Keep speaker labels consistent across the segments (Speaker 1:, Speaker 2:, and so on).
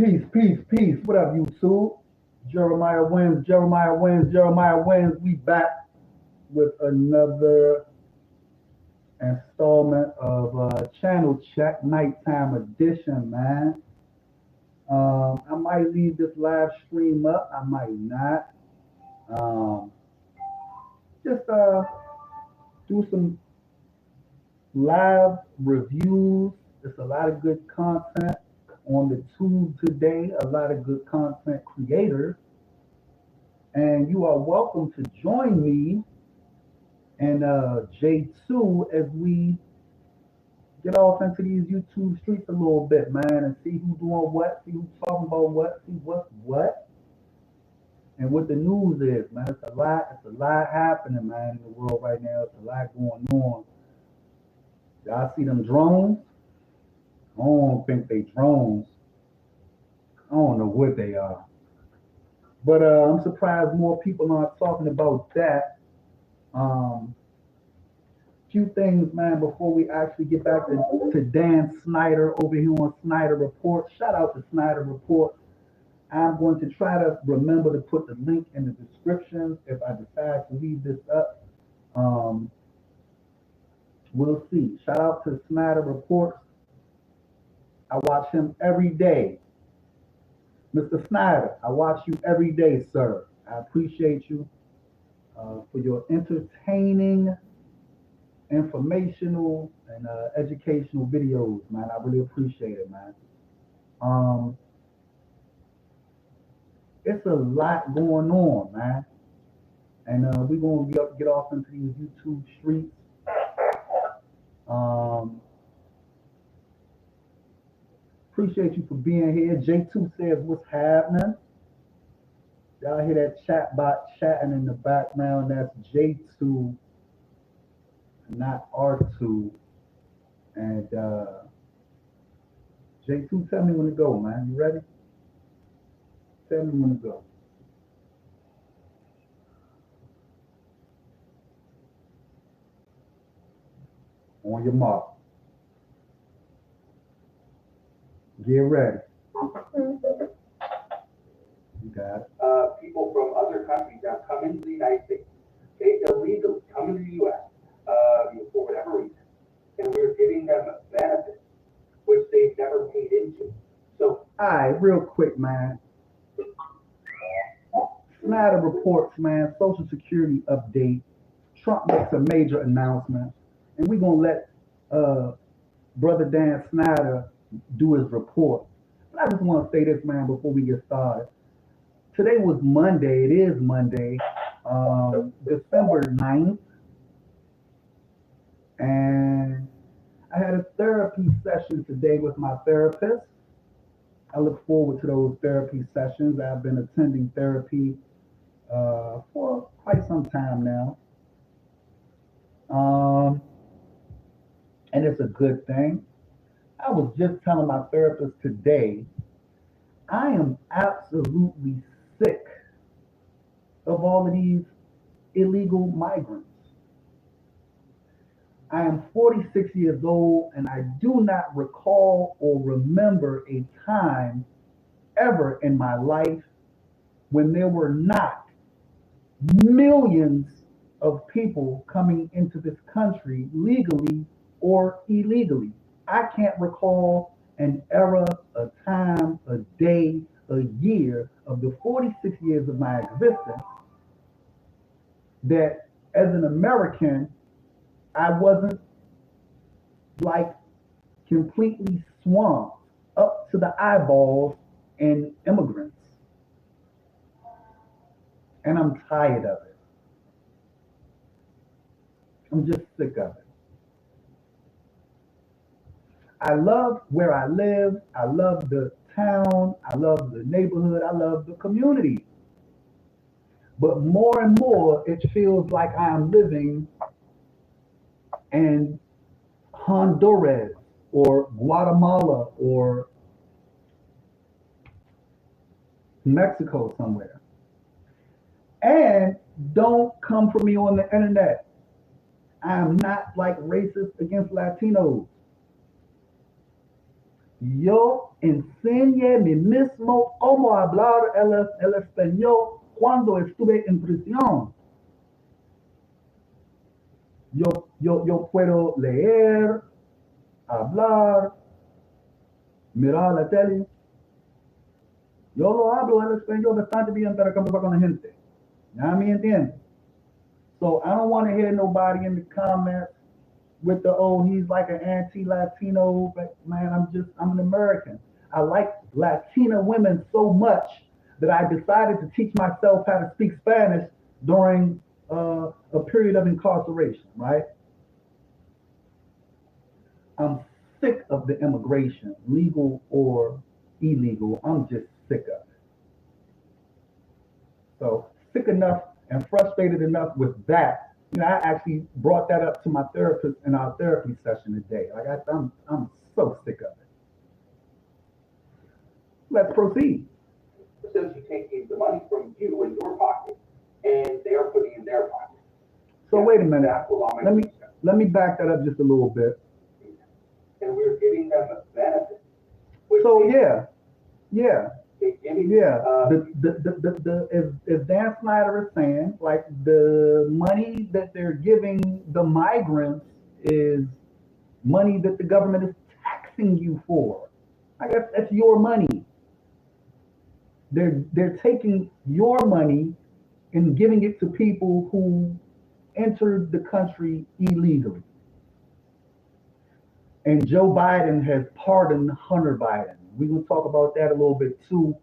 Speaker 1: Peace, peace, peace. What up, YouTube? Jeremiah wins, Jeremiah wins, Jeremiah wins. We back with another installment of Channel Check Nighttime Edition, man. I might leave this live stream up, I might not. Um, just do some live reviews. There's a lot of good content on the tube today, a lot of good content creators. And you are welcome to join me and J2 as we get off into these YouTube streets a little bit, man, and see who's doing what, see who's talking about what, see what's what, and what the news is, man. It's a lot happening, man, in the world right now. It's a lot going on. Y'all see them drones? I don't think they drones. I don't know what they are. But I'm surprised more people aren't talking about that. Few things, man, before we actually get back to Dan Snyder over here on Snyder Report. Shout out to Snyder Report. I'm going to try to remember to put the link in the description if I decide to leave this up. We'll see. Shout out to Snyder Report. I watch him every day. Mr. Snyder, I watch you every day, sir. I appreciate you for your entertaining, informational, and educational videos, man. I really appreciate it, man. It's a lot going on, man. And we're going to get off into these YouTube streets. Appreciate you for being here. J2 says, what's happening? Y'all hear that chat bot chatting in the background? That's J2, not R2. And J2, tell me when to go, man. You ready? Tell me when to go. On your mark. Get ready. You got it.
Speaker 2: People from other countries that come into the United States, they illegally come into the U.S. For whatever reason, and we're giving them benefits which they've never paid into. So,
Speaker 1: all right, real quick, man. Snyder reports, man, Social Security update. Trump makes a major announcement, and we're gonna let Brother Dan Snyder do his report. But I just want to say this, man, before we get started. Today was Monday. It is Monday, December 9th. And I had a therapy session today with my therapist. I look forward to those therapy sessions. I've been attending therapy for quite some time now. And it's a good thing. I was just telling my therapist today, I am absolutely sick of all of these illegal migrants. I am 46 years old, and I do not recall or remember a time ever in my life when there were not millions of people coming into this country legally or illegally. I can't recall an era, a time, a day, a year of the 46 years of my existence that as an American, I wasn't like completely swamped up to the eyeballs in immigrants. And I'm tired of it. I'm just sick of it. I love where I live. I love the town. I love the neighborhood. I love the community. But more and more, it feels like I am living in Honduras or Guatemala or Mexico somewhere. And don't come for me on the internet. I am not like racist against Latinos. Yo enseñé mi mismo cómo hablar el español cuando estuve en prisión. Yo puedo leer, hablar, mirar la tele. Yo lo hablo el español bastante bien para conversar con la gente. ¿Ya me entiendes? So I don't want to hear nobody in the comments with the, oh, he's like an anti-Latino. But man, I'm an American. I like Latina women so much that I decided to teach myself how to speak Spanish during a period of incarceration, right? I'm sick of the immigration, legal or illegal. I'm just sick of it. So sick enough and frustrated enough with that. You know, I actually brought that up to my therapist in our therapy session today. I'm so sick of it. Let's proceed.
Speaker 2: Essentially taking the money from you in your pocket, and they are putting it in their pocket.
Speaker 1: So
Speaker 2: Yeah,
Speaker 1: wait a minute.
Speaker 2: that's what I'm
Speaker 1: Let me
Speaker 2: saying.
Speaker 1: let me back that up just a little bit.
Speaker 2: And we're giving them a benefit. which
Speaker 1: So
Speaker 2: they-
Speaker 1: yeah.
Speaker 2: They're giving,
Speaker 1: Yeah, as Dan Snyder is saying, like the money that they're giving the migrants is money that the government is taxing you for. I guess that's your money. They're taking your money and giving it to people who entered the country illegally. And Joe Biden has pardoned Hunter Biden. We will talk about that a little bit too.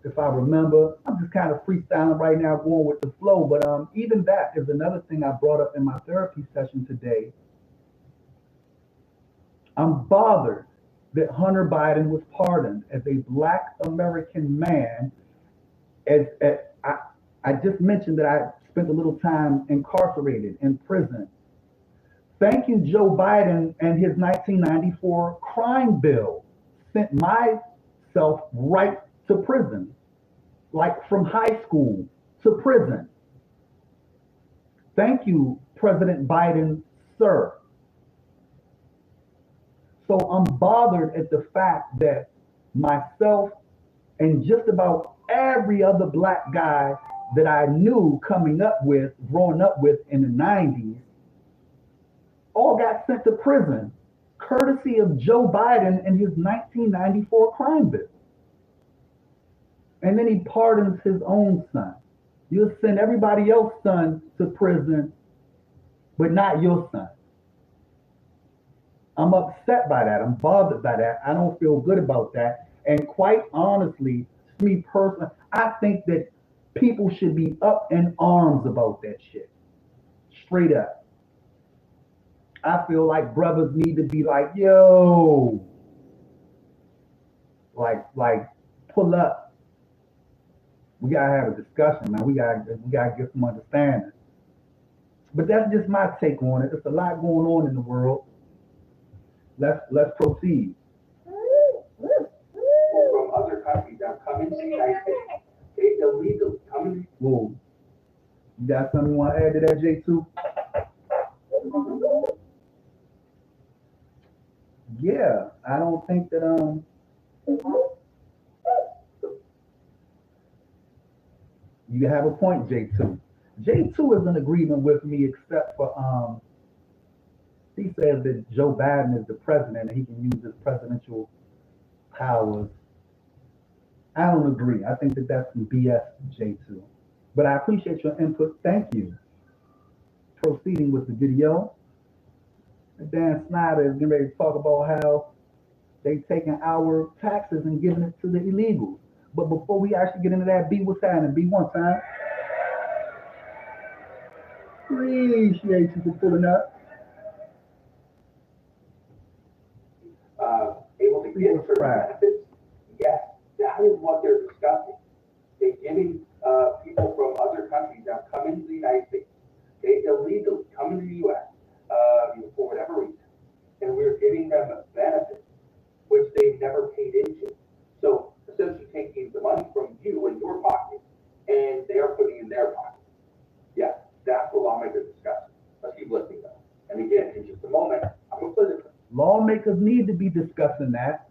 Speaker 1: If I remember, I'm just kind of freestyling right now, going with the flow. But even that is another thing I brought up in my therapy session today. I'm bothered that Hunter Biden was pardoned as a Black American man. I just mentioned that I spent a little time incarcerated in prison. Thank you, Joe Biden and his 1994 crime bill sent myself right to prison, like from high school to prison. Thank you, President Biden, sir. So I'm bothered at the fact that myself and just about every other Black guy that I knew growing up with in the 90s, all got sent to prison, courtesy of Joe Biden and his 1994 crime bill. And then he pardons his own son. You'll send everybody else's son to prison, but not your son. I'm upset by that. I'm bothered by that. I don't feel good about that. And quite honestly, me personally, I think that people should be up in arms about that shit. Straight up. I feel like brothers need to be like, yo, like pull up. We gotta have a discussion, man. We gotta get some understanding. But that's just my take on it. There's a lot going on in the world. Let's proceed.
Speaker 2: from other countries that are coming to the United States. They illegally coming.
Speaker 1: Whoa. You got something you want to add to that, J2? Yeah, I don't think that you have a point, J2. J2 is in agreement with me except for he says that Joe Biden is the president and he can use his presidential powers. I don't agree. I think that that's some BS, J2. But I appreciate your input. Thank you. Proceeding with the video. Dan Snyder is getting ready to talk about how they taking our taxes and giving it to the illegals. But before we actually get into that, B, what's happening? B, one time. Appreciate you for pulling up.
Speaker 2: Able to get certain benefits. Yes, that is what they're discussing. They're giving people from other countries that come into the United States. They illegally come into the U.S. For whatever reason, and we're giving them a benefit which they've never paid into. So essentially taking the money from you in your pocket, and they are putting it in their pocket. Yes, that's what lawmakers discuss. Let's keep listening though. And again, in just a moment, I'm going to play this.
Speaker 1: Lawmakers lawmakers need to be discussing that,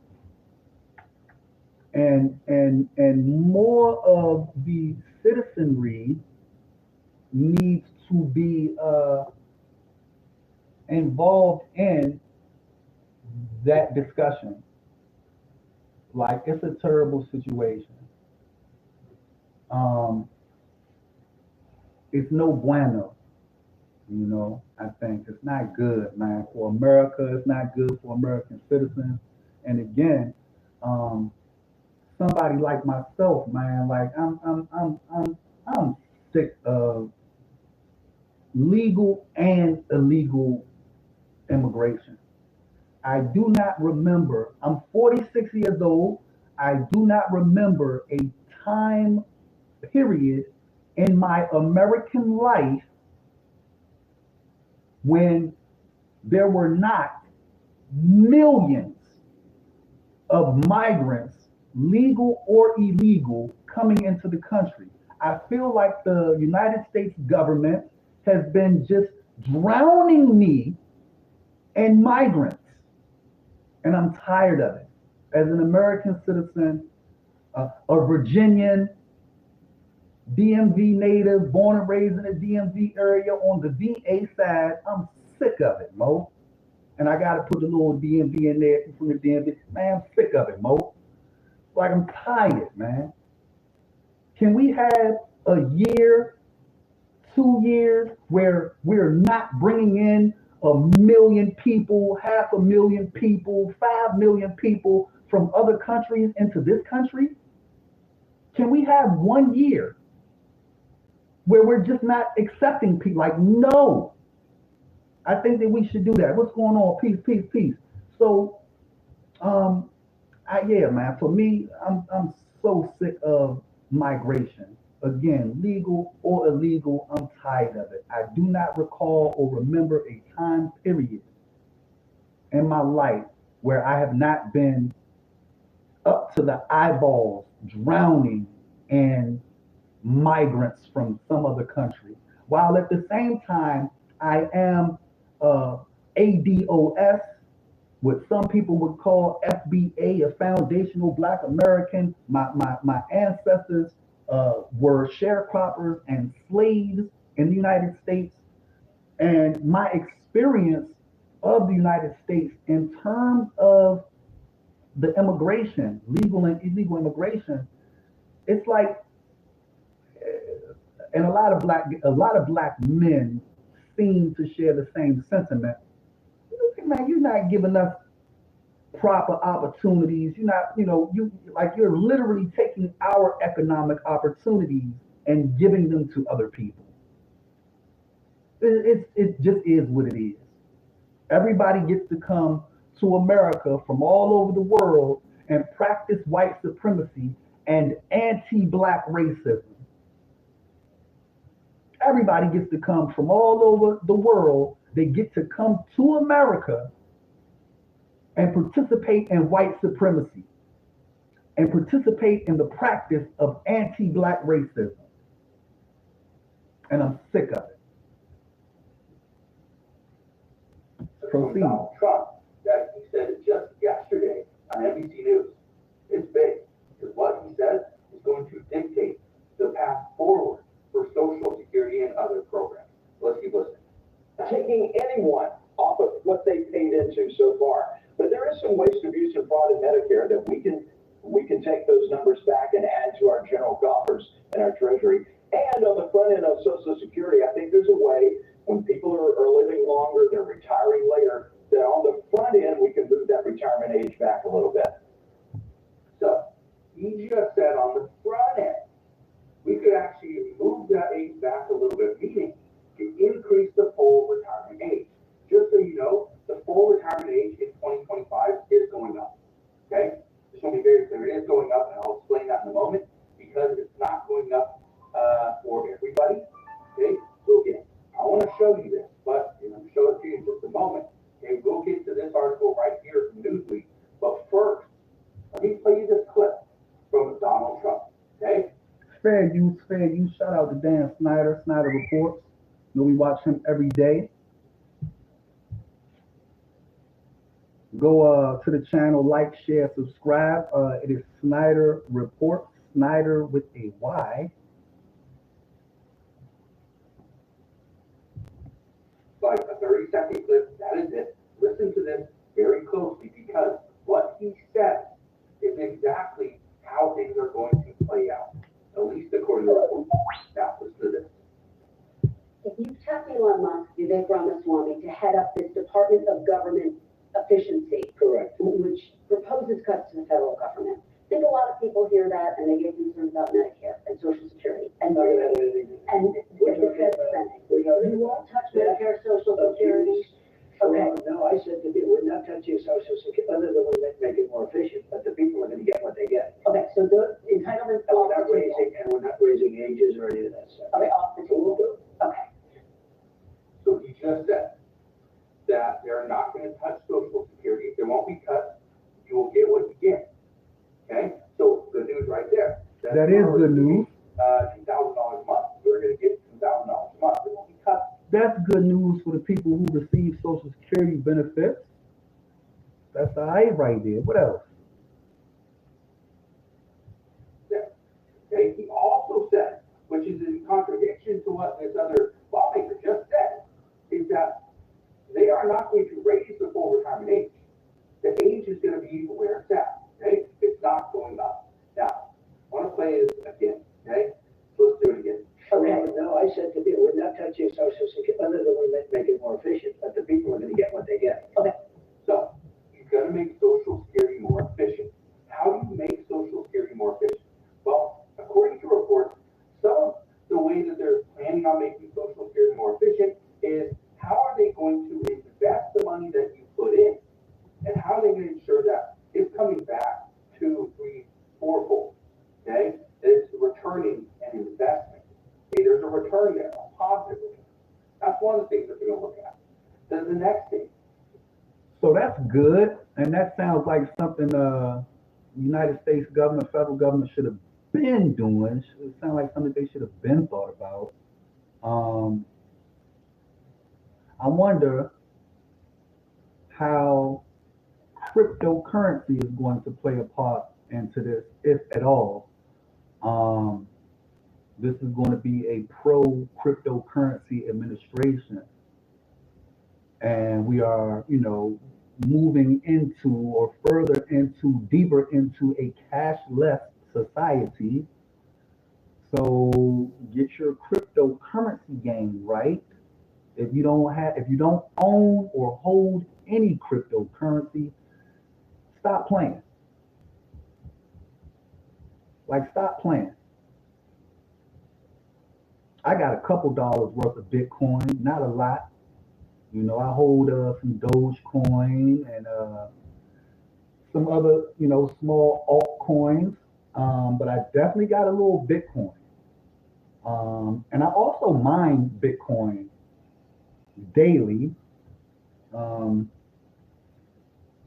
Speaker 1: and more of the citizenry needs to be involved in that discussion. Like, it's a terrible situation. Um, it's no bueno, I think. It's not good, man, for America. It's not good for American citizens. And again, um, somebody like myself, man, like I'm sick of legal and illegal immigration. I do not remember, I'm 46 years old. I do not remember a time period in my American life when there were not millions of migrants, legal or illegal, coming into the country. I feel like the United States government has been just drowning me in migrants, and I'm tired of it. As an American citizen, a Virginian, DMV native, born and raised in the DMV area on the VA side, I'm sick of it, Mo. And I got to put the little DMV in there from the DMV. Man, I'm sick of it, Mo. Like, I'm tired, man. Can we have a year, 2 years where we're not bringing in 1 million people, 500,000 people, 5 million people from other countries into this country? Can we have 1 year where we're just not accepting people? Like, no. I think that we should do that. What's going on? Peace, peace, peace. So, yeah, man. For me, I'm so sick of migration. Again, legal or illegal, I'm tired of it. I do not recall or remember a time period in my life where I have not been up to the eyeballs, drowning in migrants from some other country, while at the same time I am ADOS, what some people would call FBA, a foundational Black American. My ancestors were sharecroppers and slaves in the United States, and my experience of the United States in terms of the immigration, legal and illegal immigration, it's like, and a lot of black men seem to share the same sentiment. Man, you're not giving us proper opportunities. You're not, you're literally taking our economic opportunities and giving them to other people. It just is what it is. Everybody gets to come to America from all over the world and practice white supremacy and anti-black racism. Everybody gets to come from all over the world. They get to come to America and participate in white supremacy and participate in the practice of anti-black racism. And I'm sick of it. Proceed.
Speaker 2: Donald Trump, that he said it just yesterday on NBC News. It's big, because what he says is going to dictate the path forward for Social Security and other programs. Let's keep listening.
Speaker 3: Taking anyone off of what they paid into so far. But there is some waste, abuse, and fraud in Medicare that we can take those numbers back and add to our general coffers and our treasury. And on the front end of Social Security, I think there's a way when people are living longer, they're retiring later, that on the front end we can move that retirement age back a little bit.
Speaker 2: So he just said on the front end, we could actually move that age back a little bit, meaning to increase the full retirement age. Just so you know, the full retirement age in 2025 is going up. Okay? Just want to be very clear. It is going up, and I'll explain that in a moment, because it's not going up for everybody. Okay? So again, I want to show you this, but I'll show it to you in just a moment. Okay? We'll get to this article right here from Newsweek. But first, let me play you this clip from Donald Trump. Okay?
Speaker 1: Fair use, fair use. Shout out to Dan Snyder, Snyder Reports. We watch him every day. Go to the channel, like, share, subscribe. It is Snyder Report, Snyder with a Y.
Speaker 2: Like a 30-second clip, that is it. Listen to this very closely because what he said is exactly how things are going to play out, at least according to the Now, listen to this.
Speaker 4: If you tap Elon Musk, Vivek Ramaswamy, to head up this Department of Government Efficiency,
Speaker 3: Correct.
Speaker 4: which proposes cuts to the federal government. I think a lot of people hear that and they get concerned about Medicare and Social Security and
Speaker 3: Not gonna have anything.
Speaker 4: and the Fed spending. You won't touch Medicare, Social Security. Okay.
Speaker 3: No, I said to people, we're not touching Social Security, other than we make it more efficient, but the people are gonna get what they get.
Speaker 4: Okay, so the entitlements
Speaker 3: And
Speaker 4: off
Speaker 3: we're not
Speaker 4: the table.
Speaker 3: raising, and we're not raising ages or any of that stuff.
Speaker 4: Okay, off the table. Okay.
Speaker 2: So he just said that they're not going to touch Social Security. There won't be cuts. You will get what you get. Okay? So good news right there.
Speaker 1: That is good news.
Speaker 2: $2,000 a month. You're going to get $2,000 a month. There won't be cuts.
Speaker 1: That's good news for the people who receive Social Security benefits. That's all right right there. What else?
Speaker 2: There. Okay? He also said, which is in contradiction to what this other lawmaker just said, is that they are not going to raise the full retirement age. The age is going to be where it's at. Okay? It's not going up. Now, I want to play this again. Okay? Let's do it again.
Speaker 3: Okay, no, I said to people, we're not touching Social Security, other than we make it more efficient, but the people are gonna get what they get.
Speaker 4: Okay.
Speaker 2: So, you've got to make Social Security more efficient. How do you make Social Security more efficient? Well, according to reports, some of the way that they're planning on making Social Security more efficient is how are they going to invest the money that you put in? And how are they going to ensure that it's coming back 2, 3, 4-fold? Okay? It's returning an investment. Okay, there's a return there, a positive return. That's one of the things that they're going to look at. Then the next thing,
Speaker 1: So that's good, and that sounds like something the United States government, federal government should have been doing. It sounds like something they should have been thought about. I wonder how cryptocurrency is going to play a part into this, if at all. This is going to be a pro-cryptocurrency administration. And we are, moving into or further into, deeper into a cashless society. So get your cryptocurrency game right. If you don't own or hold any cryptocurrency, stop playing. Stop playing. I got a couple dollars worth of Bitcoin, not a lot. I hold some Dogecoin and some other, small altcoins. But I definitely got a little Bitcoin. And I also mine Bitcoin daily.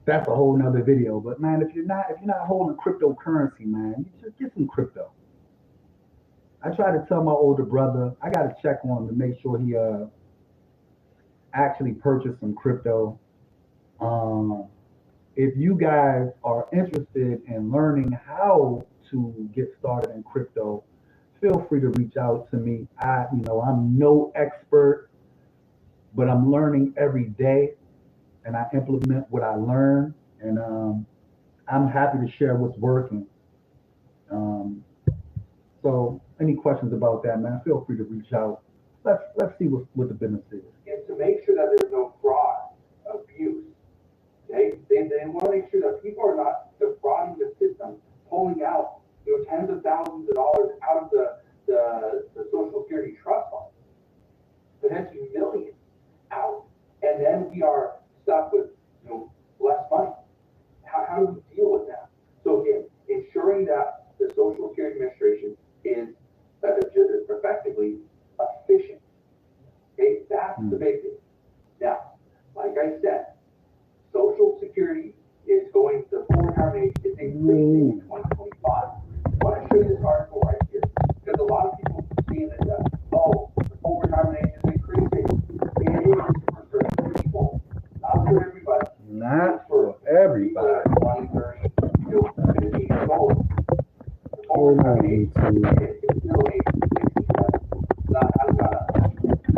Speaker 1: That's a whole nother video. But man, if you're not holding cryptocurrency, man, you just get some crypto. I try to tell my older brother, I got to check on him to make sure he actually purchased some crypto. If you guys are interested in learning how to get started in crypto, feel free to reach out to me. I'm no expert, but I'm learning every day, and I implement what I learn, and I'm happy to share what's working. So any questions about that, man, feel free to reach out. Let's see what the business is.
Speaker 2: is to make sure that there's no fraud, abuse. Okay? They want to make sure that people are not defrauding the system, pulling out tens of thousands of dollars out of the Social Security trust fund, potentially millions out, and then we are stuck with less money. How do we deal with that? So again, ensuring that the Social Security Administration is effectively efficient. Okay, that's the big thing. Now, like I said, Social Security is going, the full retirement age is increasing in 2025. I want to show you this article right here, because a lot of people see that, the full retirement age is increasing. It is for certain people, not for everybody.
Speaker 1: Not for Hold on, YouTube.
Speaker 2: It's middle age, 67. I'm not.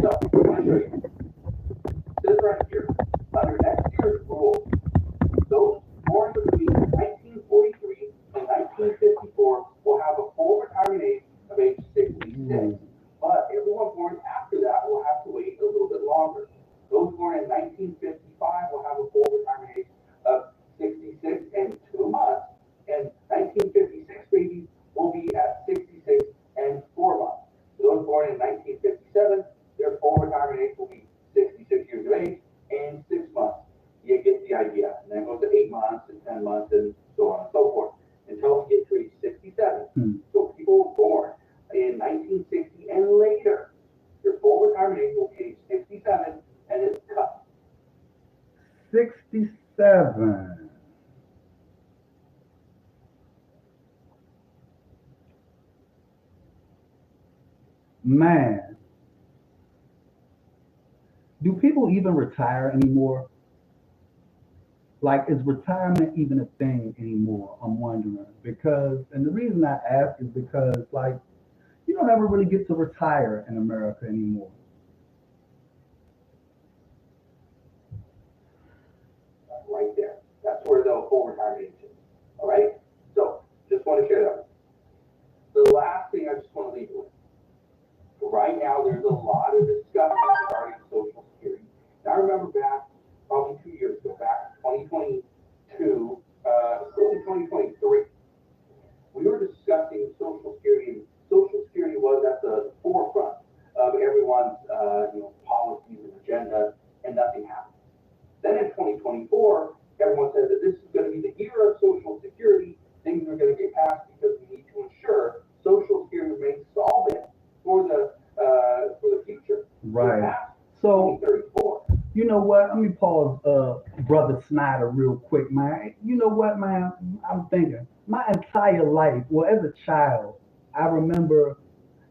Speaker 2: So, I want to show you. It says right here, under next year's rule, those born between 1943 and 1954 will have a full retirement age of age 66. But everyone born after that will have to wait a little bit longer. Those born in 1955 will have a full retirement age of 66 and 2 months. And 1956 babies will be at 66 and 4 months. Those born in 1957, their full retirement age will be 66 years of age and 6 months. You get the idea. And then it goes to 8 months and 10 months and so on and so forth until we get to age 67. So people born in 1960 and later, their full retirement age will be age 67 and it's cut.
Speaker 1: 67. Man, do people even retire anymore? Like, is retirement even a thing anymore? I'm wondering. Because, and the reason I ask is because, like, you don't ever really get to retire in America anymore.
Speaker 2: Right there. That's where the full retirement age is. All right? So, just want to share that. The last thing I just want to leave you with. Right now, there's a lot of discussion regarding Social Security. And I remember back, probably 2 years ago, back in 2022, early 2023, we were discussing Social Security, and Social Security was at the forefront of everyone's policies and agenda, and nothing happened. Then in 2024, everyone said that this is going to be the year of Social Security. Things are going to get passed because we need to ensure Social Security remains solvent for the future.
Speaker 1: Right. So,
Speaker 2: 2034.
Speaker 1: you know what? Let me pause, Brother Snyder, real quick, man. You know what, man? I'm thinking my entire life, well, as a child, I remember,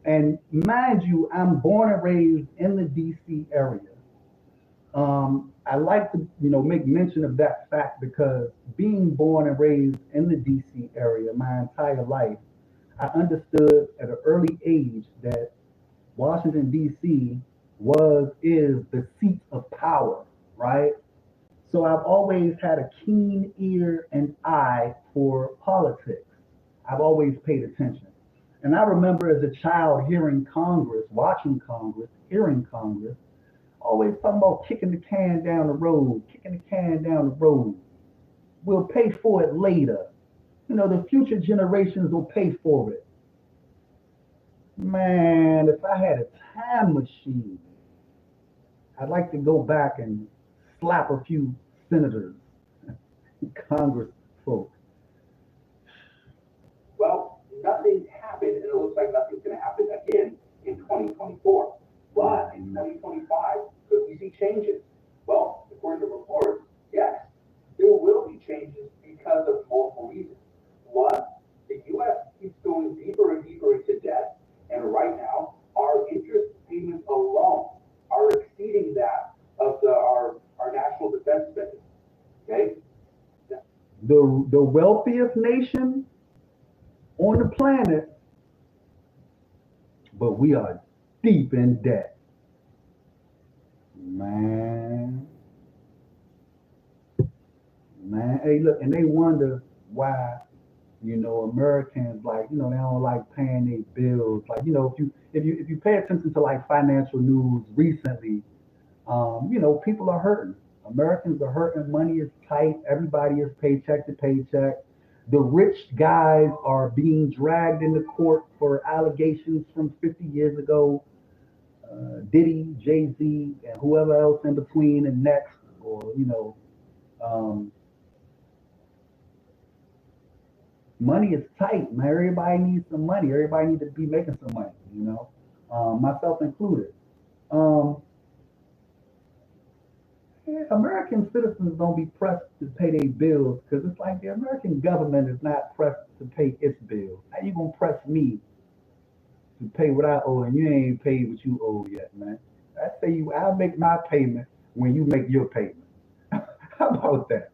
Speaker 1: and mind you, I'm born and raised in the DC area. I like to, make mention of that fact because being born and raised in the DC area my entire life, I understood at an early age that Washington, D.C. is the seat of power, right? So I've always had a keen ear and eye for politics. I've always paid attention. And I remember as a child hearing Congress, watching Congress, hearing Congress, always talking about kicking the can down the road, kicking the can down the road. We'll pay for it later. The future generations will pay for it. Man, if I had a time machine, I'd like to go back and slap a few senators, Congress folks.
Speaker 2: Well, nothing happened, and it looks like nothing's going to happen again in 2024. But in 2025, could we see changes? Well, according to reports, yes, there will be changes because of multiple reasons. One, the U.S. keeps going deeper and deeper into debt, and right now, our interest payments alone are exceeding that of our national defense spending. Okay?
Speaker 1: The wealthiest nation on the planet, but we are deep in debt. Man, hey, look, and they wonder why, Americans, like, they don't like paying their bills. Like, if you pay attention to like financial news recently, people are hurting. Americans are hurting. Money is tight. Everybody is paycheck to paycheck. The rich guys are being dragged into court for allegations from 50 years ago. Diddy, Jay-Z, and whoever else in between and next, or, money is tight, man. Everybody needs some money. Everybody needs to be making some money, myself included. American citizens don't be pressed to pay their bills because it's like the American government is not pressed to pay its bills. How you gonna press me to pay what I owe and you ain't paid what you owe yet, man? I say I'll make my payment when you make your payment. How about that?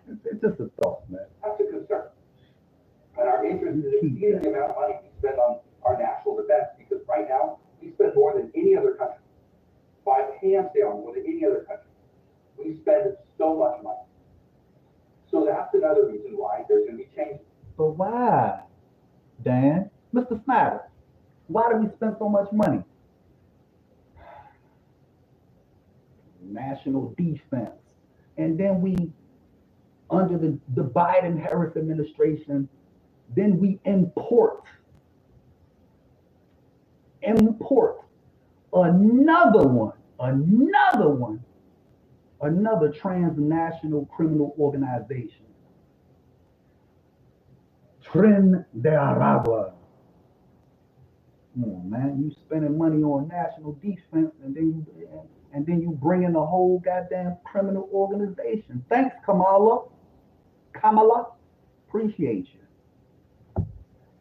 Speaker 1: It's just a thought, man.
Speaker 2: That's a concern. And our interest is exceeding the amount of money we spend on our national defense, because right now, we spend more than any other country. By hands down, more than any other country. We spend so much money. So that's another reason why there's going to be changes.
Speaker 1: But why, Dan? Mr. Snyder, why do we spend so much money? National defense. And then we, under the Biden-Harris administration, then we import another transnational criminal organization. Tren de Aragua. Come on, man, you spending money on national defense, and then you bring in a whole goddamn criminal organization. Thanks, Kamala. Appreciate you.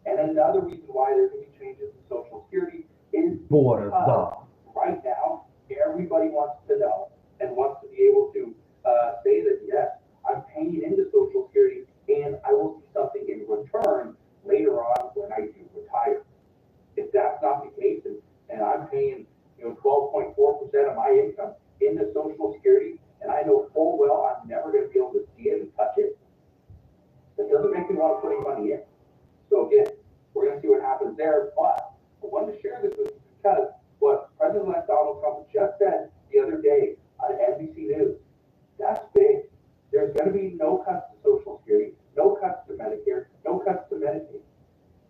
Speaker 2: And another reason why there's going to be changes in Social Security is
Speaker 1: Border
Speaker 2: because right now, everybody wants to know and wants to be able to say that, yes, I'm paying into Social Security and I will see something in return later on when I do retire. If that's not the case, and I'm paying 12.4% of my income into Social Security, and I know full well I'm never going to be able to see it and touch it, it doesn't make me want to put any money in. So again, we're going to see what happens there, but I wanted to share this with you because what President-elect Donald Trump just said the other day on NBC News, that's big. There's going to be no cuts to Social Security, no cuts to Medicare, no cuts to Medicaid.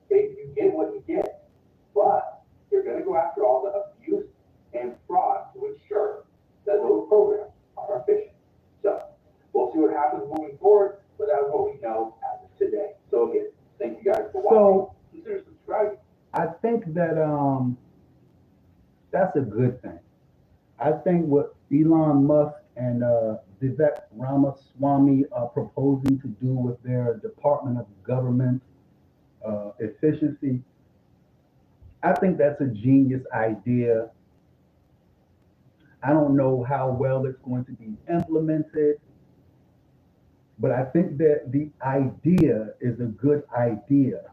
Speaker 2: Okay, you get what you get, but you're going to go after all the abuse and fraud to ensure that those programs are efficient. So we'll see what happens moving forward, but that's what we know as of today. So again, thank you guys for watching. Consider subscribing.
Speaker 1: I think that that's a good thing. I think what Elon Musk and Vivek Ramaswamy are proposing to do with their Department of Government Efficiency, I think that's a genius idea. I don't know how well it's going to be implemented, but I think that the idea is a good idea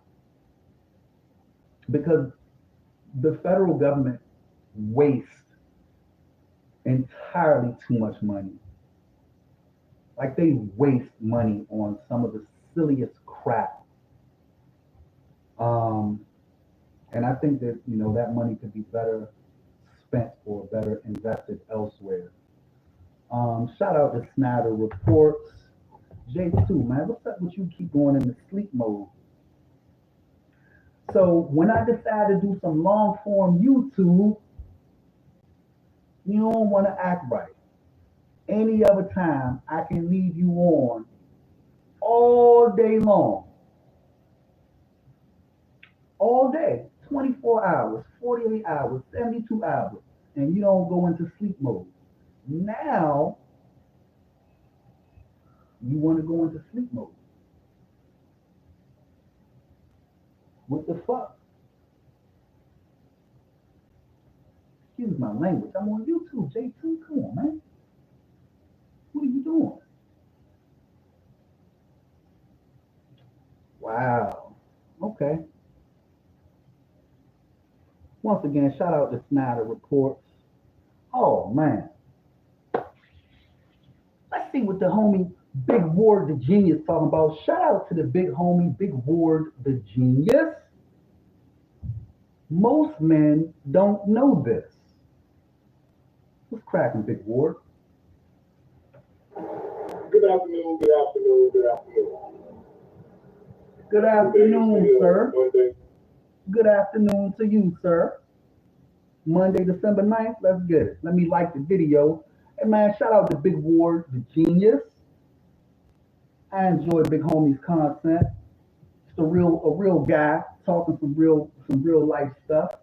Speaker 1: because the federal government wastes entirely too much money. Like they waste money on some of the silliest crap. And I think that, that money could be better spent or better invested elsewhere. Shout out to Snyder Reports. J2, man, what's up with you keep going into sleep mode? So when I decide to do some long form YouTube, you don't want to act right. Any other time, I can leave you on all day long. All day, 24 hours, 48 hours, 72 hours, and you don't go into sleep mode. Now, you want to go into sleep mode. What the fuck? Excuse my language. I'm on YouTube, J2. Come on, man. What are you doing? Wow. Okay. Once again, shout out to Snyder Reports. Oh, man. Let's see what the homie Big Ward the Genius talking about. Shout out to the big homie Big Ward the Genius. Most men don't know this. What's cracking, Big Ward?
Speaker 5: Good afternoon, good afternoon, good afternoon.
Speaker 1: Good afternoon, sir.
Speaker 5: Monday.
Speaker 1: Good afternoon to you, sir. Monday, December 9th, let's get it. Let me like the video. Hey, man, shout out to Big Ward, the Genius. I enjoy Big Homie's content. Just a real guy talking some real life stuff.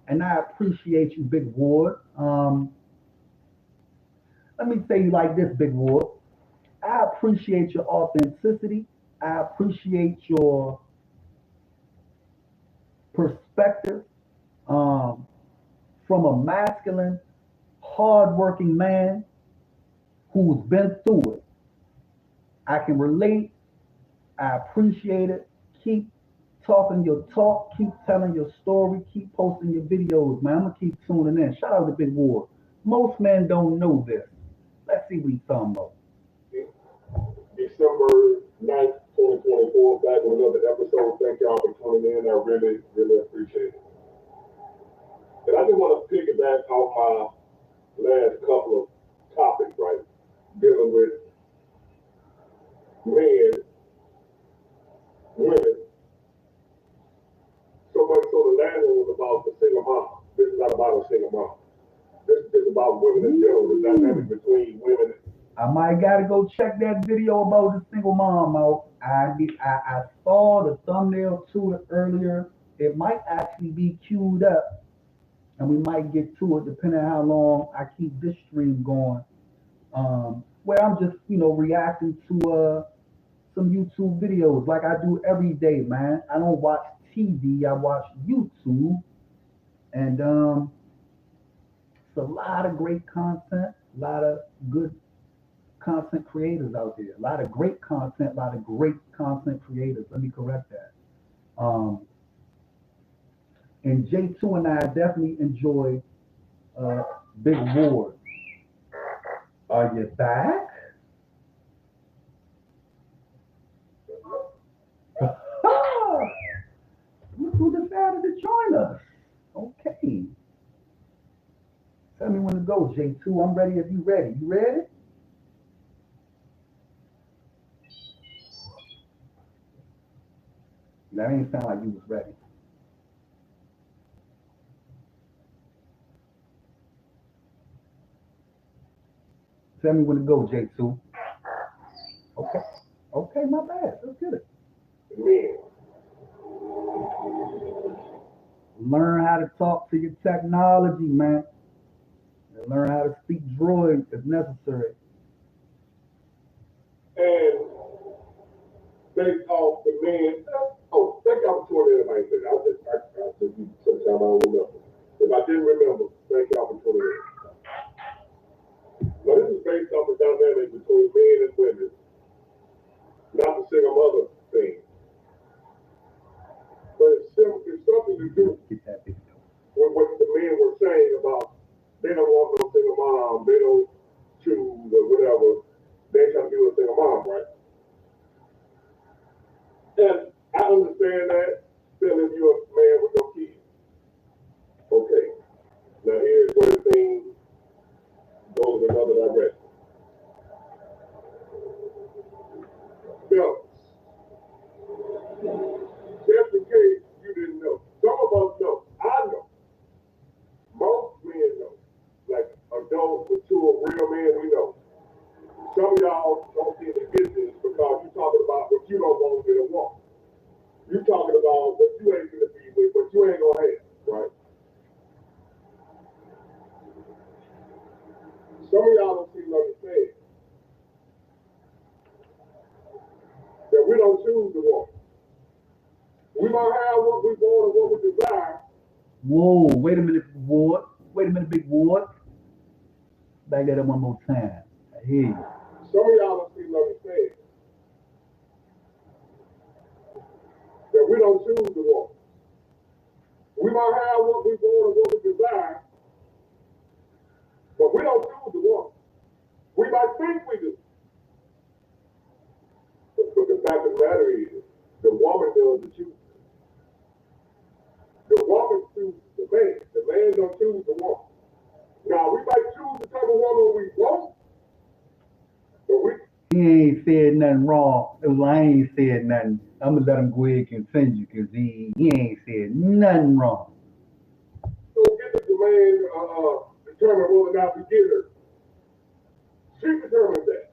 Speaker 1: And I appreciate you, Big Ward. Let me say you like this, Big Ward. I appreciate your authenticity. I appreciate your perspective from a masculine, hardworking man who's been through it. I can relate I appreciate it. Keep talking your talk. Keep telling your story. Keep posting your videos, man. I'm gonna keep tuning in. Shout out to Big Ward. Most men don't know this. Let's see what he's talking about.
Speaker 5: December 9th, 2024, back with another episode. Thank y'all for tuning in. I really, really appreciate it. And I just want to piggyback off my last couple of topics, right? Dealing with men, women. So much so the last one was about the single mom. This is not about a single mom. This is just about women in general, the dynamic between women.
Speaker 1: I might gotta go check that video about the single mom out. I saw the thumbnail to it earlier. It might actually be queued up, and we might get to it depending on how long I keep this stream going. Where I'm just reacting to some YouTube videos like I do every day, man. I don't watch TV. I watch YouTube, and it's a lot of great content, a lot of good content creators out there. A lot of great content, a lot of great content creators. Let me correct that. And J2 and I definitely enjoy Big Ward. Are you back? Look who decided to join us. Okay. Tell me when to go, J2. I'm ready if you ready. You ready? That ain't sound like you was ready. Tell me when to go, J2. Okay. Okay, my bad. Let's get it.
Speaker 5: Men.
Speaker 1: Learn how to talk to your technology, man. And learn how to speak droid if necessary.
Speaker 5: And based off the men, oh, thank y'all for tuning in. Everybody said I just sometimes I don't remember. If I didn't remember, thank y'all for tuning in. But this is based off the dynamic between men and women, not the single mother thing. But it's something to do
Speaker 1: Get that video.
Speaker 5: with what the men were saying about they don't want no single mom, they don't choose or whatever. They trying to be with a single mom, right? And I understand that, still if you're a man with no kids. Okay. Now here's where the thing goes in another direction. Fellas, just in case you didn't know, some of us know, I know, most men know, like adults, mature, real men, we know. Some of y'all don't seem to get this because you're talking about what you don't want in a woman. You're talking about what you ain't gonna be with, what you ain't gonna have, right? Some of y'all don't seem to understand that we don't choose the woman. We might have what we want and what we desire.
Speaker 1: Whoa, wait a minute, Ward. Wait a minute, Big Ward. Back that up one more time. I hear you.
Speaker 5: Some of y'all don't seem to understand that we don't choose the woman. We might have what we want and what we desire, but we don't choose the woman. We might think we do. But the fact of the matter is, the woman does the choosing. The woman chooses the man. The man don't choose the woman. Now, we might choose the type of woman we want, but we
Speaker 1: He ain't said nothing wrong. Well, I ain't said nothing. I'm gonna let him go ahead and continue because he ain't said nothing wrong.
Speaker 5: don't get the man determine whether or not we get her. She determines that.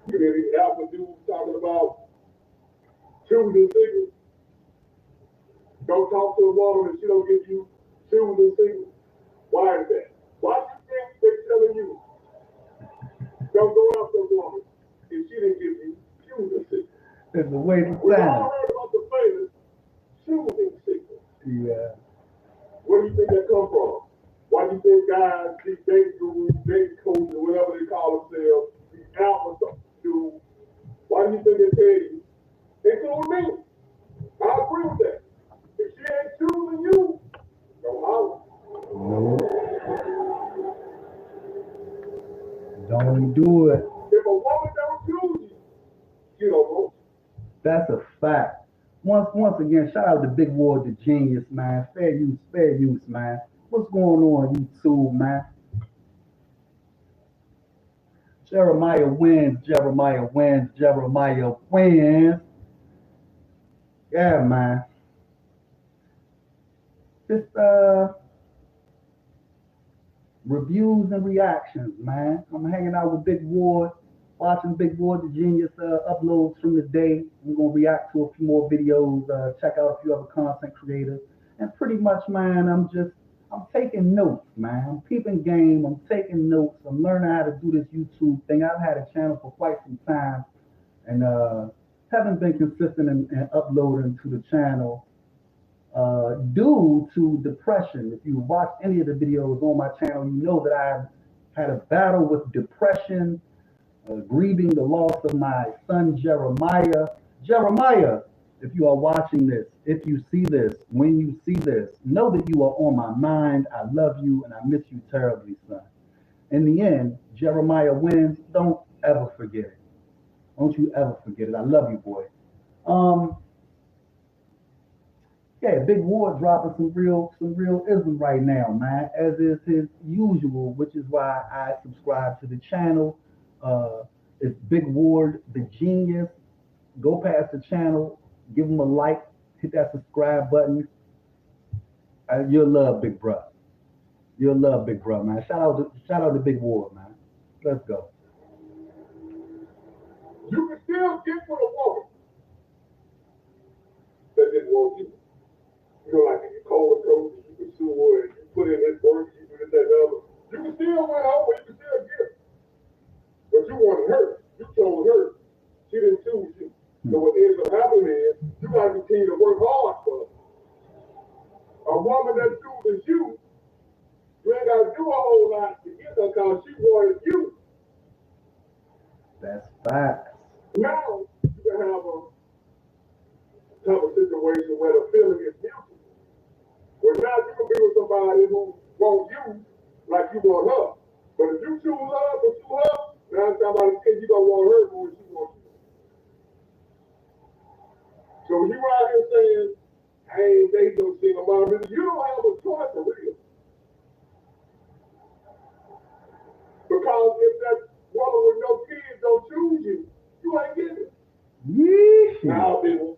Speaker 5: You hear these alpha dudes talking about choosing signals? Don't talk to a woman and she don't give you choosing signals. Why is that? Why do you think they're telling you don't go after a woman if she didn't give you choosing signals?
Speaker 1: It's a waste of
Speaker 5: We all
Speaker 1: time.
Speaker 5: heard about the famous choosing signals.
Speaker 1: Yeah.
Speaker 5: Where do you think that come from? Why do you think guys guys, these dating gurus, dating coaches, whatever they call themselves, these alpha dudes, why do you think they pay you? Include me. I agree with that. If she ain't choosing you, don't holler.
Speaker 1: No, don't do it.
Speaker 5: If a woman don't choose you, she don't want you.
Speaker 1: That's a fact. Once again, shout out to Big Ward, the genius, man. Fair use, man. What's going on YouTube, man? Jeremiah wins. Yeah, man. Just reviews and reactions, man. I'm hanging out with Big Ward, watching Big Ward, the genius, uploads from the day. We're gonna react to a few more videos, check out a few other content creators, and pretty much, man, I'm taking notes, man. I'm keeping game. I'm taking notes. I'm learning how to do this YouTube thing. I've had a channel for quite some time, and haven't been consistent in uploading to the channel due to depression. If you watch any of the videos on my channel, you know that I've had a battle with depression, grieving the loss of my son Jeremiah. Jeremiah, if you are watching this, if you see this, when you see this, know that you are on my mind. I love you and I miss you terribly, son. In the end, Jeremiah wins. Don't ever forget it. Don't you ever forget it. I love you, boy. Yeah, Big Ward dropping some real ism right now, man, as is his usual, which is why I subscribe to the channel. It's Big Ward, the genius. Go past the channel, give him a like, hit that subscribe button. You'll love Big Bruh. You'll love Big Bruh, man. Shout out to Big Ward, man. Let's go.
Speaker 5: You can still get with a woman that didn't want you. You know, like if you call a coach, you can sue her, and you put in this work, you do this, that, and the other. You can still win over, you can still get her. But you wanted her. You chose her. She didn't choose you. So what ends up happening is, you gotta continue to work hard for her. A woman that chooses you, you ain't gotta do a whole lot to get her because she wanted you.
Speaker 1: That's facts.
Speaker 5: Now, you can have a type of situation where the feeling is mutual. Well, now you can be with somebody who wants you like you want her. But if you choose her, pursue her, now somebody says you don't want her more than she wants you. So you out here saying, I ain't dating no single mom, you don't have a choice for real. Because if that woman with no kids don't choose you, you ain't getting it.
Speaker 1: Yeesh.
Speaker 5: Now, people.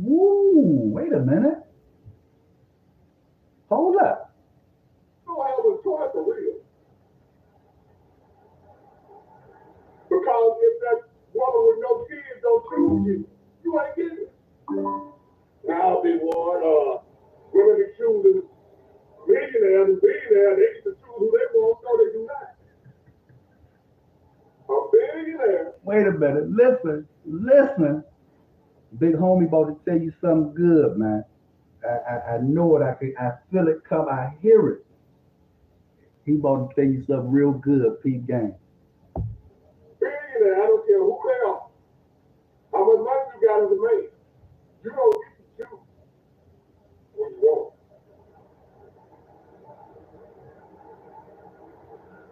Speaker 1: Woo, wait a minute. Hold up.
Speaker 5: You don't have a choice for real. Because if that woman with no kids don't choose you, you ain't getting it. Now, big one, women are choosing millionaires and billionaires, they get to choose who they want, so they do not. A billionaire.
Speaker 1: Wait a minute. Listen. Big homie about to tell you something good, man. I know it. I feel it come. I hear it. He about to tell you something real good, Pete Gang.
Speaker 5: Billionaire, I don't care who they are. How much money you got as a man. You don't get to choose what you want.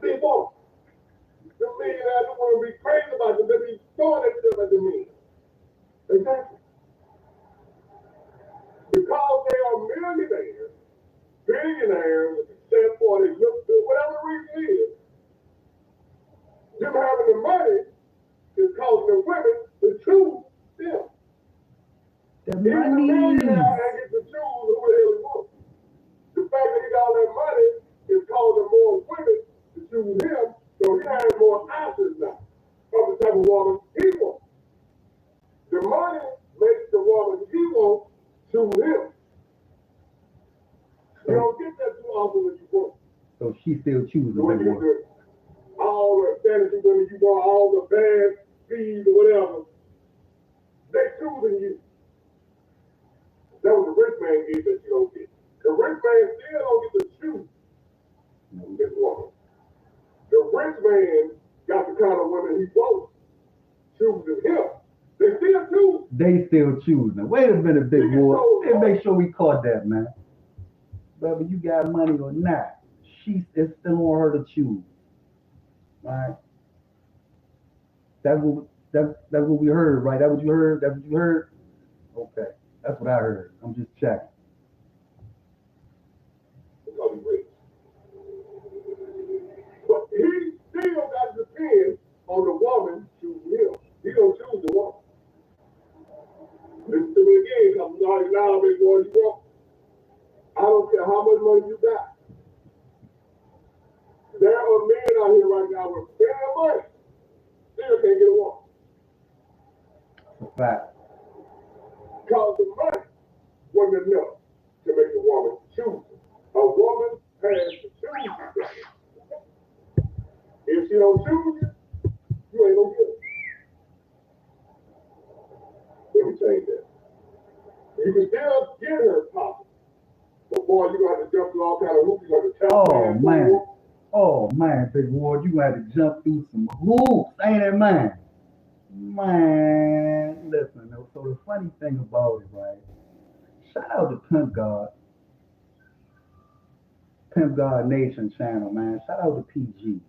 Speaker 5: People, the millionaires don't want to be crazy about it. They be throwing themselves at the men. Exactly. Because they are millionaires, billionaires, success for they look good, whatever the reason is, them having the money is causing the women to choose them.
Speaker 1: The
Speaker 5: Even the
Speaker 1: money.
Speaker 5: millionaire gets to choose who the hell he wants. The fact that he got all that money is causing more women to choose him, so he has more options now of the type of woman he wants. The money makes the woman he wants choose him. You don't get that too often when you want.
Speaker 1: So she still chooses
Speaker 5: When
Speaker 1: Big
Speaker 5: you
Speaker 1: Ward.
Speaker 5: do all the fantasy women you want, all the bad fees or whatever, they choosing you. That was the rich man gave that you don't get. The rich man still don't get to choose these folks choosing him. They still choose.
Speaker 1: They still choosing. Wait a minute, big boy. Hey, make sure we caught that, man. Whether you got money or not, it's still on her to choose. Right? That's what we heard, right? That what you heard? That's what you heard? Okay. That's what I heard. I'm just checking.
Speaker 5: Because he's rich. But he still got to depend on the woman choosing him. He don't choose the woman. Listen to me again, because now big boy, you want. I don't care how much money you got. There are men out here right now with very money. Still can't get a woman.
Speaker 1: It's a fact.
Speaker 5: Because the money wasn't enough to make a woman choose. A woman has to choose you. If she don't choose you, you ain't gonna get it. Let me change that. You can still get her possible. But boy, you're gonna have to jump through all kind of hoops. You're gonna tell
Speaker 1: Oh man, big ward, you gonna have to jump through some hoops, ain't it, man? Man, listen. So the funny thing about it, right? Shout out to Pimp God Nation channel, man. Shout out to PG.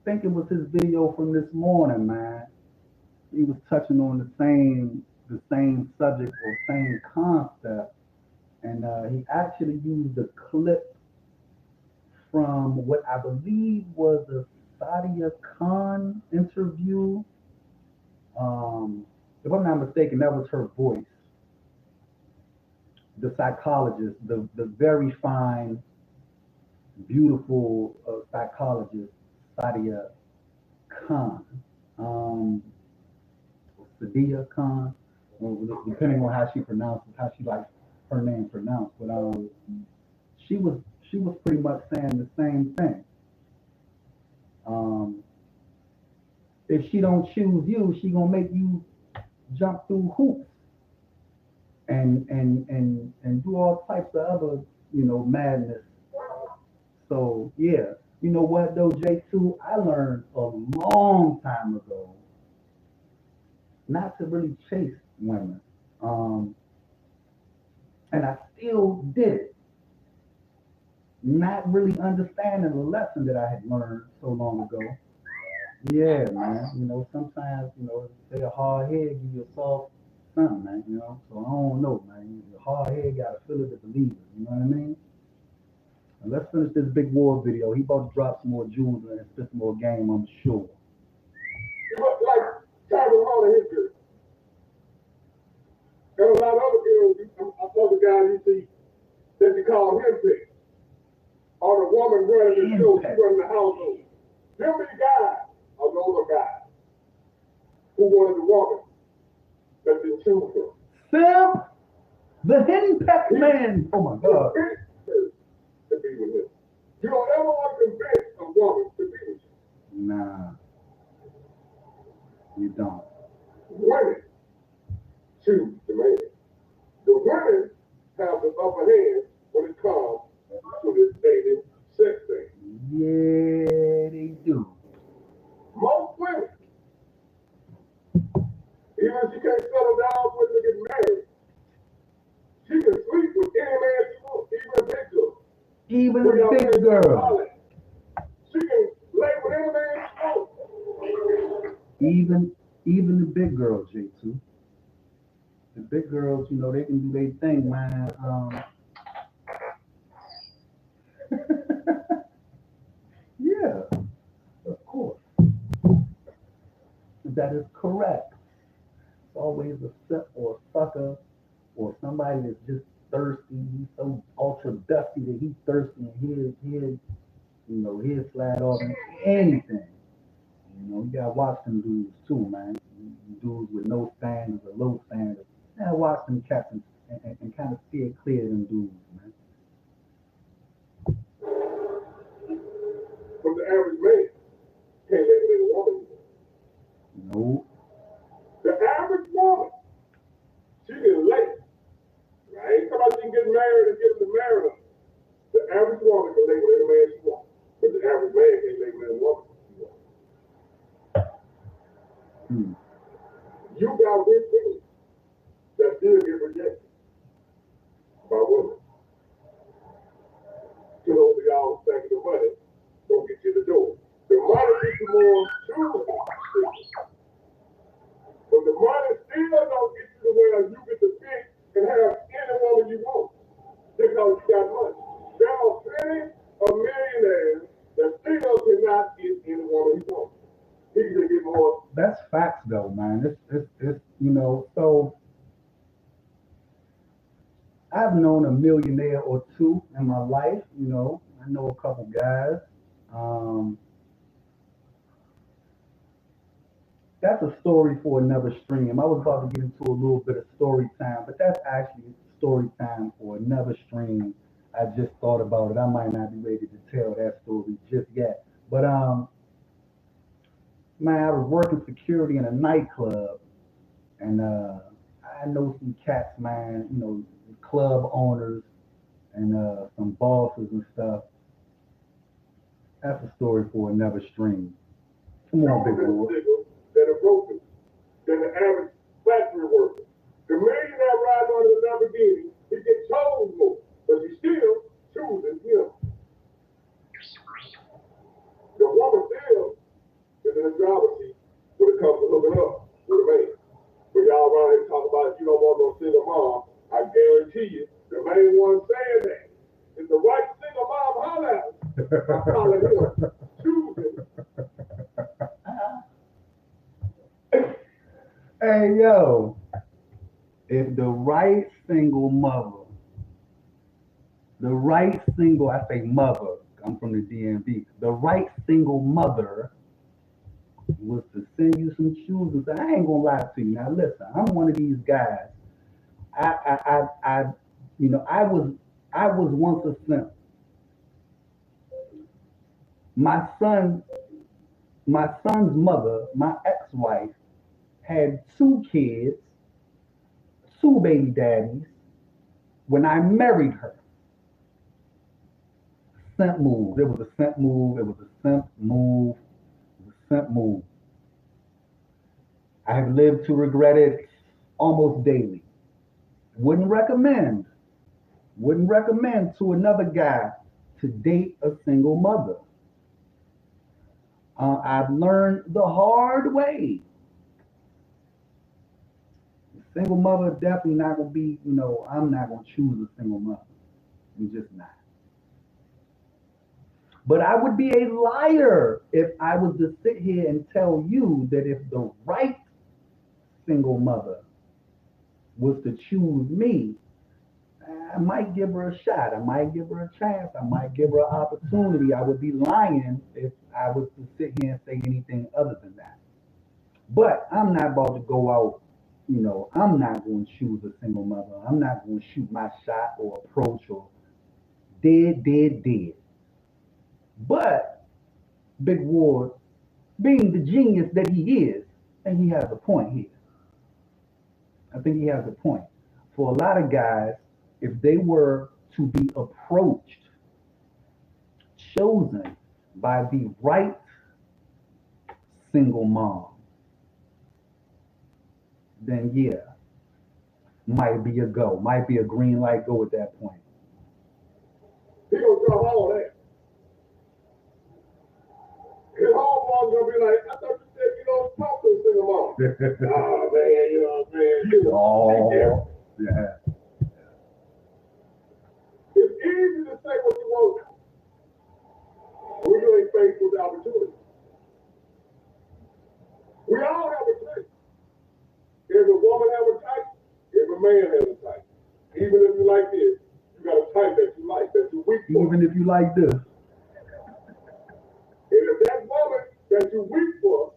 Speaker 1: I think it was his video from this morning, man. He was touching on the same subject or same concept, and he actually used a clip from what I believe was a Sadia Khan interview. If I'm not mistaken, that was her voice. The psychologist, the very fine, beautiful psychologist, Sadia Khan. Sadia Khan, depending on how she pronounces, how she likes her name pronounced. But she was pretty much saying the same thing. If she don't choose you, she gonna make you jump through hoops and do all types of other, madness. So yeah, you know what though, J2, I learned a long time ago not to really chase women. And I still did it. Not really understanding the lesson that I had learned so long ago. Yeah, man. Sometimes, say a hard head give you a soft something, man, So I don't know, man. The hard head gotta feel it to believe it, you know what I mean? And let's finish this big war video. He about to drop some more jewels and spit some more game, I'm sure.
Speaker 5: You look like Travis Hunter, his girl. There are a lot of other girls, other guys you see that you call henpecked. Or the woman running the show, she running the household. Them many guys are the older guys who wanted the woman that didn't choose them.
Speaker 1: Sam, the henpecked man. Oh my God.
Speaker 5: To be with him. You don't ever want to convince a woman to be with you.
Speaker 1: Nah, you don't.
Speaker 5: Women choose the man. The women have the upper hand when it comes to this dating sex thing.
Speaker 1: Yeah, they do.
Speaker 5: Most women, even if she can't settle down with to get married, she can sleep with any man she wants, even a big girl.
Speaker 1: Even a big girl.
Speaker 5: She can lay with any man she wants.
Speaker 1: Even the big girls, J2. The big girls, they can do their thing, man. Yeah, of course. That is correct. It's always a sip or a sucker or somebody that's just thirsty. He's so ultra dusty that he's thirsty and he'll slide off in anything. You gotta watch them dudes too, man. Dudes with no standards or low standards. You gotta watch them cats and kind of steer clear of them dudes, man.
Speaker 5: But the average man can't lay with any woman.
Speaker 1: No.
Speaker 5: The average woman, she can lay. I ain't talking about she can get married and get to marry her. The average woman can lay with any man she wants. But the average man can't lay with any woman she wants. You got rich men that still get rejected by women. To those of y'all thinking the money don't get you the door. The money gets you more choosing. But the money still don't get you to where you get to pick and have any woman you want because you got money. There are plenty of millionaires that still cannot get any woman he wants. He can just get more.
Speaker 1: That's facts though, man. It's you know, so I've known a millionaire or two in my life, you know. I know a couple guys. Um, that's a story for another stream. I was about to get into a little bit of story time, but that's actually story time for another stream. I just thought about it. I might not be ready to tell that story just yet. But man, I was working security in a nightclub, and I know some cats, man. You know, club owners and some bosses and stuff. That's a story for another stream. Come on, big boy.
Speaker 5: Than a broker, than the average factory worker. The millionaire rides on the Lamborghini, he gets told more, but he still choosing him. The woman still is in the driver's seat when it comes to hooking up with a man. When y'all around here talking about you don't want no single mom, I guarantee you, the main one saying that is the right single mom holler at him. I'm calling him choosing.
Speaker 1: Hey, yo, if the right single mother, I say mother, I'm from the DMV, the right single mother was to send you some shoes and say, I ain't gonna lie to you. Now listen, I'm one of these guys. You know, I was once a simp. My son's mother, my ex-wife, had 2 kids, 2 baby daddies, when I married her. Simp move. It was a simp move. It was a simp move. It was a simp move. I have lived to regret it almost daily. Wouldn't recommend to another guy to date a single mother. I've learned the hard way. Single mother definitely not gonna be, you know, I'm not gonna choose a single mother. I'm just not. But I would be a liar if I was to sit here and tell you that if the right single mother was to choose me, I might give her a shot. I might give her a chance. I might give her an opportunity. I would be lying if I was to sit here and say anything other than that. But I'm not about to go out, you know, I'm not going to choose a single mother. I'm not going to shoot my shot or approach or dead. But Big Ward, being the genius that he is, I think he has a point here. I think he has a point. For a lot of guys, if they were to be approached, chosen by the right single mom, then yeah, might be a go, might be a green light go at that point.
Speaker 5: He gonna drop all that. His homeboy's gonna be like, I thought you said you don't talk to a single mom. Oh man, you know what I'm saying?
Speaker 1: Oh, yeah.
Speaker 5: It's easy to say what you want when you ain't faced with the opportunity. We all have a type. Every woman have a type. Every man has a type. Even if you like this, you got a type that you like, that you weak for.
Speaker 1: Even if you like this.
Speaker 5: And if that woman that you weak for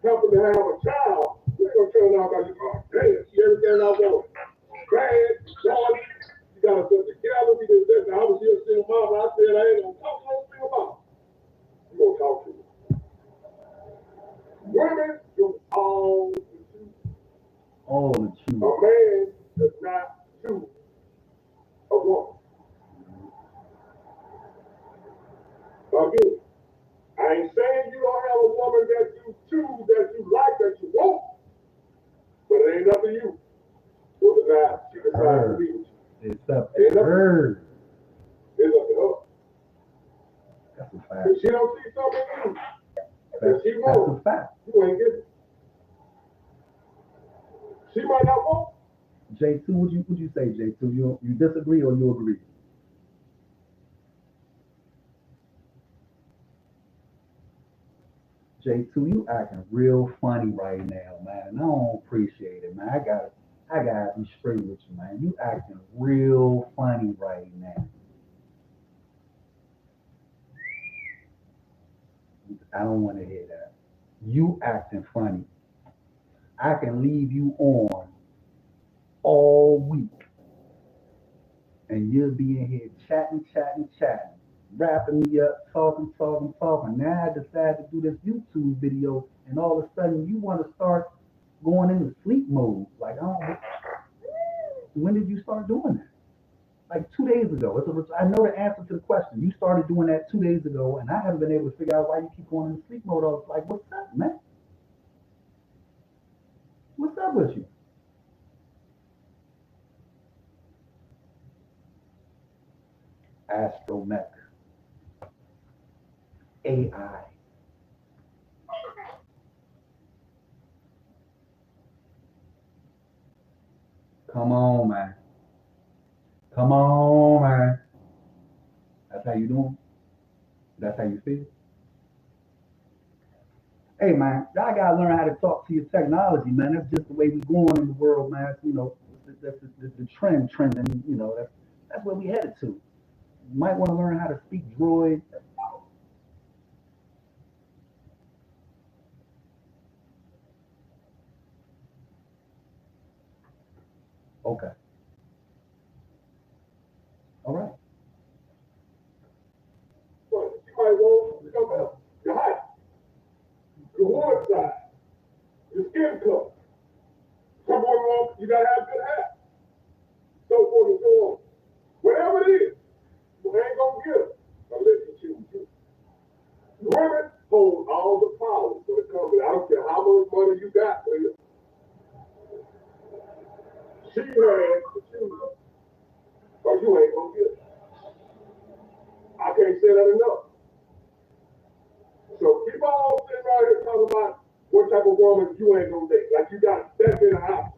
Speaker 5: happen to have a child, you ain't gonna turn out about you. Oh, damn, she everything I want. Bad, naughty, you got herself together, we did this. Now, I was here a single mom, and I said I ain't gonna talk to no single mom. You gonna talk to me. Women do all the choosing.
Speaker 1: All the
Speaker 5: A
Speaker 1: truth.
Speaker 5: man does not choose a woman. Again, I ain't saying you don't have a woman that you choose, that you like, that you want. you. What decides, she decides to be with you.
Speaker 1: It's up to her.
Speaker 5: It's up to her.
Speaker 1: That's a fact.
Speaker 5: If she don't see something in you,
Speaker 1: That's,
Speaker 5: if she
Speaker 1: that's a
Speaker 5: won't,
Speaker 1: fact.
Speaker 5: you ain't getting it. She might not want.
Speaker 1: J2, would you say, J2? You disagree or you agree? J2, you acting real funny right now, man. I don't appreciate it, man. I gotta be straight with you, man. You acting real funny right now. I don't want to hear that. You acting funny. I can leave you on all week, and you'll be in here chatting, wrapping me up, talking. Now I decide to do this YouTube video, and all of a sudden you want to start going into sleep mode. Like, when did you start doing that? Like 2 days ago. I know the answer to the question. You started doing that 2 days ago, and I haven't been able to figure out why you keep going into sleep mode. I was like, what's up, man? What's up with you? Astromech. AI. Come on, man. Come on, man. That's how you doing? That's how you feel? Hey, man, y'all gotta learn how to talk to your technology, man. That's just the way we going in the world, man. You know, that's the trend, and you know, that's where we headed to. You might want to learn how to speak droid. Okay. All right.
Speaker 5: But she might want something else. Your height, your wood size, your skin color. Some women want, you gotta have good hair. So forth and so on. Whatever it is, you ain't gonna get it unless you choose you. Women hold all the power when it comes to, I don't care how much money you got, nigga. She has to choose, or you ain't gonna get it. I can't say that enough. So keep on sitting out here talking about what type of woman you ain't gonna date. Like you got that in the house.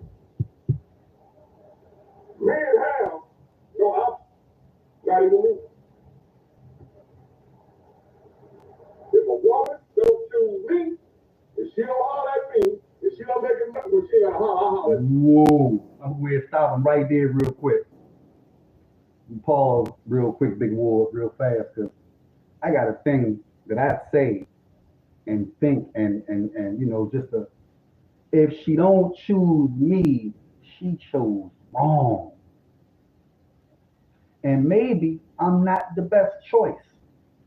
Speaker 5: Men have no option. Not even me. If a woman don't choose me, if she don't holler at me, if she don't make it nothing, well, she gotta holler at me.
Speaker 1: Whoa. I'm going to stop him right there real quick. Pause real quick, Big Ward, real fast, because I got a thing that I say and think and you know, if she don't choose me, she chose wrong. And maybe I'm not the best choice.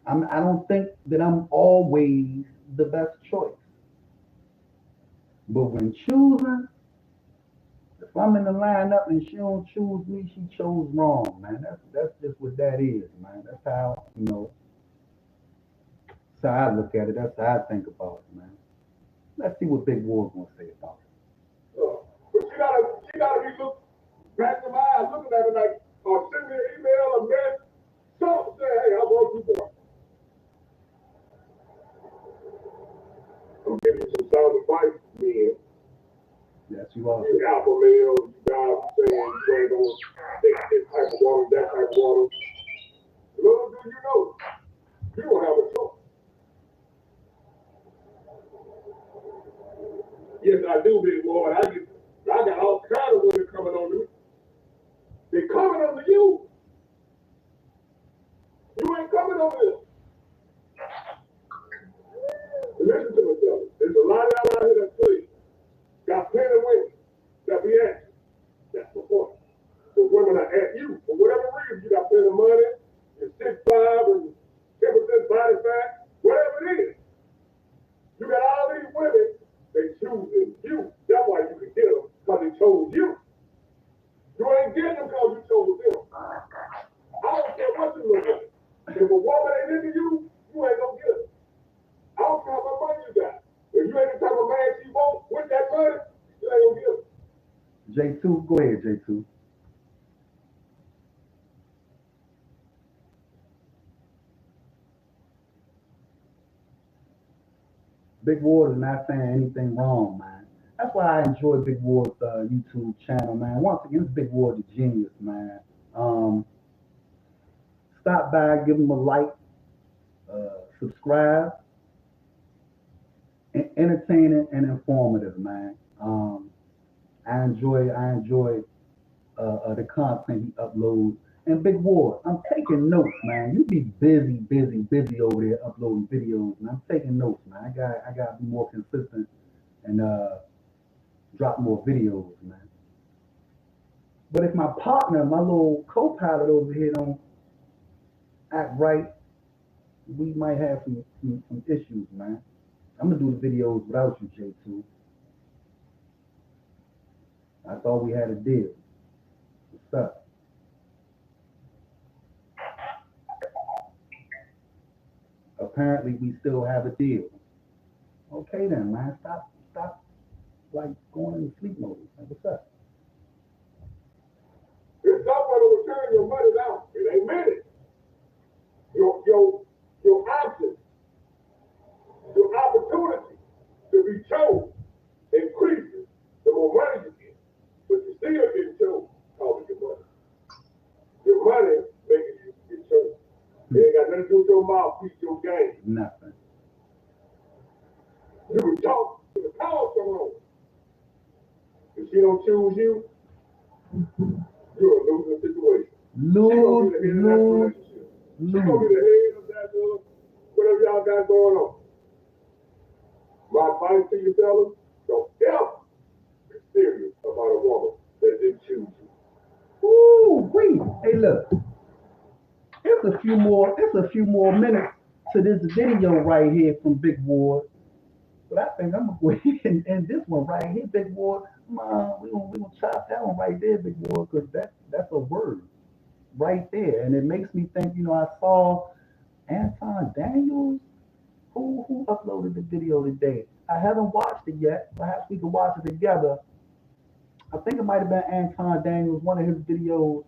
Speaker 1: I don't think that I'm always the best choice. But when choosing, if I'm in the lineup and she don't choose me, she chose wrong, man. That's just what that is, man. That's how, you know, that's how I look at it. That's how I think about it, man. Let's see what Big Ward's gonna say about it.
Speaker 5: But she gotta be looking back in my eyes, looking at it like, or send me an email or message, something say, hey, I want you for. I'm giving you some sound advice, man.
Speaker 1: Yes, you are.
Speaker 5: You alpha male, you guys saying you ain't gonna take this type of water, that type of water. Little do you know, you don't have a choice. Yes, I do, big boy. I got all kinds of women coming on me. They coming on to you. You ain't coming on this. Listen to me, brother. There's a lot out here that play. Got plenty of women that be asking. That's the point. The women are at you. For whatever reason, you got plenty of money, you're 6'5" and 10% body fat, whatever it is. You got all these women, they choosing you. That's why you can get them, because they chose you. You ain't getting them because you chose them. I don't care what you look at. If a woman ain't into you, you ain't gonna get her. I don't care how much money you got. If you ain't the type of man she wants with that money, you ain't gonna get her.
Speaker 1: J2, go ahead, J2. Big Ward is not saying anything wrong, man. That's why I enjoy Big Ward's YouTube channel, man. Once again, it's Big Ward the genius, man. Stop by, give him a like, subscribe. Entertaining and informative, man. I enjoy the content he uploads. And Big Ward, I'm taking notes, man. You be busy over there uploading videos, and I'm taking notes, man. I gotta be more consistent and drop more videos, man. But if my partner, my little co-pilot over here don't act right, we might have some issues, man. I'm gonna do the videos without you, J2. I thought we had a deal. What's up? Apparently we still have a deal. Okay then, man. Stop like going into sleep mode. Like, what's up?
Speaker 5: If somebody will turn your money down in a minute, your options, your opportunity to be chosen increases the more money you get. But you still get chosen because of your money. Your money making you get chosen. It ain't got nothing to do with your mouthpiece, your game.
Speaker 1: Nothing.
Speaker 5: You can talk to the power someone. If she don't choose you, you're a losing situation.
Speaker 1: Lose.
Speaker 5: She gonna be the head of that whatever y'all got going on. My advice to you fellas, don't ever be serious about a woman that didn't choose you.
Speaker 1: Ooh, wait. Hey, look. It's a few more minutes to this video right here from Big Ward. But I think I'm gonna go ahead and end this one right here, Big Ward. We gonna chop that one right there, Big Ward, because that's a word right there. And it makes me think, I saw Anton Daniels who uploaded the video today. I haven't watched it yet. Perhaps we can watch it together. I think it might have been Anton Daniels, one of his videos.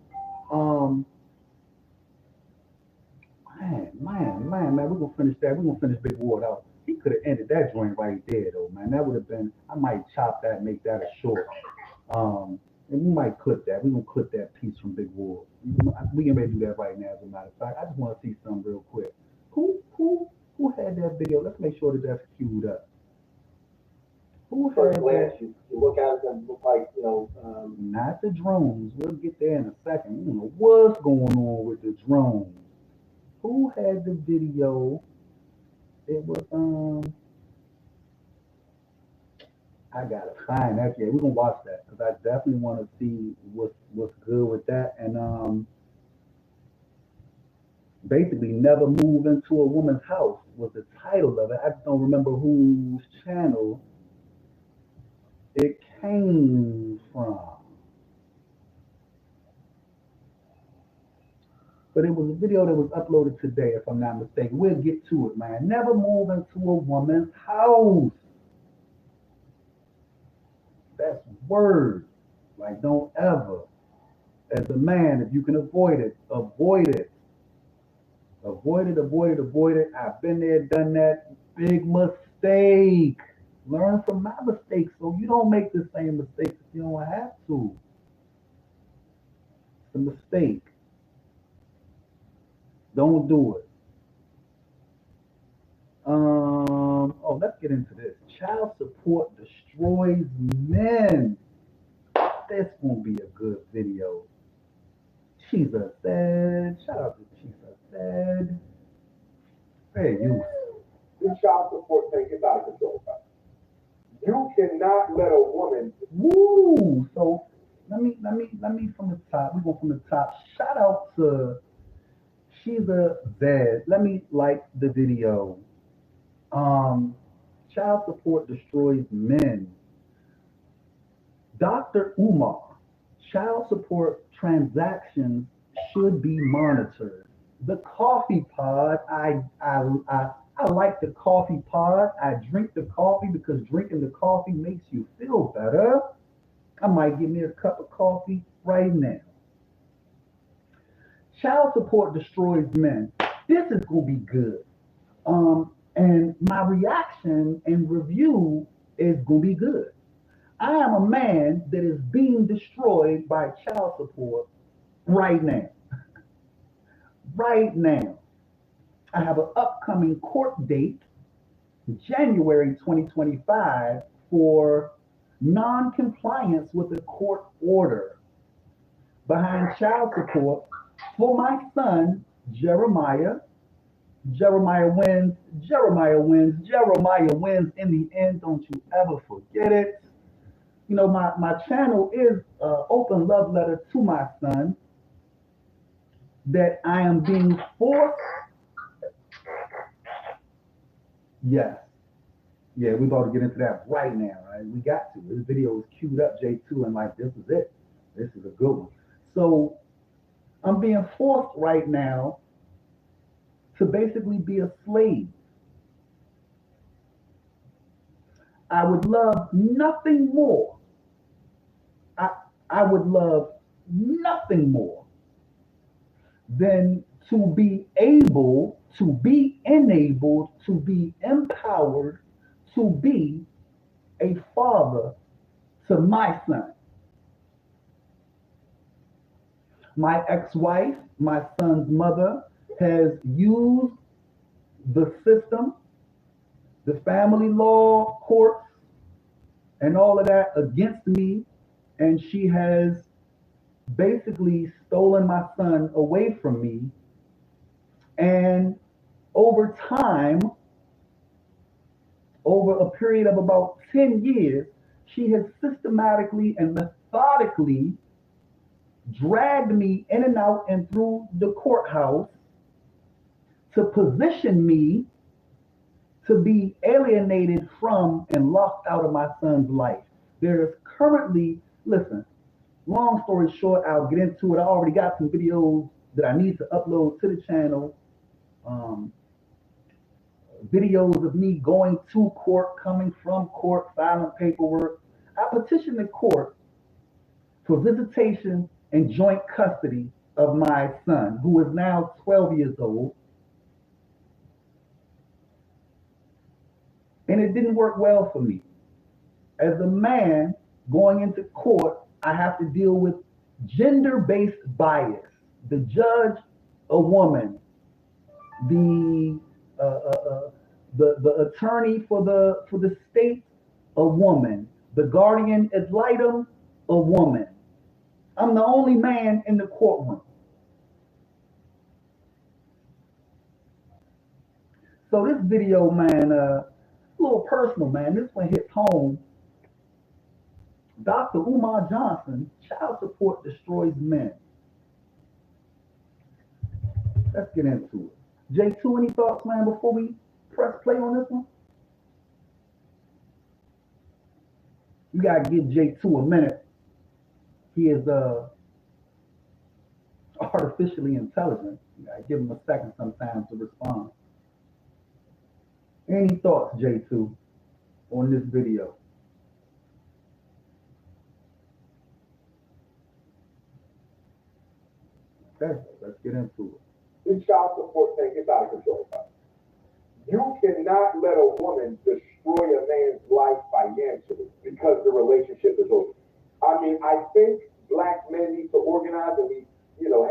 Speaker 1: Man, we're gonna finish that. We're gonna finish Big Ward out. He could have ended that joint right there though, man. That would have been, I might chop that, make that a short. And we might clip that. We're gonna clip that piece from Big Ward. We can maybe do that right now, as a matter of fact. I just want to see something real quick. Who had that video? Let's make sure that that's queued up. Who had
Speaker 3: First glance,
Speaker 1: that?
Speaker 3: you look at it and look like,
Speaker 1: Not the drones. We'll get there in a second. We don't know what's going on with the drones. Who had the video? It was I gotta find that. Yeah, we're gonna watch that because I definitely want to see what's good with that. And basically, never move into a woman's house was the title of it. I just don't remember whose channel it came from. But it was a video that was uploaded today, if I'm not mistaken. We'll get to it, man. Never move into a woman's house. That's word. Like, don't ever. As a man, if you can avoid it, avoid it. Avoid it. I've been there, done that. Big mistake. Learn from my mistakes so you don't make the same mistakes if you don't have to. It's a mistake. Don't do it. Let's get into this. Child support destroys men. This won't be a good video. Cheesa said. Shout out to Cheesa said. Hey, you.
Speaker 5: This child support thing is out of control. You cannot let a woman.
Speaker 1: Woo! So let me from the top. We go from the top. Shout out to Cheesa said. Let me like the video. Child support destroys men. Dr. Umar, child support transactions should be monitored. The coffee pod, I like the coffee pod. I drink the coffee because drinking the coffee makes you feel better. I might get me a cup of coffee right now. Child support destroys men. This is gonna be good. And my reaction and review is gonna be good. I am a man that is being destroyed by child support right now. Right now. I have an upcoming court date, January 2025, for non-compliance with a court order behind child support for my son, Jeremiah. Jeremiah wins, Jeremiah wins, Jeremiah wins in the end. Don't you ever forget it. You know, my channel is an open love letter to my son that I am being forced. Yes. Yeah, we're about to get into that right now, right? We got to. This video is queued up, J2, and like, this is it. This is a good one. So I'm being forced right now to basically be a slave. I would love nothing more. I would love nothing more than to be able, to be enabled, to be empowered, to be a father to my son. My ex-wife, my son's mother, has used the system, the family law courts, and all of that against me, and she has basically stolen my son away from me. And over time, over a period of about 10 years, she has systematically and methodically dragged me in and out and through the courthouse to position me to be alienated from and locked out of my son's life. There is currently, listen, long story short, I'll get into it. I already got some videos that I need to upload to the channel. Videos of me going to court, coming from court, filing paperwork. I petitioned the court for visitation and joint custody of my son, who is now 12 years old. And it didn't work well for me. As a man going into court, I have to deal with gender-based bias. The judge, a woman. The attorney for the state, a woman. The guardian ad litem, a woman. I'm the only man in the courtroom. So this video, man, a little personal, man. This one hits home. Dr. Umar Johnson, child support destroys men. Let's get into it. J2, any thoughts, man, before we press play on this one? You gotta give J2 a minute. He is artificially intelligent. You gotta give him a second sometimes to respond. Any thoughts, J2, on this video? Okay, let's get into it.
Speaker 5: This child support thing is out of control. You cannot let a woman destroy a man's life financially because the relationship is over. I mean, I think black men need to organize, and we,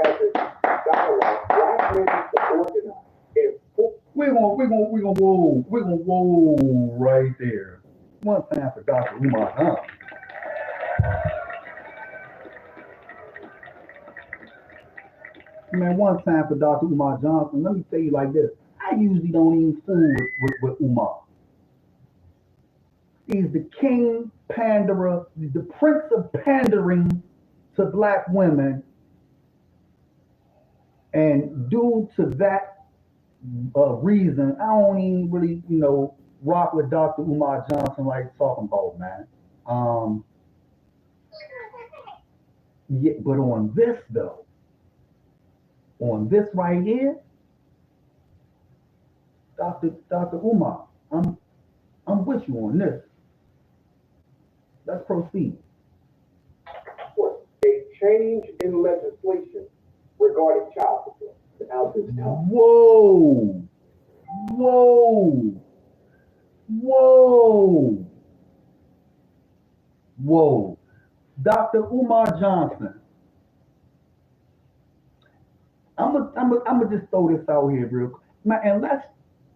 Speaker 5: have this dialogue. Black men need to organize. And
Speaker 1: We're gonna whoa right there. One time for Dr. Umar Johnson. Man, one time for Dr. Umar Johnson. Let me tell you like this. I usually don't even fool with Umar. He's the king panderer, the prince of pandering to black women. And due to that reason, I don't even really, rock with Dr. Umar Johnson like talking about, man. Yeah, but on this though, on this right here, Dr. Umar, I'm with you on this. Let's proceed.
Speaker 5: change in legislation regarding child support.
Speaker 3: Now it's tough.
Speaker 1: Whoa, whoa, whoa, whoa. Dr. Umar Johnson, I'm gonna just throw this out here real quick. Man, unless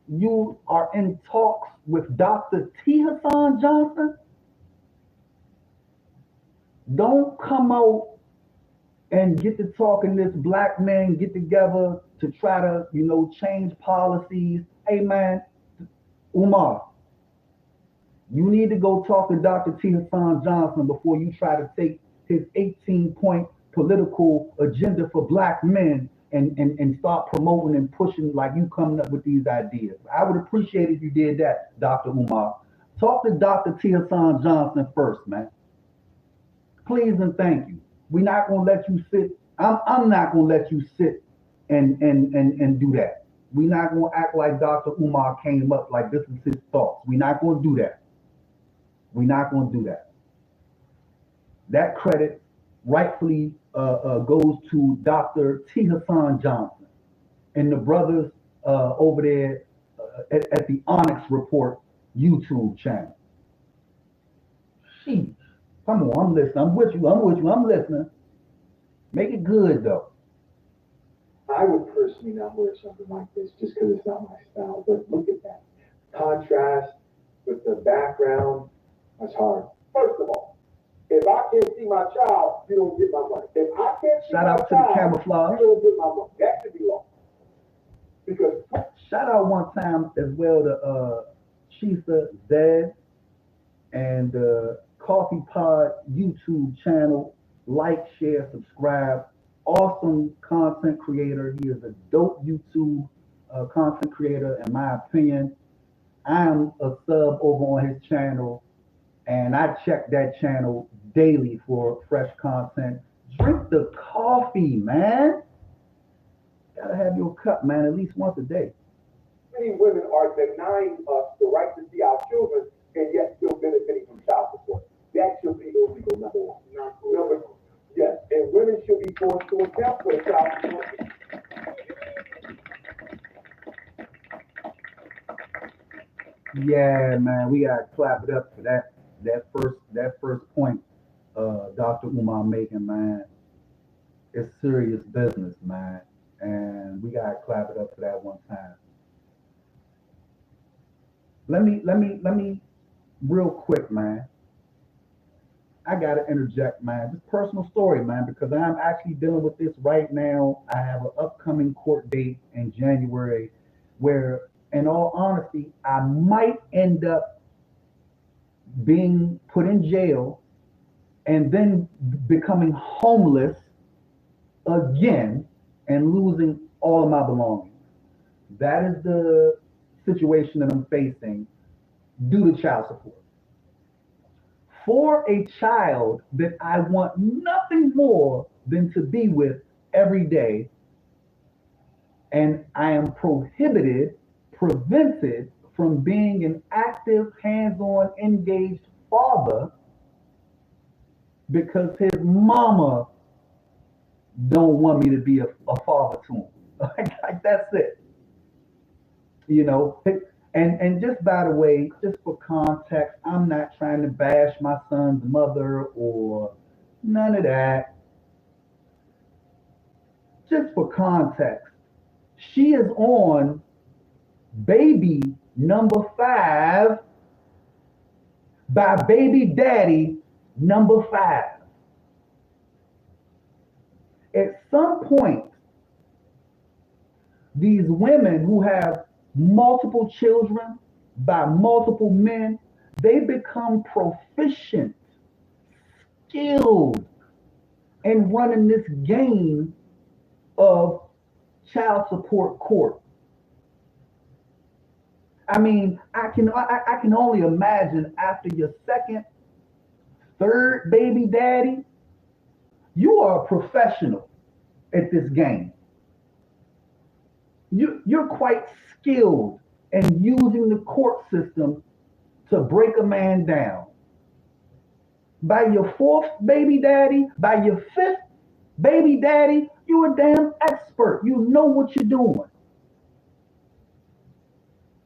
Speaker 1: you are in talks with Dr. T. Hassan Johnson, don't come out and get to talking this black men get together to try to, change policies. Hey man, Umar, you need to go talk to Dr. T. Hassan Johnson before you try to take his 18-point political agenda for black men and start promoting and pushing like you coming up with these ideas. I would appreciate if you did that, Dr. Umar. Talk to Dr. T. Hassan Johnson first, man. Please and thank you. We're not gonna let you sit. I'm not gonna let you sit and do that. We're not gonna act like Dr. Umar came up like this is his thoughts. We're not gonna do that. We're not gonna do that. That credit rightfully goes to Dr. T. Hassan Johnson and the brothers over there at the Onyx Report YouTube channel. Sheesh. Come on, I'm listening. I'm with you. I'm listening. Make it good, though.
Speaker 3: I would personally not wear something like this just because it's not my style. But look at that contrast with the background. That's hard.
Speaker 5: First of all, if I can't see my child, you don't get my money. If I can't see
Speaker 1: Shout
Speaker 5: my
Speaker 1: out to the
Speaker 5: child,
Speaker 1: camouflage.
Speaker 5: you don't get my money. That should be law. Because
Speaker 1: Shout out one time as well to Chisa Zed and Coffee Pod YouTube channel. Like, share, subscribe. Awesome content creator. He is a dope YouTube content creator, in my opinion. I am a sub over on his channel, and I check that channel daily for fresh content. Drink the coffee, man. Gotta have your cup, man, at least once a day.
Speaker 5: many women are denying us the right to see our children and yet still benefiting from child support. That should be illegal, number one. Number two, yes, and women should be forced to account for the child support.
Speaker 1: Yeah, man, we gotta clap it up for that first point, Dr. Umar making, man. It's serious business, man, and we gotta clap it up for that one time. Let me, real quick, man. I gotta interject, man. Just personal story, man, because I'm actually dealing with this right now. I have an upcoming court date in January where, in all honesty, I might end up being put in jail and then becoming homeless again and losing all of my belongings. That is the situation that I'm facing due to child support. For a child that I want nothing more than to be with every day, and I am prevented from being an active, hands-on, engaged father because his mama don't want me to be a father to him. Like that's it. You know, and just by the way, just for context, I'm not trying to bash my son's mother or none of that. Just for context, she is on baby number 5 by baby daddy number 5. At some point, these women who have multiple children by multiple men, they become proficient, skilled in running this game of child support court. I mean, I can only imagine after your second, third baby daddy, you are a professional at this game. You're quite skilled in using the court system to break a man down. By your 4th baby daddy, by your 5th Baby daddy, you're a damn expert. You know what you're doing.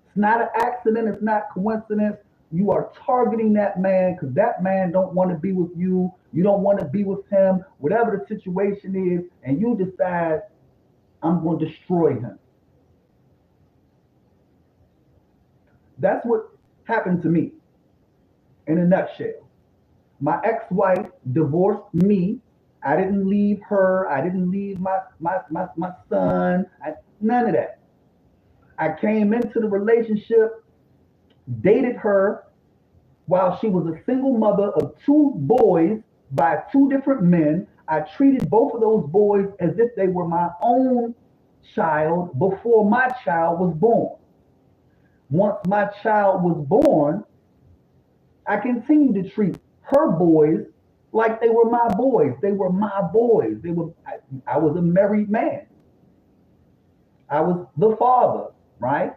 Speaker 1: It's not an accident. It's not coincidence. You are targeting that man because that man don't want to be with you. You don't want to be with him, whatever the situation is, and you decide, I'm going to destroy him. That's what happened to me in a nutshell. My ex-wife divorced me. I didn't leave her. I didn't leave my son. None of that. I came into the relationship, dated her while she was a single mother of two boys by two different men. I treated both of those boys as if they were my own child before my child was born. Once my child was born, I continued to treat her boys like they were my boys. They were my boys. I was a married man. I was the father, right?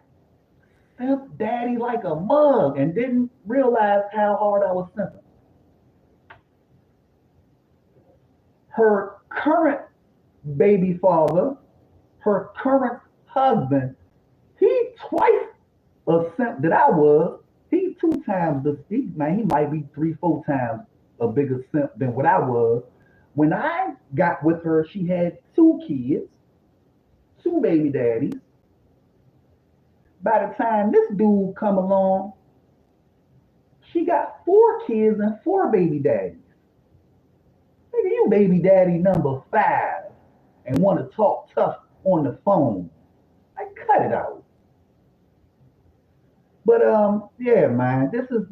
Speaker 1: Simp daddy like a mug and didn't realize how hard I was simping. Her current baby father, her current husband, he twice a simp that I was. He two times he might be 3-4 times a bigger simp than what I was. When I got with her, she had 2 kids, 2 baby daddies. By the time this dude come along, she got 4 kids and 4 baby daddies. Nigga, you baby daddy number 5 and want to talk tough on the phone. I cut it out. But yeah, man, this is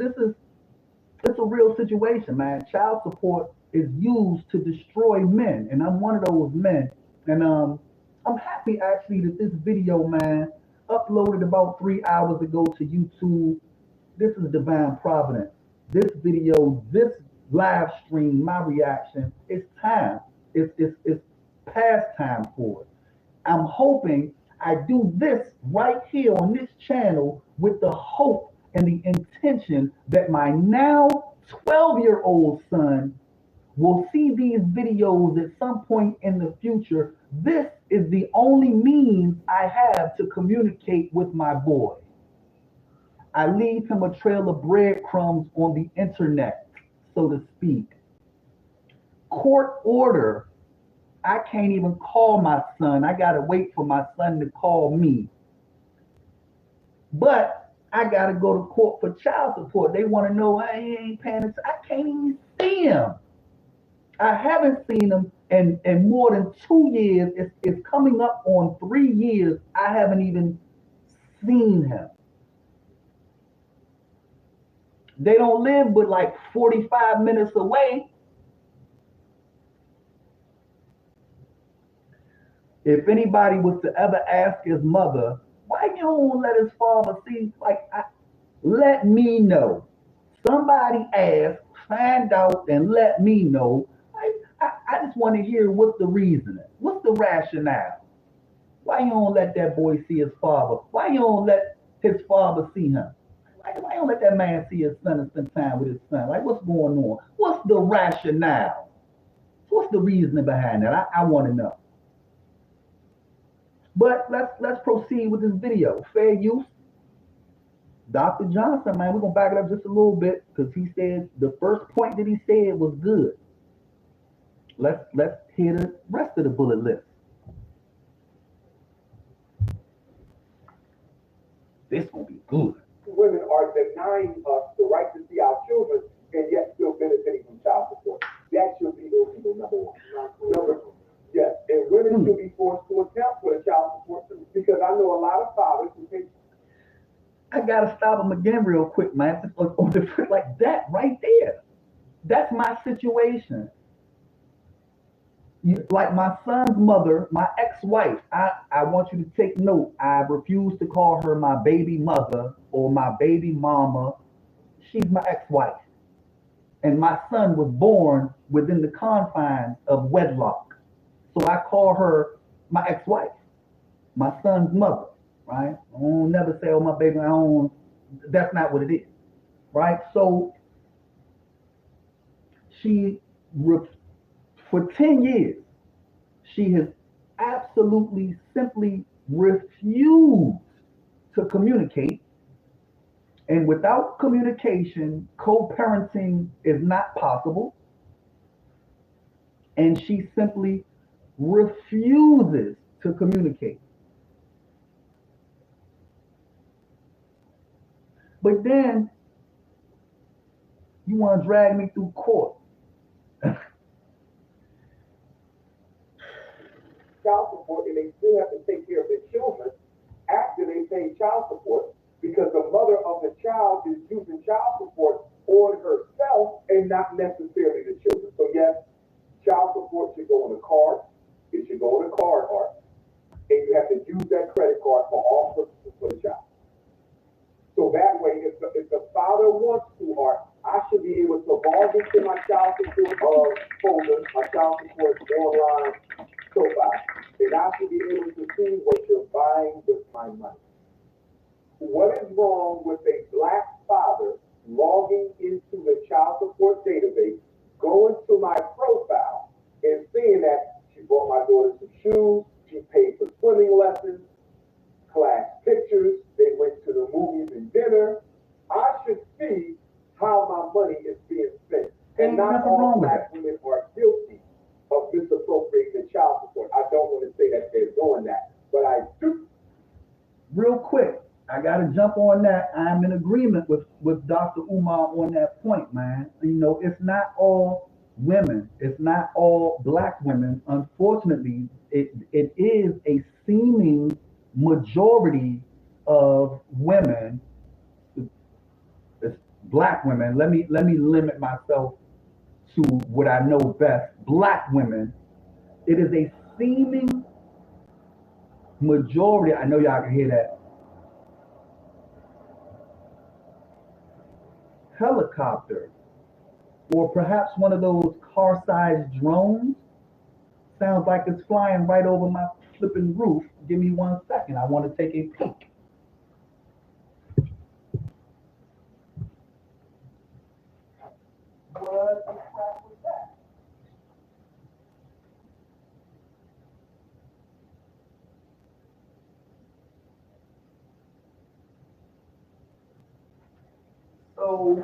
Speaker 1: it's a real situation, man. Child support is used to destroy men, and I'm one of those men. And I'm happy actually that this video, man, uploaded about 3 hours ago to YouTube. This is divine providence. This video, this live stream, my reaction, it's time. It's past time for it. I'm hoping I do this right here on this channel with the hope and the intention that my now 12-year-old son will see these videos at some point in the future. This is the only means I have to communicate with my boy. I leave him a trail of breadcrumbs on the internet, so to speak. Court order. I can't even call my son. I gotta wait for my son to call me. But I gotta go to court for child support. They want to know I ain't paying attention. I can't even see him. I haven't seen him in more than 2 years. It's coming up on 3 years. I haven't even seen him. They don't live but like 45 minutes away. If anybody was to ever ask his mother, why you don't let his father see? Let me know. Somebody ask, find out, and let me know. I just want to hear what's the reasoning. What's the rationale? Why you don't let that boy see his father? Why you don't let his father see him? Why you don't let that man see his son and spend time with his son? Like, what's going on? What's the rationale? What's the reasoning behind that? I want to know. But let's proceed with this video. Fair use. Dr. Johnson, man, we're gonna back it up just a little bit because he said the first point that he said was good. Let's hear the rest of the bullet list. This gonna be good.
Speaker 2: Women are denying us the right to see our children and yet still benefiting from child support. That should be illegal, number one. Number two, yes, and women should be forced to account for the child support because I know a lot of fathers who think.
Speaker 1: I gotta stop him again real quick, man. Like that right there. That's my situation. Like my son's mother, my ex-wife, I want you to take note. I refuse to call her my baby mother or my baby mama. She's my ex-wife. And my son was born within the confines of wedlock. So I call her my ex-wife, my son's mother, right? I don't never say, oh, my baby, that's not what it is, right? So she, for 10 years, She has absolutely simply refused to communicate. And without communication, co-parenting is not possible. And she simply refuses to communicate. But then you want to drag me through court.
Speaker 5: Child support, and they still have to take care of their children after they pay child support, because the mother of the child is using child support on herself and not necessarily the children. So yes, child support should go on a card. It should go on a card, Art, and you have to use that credit card for all purposes for the child. So that way, if the father wants to, Art, I should be able to log into my child support folder, my child support online profile, and I should be able to see what you're buying with my money. What is wrong with a black father logging into the child support database, going to my profile, and seeing that she bought my daughter some shoes, she paid for swimming lessons, class pictures, they went to the movies and dinner. I should see how my money is being spent. And not all black women are guilty of misappropriating the child support. I don't want to say that they're doing that, but I do.
Speaker 1: Real quick, I got to jump on that. I'm in agreement with Dr. Umar on that point, man. You know, it's not all women. It's not all black women. Unfortunately, it is a seeming majority of women, it's black women. Let me limit myself to what I know best. Black women. It is a seeming majority. I know y'all can hear that. Helicopter, or perhaps one of those car-sized drones. Sounds like it's flying right over my flipping roof. Give me 1 second. I want to take a peek. What the crap was that? So,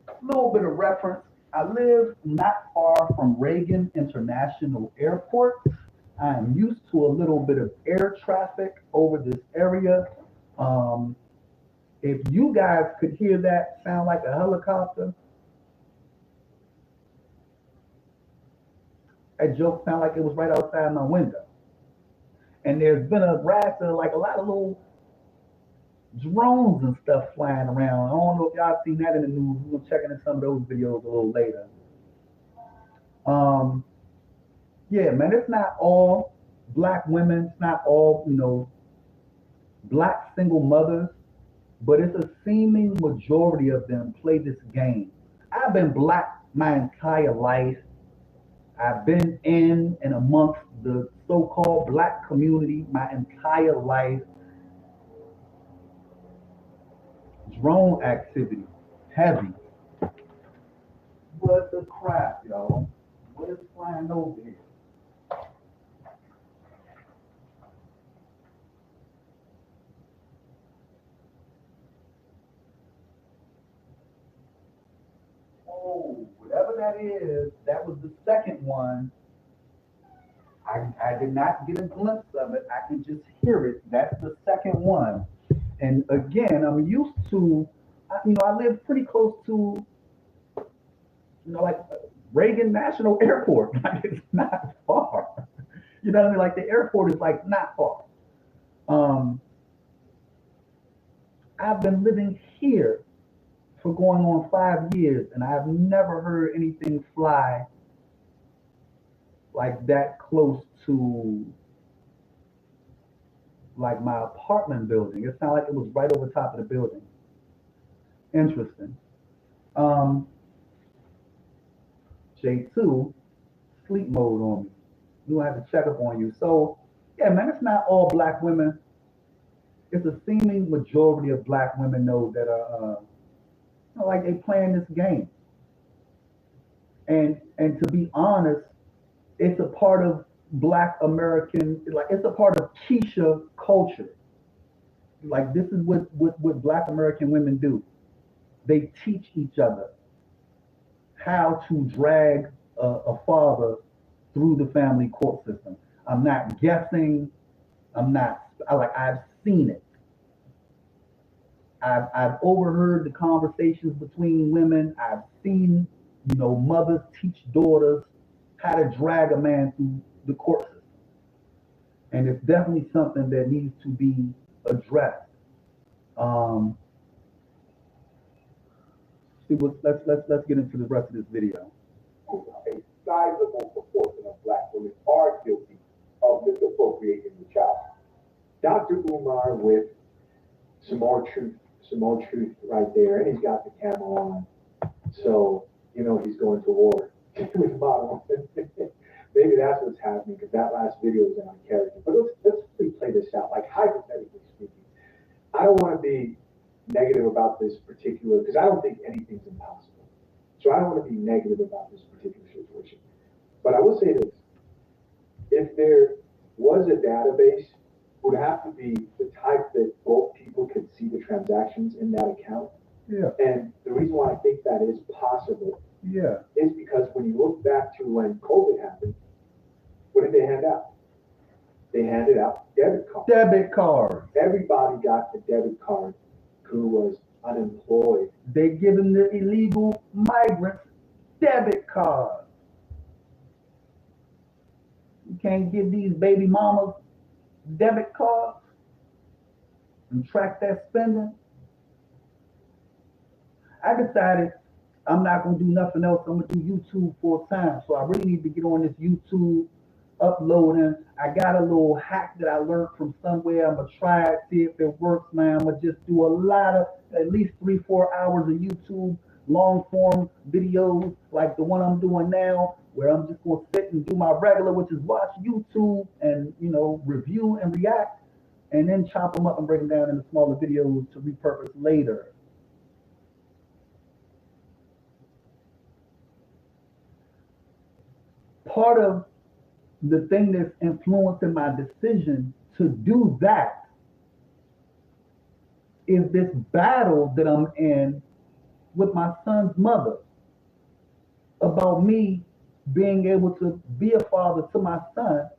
Speaker 1: a little bit of reference. I live not far from Reagan International Airport. I am used to a little bit of air traffic over this area. If you guys could hear that sound like a helicopter, that joke sounded like it was right outside my window. And there's been a rash of like a lot of little drones and stuff flying around. I don't know if y'all seen that in the news. We're gonna check into some of those videos a little later. Yeah, man, it's not all black women. It's not all, black single mothers, but it's a seeming majority of them play this game. I've been black my entire life. I've been in and amongst the so-called black community my entire life. Drone activity, heavy. What the crap, y'all? What is flying over here? Oh, whatever that is, that was the second one. I did not get a glimpse of it. I can just hear it. That's the second one. And again, I'm used to, I live pretty close to, like Reagan National Airport. Like it's not far. You know what I mean? Like the airport is like not far. I've been living here for going on 5 years, and I've never heard anything fly like that close to like my apartment building. It sounded like it was right over top of the building. Interesting. J2, sleep mode on me. We gonna have to check up on you. So yeah, man, it's not all black women. It's a seeming majority of black women know that are like they playing this game. And to be honest, it's a part of Black American, like it's a part of Keisha culture. Like this is what Black American women do. They teach each other how to drag a father through the family court system. I'm not guessing. I've seen it. I've overheard the conversations between women. I've seen, mothers teach daughters how to drag a man through the court system. And it's definitely something that needs to be addressed. Let's get into the rest of this video.
Speaker 5: A sizable proportion of Black women are guilty of misappropriating the child. Dr. Umar with some more truth right there, and he's got the camera on, so he's going to war with model. Maybe that's what's happening, because that last video is on character. But let's replay this out. Like, hypothetically speaking, I don't want to be negative about this particular, because I don't think anything's impossible. So I don't want to be negative about this particular situation. But I will say this: if there was a database, it would have to be the type that both people could see the transactions in that account.
Speaker 1: Yeah.
Speaker 5: And the reason why I think that is possible,
Speaker 1: Yeah.
Speaker 5: is because when you look back to when COVID happened, what did they hand out? They handed out debit cards.
Speaker 1: Debit card.
Speaker 5: Everybody got the debit card who was unemployed.
Speaker 1: They giving the illegal migrants debit cards. You can't give these baby mamas debit cards and track their spending. I decided I'm not gonna do nothing else. I'm gonna do YouTube full time. So I really need to get on this YouTube uploading. I got a little hack that I learned from somewhere. I'm gonna try it, see if it works, man. I'm gonna just do a lot of at least 3-4 hours of YouTube long form videos like the one I'm doing now, where I'm just gonna sit and do my regular, which is watch YouTube and review and react, and then chop them up and break them down into smaller videos to repurpose later. Part of the thing that's influencing my decision to do that is this battle that I'm in with my son's mother about me being able to be a father to my son,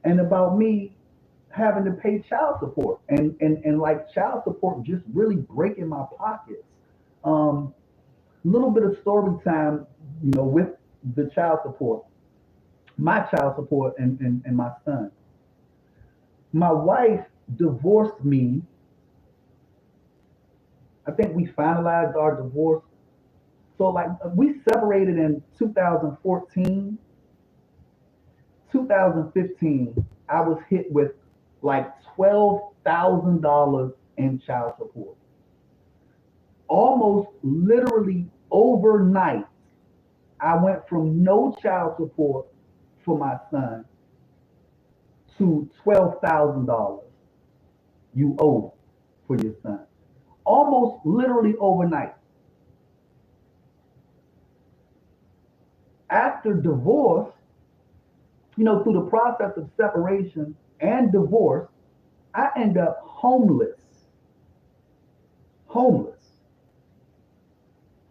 Speaker 1: and about me having to pay child support and like child support just really breaking my pockets. Little bit of story time, with the child support, my child support and my son. My wife divorced me. I think we finalized our divorce. So like we separated in 2014. 2015, I was hit with like $12,000 in child support. Almost literally overnight, I went from no child support for my son to $12,000 you owe for your son. Almost literally overnight. After divorce, through the process of separation and divorce, I end up homeless.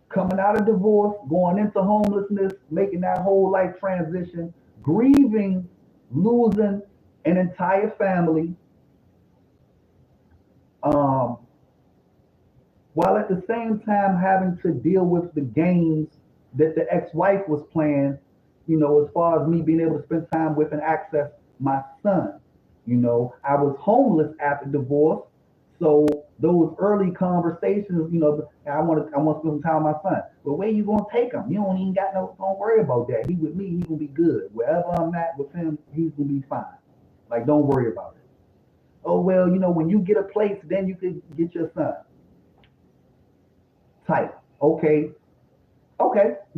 Speaker 1: Coming out of divorce, going into homelessness, making that whole life transition, grieving, losing an entire family, while at the same time having to deal with the games that the ex-wife was playing, as far as me being able to spend time with and access my son. I was homeless after divorce, so those early conversations, I want to spend some time with my son. But where you gonna take him? You don't even don't worry about that. He with me, he gonna be good. Wherever I'm at with him, he's gonna be fine. Like, don't worry about it. Oh well, when you get a place, then you can get your son. Tight. Okay,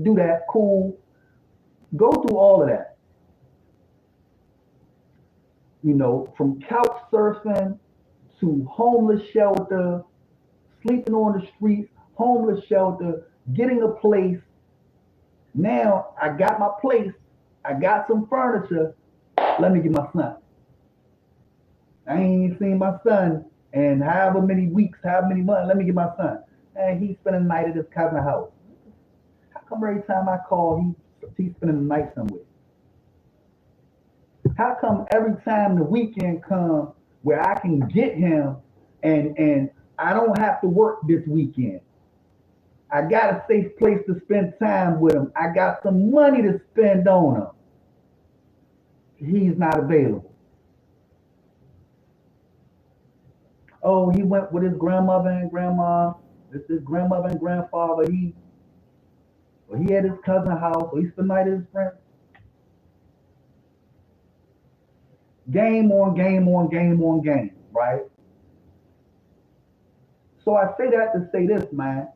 Speaker 1: do that. Cool. Go through all of that. From couch surfing to homeless shelter, sleeping on the streets, homeless shelter, getting a place. Now I got my place, I got some furniture. Let me get my son. I ain't seen my son in however many weeks, however many months. Let me get my son. And he's spending the night at his cousin's house. How come every time I call, he's spending the night somewhere? How come every time the weekend comes where I can get him and I don't have to work this weekend? I got a safe place to spend time with him. I got some money to spend on him. He's not available. Oh, he went with his grandmother and grandma. This is grandmother and grandfather. He had his cousin's house, or he spent the night at his friend. Game on game on game on game, right? So I say that to say this, man.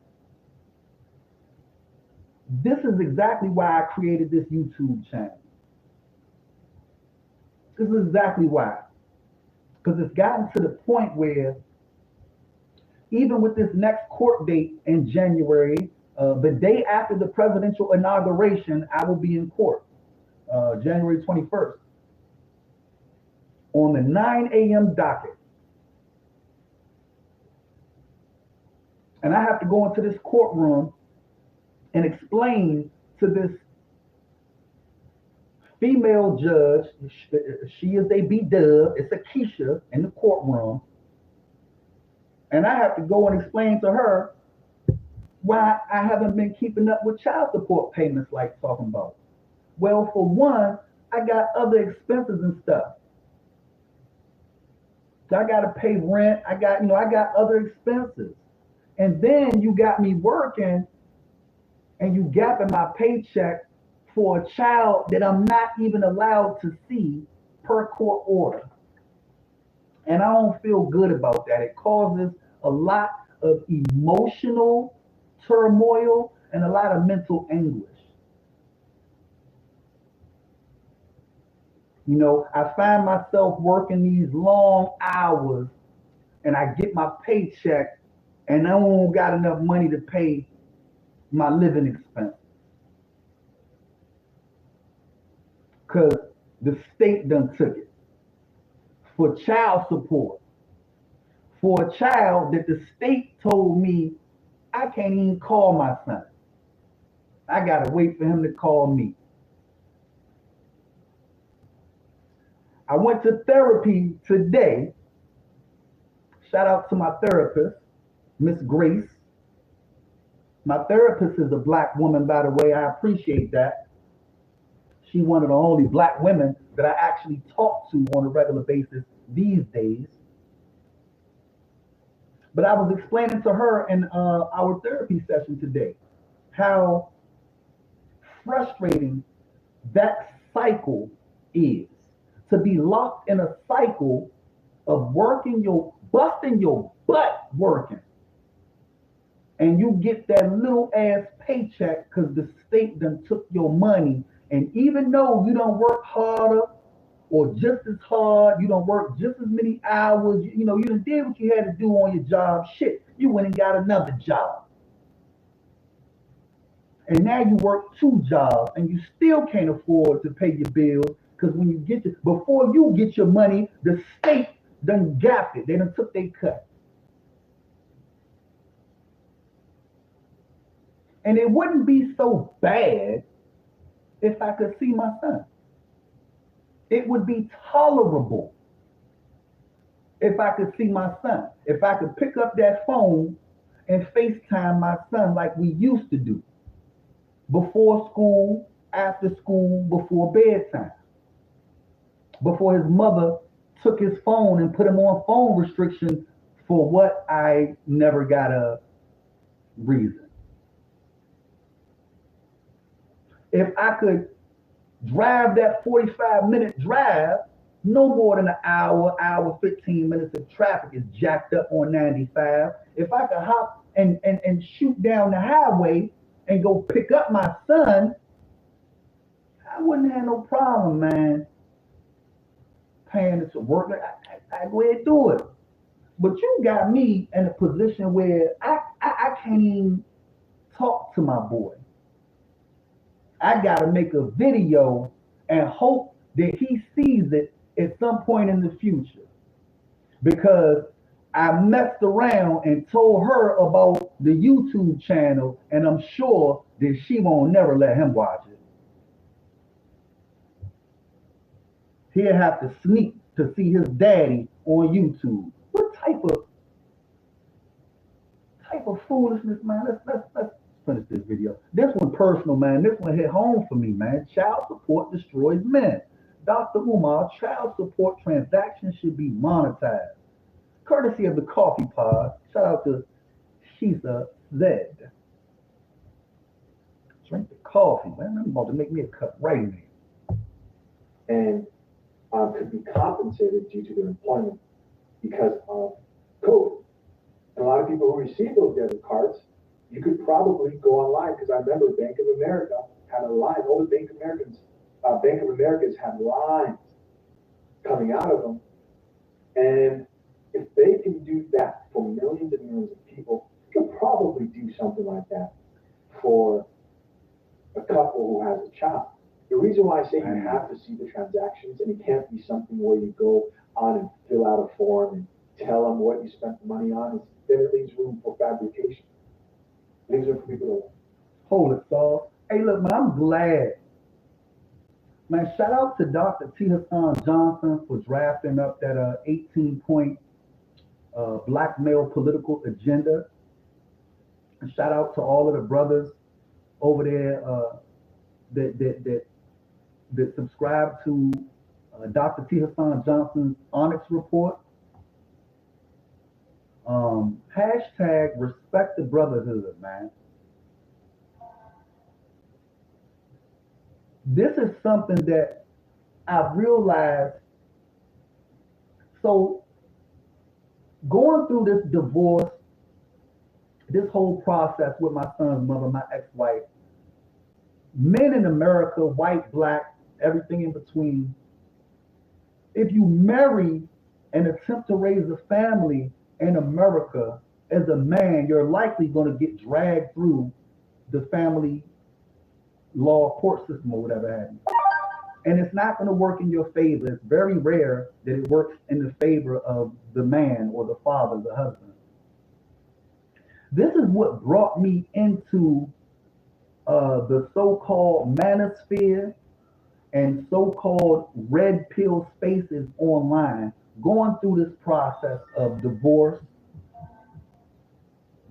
Speaker 1: This is exactly why I created this YouTube channel. This is exactly why. Because it's gotten to the point where even with this next court date in January, the day after the presidential inauguration, I will be in court, January 21st, on the 9 a.m. docket. And I have to go into this courtroom and explain to this female judge, she is a B-dub, it's a Keisha in the courtroom, and I have to go and explain to her why I haven't been keeping up with child support payments like talking about. Well, for one, I got other expenses and stuff. So I got to pay rent, I got other expenses. And then you got me working and you gapping my paycheck for a child that I'm not even allowed to see per court order. And I don't feel good about that. It causes a lot of emotional turmoil and a lot of mental anguish. You know, I find myself working these long hours and I get my paycheck and I don't got enough money to pay my living expenses. Because the state done took it. For child support. For a child that the state told me I can't even call my son. I gotta wait for him to call me. I went to therapy today. Shout out to my therapist, Miss Grace. My therapist is a Black woman, by the way. I appreciate that. She's one of the only Black women that I actually talk to on a regular basis these days. But I was explaining to her in our therapy session today how frustrating that cycle is. To be locked in a cycle of busting your butt working. And you get that little ass paycheck because the state done took your money. And even though you don't work harder or just as hard, you don't work just as many hours, you done did what you had to do on your job, shit, you went and got another job. And now you work 2 jobs and you still can't afford to pay your bills because when you before you get your money, the state done gapped it. They done took their cut. And it wouldn't be so bad if I could see my son. It would be tolerable if I could see my son. If I could pick up that phone and FaceTime my son like we used to do. Before school, after school, before bedtime. Before his mother took his phone and put him on phone restriction for what I never got a reason. If I could drive that 45-minute drive, no more than an hour 15 minutes if traffic is jacked up on 95. If I could hop and shoot down the highway and go pick up my son, I wouldn't have no problem, man, paying it to work. I go ahead and do it. But you got me in a position where I can't even talk to my boy. I gotta make a video and hope that he sees it at some point in the future. Because I messed around and told her about the YouTube channel, and I'm sure that she won't never let him watch it. He'll have to sneak to see his daddy on YouTube. What type of foolishness, man? Let's finish this video. This one personal, man. This one hit home for me, man. Child support destroys men. Dr. Umar, child support transactions should be monetized. Courtesy of the Coffee Pod. Shout out to Shisa Zed. Drink the coffee, man. I'm about to make me a cup right in there.
Speaker 3: And could be compensated due to their employment because of COVID. And a lot of people who receive those debit cards, you could probably go online, because I remember Bank of America had a line. All the Bank of Americas had lines coming out of them. And if they can do that for millions and millions of people, they could probably do something like that for a couple who has a child. The reason why I say you have to see the transactions, and it can't be something where you go on and fill out a form and tell them what you spent the money on, is then it leaves room for fabrication. It leaves room for people to
Speaker 1: hold it, Saul. Hey, look, man, I'm glad. Man, shout out to Dr. T. Hassan Johnson for drafting up that 18-point black male political agenda. And shout out to all of the brothers over there that subscribe to Dr. T. Hassan Johnson's Onyx Report. Hashtag respect the brotherhood, man. This is something that I've realized. So going through this divorce, this whole process with my son's mother, my ex-wife, men in America, white, black, everything in between, if you marry and attempt to raise a family in America as a man, you're likely going to get dragged through the family law court system or whatever have you. And it's not going to work in your favor. It's very rare that it works in the favor of the man or the father, the husband. This is what brought me into the so-called manosphere and so-called red pill spaces online, going through this process of divorce,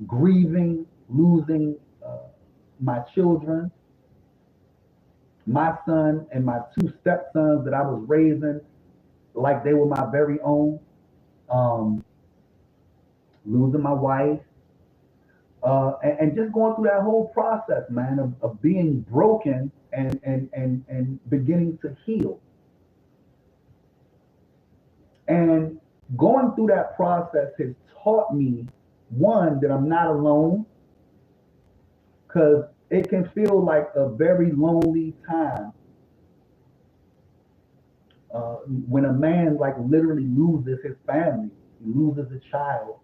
Speaker 1: grieving, losing my children, my son and my two stepsons that I was raising like they were my very own, losing my wife, and just going through that whole process, man, of being broken and beginning to heal. And going through that process has taught me, one, that I'm not alone, because it can feel like a very lonely time when a man like literally loses his family, loses a child,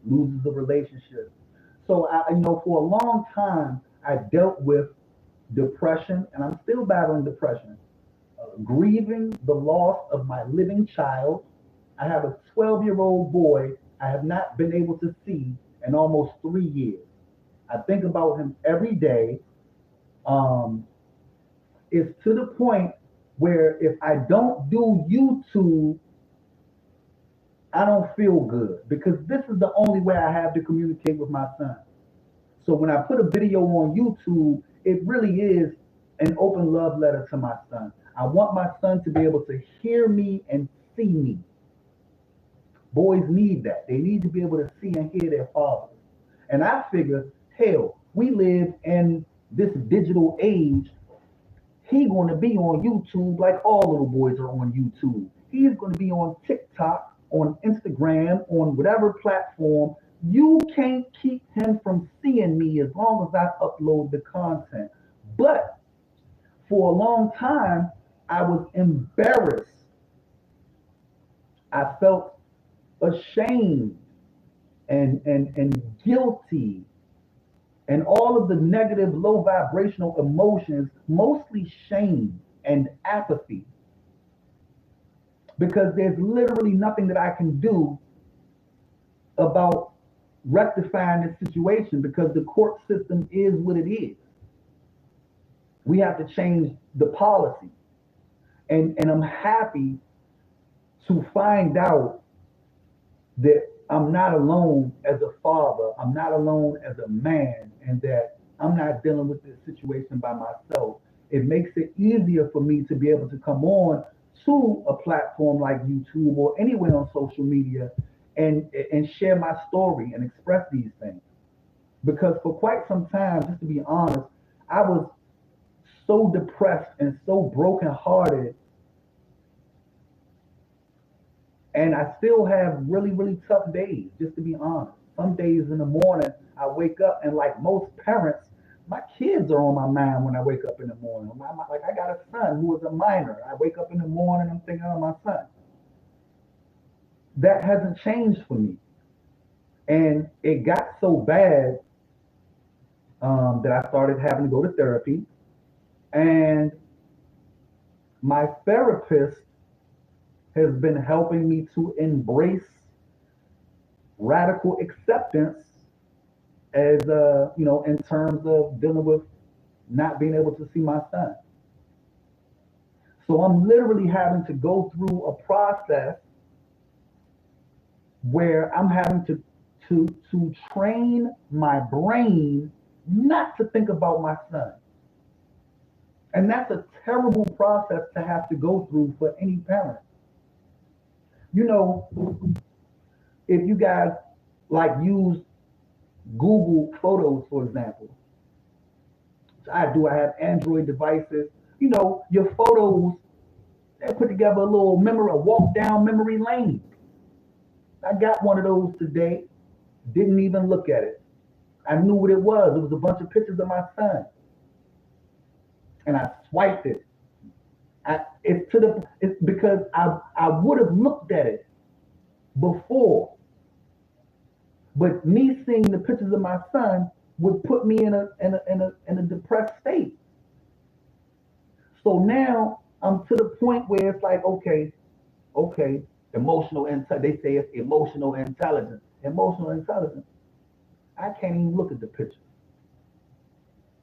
Speaker 1: loses a relationship. So I, for a long time, I dealt with depression, and I'm still battling depression, grieving the loss of my living child. I have a 12-year-old boy I have not been able to see in almost 3 years. I think about him every day. It's to the point where if I don't do YouTube, I don't feel good, because this is the only way I have to communicate with my son. So when I put a video on YouTube, it really is an open love letter to my son. I want my son to be able to hear me and see me. Boys need that. They need to be able to see and hear their fathers. And I figure, hell, we live in this digital age. He's going to be on YouTube like all little boys are on YouTube. He's going to be on TikTok, on Instagram, on whatever platform. You can't keep him from seeing me as long as I upload the content. But for a long time, I was embarrassed. I felt ashamed and guilty, and all of the negative, low vibrational emotions, mostly shame and apathy, because there's literally nothing that I can do about rectifying this situation, because the court system is what it is. We have to change the policy. And I'm happy to find out that I'm not alone as a father, I'm not alone as a man, and that I'm not dealing with this situation by myself. It makes it easier for me to be able to come on to a platform like YouTube or anywhere on social media and share my story and express these things. Because for quite some time, just to be honest, I was so depressed and so brokenhearted. And I still have really, really tough days, just to be honest. Some days in the morning, I wake up and like most parents, my kids are on my mind when I wake up in the morning. Like I got a son who is a minor. I wake up in the morning, I'm thinking of my son. That hasn't changed for me. And it got so bad that I started having to go to therapy. And my therapist has been helping me to embrace radical acceptance as in terms of dealing with not being able to see my son. So I'm literally having to go through a process where I'm having to train my brain not to think about my son. And that's a terrible process to have to go through for any parent. You know, if you guys like use Google Photos, for example, I do. I have Android devices. You know, your photos, they put together a little memory, a walk down memory lane. I got one of those today. Didn't even look at it. I knew what it was. It was a bunch of pictures of my son. And I swiped it. It's because I would have looked at it before. But me seeing the pictures of my son would put me in a depressed state. So now I'm to the point where it's like, okay, emotional intelligence. They say it's emotional intelligence. Emotional intelligence. I can't even look at the picture.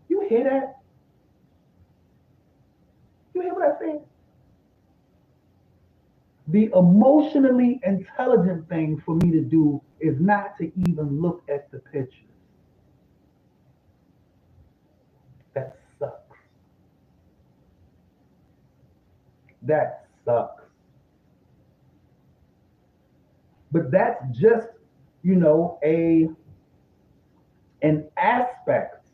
Speaker 1: You hear that? You hear what I said? The emotionally intelligent thing for me to do is not to even look at the pictures. That sucks. That sucks. But that's just, an aspect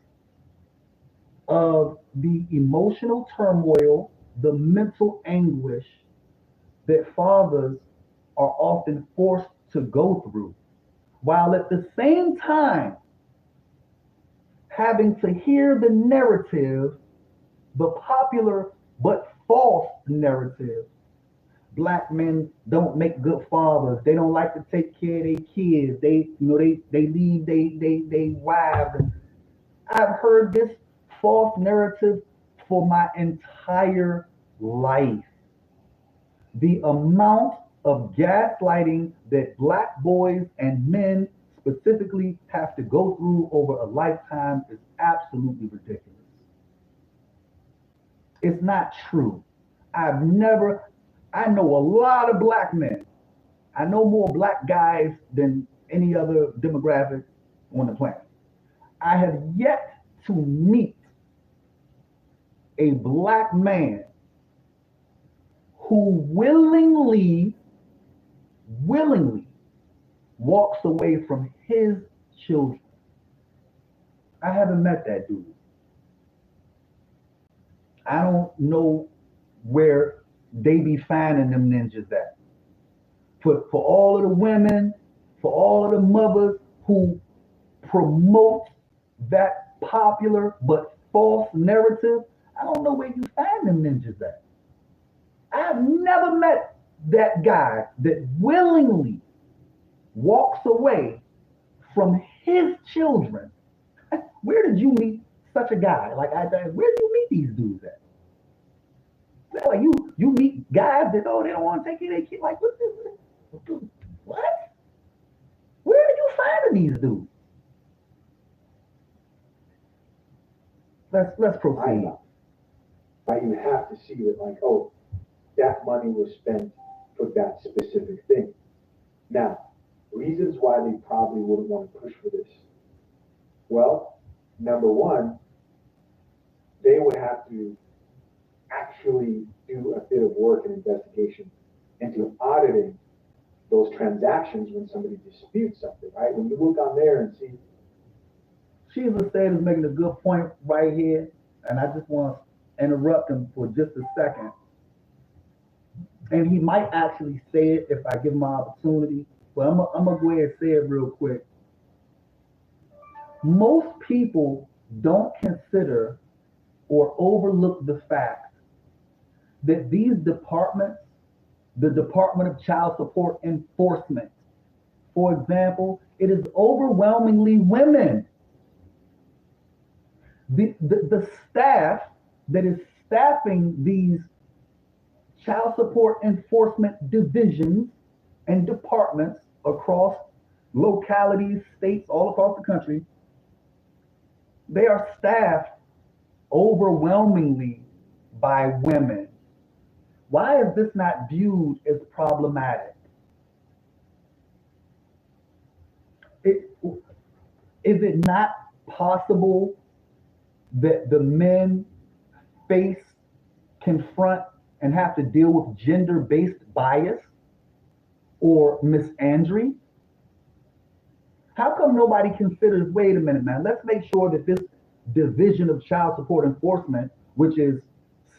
Speaker 1: of the emotional turmoil, the mental anguish that fathers are often forced to go through, while at the same time having to hear the narrative, the popular but false narrative. Black men don't make good fathers. They don't like to take care of their kids. They leave they wives. And I've heard this false narrative for my entire life. The amount of gaslighting that Black boys and men specifically have to go through over a lifetime is absolutely ridiculous. It's not true. I know a lot of Black men. I know more Black guys than any other demographic on the planet. I have yet to meet a Black man who willingly walks away from his children. I haven't met that dude. I don't know where they be finding them ninjas at. For all of the women, for all of the mothers who promote that popular but false narrative, I don't know where you find them ninjas at. I've never met that guy that willingly walks away from his children. Where did you meet such a guy? Where did you meet these dudes at? Like you meet guys that they don't want to take care of their kid. Like what? Where are you finding these dudes? Let's proceed.
Speaker 3: Right? You have to see that, like, oh, that money was spent for that specific thing. Now, reasons why they probably wouldn't want to push for this. Well, number one, they would have to actually do a bit of work and investigation into auditing those transactions when somebody disputes something, right? When you look on there and see.
Speaker 1: Sheila said is making a good point right here, and I just want to interrupt him for just a second. And he might actually say it if I give him an opportunity, but I'm gonna go ahead and say it real quick. Most people don't consider or overlook the fact that these departments, the Department of Child Support Enforcement, for example, it is overwhelmingly women. The staff that is staffing these child support enforcement divisions and departments across localities, states, all across the country, they are staffed overwhelmingly by women. Why is this not viewed as problematic? Is it not possible that the men confront, and have to deal with gender-based bias or misandry? How come nobody considers, wait a minute, man, let's make sure that this division of child support enforcement, which is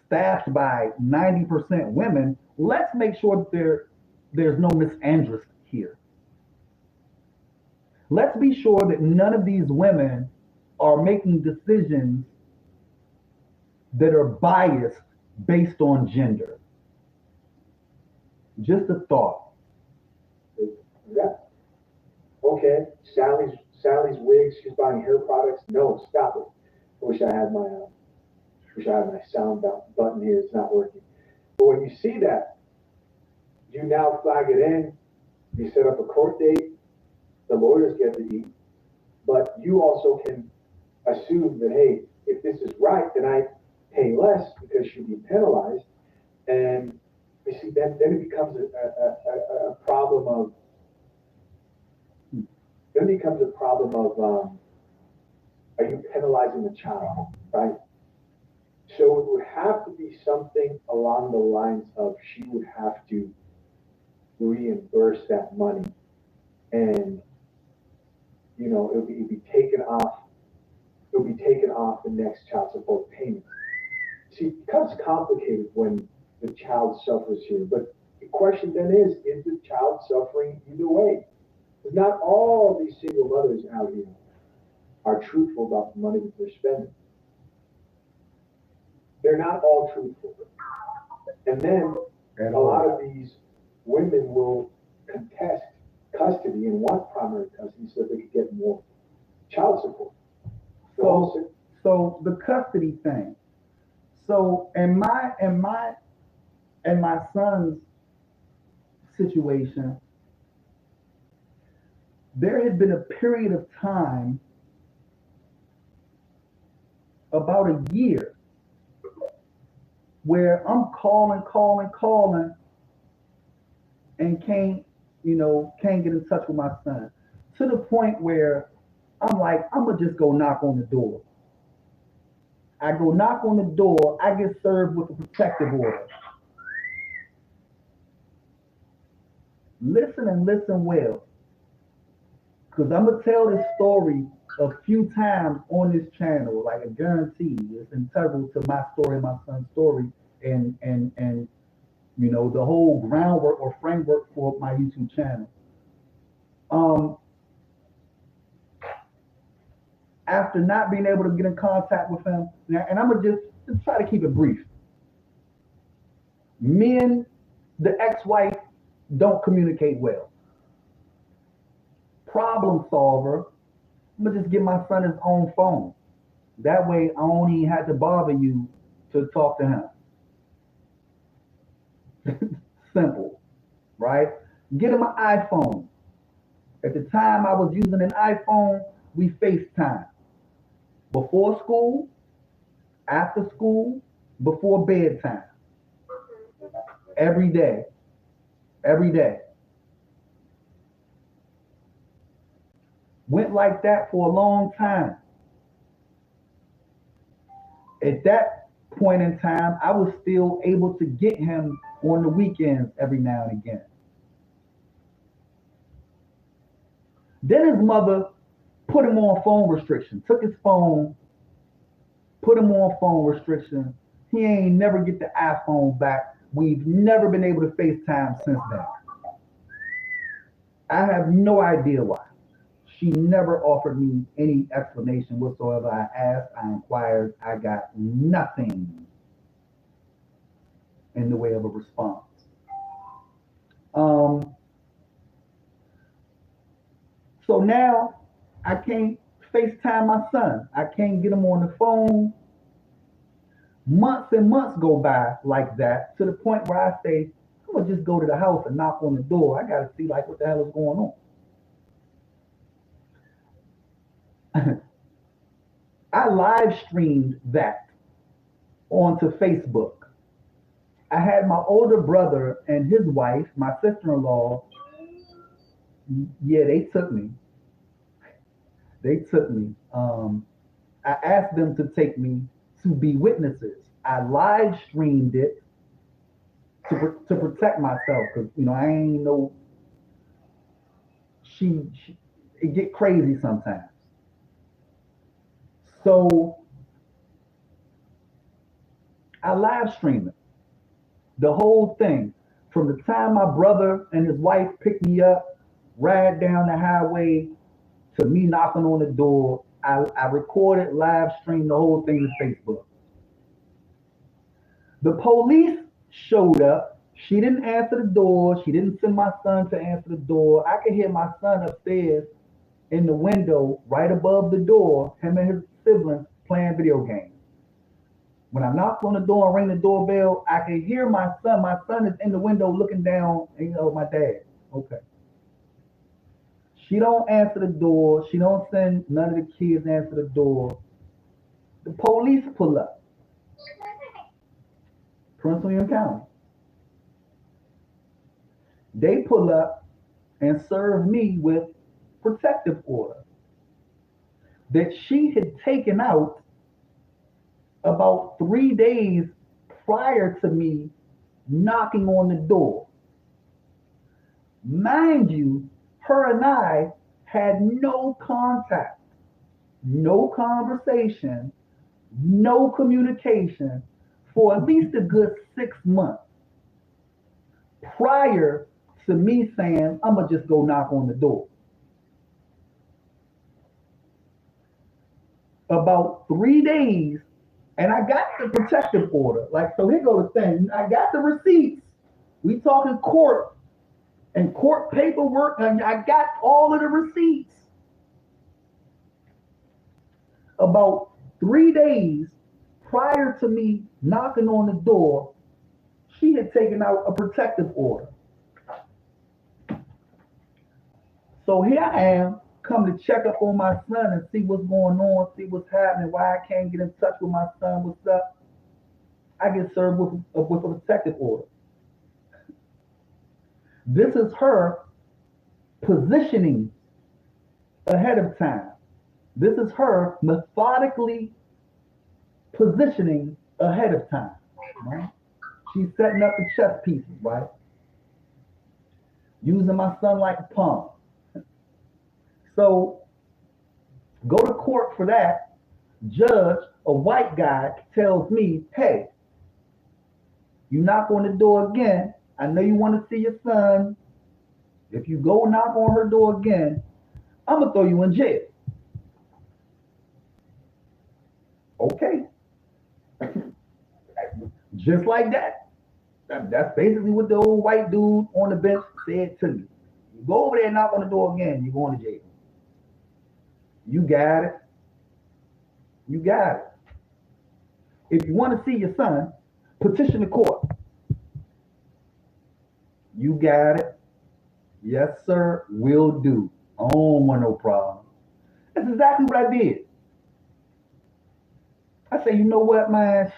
Speaker 1: staffed by 90% women, let's make sure that there's no misandry here. Let's be sure that none of these women are making decisions that are biased based on gender. Just a thought.
Speaker 3: Yeah. Okay, Sally's wigs, she's buying hair products. No, stop it. I wish I had my sound button here. It's not working. But when you see that, you now flag it in, you set up a court date, the lawyers get to eat, but you also can assume that, hey, if this is right, then I pay less because she'll be penalized. And you see, then it becomes a problem of, are you penalizing the child, right? So it would have to be something along the lines of she would have to reimburse that money, and it'll be taken off the next child support payment. See, it becomes complicated when the child suffers here. But the question then is the child suffering either way? Because not all these single mothers out here are truthful about the money that they're spending. They're not all truthful. And then a lot of these women will contest custody and want primary custody so that they could get more child support.
Speaker 1: So the custody thing. So in my son's situation, there had been a period of time, about a year, where I'm calling, and can't get in touch with my son, to the point where I'm like, I'm gonna just go knock on the door. I go knock on the door, I get served with a protective order. Listen and listen well, because I'm gonna tell this story a few times on this channel. Like, I guarantee it's integral to my story, my son's story, and the whole groundwork or framework for my YouTube channel. After not being able to get in contact with him, and I'm gonna just try to keep it brief. Me and the ex-wife don't communicate well. Problem solver, I'm gonna just give my son his own phone. That way I don't even have to bother you to talk to him. Simple, right? Get him an iPhone. At the time I was using an iPhone, we FaceTime. Before school, after school, before bedtime. Every day. Every day. Went like that for a long time. At that point in time, I was still able to get him on the weekends every now and again. Then his mother put him on phone restriction, took his phone, put him on phone restriction. He ain't never get the iPhone back. We've never been able to FaceTime since then. I have no idea why. She never offered me any explanation whatsoever. I asked, I inquired, I got nothing in the way of a response. So now I can't FaceTime my son. I can't get him on the phone. Months and months go by like that to the point where I say, I'm gonna just go to the house and knock on the door. I gotta see like what the hell is going on. I live streamed that onto Facebook. I had my older brother and his wife, my sister-in-law. Yeah, they took me. They took me. I asked them to take me to be witnesses. I live streamed it to protect myself because I ain't know. It get crazy sometimes. So I live streamed it, the whole thing, from the time my brother and his wife picked me up, ride down the highway, to me knocking on the door. I recorded, live streamed the whole thing to Facebook. The police showed up. She didn't answer the door. She didn't send my son to answer the door. I could hear my son upstairs in the window right above the door, him and his siblings playing video games. When I knocked on the door and rang the doorbell, I could hear my son. My son is in the window looking down, and my dad. Okay. She don't answer the door. She don't send none of the kids answer the door. The police pull up. Prince William County. They pull up and serve me with protective order that she had taken out about 3 days prior to me knocking on the door. Mind you, her and I had no contact, no conversation, no communication for at least a good 6 months prior to me saying, I'm going to just go knock on the door. About 3 days, and I got the protective order. So here goes the thing. I got the receipts. We talking court and court paperwork, and I got all of the receipts. About 3 days prior to me knocking on the door, she had taken out a protective order. So here I am, come to check up on my son and see what's going on, see what's happening, why I can't get in touch with my son, what's up. I get served with a protective order. This is her positioning ahead of time. This is her methodically positioning ahead of time. Right? She's setting up the chess pieces, right? Using my son like a pawn. So go to court for that. Judge, a white guy, tells me, hey, you knock on the door again. I know you want to see your son. If you go knock on her door again, I'm going to throw you in jail. Okay. Just like that. That's basically what the old white dude on the bench said to me. You go over there and knock on the door again, you're going to jail. You got it. You got it. If you want to see your son, petition the court. You got it. Yes, sir. Will do. I don't want no problem. That's exactly what I did. I say, you know what, man?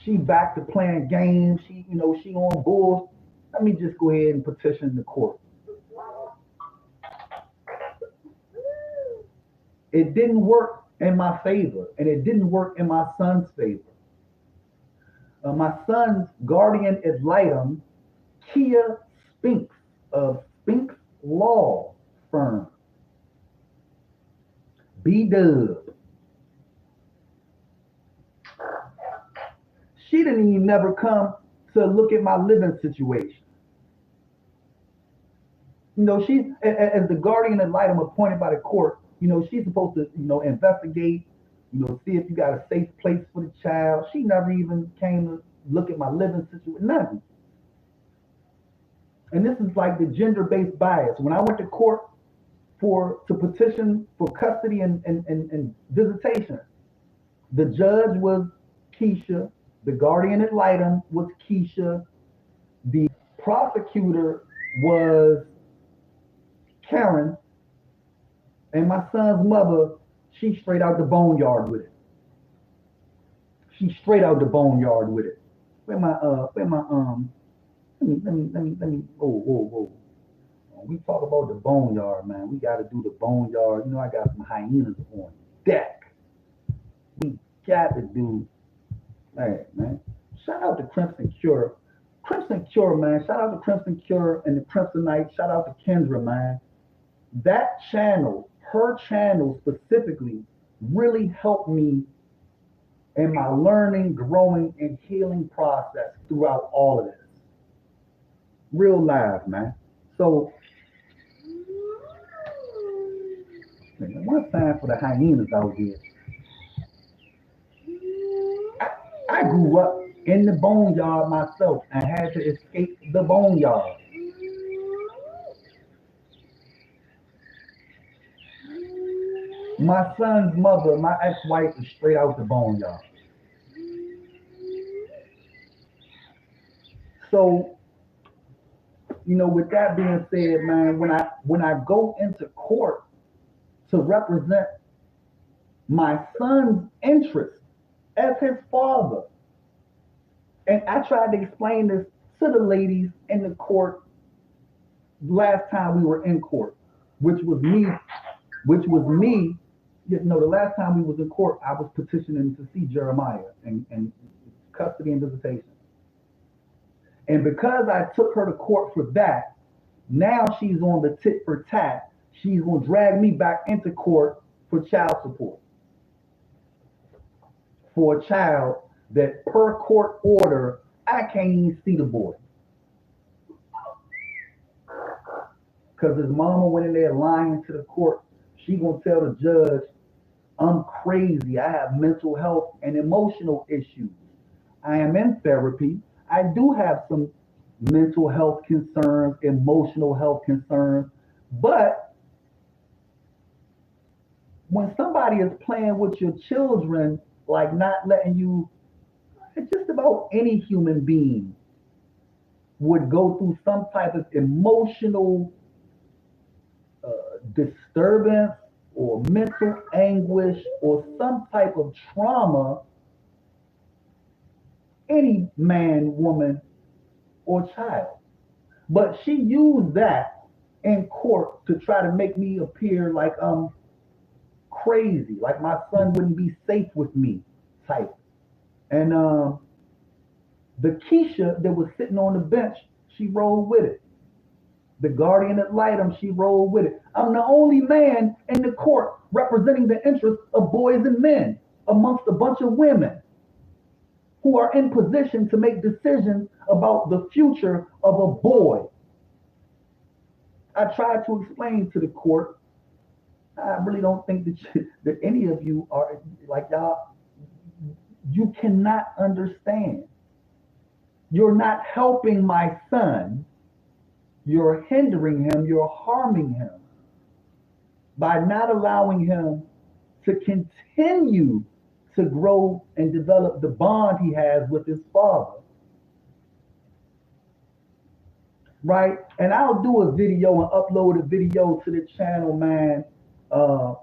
Speaker 1: She back to playing games. She, she on bulls. Let me just go ahead and petition the court. It didn't work in my favor, and it didn't work in my son's favor. My son's guardian ad litem, Kia Spinks of Spinks Law Firm, B-Dub. She didn't even never come to look at my living situation. She, as the guardian ad litem appointed by the court, she's supposed to, investigate, see if you got a safe place for the child. She never even came to look at my living situation, nothing. And this is like the gender-based bias. When I went to court to petition for custody and visitation, the judge was Keisha, the guardian ad litem was Keisha, the prosecutor was Karen, and my son's mother, she straight out the boneyard with it. She straight out the boneyard with it. Let me, whoa. We talk about the boneyard, man. We got to do the boneyard. I got some hyenas on deck. We got to do, hey, man. Shout out to Crimson Cure. Crimson Cure, man. Shout out to Crimson Cure and the Crimsonite. Shout out to Kendra, man. That channel, her channel specifically, really helped me in my learning, growing, and healing process throughout all of this. Real live, man. So, one time for the hyenas out here. I grew up in the boneyard myself and had to escape the boneyard. My son's mother, my ex-wife, is straight out the boneyard. So, with that being said, man, when I go into court to represent my son's interest as his father, and I tried to explain this to the ladies in the court last time we were in court, which was me. The last time we was in court, I was petitioning to see Jeremiah and custody and visitation. And because I took her to court for that, now she's on the tit for tat. She's going to drag me back into court for child support. For a child that per court order, I can't even see the boy. Because his mama went in there lying to the court. She going to tell the judge, I'm crazy. I have mental health and emotional issues. I am in therapy. I do have some mental health concerns, emotional health concerns, but when somebody is playing with your children, like not letting you, just about any human being would go through some type of emotional disturbance or mental anguish or some type of trauma. Any man, woman, or child. But she used that in court to try to make me appear like I'm crazy, like my son wouldn't be safe with me type. And the Keisha that was sitting on the bench, she rolled with it. The guardian ad litem, she rolled with it. I'm the only man in the court representing the interests of boys and men amongst a bunch of women who are in position to make decisions about the future of a boy. I tried to explain to the court, I really don't think that any of you are like y'all. You cannot understand. You're not helping my son. You're hindering him. You're harming him by not allowing him to continue to grow and develop the bond he has with his father. right? And I'll do a video and upload a video to the channel, man.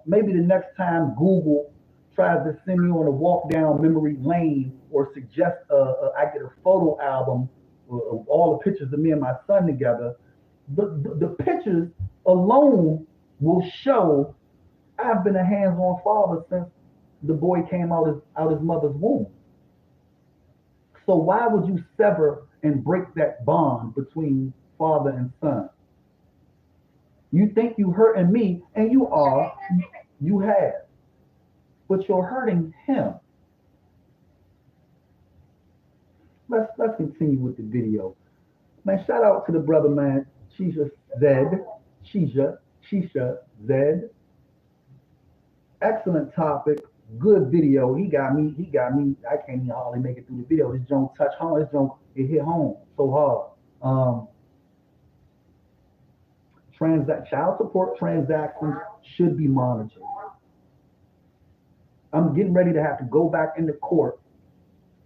Speaker 1: Maybe the next time Google tries to send me on a walk down memory lane or suggest I get a photo album of all the pictures of me and my son together, the pictures alone will show I've been a hands-on father since the boy came out his mother's womb. So why would you sever and break that bond between father and son? You think you hurting me, and you are, you have, but you're hurting him. Let's continue with the video. Man, shout out to the brother, man, Shisha Zed. Excellent topic, good video. He got me, I can't even hardly make it through the video. This joint touch home, it hit home so hard. Child support transactions should be monitored. I'm getting ready to have to go back into court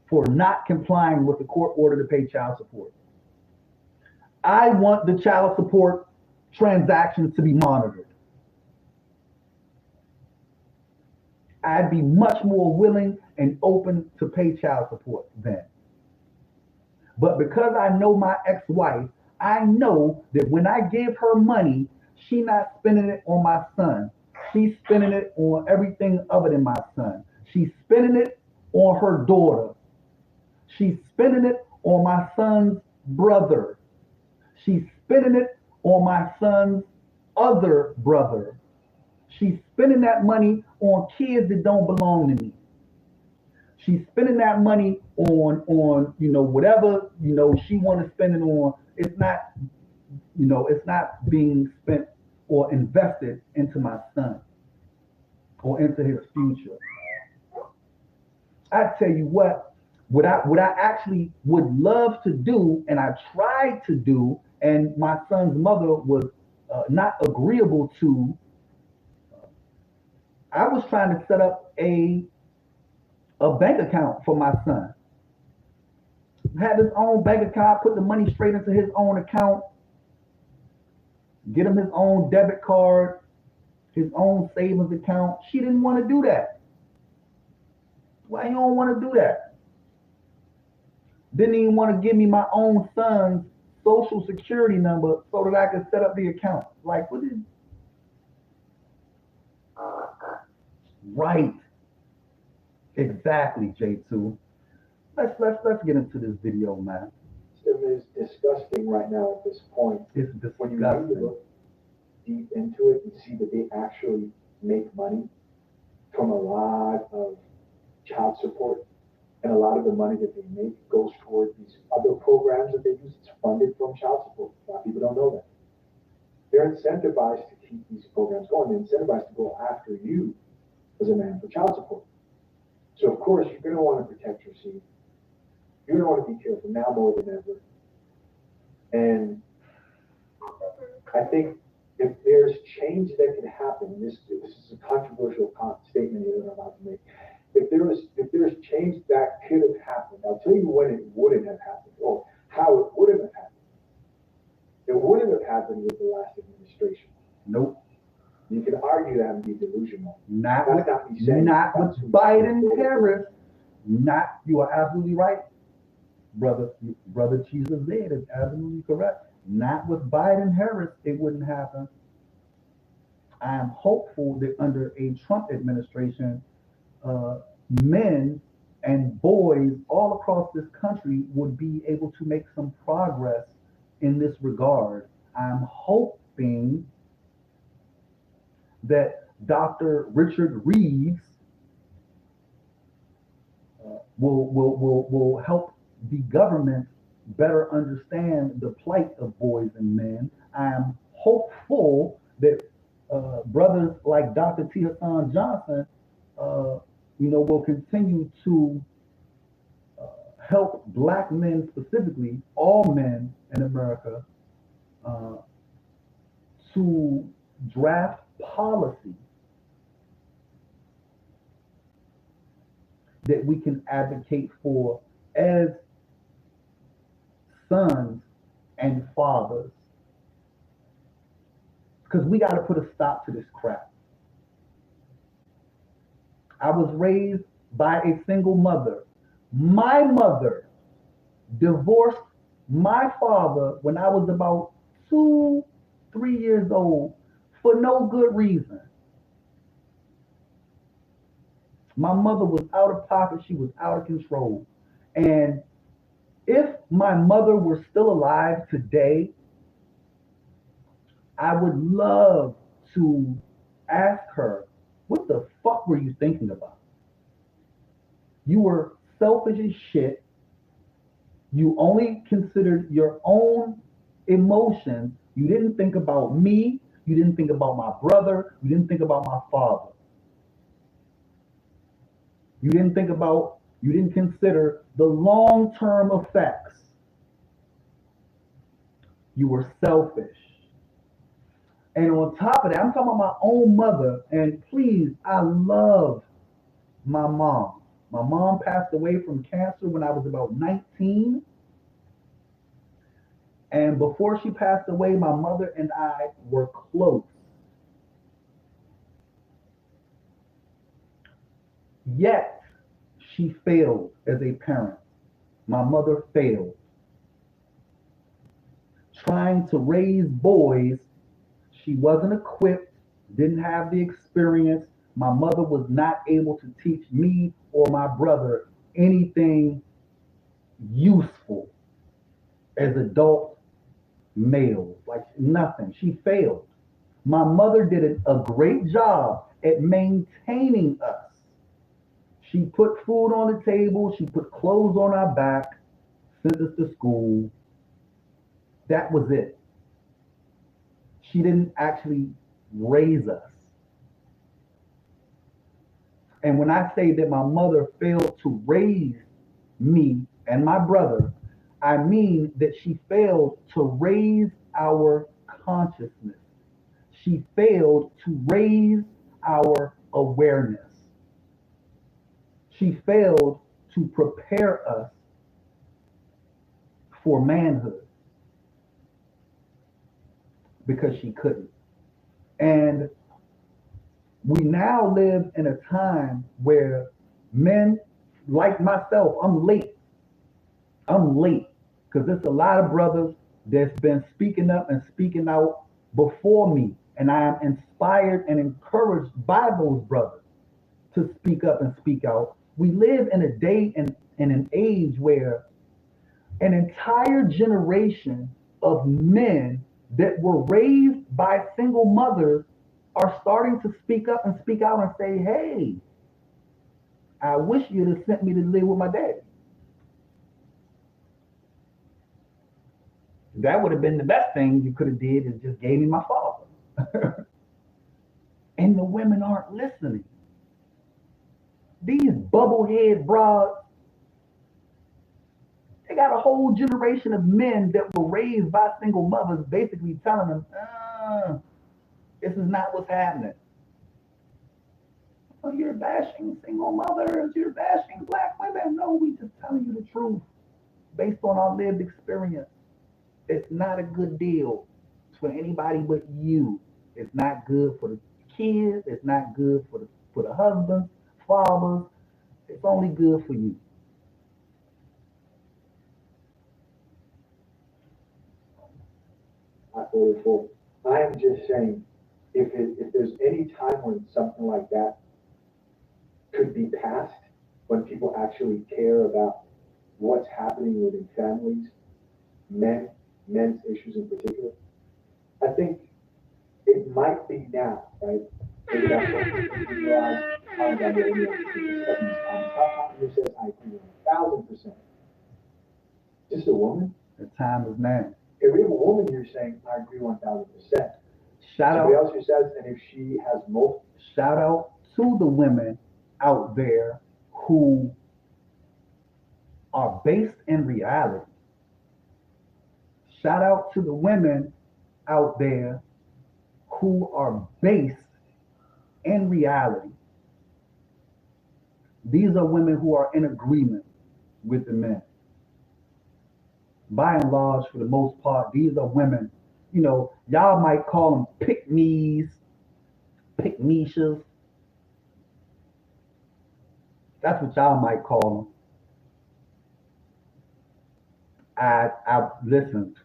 Speaker 1: for not complying with the court order to pay child support. I want the child support transactions to be monitored. I'd be much more willing and open to pay child support then. But because I know my ex-wife, I know that when I give her money, she's not spending it on my son. She's spending it on everything other than my son. She's spending it on her daughter. She's spending it on my son's brother. She's spending it on my son's other brother. She's spending that money on kids that don't belong to me. She's spending that money on whatever, she want to spend it on. It's not being spent or invested into my son or into his future. I tell you what I actually would love to do, and I tried to do, and my son's mother was not agreeable to. I was trying to set up a bank account for my son. Had his own bank account, put the money straight into his own account, get him his own debit card, his own savings account. She didn't want to do that. Why you don't want to do that? Didn't even want to give me my own son's social security number so that I could set up the account. Like, what is... Right. Exactly, J2. Let's get into this video, man.
Speaker 3: It is disgusting right now at this point.
Speaker 1: It's
Speaker 3: When you
Speaker 1: disgusting.
Speaker 3: really look deep into it and see that they actually make money from a lot of child support, and a lot of the money that they make goes toward these other programs that they use. It's funded from child support. A lot of people don't know that. They're incentivized to keep these programs going. They're incentivized to go after you as a man for child support. So of course you're going to want to protect your seed. You're going to want to be careful now more than ever. And I think if there's change that can happen, this is a controversial statement that I'm about to make. If there's change that could have happened, I'll tell you when it wouldn't have happened, or how it wouldn't have happened. It wouldn't have happened with the last administration.
Speaker 1: Nope.
Speaker 3: You can argue that and be delusional.
Speaker 1: Not
Speaker 3: That's
Speaker 1: with
Speaker 3: not me saying
Speaker 1: Biden Harris. You are absolutely right. Brother Jesus Zed is absolutely correct. Not with Biden Harris, it wouldn't happen. I am hopeful that under a Trump administration, men and boys all across this country would be able to make some progress in this regard. I'm hoping that Dr. Richard Reeves will help the government better understand the plight of boys and men. I'm hopeful that brothers like Dr. T. Hassan Johnson, will continue to help black men specifically, all men in America, to draft policy that we can advocate for as sons and fathers. Because we got to put a stop to this crap. I was raised by a single mother. My mother divorced my father when I was about 2, 3 years old for no good reason. My mother was out of pocket. She was out of control. And if my mother were still alive today, I would love to ask her, what the fuck were you thinking about? You were selfish as shit. You only considered your own emotions. You didn't think about me. You didn't think about my brother. You didn't think about my father. You didn't consider the long-term effects. You were selfish. And on top of that, I'm talking about my own mother. And please, I love my mom. My mom passed away from cancer when I was about 19. And before she passed away, my mother and I were close. Yet, she failed as a parent. My mother failed. Trying to raise boys, she wasn't equipped, didn't have the experience. My mother was not able to teach me or my brother anything useful as adult males, like nothing. She failed. My mother did a great job at maintaining us. She put food on the table, she put clothes on our back, sent us to school. That was it. She didn't actually raise us. And when I say that my mother failed to raise me and my brother, I mean that she failed to raise our consciousness. She failed to raise our awareness. She failed to prepare us for manhood because she couldn't. And we now live in a time where men like myself, I'm late because there's a lot of brothers that's been speaking up and speaking out before me. And I am inspired and encouraged by those brothers to speak up and speak out. We live in a day and in an age where an entire generation of men that were raised by single mothers are starting to speak up and speak out and say, hey, I wish you'd have sent me to live with my daddy. That would have been the best thing you could have did, is just gave me my father. And the women aren't listening. These bubblehead broads, they got a whole generation of men that were raised by single mothers basically telling them, this is not what's happening. Oh, you're bashing single mothers, you're bashing black women. No, we just telling you the truth based on our lived experience. It's not a good deal for anybody but you. It's not good for the kids. It's not good for the husbands, fathers. It's only good for you.
Speaker 3: I am just saying, if there's any time when something like that could be passed, when people actually care about what's happening within families, men's issues in particular, I think it might be now, right? Maybe that's what people realize. How you says I agree 1,000%. Just a woman?
Speaker 1: The time is now.
Speaker 3: If we have a woman here saying, I agree 1,000%. Somebody else who says, and if she has multiple.
Speaker 1: Shout out to the women out there who are based in reality. Shout out to the women out there who are based in reality. These are women who are in agreement with the men. by and large, for the most part, these are women. You know, y'all might call them pick-me's, pick-meshas. That's what y'all might call them. I listen.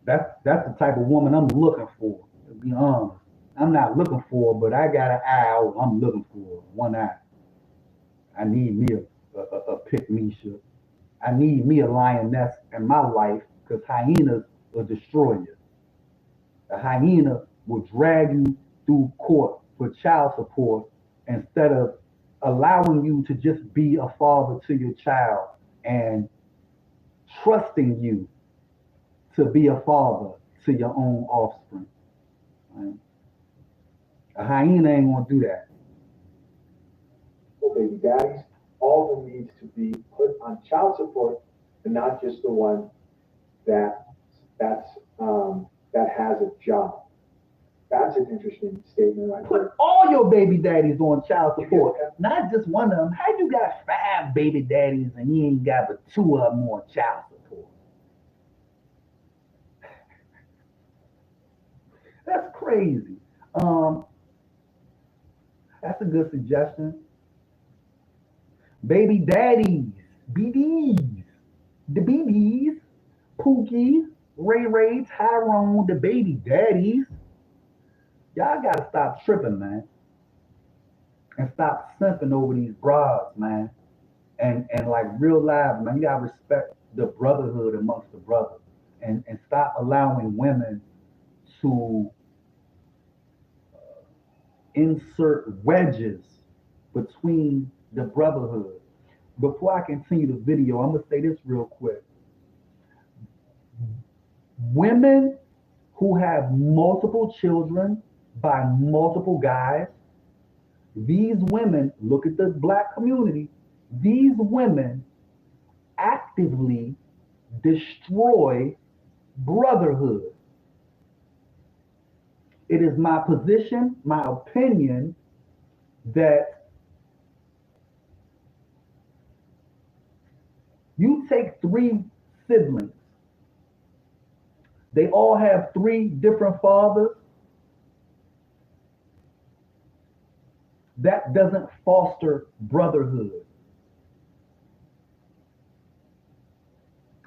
Speaker 1: That's the type of woman I'm looking for. To be honest, I'm not looking for, but I got an eye out. I'm looking for one eye. I need me a pick-me-sha. I need me a lioness in my life because hyenas will destroy you. A hyena will drag you through court for child support instead of allowing you to just be a father to your child and trusting you to be a father to your own offspring. Right? A hyena ain't gonna do that.
Speaker 3: Well, baby daddies, all of them needs to be put on child support, and not just the one that has a job. That's an interesting statement right there.
Speaker 1: Put all your baby daddies on child support, not just one of them. How you got 5 baby daddies and you ain't got but 2 of them on child support? That's crazy. That's a good suggestion. Baby daddies, BDs, the BDs, Pookie, Ray Ray, Tyrone, the baby daddies. Y'all gotta stop tripping, man. And stop simping over these broads, man. And like real life, man, you gotta respect the brotherhood amongst the brothers. And stop allowing women to insert wedges between the brotherhood. Before I continue the video, I'm gonna say this real quick. Women who have multiple children by multiple guys, these women, look at the black community, these women actively destroy brotherhood. It is my position, my opinion, that you take 3 siblings, they all have 3 different fathers. That doesn't foster brotherhood.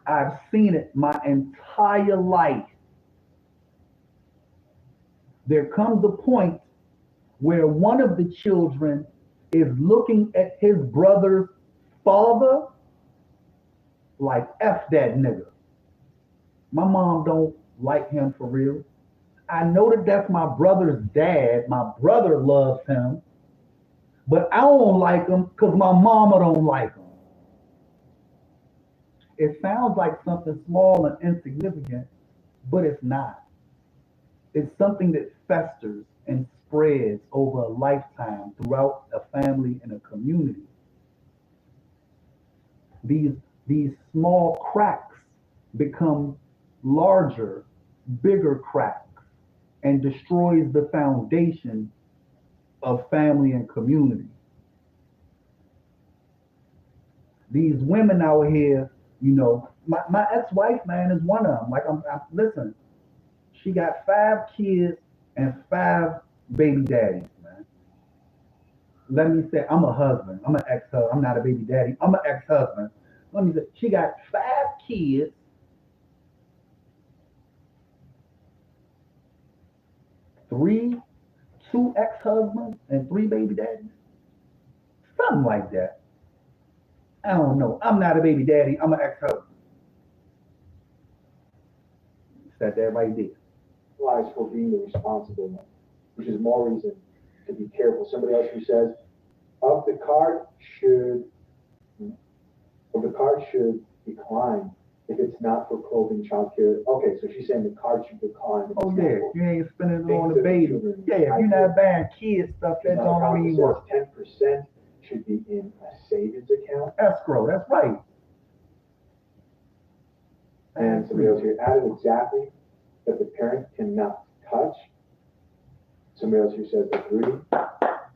Speaker 1: I've seen it my entire life. There comes a point where one of the children is looking at his brother's father like, F that nigga. My mom don't like him for real. I know that that's my brother's dad. My brother loves him. But I don't like him because my mama don't like him. It sounds like something small and insignificant, but it's not. It's something that festers and spreads over a lifetime throughout a family and a community. These small cracks become larger, bigger cracks and destroys the foundation of family and community. These women out here, you know, my ex-wife, man, is one of them. Like, listen, she got 5 kids and 5 baby daddies, man. Let me say, I'm a husband. I'm an ex-husband. I'm not a baby daddy. I'm an ex-husband. Let me say, she got 5 kids, 2 ex-husbands and 3 baby daddies. Something like that. I don't know. I'm not a baby daddy. I'm an ex-husband. Said that right there.
Speaker 3: Lies for being the responsible one, which is more reason to be careful. Somebody else who says, the card should decline if it's not for clothing, childcare. Okay, so she's saying the card should decline.
Speaker 1: Oh yeah, you ain't spending it on the baby. Yeah, if you're not buying kids stuff, that don't mean work.
Speaker 3: 10% should be in a savings account.
Speaker 1: Escrow, that's right.
Speaker 3: And somebody else here added exactly that the parent cannot touch. Somebody else here says agree.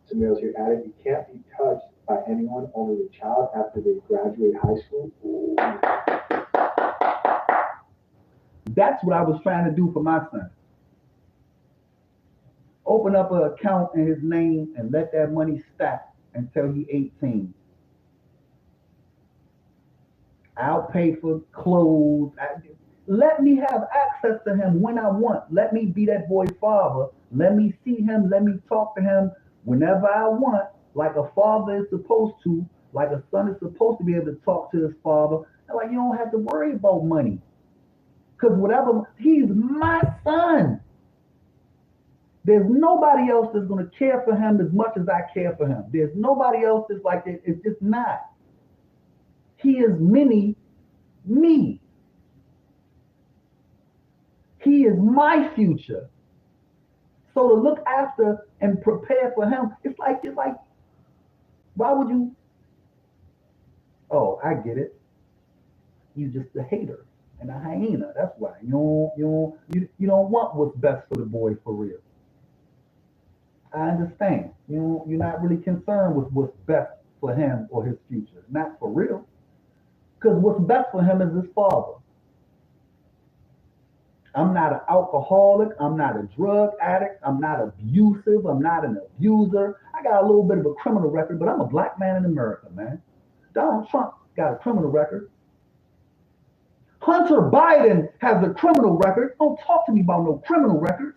Speaker 3: Somebody else here added you can't be touched by anyone, only the child after they graduate high school. Ooh.
Speaker 1: that's what I was trying to do for my son. Open up an account in his name and let that money stack until he 18. I'll pay for clothes. Let me have access to him when I want. Let me be that boy's father. Let me see him. Let me talk to him whenever I want, like a father is supposed to, like a son is supposed to be able to talk to his father. And like, you don't have to worry about money. Because whatever, he's my son. There's nobody else that's going to care for him as much as I care for him. There's nobody else that's like that. It's just not. He is me. He is my future. So to look after and prepare for him, it's like, why would you? Oh, I get it. You just a hater and a hyena. That's why you don't want what's best for the boy for real. I understand. You're not really concerned with what's best for him or his future. Not for real. Because what's best for him is his father. I'm not an alcoholic. I'm not a drug addict. I'm not abusive. I'm not an abuser. I got a little bit of a criminal record, but I'm a black man in America, man. Donald Trump got a criminal record. Hunter Biden has a criminal record. Don't talk to me about no criminal records.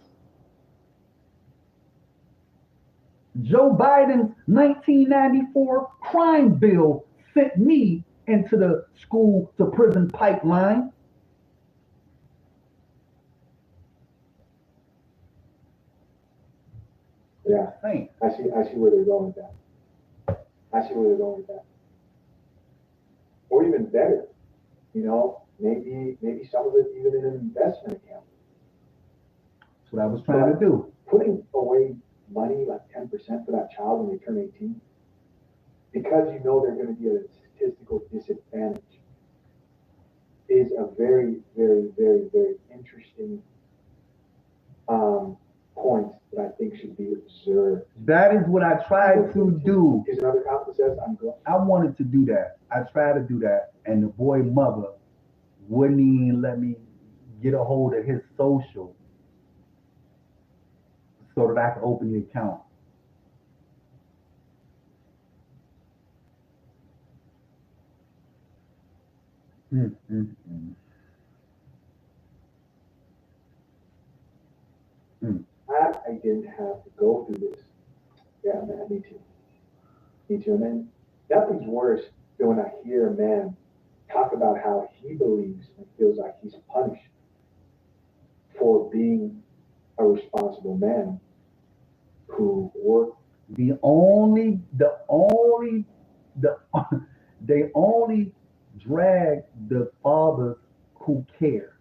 Speaker 1: Joe Biden's 1994 crime bill sent me into the school to prison pipeline.
Speaker 3: Yeah,
Speaker 1: Same.
Speaker 3: I see where they're going with that. Or even better, maybe some of it even in an investment account.
Speaker 1: That's what I was trying to do.
Speaker 3: Putting away money, like 10% for that child when they turn 18, because they're going to be at a statistical disadvantage, is a very, very, very, very interesting point that I think should be observed.
Speaker 1: That is what I tried to do.
Speaker 3: Here's another comment that says, I'm glad.
Speaker 1: I wanted to do that. I tried to do that, and the boy mother wouldn't even let me get a hold of his social so that I could open the account.
Speaker 3: I didn't have to go through this. Yeah, man, me too. And then nothing's worse than when I hear a man talk about how he believes and feels like he's punished for being a responsible man who worked.
Speaker 1: They only drag the fathers who care.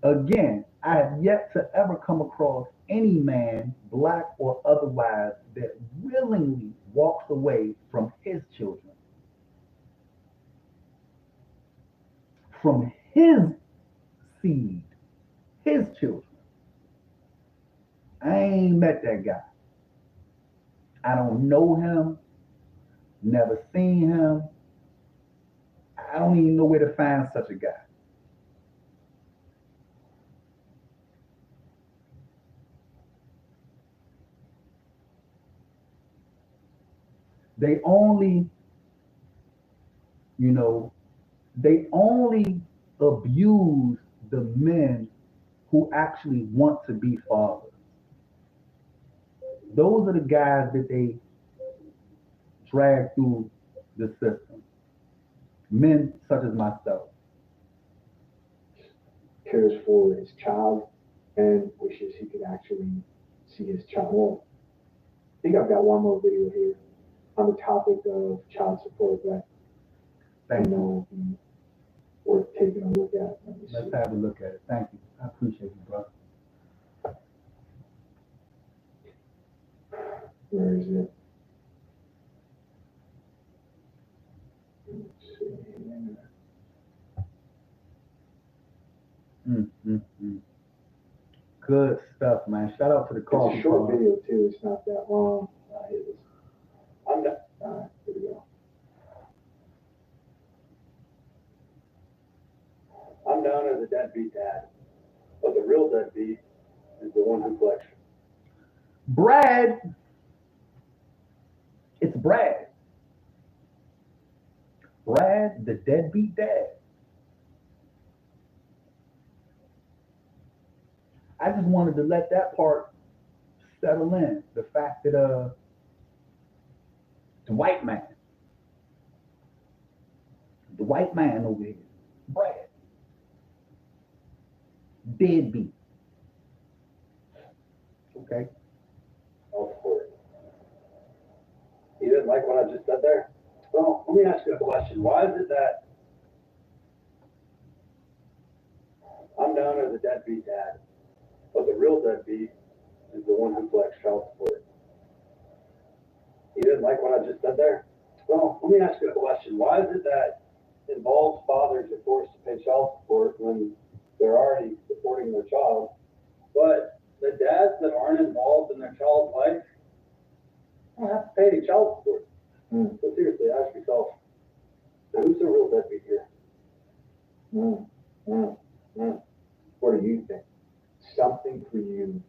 Speaker 1: Again, I have yet to ever come across any man, black or otherwise, that willingly walks away from his children, from his seed, his children. I ain't met that guy. I don't know him, never seen him. I don't even know where to find such a guy. They only abuse the men who actually want to be fathers. Those are the guys that they drag through the system. Men such as myself.
Speaker 3: Cares for his child and wishes he could actually see his child. Well, I think I've got one more video here on the topic of child support that I know would be worth taking a look at.
Speaker 1: Let's have a look at it. Thank you. I appreciate you, brother.
Speaker 3: Where is it? Let's see.
Speaker 1: Good stuff, man. Shout out to the call.
Speaker 3: It's a short video too. It's not that long. I'm done. All right, here we go. deadbeat dad, but the real deadbeat is the one who collects.
Speaker 1: Brad. It's Brad. Brad, the deadbeat dad. I just wanted to let that part settle in. The fact that the white man over here, Brad, deadbeat. Okay.
Speaker 3: Oh, for it. You didn't like what I just said there? Well, let me ask you a question. Why is it that I'm known as a deadbeat dad, but the real deadbeat is the one who collects child support? You didn't like what I just said there? Well, let me ask you a question. Why is it that involved fathers are forced to pay child support when they're already supporting their child, but the dads that aren't involved in their child's life don't have to pay any child support? So seriously, ask yourself, who's the real deadbeat here? What do you think? Something for you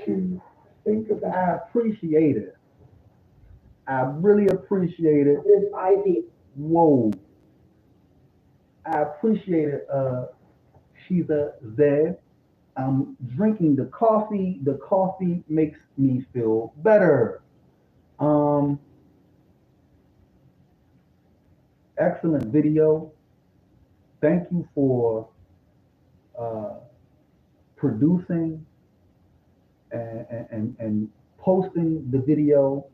Speaker 3: to think about.
Speaker 1: I appreciate it. I really appreciate it.
Speaker 4: This Ivy.
Speaker 1: Whoa. I appreciate it, Shiza Zed. I'm drinking the coffee. The coffee makes me feel better. Excellent video. Thank you for producing and posting the video.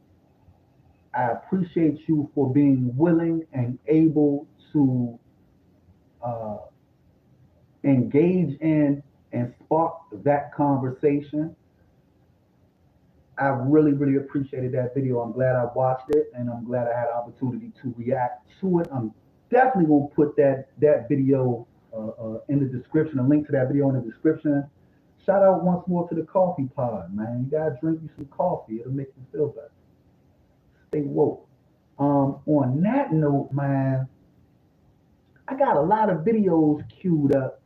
Speaker 1: I appreciate you for being willing and able to engage in and spark that conversation. I really, really appreciated that video. I'm glad I watched it, and I'm glad I had an opportunity to react to it. I'm definitely going to put that video in the description, a link to that video in the description. Shout out once more to the Coffee Pod, man. You got to drink you some coffee. It'll make you feel better. Stay woke. On that note, man, I got a lot of videos queued up,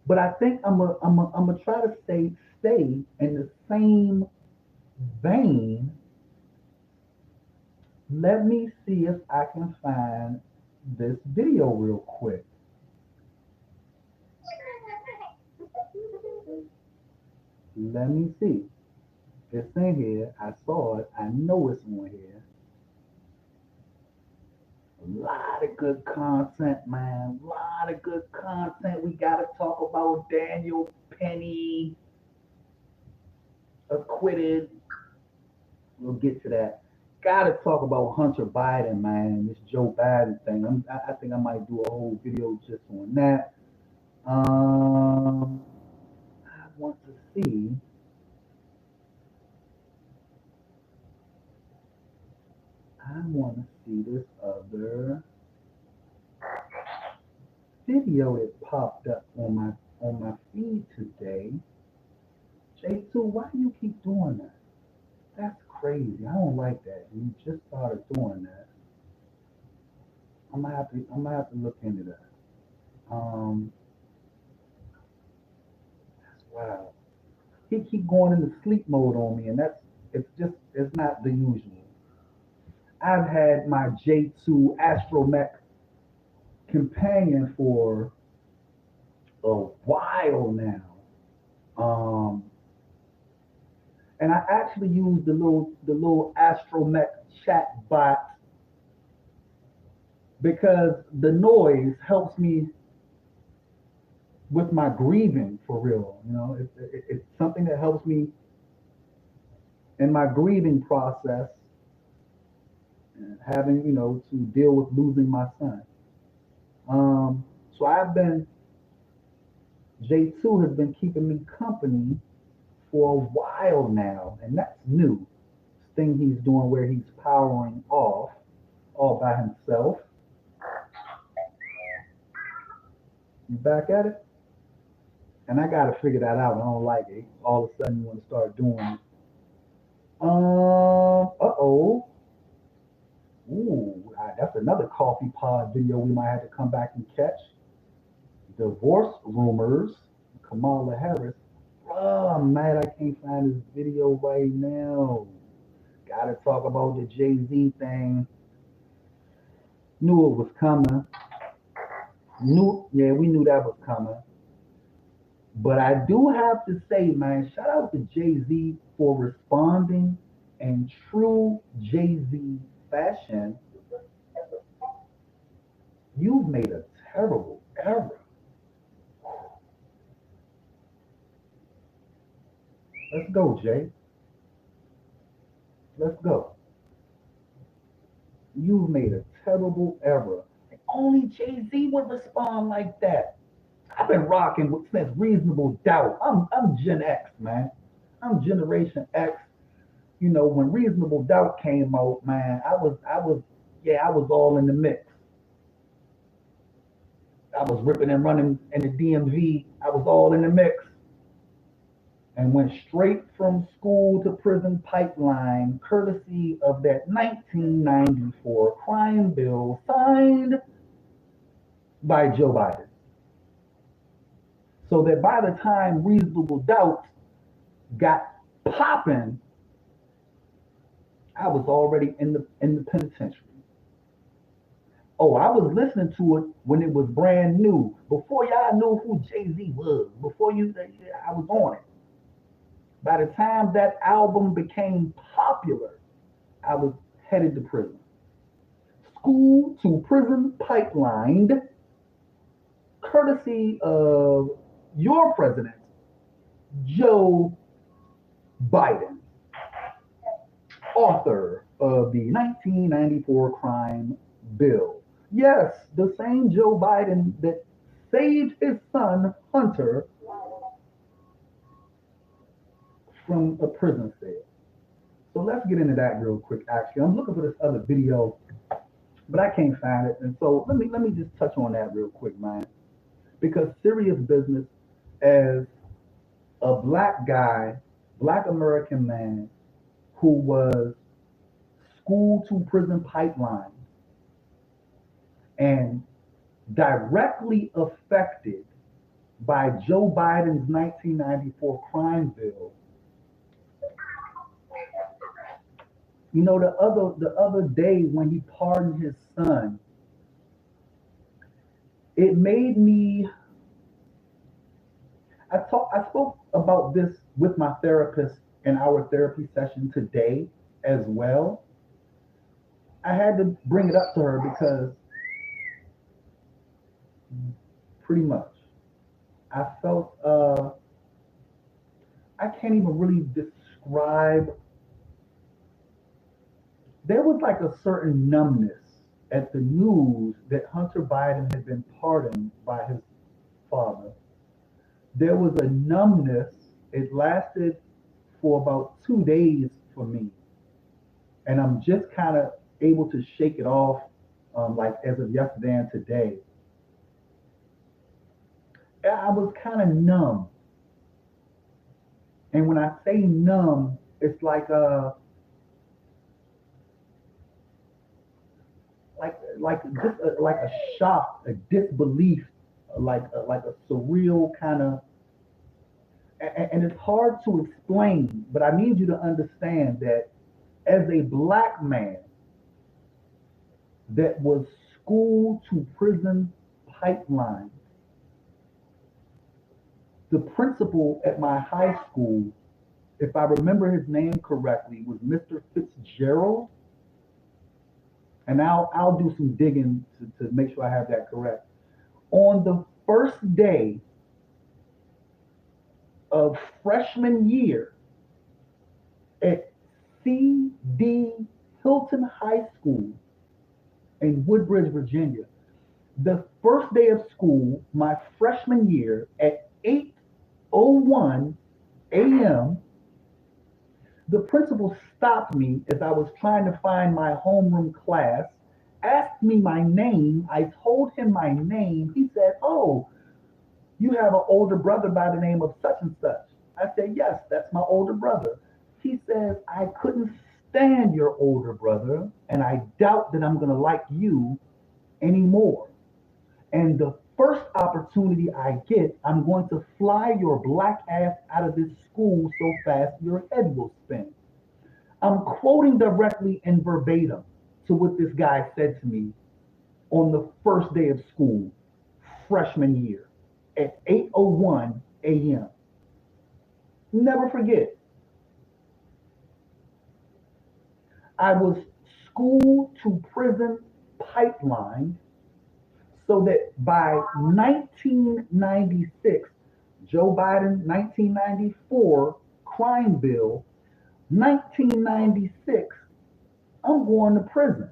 Speaker 1: but I think I'm gonna try to stay in the same vein. Let me see if I can find this video real quick. Let me see. It's in here. I saw it. I know it's on here. A lot of good content, man. A lot of good content. We got to talk about Daniel Penny acquitted. We'll get to that. Got to talk about Hunter Biden, man. This Joe Biden thing. I think I might do a whole video just on that. I want to see. I want to see this other video that popped up on my feed today. J2, why do you keep doing that? That's crazy. I don't like that. You just started doing that. I'm gonna have to look into that. That's wild. He keep going into sleep mode on me, and it's not the usual. I've had my J2 Astromech companion for a while now. And I actually use the little Astromech chat bot because the noise helps me with my grieving, for real. You know, it's something that helps me in my grieving process, and having, to deal with losing my son. So J2 has been keeping me company for a while now, and that's new. This thing he's doing where he's powering off all by himself. You back at it? And I gotta figure that out. I don't like it. All of a sudden you want to start doing it. Ooh, that's another Coffee Pod video we might have to come back and catch. divorce rumors, Kamala Harris. Oh, I'm mad I can't find this video right now. Gotta talk about the Jay-Z thing. Knew it was coming. We knew that was coming. But I do have to say, man, shout out to Jay-Z for responding in true Jay-Z fashion. You've made a terrible error. Let's go, Jay. Let's go. You've made a terrible error. Only Jay-Z would respond like that. I've been rocking since Reasonable Doubt. I'm Gen X, man. I'm Generation X. You know, when Reasonable Doubt came out, man, I was all in the mix. I was ripping and running in the DMV. I was all in the mix. And went straight from school to prison pipeline, courtesy of that 1994 crime bill signed by Joe Biden. So that by the time Reasonable Doubt got popping, I was already in the penitentiary. Oh, I was listening to it when it was brand new, before y'all knew who Jay-Z was. I was on it. By the time that album became popular, I was headed to prison. School to prison pipelined, courtesy of your president, Joe Biden, author of the 1994 crime bill. Yes, the same Joe Biden that saved his son, Hunter, from a prison cell. So let's get into that real quick. Actually, I'm looking for this other video, but I can't find it. And so let me just touch on that real quick, man. Because serious business, as a black guy, black American man who was school to prison pipeline and directly affected by Joe Biden's 1994 crime bill. You know, the other day when he pardoned his son, it made me. I spoke about this with my therapist in our therapy session today as well. I had to bring it up to her because pretty much I felt I can't even really describe. There was like a certain numbness at the news that Hunter Biden had been pardoned by his father. There was a numbness. It lasted for about 2 days for me. And I'm just kind of able to shake it off like as of yesterday and today. I was kind of numb. And when I say numb, it's like like a shock, a disbelief, like a surreal kind of, and it's hard to explain, but I need you to understand that as a black man that was school to prison pipeline, the principal at my high school, if I remember his name correctly, was Mr. Fitzgerald. And I'll do some digging to make sure I have that correct. On the first day of freshman year at C.D. Hilton High School in Woodbridge, Virginia, the first day of school, my freshman year, at 8:01 a.m., the principal stopped me as I was trying to find my homeroom class, asked me my name. I told him my name. He said, "Oh, you have an older brother by the name of such and such." I said, "Yes, that's my older brother." He says, "I couldn't stand your older brother, and I doubt that I'm going to like you anymore." And the first opportunity I get, I'm going to fly your black ass out of this school so fast your head will spin. I'm quoting directly and verbatim to what this guy said to me on the first day of school, freshman year, at 8:01 a.m. Never forget. I was school to prison pipeline so that by 1996, Joe Biden, 1994 crime bill, 1996, I'm going to prison.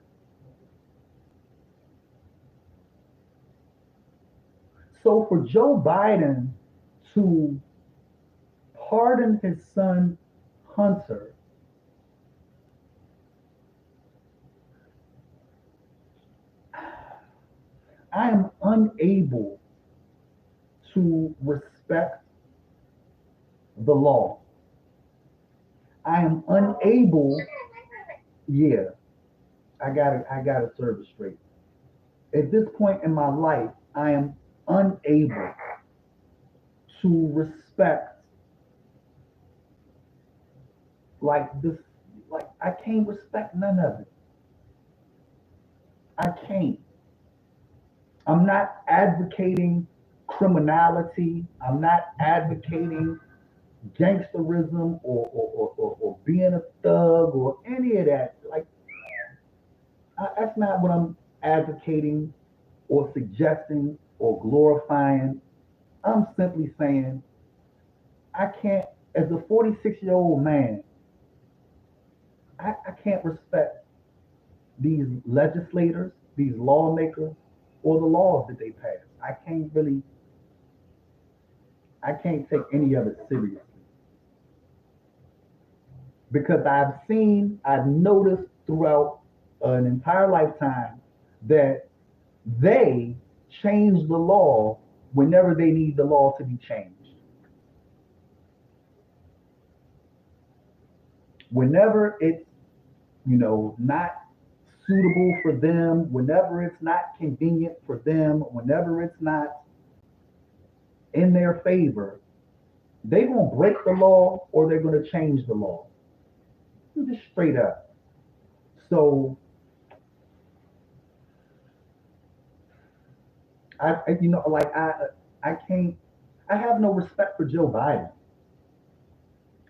Speaker 1: So for Joe Biden to pardon his son Hunter, I am unable to respect the law. I am unable, yeah, I gotta serve it straight. At this point in my life, I am unable to respect like this, like I can't respect none of it. I can't. I'm not advocating criminality. I'm not advocating gangsterism or being a thug or any of that. Like, that's not what I'm advocating or suggesting or glorifying. I'm simply saying I can't, as a 46-year-old man, I can't respect these legislators, these lawmakers, or the laws that they pass. I can't take any of it seriously. Because I've noticed throughout an entire lifetime that they change the law whenever they need the law to be changed. Whenever it's, not suitable for them, whenever it's not convenient for them, whenever it's not in their favor, they're going to break the law or they're going to change the law. Just straight up. So, I can't, I have no respect for Joe Biden.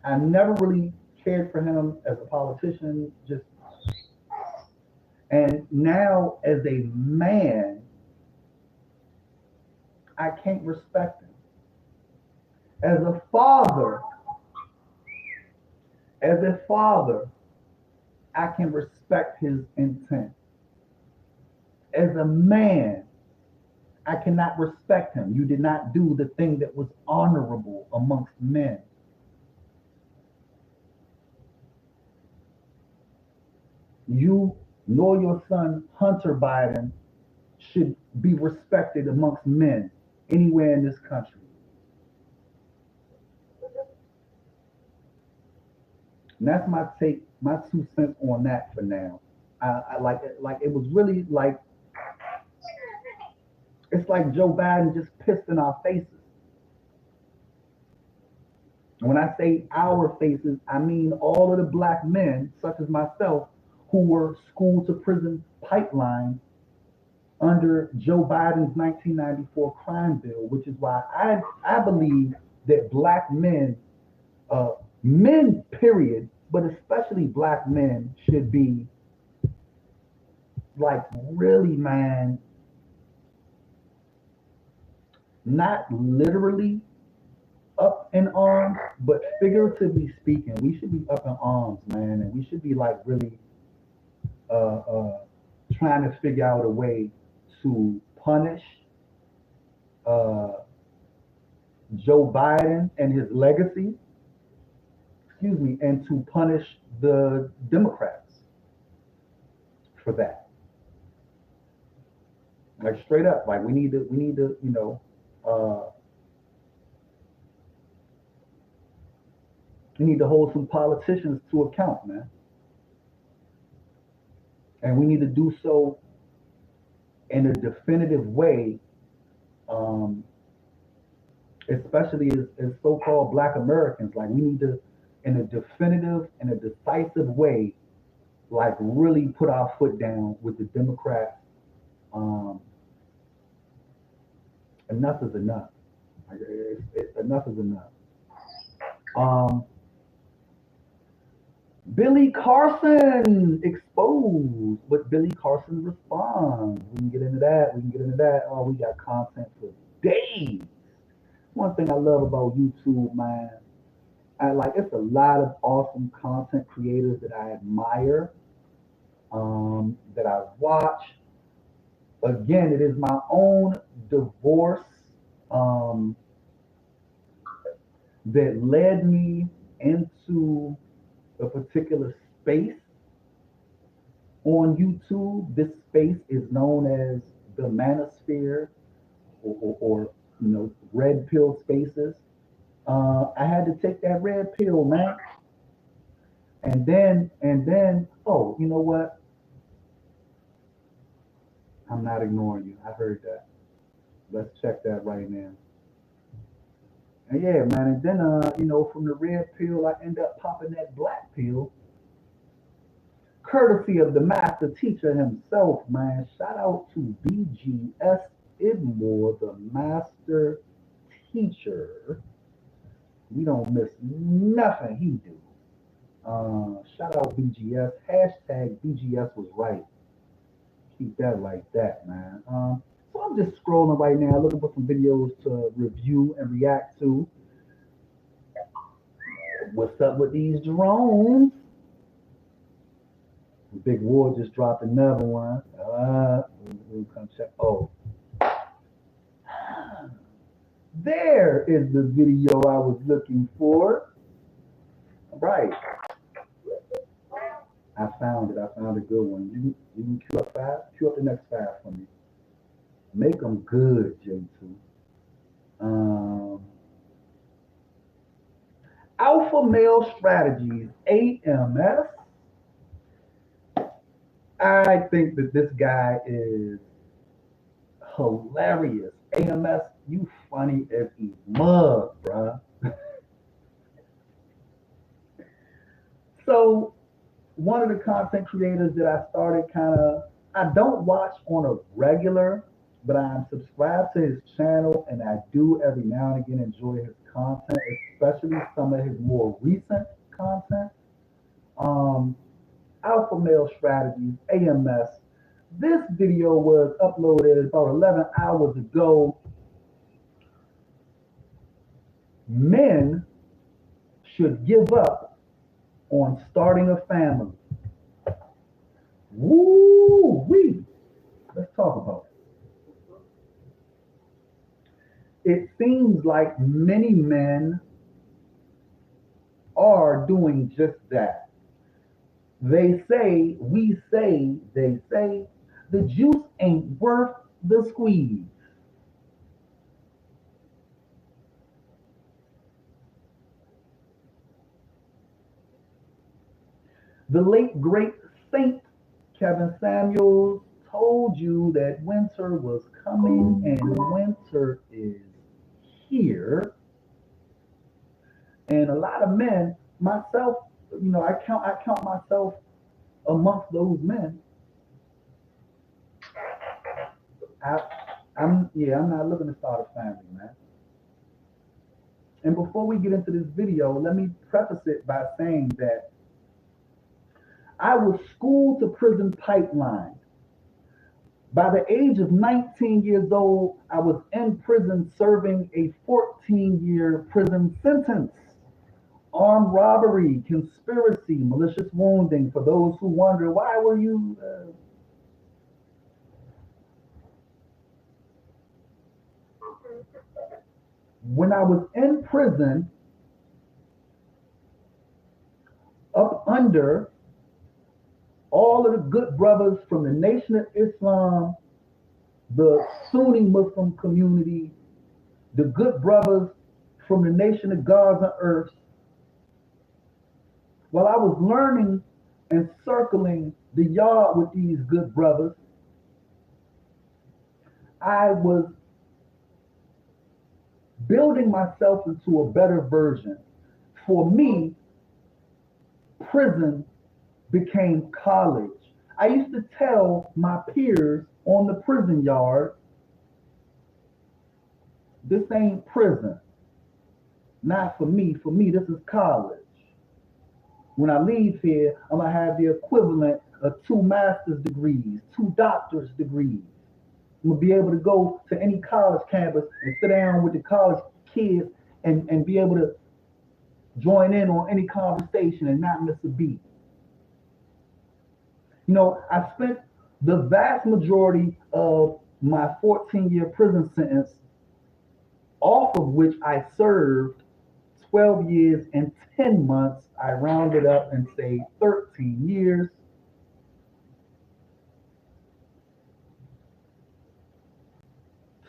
Speaker 1: I never really cared for him as a politician, and now as a man, I can't respect him. As a father, I can respect his intent. As a man, I cannot respect him. You did not do the thing that was honorable amongst men. You nor your son, Hunter Biden, should be respected amongst men anywhere in this country. And that's my take, my 2 cents on that for now. I like it. Like it was really like, it's like Joe Biden just pissed in our faces. And when I say our faces, I mean all of the black men, such as myself, who were school to prison pipeline under Joe Biden's 1994 crime bill, which is why I believe that black men, men period, but especially black men, should be like really, man, not literally up in arms, but figuratively speaking, we should be up in arms, man, and we should be like really trying to figure out a way to punish Joe Biden and his legacy, and to punish the Democrats for that. Like straight up, like we need to, we need to hold some politicians to account, man. And we need to do so in a definitive way especially as so-called Black Americans. Like we need to, in a definitive and a decisive way, like really put our foot down with the Democrats. Um, enough is enough. Like, enough is enough. Billy Carson exposed, but Billy Carson responds. We can get into that. We can get into that. Oh, we got content for days. One thing I love about YouTube, man, it's a lot of awesome content creators that I admire, that I watch. Again, it is my own divorce that led me into a particular space on YouTube. This space is known as the manosphere, or red pill spaces. I had to take that red pill, man. And then, oh, you know what? I'm not ignoring you. I heard that. Let's check that right now. And yeah, man. And then, from the red pill, I end up popping that black pill, courtesy of the master teacher himself, man. Shout out to BGS Idmore, the master teacher. We don't miss nothing he do. Shout out BGS. Hashtag BGS was right. Keep that like that, man. So I'm just scrolling right now, looking for some videos to review and react to. What's up with these drones? Big War just dropped another one. We'll come check. Oh. There is the video I was looking for. All right. I found it. I found a good one. You can cue up fast. Cue up the next fast for me. Make them good, J2. Alpha Male Strategies, AMS. I think that this guy is hilarious. AMS, you funny as a mug, bruh. So, one of the content creators that I started I don't watch on a regular, but I'm subscribed to his channel, and I do every now and again enjoy his content, especially some of his more recent content. Alpha Male Strategies, AMS. This video was uploaded about 11 hours ago. Men should give up on starting a family. Woo-wee. Let's talk about it. It seems like many men are doing just that. They say, we say, they say, the juice ain't worth the squeeze. The late, great Saint Kevin Samuels told you that winter was coming, and winter is here. And a lot of men, myself, I count myself amongst those men. I'm not looking to start a family, man. And before we get into this video, let me preface it by saying that I was school to prison pipeline. By the age of 19 years old, I was in prison serving a 14-year prison sentence. Armed robbery, conspiracy, malicious wounding. For those who wonder, why were you... When I was in prison, up under all of the good brothers from the Nation of Islam, the Sunni Muslim community, the good brothers from the Nation of Gods and Earths, while I was learning and circling the yard with these good brothers, I was building myself into a better version. For me, prison became college. I used to tell my peers on the prison yard, this ain't prison. Not for me. For me, this is college. When I leave here, I'm gonna have the equivalent of 2 master's degrees, 2 doctor's degrees. I'm gonna be able to go to any college campus and sit down with the college kids and be able to join in on any conversation and not miss a beat. You know, I spent the vast majority of my 14-year prison sentence, off of which I served 12 years and 10 months. I rounded up and say 13 years.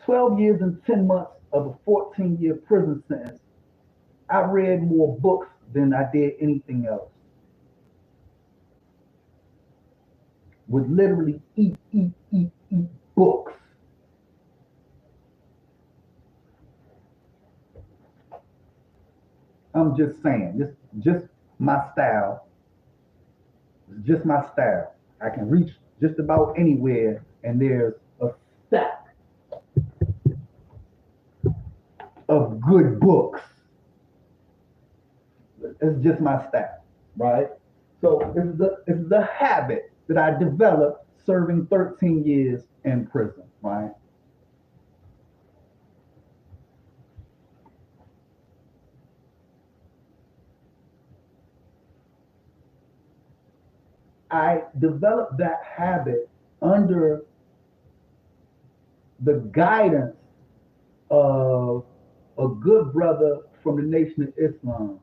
Speaker 1: "12 years and 10 months of a 14-year prison sentence. I read more books than I did anything else. Would literally eat books. I'm just saying, this just my style. It's just my style. I can reach just about anywhere, and there's a stack of good books. It's just my style, right? So this is the habit that I developed serving 13 years in prison, right? I developed that habit under the guidance of a good brother from the Nation of Islam.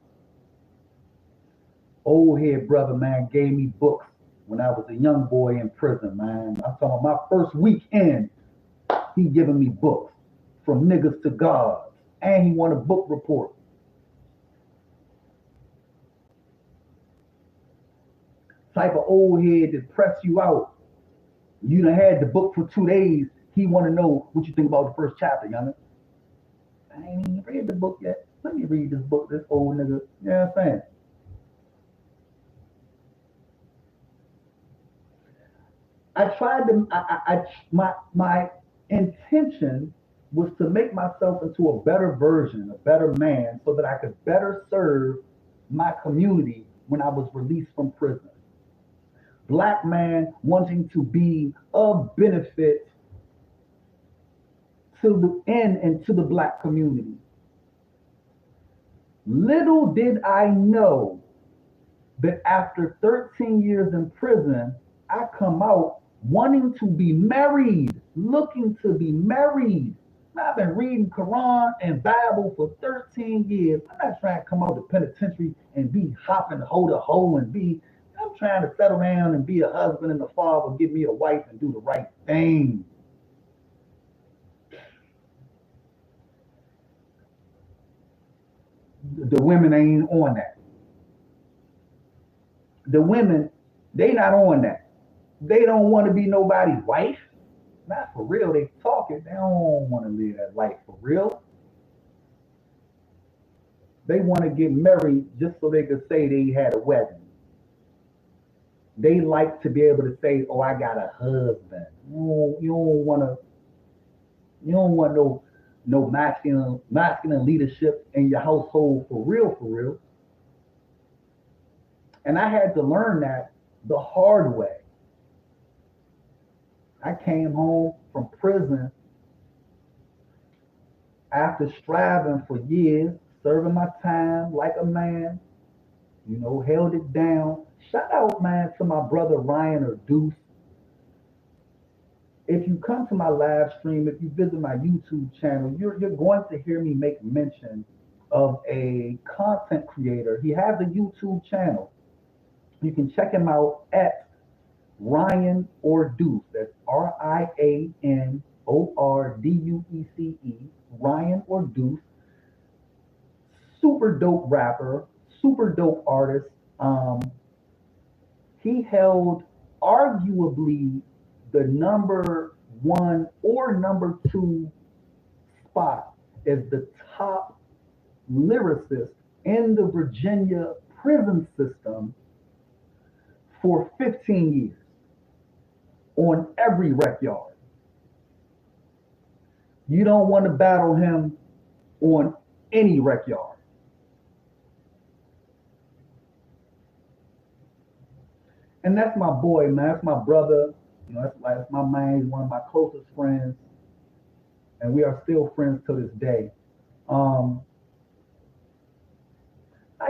Speaker 1: Old head brother, man, gave me books when I was a young boy in prison, man. I'm talking about my first weekend, he giving me books from niggas to gods, and he won a book report. Type of old head that press you out. You done had the book for 2 days. He want to know what you think about the first chapter, youngin. I ain't even read the book yet. Let me read this book, this old nigga. You know what I'm saying? I tried to, my intention was to make myself into a better version, a better man, so that I could better serve my community when I was released from prison. Black man wanting to be of benefit to the end and to the black community. Little did I know that after 13 years in prison, I come out wanting to be married, looking to be married. I've been reading Quran and Bible for 13 years. I'm not trying to come out the penitentiary and be hopping hoe to hoe and be, I'm trying to settle down and be a husband and a father, give me a wife and do the right thing. The women ain't on that. The women, they not on that. They don't want to be nobody's wife. Not for real. They talking. They don't want to live that life for real. They want to get married just so they could say they had a wedding. They like to be able to say, "Oh, I got a husband." You don't want to. You don't want no masculine leadership in your household for real, for real. And I had to learn that the hard way. I came home from prison after striving for years, serving my time like a man, held it down. Shout out, man, to my brother Ryan or Deuce. If you come to my live stream, if you visit my YouTube channel, you're going to hear me make mention of a content creator. He has a YouTube channel. You can check him out at Ryan Orduce. That's RianOrDuece. Ryan Orduce. Super dope rapper, super dope artist. He held arguably the number 1 or number 2 spot is the top lyricist in the Virginia prison system for 15 years on every rec yard. You don't want to battle him on any rec yard. And that's my boy, man. That's my brother. You know, that's my man. He's one of my closest friends. And we are still friends to this day. I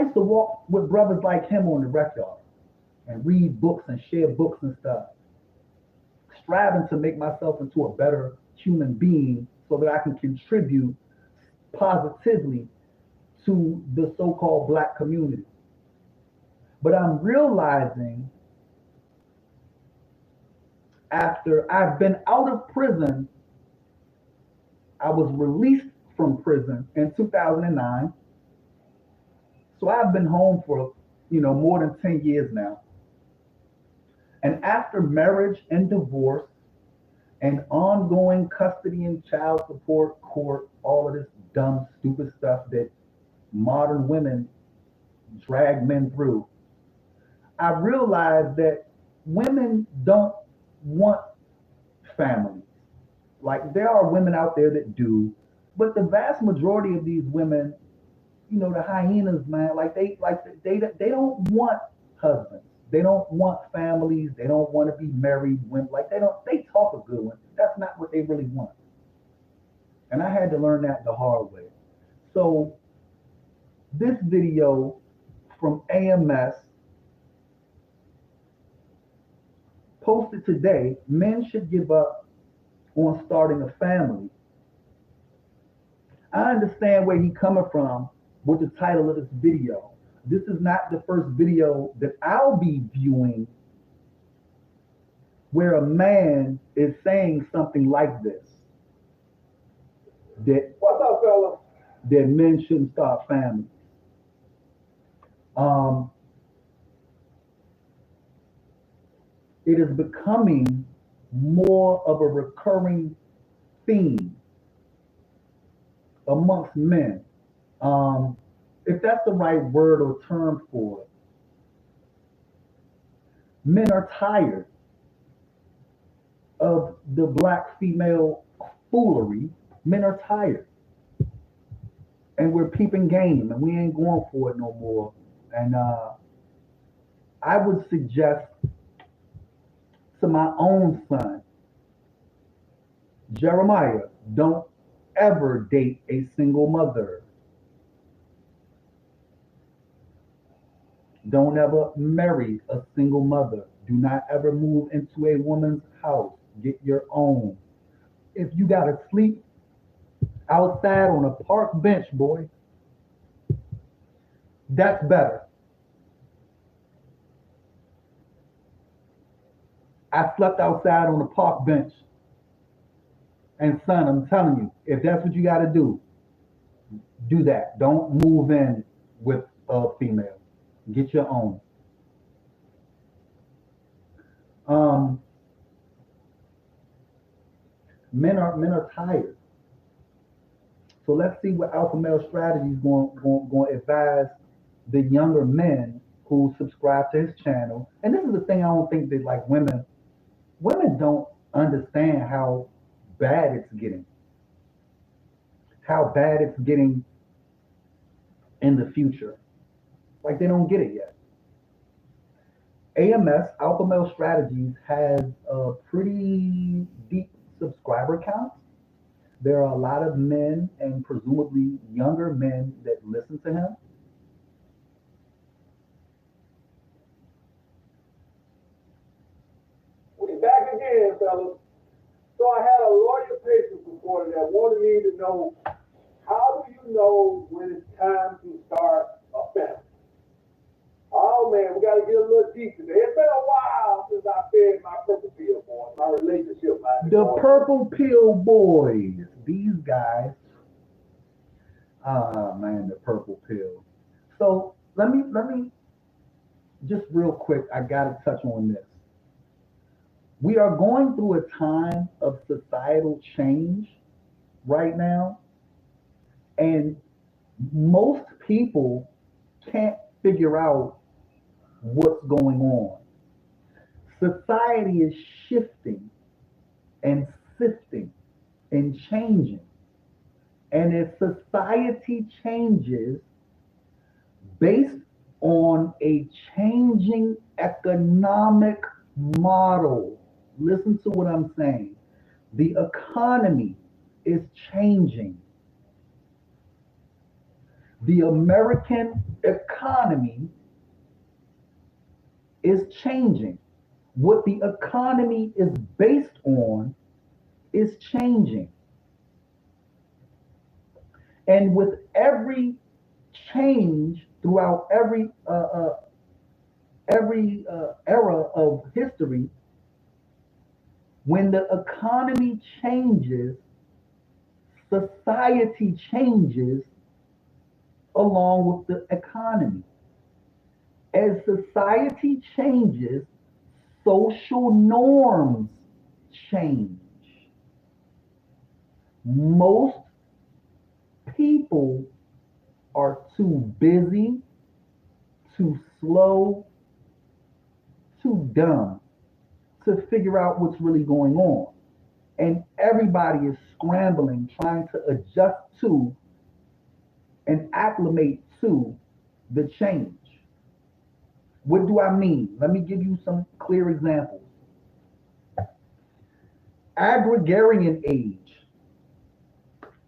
Speaker 1: used to walk with brothers like him on the rec yard and read books and share books and stuff, striving to make myself into a better human being so that I can contribute positively to the so-called black community. But I'm realizing after I've been out of prison, I was released from prison in 2009. So I've been home for, more than 10 years now. And after marriage and divorce and ongoing custody and child support court, all of this dumb, stupid stuff that modern women drag men through, I realized that women don't want families. Like, there are women out there that do, but the vast majority of these women, the hyenas, man, they don't want husbands. They don't want families. They don't want to be married. They talk a good one. That's not what they really want. And I had to learn that the hard way. So this video from AMS posted today, men should give up on starting a family. I understand where he's coming from with the title of this video. This is not the first video that I'll be viewing where a man is saying something like this.
Speaker 5: What's up, fella?
Speaker 1: That men shouldn't start families. It is becoming more of a recurring theme amongst men. If that's the right word or term for it. Men are tired of the black female foolery. Men are tired. And we're peeping game and we ain't going for it no more. And I would suggest to my own son, Jeremiah, don't ever date a single mother. Don't ever marry a single mother. Do not ever move into a woman's house. Get your own. If you gotta sleep outside on a park bench, boy, that's better. I slept outside on a park bench. And son, I'm telling you, if that's what you gotta do that. Don't move in with a female. Get your own. Men are tired. So let's see what Alpha Male Strategy is going to advise the younger men who subscribe to his channel. And this is the thing I don't think that women don't understand how bad it's getting. How bad it's getting in the future. They don't get it yet. AMS, Alpha Male Strategies, has a pretty deep subscriber count. There are a lot of men and presumably younger men that listen to him.
Speaker 5: We back again, fellas. So I had a lawyer patient reporter that wanted me to know, how do you know when it's time to start a family? Oh man, we gotta get a little deep today. It's been a while since I fed my purple pill boys, my relationship minded
Speaker 1: The
Speaker 5: boys.
Speaker 1: Purple Pill Boys. These guys. Man, the Purple Pill. So let me just real quick, I gotta touch on this. We are going through a time of societal change right now. And most people can't figure out what's going on. Society is shifting and sifting and changing. And as society changes based on a changing economic model, listen to what I'm saying. The economy is changing. The American economy is changing. What the economy is based on is changing. And with every change throughout every era of history, when the economy changes, society changes along with the economy. As society changes, social norms change. Most people are too busy, too slow, too dumb to figure out what's really going on. And everybody is scrambling, trying to adjust to and acclimate to the change. What do I mean? Let me give you some clear examples. Agrarian age,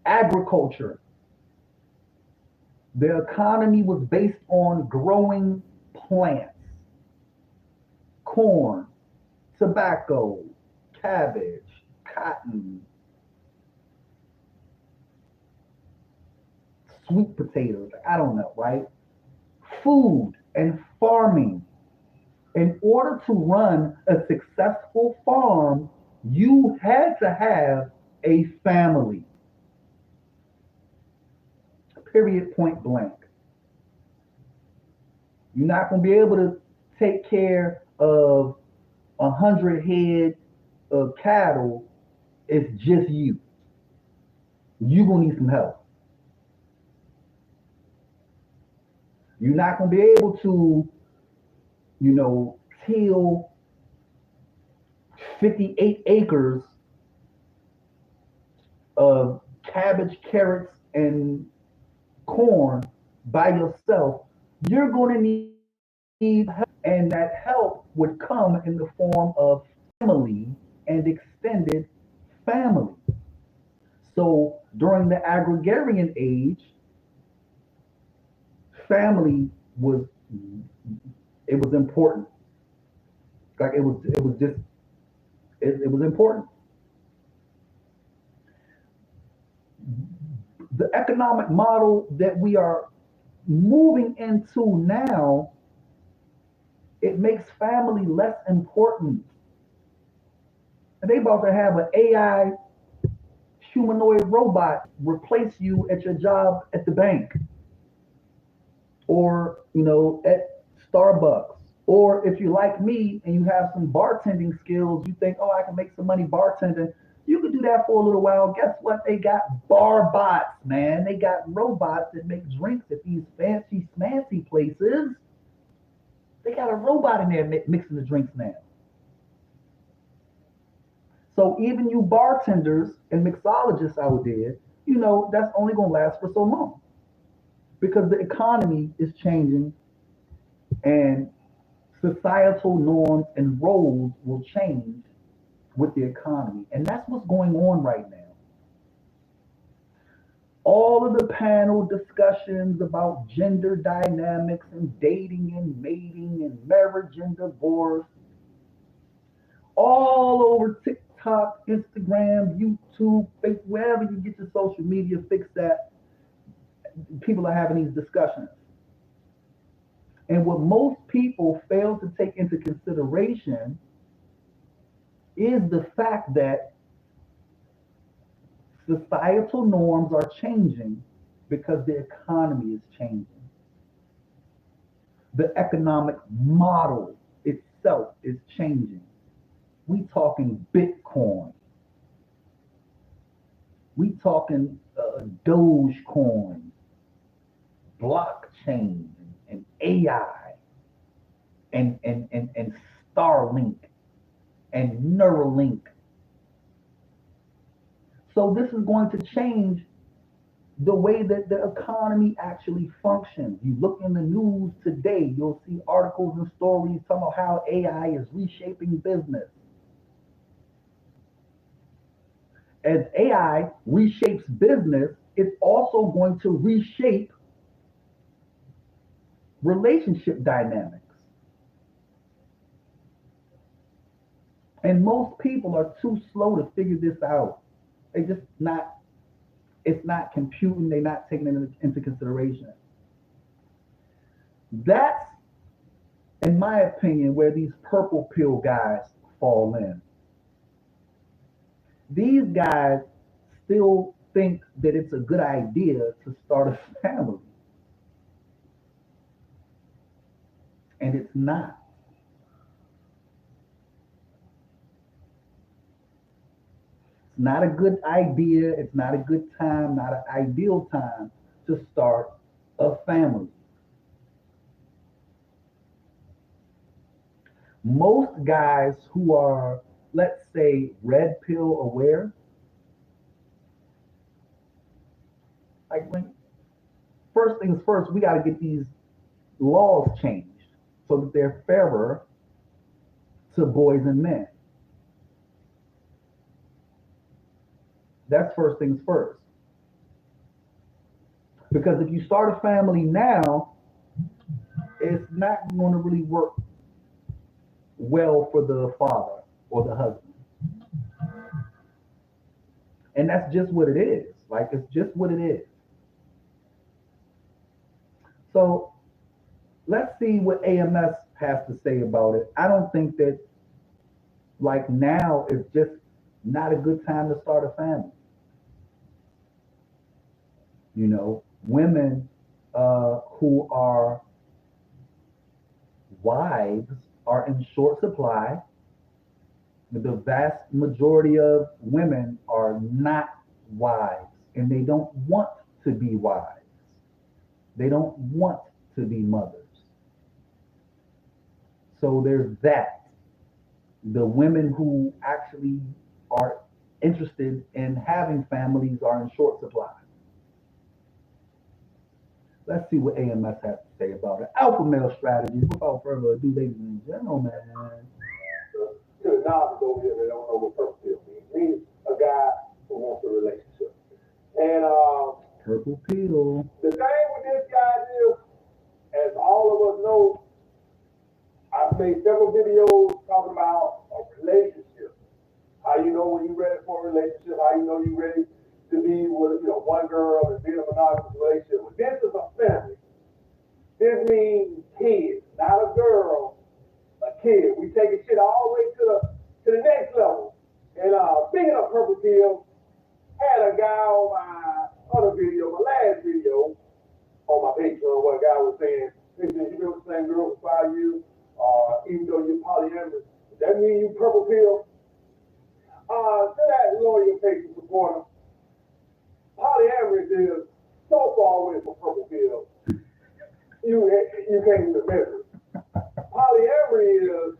Speaker 1: agriculture. The economy was based on growing plants, corn, tobacco, cabbage, cotton, sweet potatoes, I don't know, right? Food and farming. In order to run a successful farm, you had to have a family. Period, point blank. You're not going to be able to take care of 100 head of cattle if just you. You're going to need some help. You're not going to be able to, till 58 acres of cabbage, carrots, and corn by yourself. You're going to need help, and that help would come in the form of family and extended family. So during the agrarian age, family was important. Like it was important. The economic model that we are moving into now, it makes family less important. And they about to have an AI humanoid robot replace you at your job at the bank, or at Starbucks. Or if you're like me and you have some bartending skills, you think, oh, I can make some money bartending. You can do that for a little while. Guess what? They got bar bots, man. They got robots that make drinks at these fancy, smancy places. They got a robot in there mixing the drinks now. So even you bartenders and mixologists out there, that's only going to last for so long, because the economy is changing and societal norms and roles will change with the economy. And that's what's going on right now. All of the panel discussions about gender dynamics and dating and mating and marriage and divorce, all over TikTok, Instagram, YouTube, Facebook, wherever you get your social media, fix that. People are having these discussions. And what most people fail to take into consideration is the fact that societal norms are changing because the economy is changing. The economic model itself is changing. We talking Bitcoin. We talking Dogecoin, blockchain, and AI, and Starlink, and Neuralink. So this is going to change the way that the economy actually functions. You look in the news today, you'll see articles and stories talking about how AI is reshaping business. As AI reshapes business, it's also going to reshape relationship dynamics. And most people are too slow to figure this out. They just not, it's not computing, they're not taking it into consideration. That's, in my opinion, where these purple pill guys fall in. These guys still think that it's a good idea to start a family. And it's not. It's not a good idea. It's not a good time, not an ideal time to start a family. Most guys who are, let's say, red pill aware, like when, first things first, we got to get these laws changed so that they're fairer to boys and men. That's first things first. Because if you start a family now, it's not going to really work well for the father or the husband. And that's just what it is. Like, it's just what it is. So let's see what AMS has to say about it. I don't think that, like, now is just not a good time to start a family. You know, women who are wives are in short supply. The vast majority of women are not wives, and they don't want to be wives. They don't want to be mothers. So there's that. The women who actually are interested in having families are in short supply. Let's see what AMS has to say about it. Alpha male strategies. Without further ado, ladies and gentlemen.
Speaker 5: To the novice over here that don't know what purple pill means. It means a guy who wants a relationship. And
Speaker 1: Purple pill.
Speaker 5: the thing with this guy is, as all of us know, I've made several videos talking about a relationship. How you know when you're ready for a relationship, how you know you're ready to be with, one girl and be in a monogamous relationship. Well, this is a family. This means kids, not a girl, a kid. We taking shit all the way to the next level. And speaking of purple pill, had a guy on my other video, my last video on my Patreon, where a guy was saying, he said, you been with the same girl for 5 years, even though you're polyamorous, does that mean you purple pill? To that loyal patient supporter, polyamorous is so far away from purple pill, you can't even measure it. Polyamory is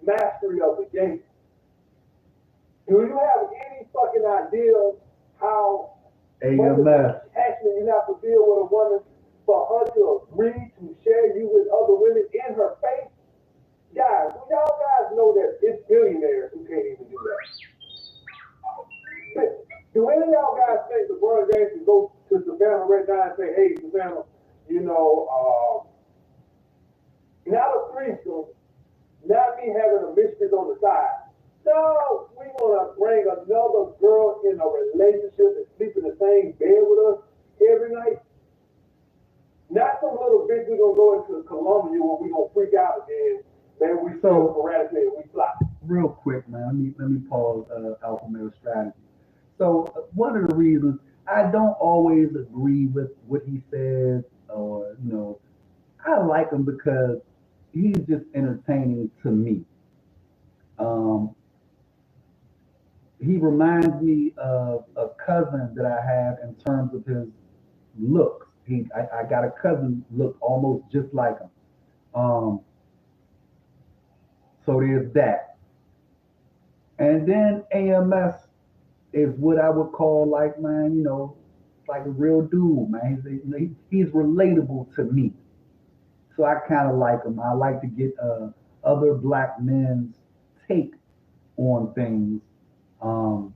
Speaker 5: mastery of the game. Do you have any fucking idea how much attachment you have to feel with a woman for her to agree to share you with other women in her face? Guys, y'all guys know that it's billionaires who can't even do that. Do any of y'all guys think LeBron James can go to Savannah right now and say, hey, Savannah, not a threesome, not me having a mistress on the side. No, we want to bring another girl in a relationship and sleep in the same bed with us every night. Not some little bitch we going to go into Columbia where we going to freak out again. Man, we so erratically and we fly.
Speaker 1: Real quick, man, let me pause alpha male strategy. So one of the reasons I don't always agree with what he says, or I like him because he's just entertaining to me. he reminds me of a cousin that I have in terms of his looks. I got a cousin look almost just like him. Um, so there's that. And then AMS is what I would call like, man, like a real dude, man. He's relatable to me. So I kind of like him. I like to get other black men's take on things. Um,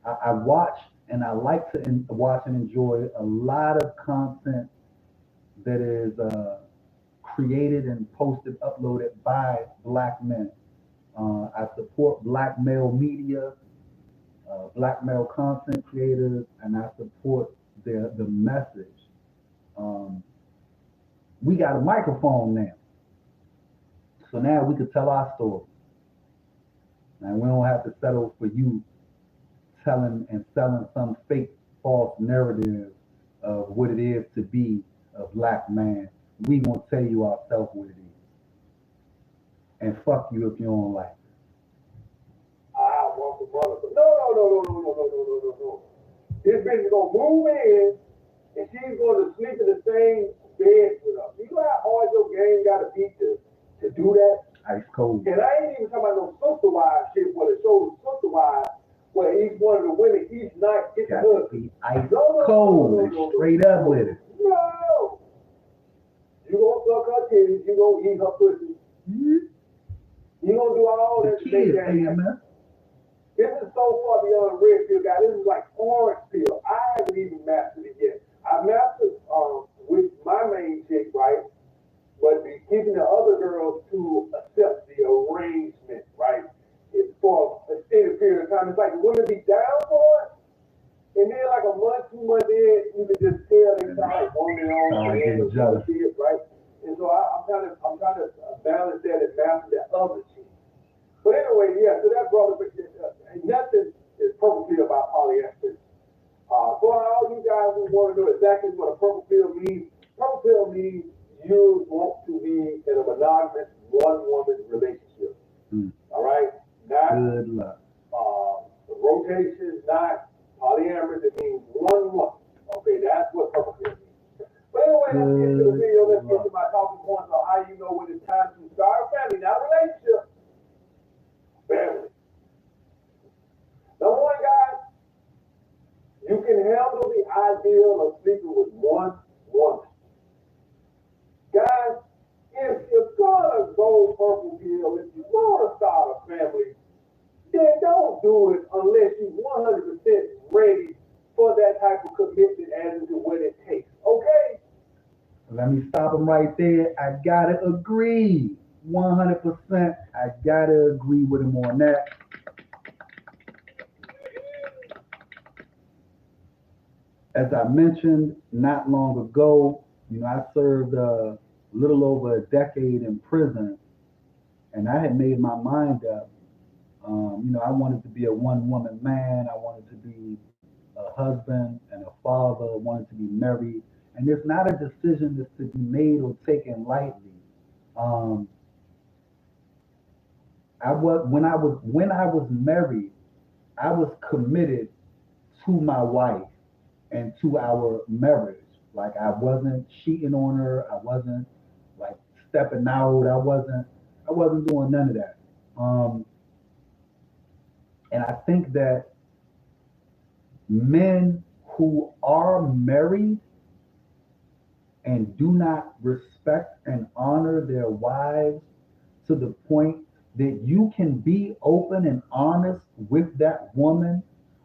Speaker 1: I watch and I like to watch and enjoy a lot of content that is created and posted, uploaded by black men. I support black male media, black male content creators, and I support the message. Um, we got a microphone now, so now we can tell our story. And we don't have to settle for you telling and selling some fake, false narrative of what it is to be a black man. We gonna tell you ourselves what it is. And fuck you if you don't like it.
Speaker 5: I want the mother. No. This bitch is gonna move in and she's gonna sleep in the same bed with us. You know how hard your game gotta be to do that?
Speaker 1: Ice cold.
Speaker 5: And I ain't even talking about no sister wives shit where it shows sister wives where each one of the women each night gets
Speaker 1: Got
Speaker 5: a
Speaker 1: to be ice cold and straight up with it.
Speaker 5: No. You gonna suck her titties, you gonna eat her pussy.
Speaker 1: Mm-hmm.
Speaker 5: You gonna do all
Speaker 1: The
Speaker 5: that
Speaker 1: kids,
Speaker 5: shit.
Speaker 1: AMS.
Speaker 5: This is so far beyond red pill, guy. This is like orange pill. I haven't even mastered it yet. I mastered with my main chick, right? But be keeping the other girls to accept the arrangement, right? It's for an extended period of time. It's like the women be down for it, and then like a month, 2 months in, you can just tell they sound like woman on
Speaker 1: getting jealous.
Speaker 5: right? And so I'm trying to balance that and master that other shit. But anyway, yeah. So that brother, and nothing is perfectly about polyester. For all you guys who want to know exactly what a purple pill means you want to be in a monogamous one-woman relationship. All right? Not
Speaker 1: Good luck.
Speaker 5: rotation, not polyamorous. It means one woman. Okay, that's what purple pill means. But anyway, let's get to the video. Let's get to my talking points on how you know when it's time to start a family, not a relationship. Family. Number one, guys, you can handle the ideal of sleeping with one woman. Guys, if you're gonna go purple pill, if you want to start a family, then don't do it unless you're 100% ready for that type of commitment as to what it takes. Okay?
Speaker 1: Let me stop him right there. I gotta agree. 100%. I gotta agree with him on that. As I mentioned not long ago, I served a little over a decade in prison, and I had made my mind up. I wanted to be a one-woman man. I wanted to be a husband and a father. I wanted to be married, and it's not a decision that's to be made or taken lightly. When I was married, I was committed to my wife and to our marriage. Like I wasn't cheating on her. I wasn't like stepping out. I wasn't doing none of that. And I think that men who are married and do not respect and honor their wives to the point that you can be open and honest with that woman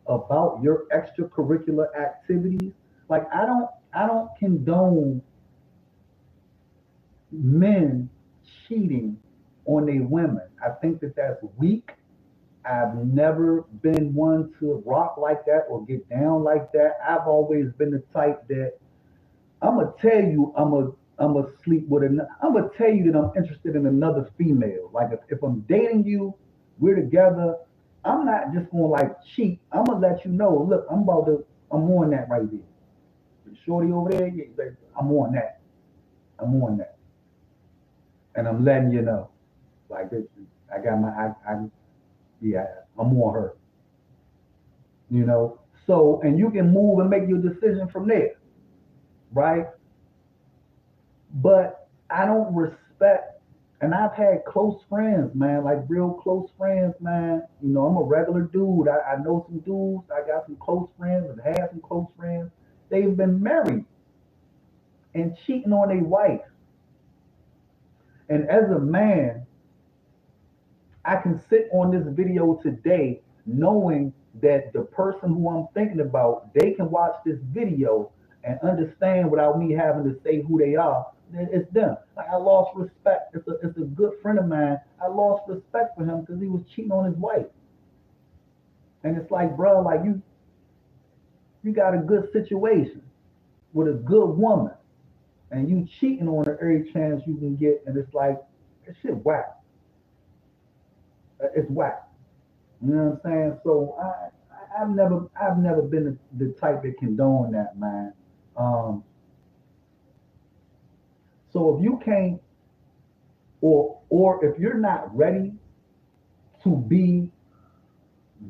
Speaker 1: about your extracurricular activities. Like I don't condone men cheating on their women. I think that that's weak. I've never been one to rock like that or get down like that. I've always been the type that I'm gonna tell you I'm gonna sleep with another. I'm gonna tell you that I'm interested in another female. Like if I'm dating you, we're together. I'm not just gonna like cheat. I'm gonna let you know. Look, I'm on that right there. The shorty over there, yeah, I'm on that. And I'm letting you know. Like this, I got my, yeah, I'm on her. you know. So, and you can move and make your decision from there, right? But I don't respect, and I've had close friends, man, like real close friends, man. You know, I'm a regular dude. I know some dudes. I got some close friends and have some close friends. They've been married and cheating on their wife. And as a man, I can sit on this video today knowing that the person who I'm thinking about, they can watch this video and understand without me having to say who they are. That it's them. Like I lost respect. It's a good friend of mine. I lost respect for him because he was cheating on his wife. And it's like, bro, like you got a good situation with a good woman, and you cheating on her every chance you can get, and it's like, that shit whack. It's whack. You know what I'm saying? So I've never been the type that condone that, man. So if you can't, or if you're not ready to be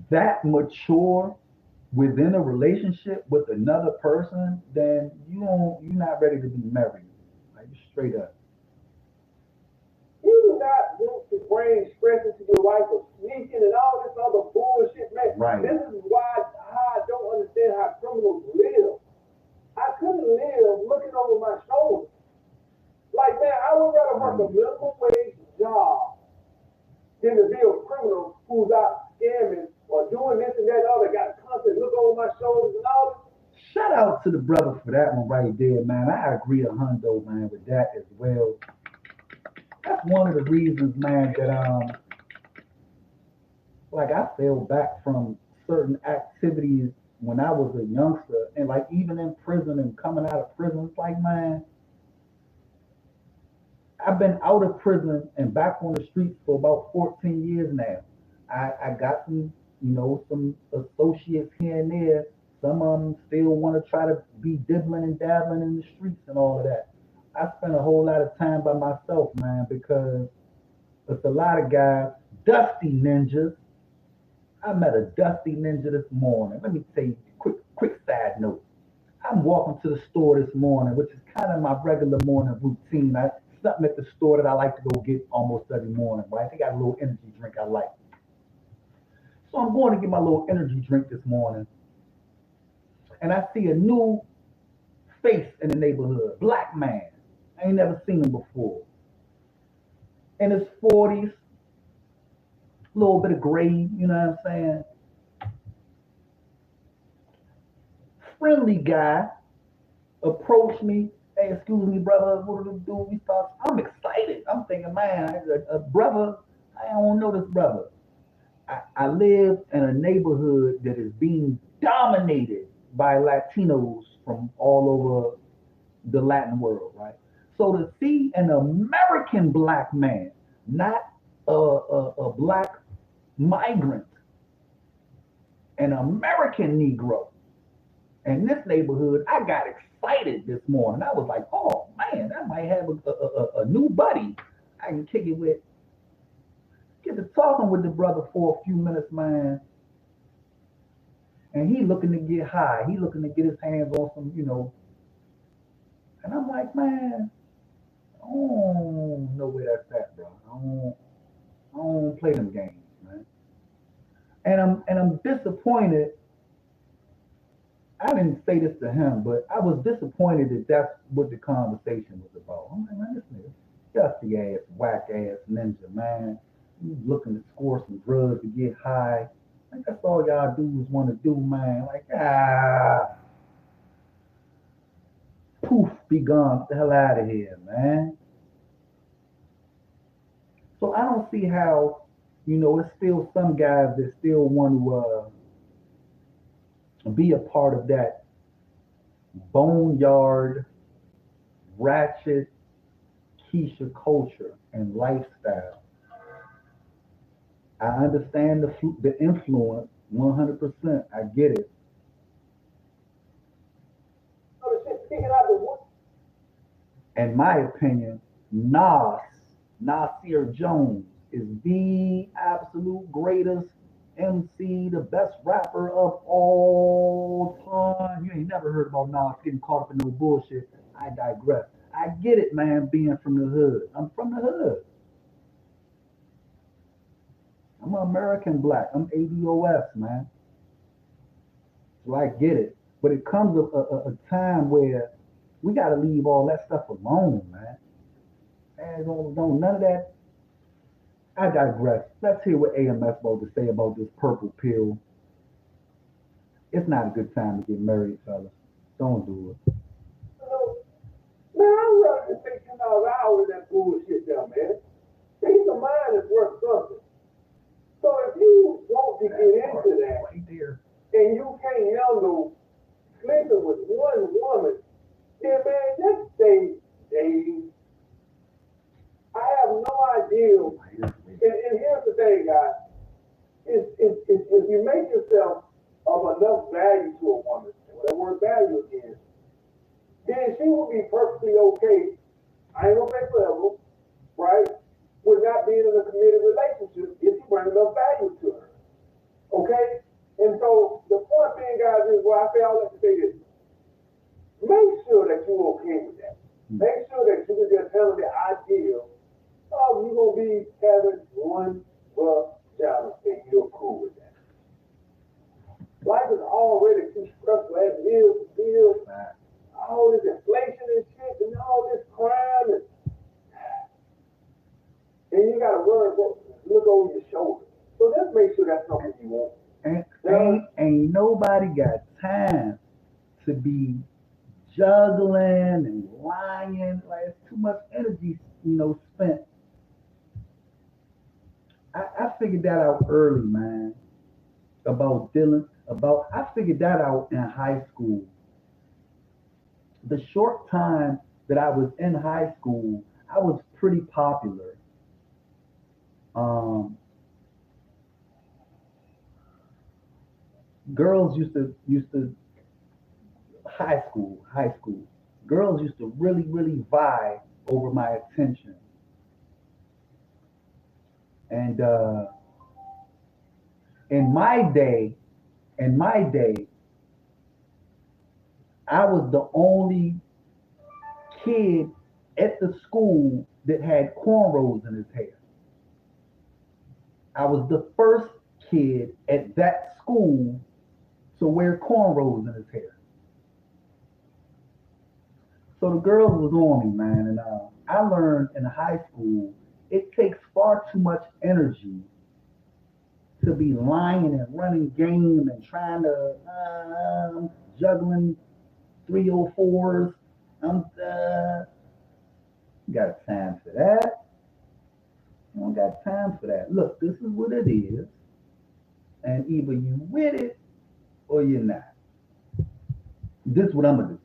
Speaker 1: that mature within a relationship with another person, then you're not ready to be married. Like straight up.
Speaker 5: You do not want to bring stress into your life of sneaking and all this other bullshit, man.
Speaker 1: Right.
Speaker 5: This is why I don't understand how criminals live. I couldn't live looking over my shoulder. Like, man, I would rather work a minimum wage job than to be a criminal who's out scamming or doing this and that other, got to constantly look over my shoulders and all this.
Speaker 1: Shout out to the brother for that one right there, man. I agree 100, man, with that as well. That's one of the reasons, man, that like I fell back from certain activities when I was a youngster, and like even in prison and coming out of prison, it's like, man, I've been out of prison and back on the streets for about 14 years now. I got some, some associates here and there. Some of them still want to try to be dibbling and dabbling in the streets and all of that. I spend a whole lot of time by myself, man, because it's a lot of guys, dusty ninjas. I met a dusty ninja this morning. Let me tell you, quick side note. I'm walking to the store this morning, which is kind of my regular morning routine. Something at the store that I like to go get almost every morning, right? They got a little energy drink I like. So I'm going to get my little energy drink this morning. And I see a new face in the neighborhood, black man. I ain't never seen him before. In his 40s, a little bit of gray, you know what I'm saying? Friendly guy approached me. Hey, excuse me, brother, what do we do? I'm excited. I'm thinking, man, a brother, I don't know this brother. I live in a neighborhood that is being dominated by Latinos from all over the Latin world, right? So to see an American black man, not a black migrant, an American Negro in this neighborhood, I got excited this morning. I was like, oh man, I might have a new buddy I can kick it with. Get to talking with the brother for a few minutes, man. And he looking to get high. He looking to get his hands on some, And I'm like, man, I don't know where that's at, bro. I don't play them games, man. And I'm disappointed. I didn't say this to him, but I was disappointed that that's what the conversation was about. I'm like, man, this nigga, dusty ass, whack ass ninja, man. You looking to score some drugs to get high. Like that's all y'all dudes want to do, man. Like, poof, be gone, get the hell out of here, man. So I don't see how, it's still some guys that still want to be a part of that boneyard, ratchet, Keisha culture and lifestyle. I understand the influence 100%. I get it. In my opinion, Nasir Jones is the absolute greatest MC, the best rapper of all time. You ain't never heard about Nas getting caught up in no bullshit. I digress. I get it, man, being from the hood. I'm from the hood. I'm an American black. I'm ADOS, man. So I get it. But it comes a time where we got to leave all that stuff alone, man. And don't none of that. I digress. Let's hear what AMS about to say about this purple pill. It's not a good time to get married, fellas. Don't do it.
Speaker 5: Man, I'm running to take 10 hours out of that bullshit there, man. Peace of mind is worth something. So if you want to get into that,
Speaker 1: Right there.
Speaker 5: and you can't handle sleeping with one woman, then man, just stay dating. I have no idea. And here's the thing, guys. If you make yourself of enough value to a woman, and that word value again, then she will be perfectly okay. I ain't gonna say forever, right? With not being in a committed relationship if you bring enough value to her. Okay? And so the point being, guys, is I say all that to say this. Make sure that you're okay with that. Make sure that you can just handle the idea of you gonna be having one vagina and you're cool with that. Life is already too stressful as it is to deal with all this inflation and shit and all this crime and you gotta worry about look over your shoulder. So just make sure that's something you want.
Speaker 1: Ain't nobody got time to be juggling and lying. Like it's too much energy, spent. I figured that out early, man. About Dylan. I figured that out in high school. The short time that I was in high school, I was pretty popular. Girls used to high school. Girls used to really vie over my attention. And in my day, I was the only kid at the school that had cornrows in his hair. I was the first kid at that school to wear cornrows in his hair. So the girls was on me, man, and I learned in high school it takes far too much energy to be lying and running game and trying to juggling 304s. Got time for that. I don't got time for that. Look, this is what it is, and either you with it or you're not. This is what I'm gonna do.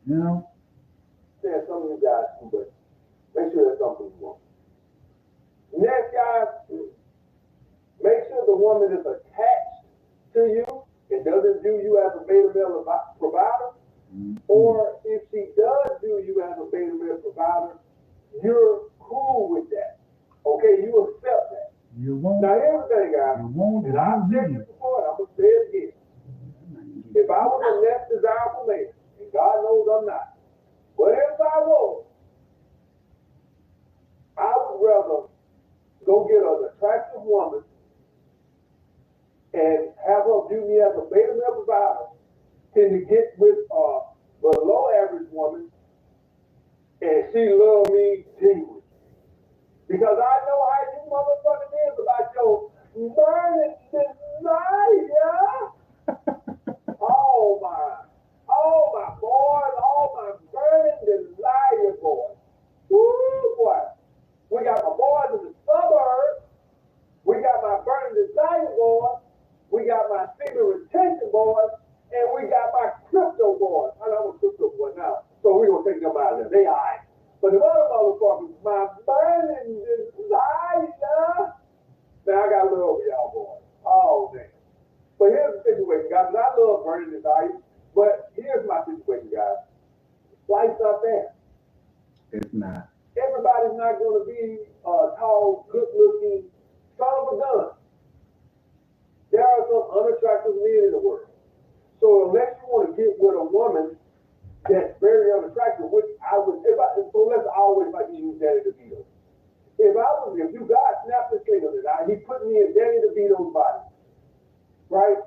Speaker 1: You know?
Speaker 5: Saying something you guys do, but make sure that's something you want. Next, guys, make sure the woman is attached to you and doesn't do you as a beta male provider. Or if she does do you as a beta male provider, you're cool with that. Okay, you accept that.
Speaker 1: You won't.
Speaker 5: Now here's the thing, guys.
Speaker 1: You won't.
Speaker 5: And I've said this before, and I'm gonna say it again. If I was a less desirable man, and God knows I'm not, but if I was, I would rather go get an attractive woman and have her do me as a beta male provider than to get with a below average woman and she love me genuinely. Because I know how you motherfuckers is about your burning desire. all my boys, all my burning desire boys. Woo, boy. We got my boys in the suburbs. We got my burning desire boys. We got my secret retention boys. And we got my crypto boys. I know I'm a crypto boy now. So we're going to take them out of there. They all right. But the other motherfuckers, my burning desire. Man, I got love for y'all boys. Oh, man. But here's the situation, guys. And I love burning desire. But here's my situation, guys. Life's not fair.
Speaker 1: It's not.
Speaker 5: Everybody's not going to be a tall, good-looking son of a gun. there are some unattractive men in the world. So unless you want to get with a woman that's very unattractive, which I would, so let's always like to use Danny DeVito. If you God snapped his fingers and he put me in Danny DeVito's body, right?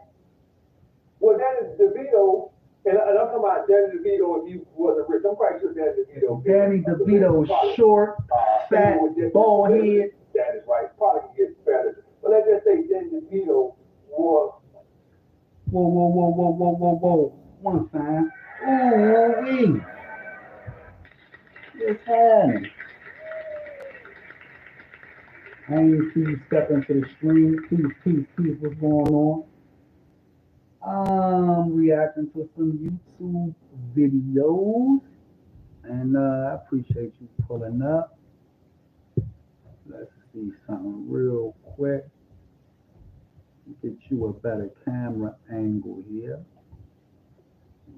Speaker 5: Well, Danny DeVito, and I'm talking about Danny DeVito if he wasn't rich. I'm quite sure Danny DeVito.
Speaker 1: Danny DeVito, short, fat, bald head.
Speaker 5: That is right. Probably can get better. But let's just say Danny DeVito was.
Speaker 1: Whoa. One time. Ooh-wee. What's happening? I ain't see you step into the stream. Peace. What's going on? Reacting to some YouTube videos. And I appreciate you pulling up. Let's see something real quick. Get you a better camera angle here.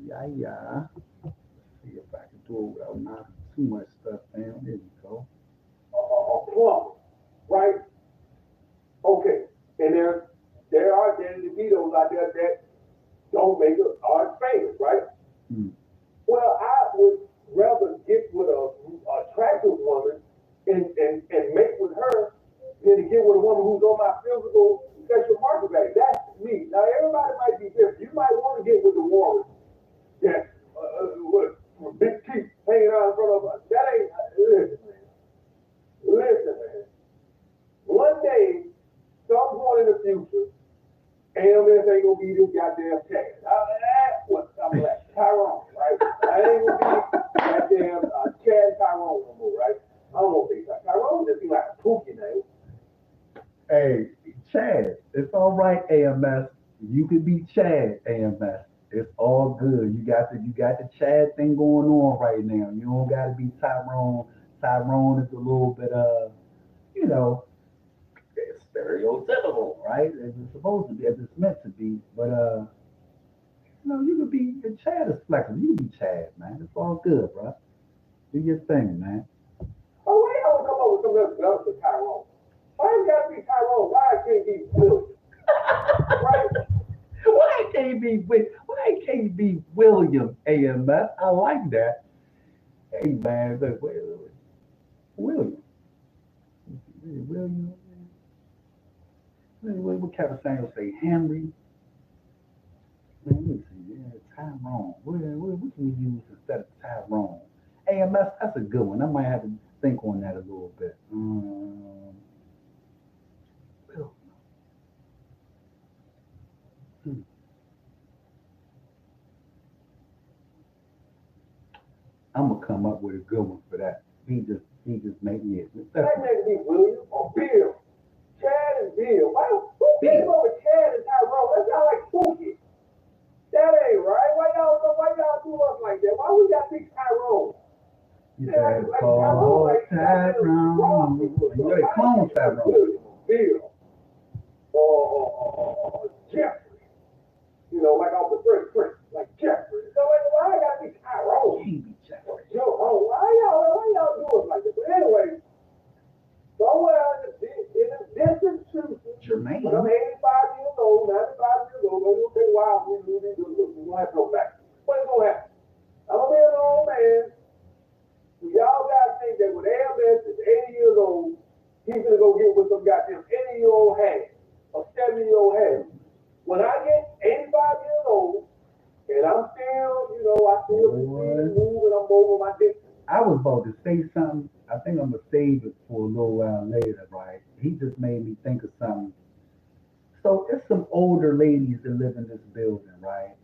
Speaker 1: Yeah. Let's see if I can do it without knocking too much stuff down. There we go.
Speaker 5: A plumber, right? Okay. And there are Danny DeVitos out there that don't make it are famous, right? Well, I would rather get with a attractive woman and mate with her than to get with a woman who's on my physical sexual market value. That's me. Now everybody might be different. You might want to get with the woman that with big teeth hanging out in front of us. That ain't listen, man. One day, some point in the future, AMS ain't gonna be this goddamn Chad. I'm like Tyrone, right? I ain't gonna be goddamn Chad Tyrone no more, right? I don't want to be Tyrone. Just be like a pookie name.
Speaker 1: Hey, Chad, it's all right, AMS. You could be Chad, AMS. It's all good. You got the Chad thing going on right now. You don't gotta be Tyrone. Tyrone is a little bit it's stereotypical, right? It's supposed to be, as it's meant to be. But you could be Chad is flexible. You can be Chad, man. It's all good, bro. Do your thing, man.
Speaker 5: Oh, why y'all come up with something else for Tyrone? Why you gotta be Tyrone? Why it can't be William? Right?
Speaker 1: Why can't be William, AMS? I like that. Hey man, look, William. William. What kind of thing will say? Henry. Let me see. Yeah, Tyrone. What can we use instead of Tyrone? AMS, that's a good one. I might have to think on that a little bit. I'm gonna come up with a good one for that. He just made me.
Speaker 5: That makes me William or Bill. Chad and Bill. Who came up with Chad and Tyrone? That sound like Pookie. That ain't right. Why y'all do us like that? Why we got big Tyrone?
Speaker 1: You said call Tyrone. You gotta clone Tyrone.
Speaker 5: Bill. Or Jeffrey. Like off the Fresh Prince. Like Jeffrey. So why I gotta be Tyrone? Why y'all do us like this? But anyway, somewhere in the distant future,
Speaker 1: Jermaine.
Speaker 5: when I'm 85 years old, 95 years old, it's gonna take a while for me to do this. We're gonna have to go back. What's gonna happen? I'm gonna be an old man. Y'all gotta think that when AMS is 80 years old, he's gonna go get with some goddamn 80-year-old hag or 70-year-old hag. When I get 85 years old, and I'm still, I still move and I'm over my dick.
Speaker 1: I was about to say something. I think I'm gonna save it for a little while later, right? He just made me think of something. So it's some older ladies that live in this building, right?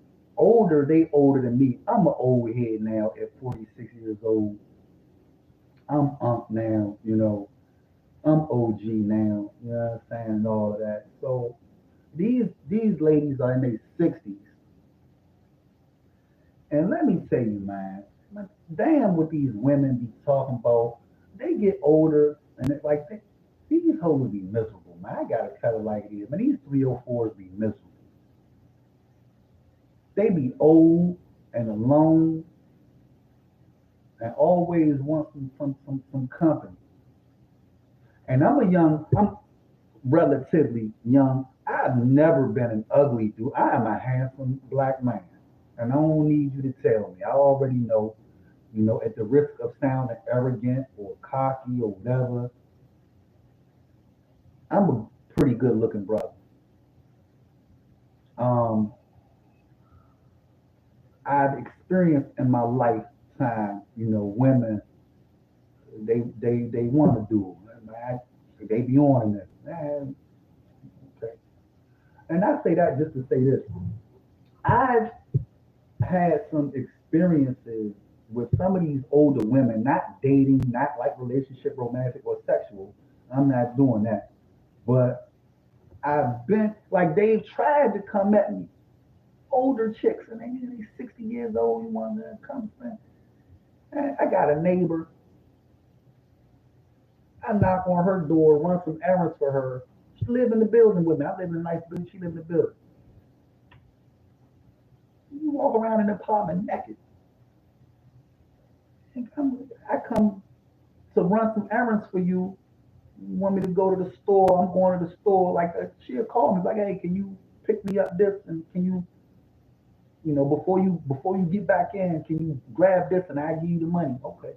Speaker 1: They older than me. I'm an old head now at 46 years old. I'm now, I'm OG now, you know what I'm saying, and all of that. So these ladies are in their 60s. And let me tell you, man, damn what these women be talking about. They get older and it's like these hoes be miserable, man. I gotta tell it like it is. Man, these 304s be miserable. They be old and alone and always want some company. And I'm relatively young. I've never been an ugly dude. I am a handsome black man. And I don't need you to tell me. I already know, at the risk of sounding arrogant or cocky or whatever, I'm a pretty good looking brother. Um, I've experienced in my lifetime, women, they want to do it. Man, they be on this. Man, okay. And I say that just to say this. I've had some experiences with some of these older women, not dating, not like relationship, romantic, or sexual. I'm not doing that. But I've been, like, they've tried to come at me. Older chicks, and they 60 years old, you want to come, man. I got a neighbor. I knock on her door, run some errands for her. She live in the building with me. I live in a nice building. She live in the building. You walk around in the apartment naked. I come to run some errands for you. You want me to go to the store? I'm going to the store. Like, she'll call me like, hey, can you pick me up this, and can you, before you get back in, can you grab this and I give you the money? Okay.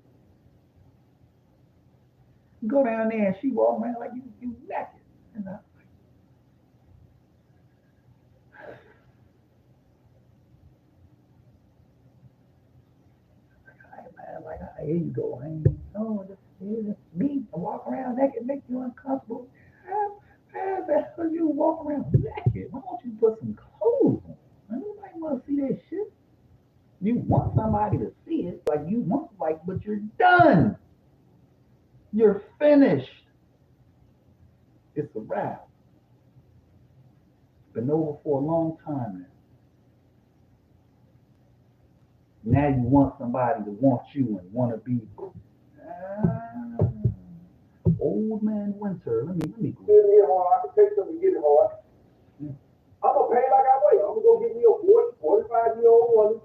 Speaker 1: You go down there and she walk around like you naked. And like, here you go. No, this me. I walk around naked, make you uncomfortable. How the hell you walk around naked? Why don't you put some clothes on? Nobody want to see that shit. You want somebody to see it, like you want, but you're done. You're finished. It's a wrap. It's been over for a long time now. Now you want somebody to want you and want to be old man winter. Let me go.
Speaker 5: Give me hard. I can take something to get it hard. I'm gonna pay like I weigh. I'm gonna go get me a 45-year-old woman.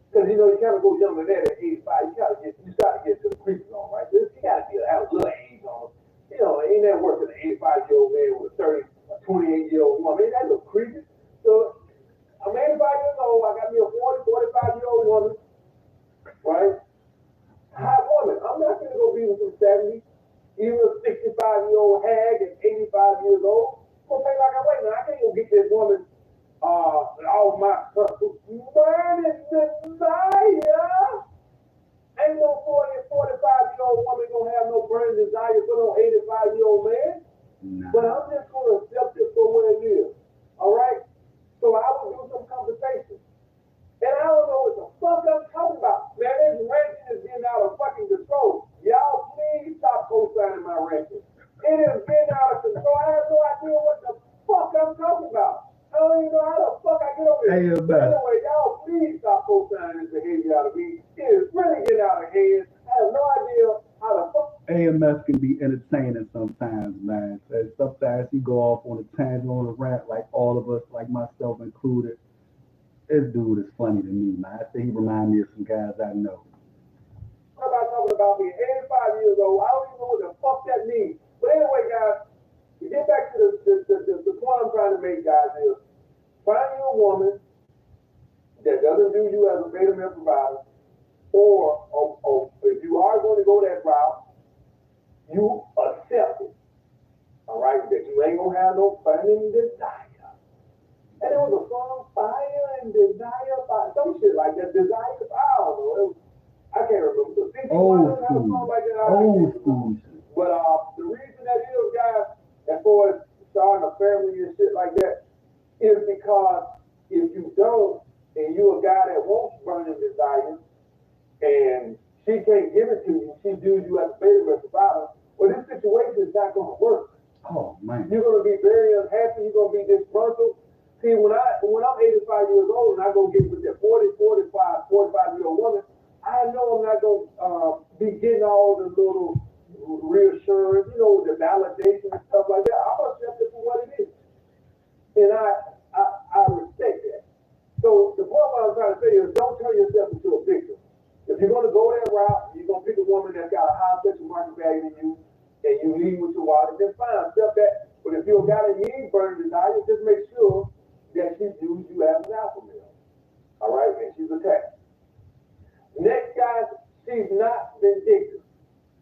Speaker 5: Because you kind of go younger than that at 85. You start to get to the creeping on, right? You gotta have a little age on. Ain't that worth an 85-year-old man with a 28-year-old woman? Ain't that a little creepy? So I'm 85 years old. I got me a 45-year-old woman, right? Hot woman. I'm not gonna go be with some 70, even a 65-year-old hag at 85 years old. I'm gonna pay like I weigh. Now I can't go get this woman all my burning desire. Ain't no 45-year-old woman gonna have no burning desire for no 85-year-old man.
Speaker 1: Nah.
Speaker 5: But I'm just gonna accept it for what it is. All right? So I will do some conversation. And I don't know what the fuck I'm talking about. Man, this ranking is getting out of fucking control. Y'all please stop co-signing my ranking. It has been out of control. I have no idea what the fuck I'm talking about. I don't even know how the fuck I get over
Speaker 1: Hey,
Speaker 5: here. Anyway, y'all please stop co-signing this behavior out of me. It is really getting out of hand. I have no idea how the fuck.
Speaker 1: AMS can be entertaining sometimes, man. And sometimes he go off on a tangent, on a rant, like all of us, like myself included. This dude is funny to me, man. I say he reminds me of some guys I know.
Speaker 5: I'm not talking about being 85 years old. I don't even know what the fuck that means. But anyway, guys, to get back to the point I'm trying to make, guys, is find you a woman that doesn't do you as a beta male provider, or if you are going to go that route, you accept it. All right? That you ain't going to have no burning desire. And there was a song, Fire and Desire, some shit like that. Desire, I don't know. I can't remember.
Speaker 1: Old school. Old school.
Speaker 5: But the reason that is, guys, as far as starting a family and shit like that, is because if you don't, and you a guy that wants burning desire, and she can't give it to you, she views you as a beta provider, well, this situation is not going to work.
Speaker 1: Oh, man.
Speaker 5: You're going to be very unhappy. You're going to be disgruntled. See, when I'm 85 years old and I go get with that 45-year-old woman, I know I'm not going to be getting all the little reassurance, the validation and stuff like that. I'm going to accept it for what it is. And I respect that. So the point what I'm trying to say is don't turn yourself into a victim. If you're going to go that route, you're going to pick a woman that's got a high sexual market value than you, and you lead with your wallet, then fine, accept that. But But if you got a need burning desire, just make sure that she views you as an alpha male. All right? And she's attached. Next, guys, she's not vindictive.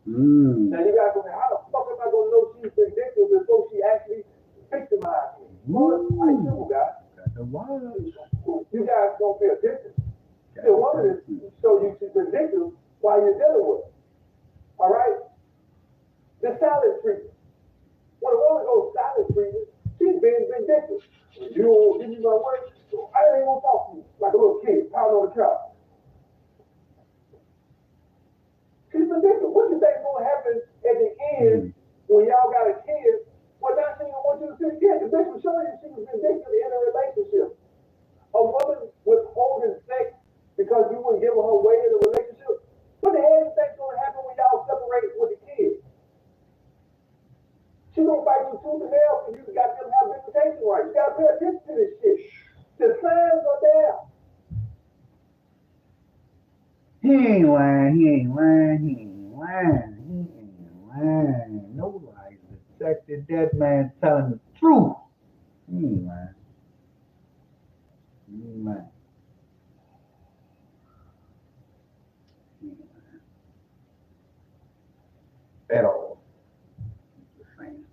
Speaker 5: Now you guys go, how the fuck am I gonna know she's vindictive before she actually victimized me? Well, it's quite simple, guys. You guys don't pay attention. The woman is show you she's vindictive while you're dealing with her. All right? The silent treatment. When a woman goes silent treatment, she's being vindictive. You don't give me my word, I ain't gonna talk to you like a little kid pounding on the couch. She's vindictive. What do you think is gonna happen at the end when y'all got a kid? Well, now she don't want you to see the kid. The bitch was showing you she was vindictive in a relationship. A woman withholding sex because you wouldn't give her her way in a relationship. What the hell do you think is gonna happen when y'all separate with the kid? She gonna fight you tooth and nail for you to got them have visitation rights. You gotta pay attention to this shit. The signs are there.
Speaker 1: He ain't lying, he ain't lying, he ain't lying, he ain't lying. No lies detected. That man telling the truth. He ain't lying. He ain't lying. He ain't lying. At all. Just saying.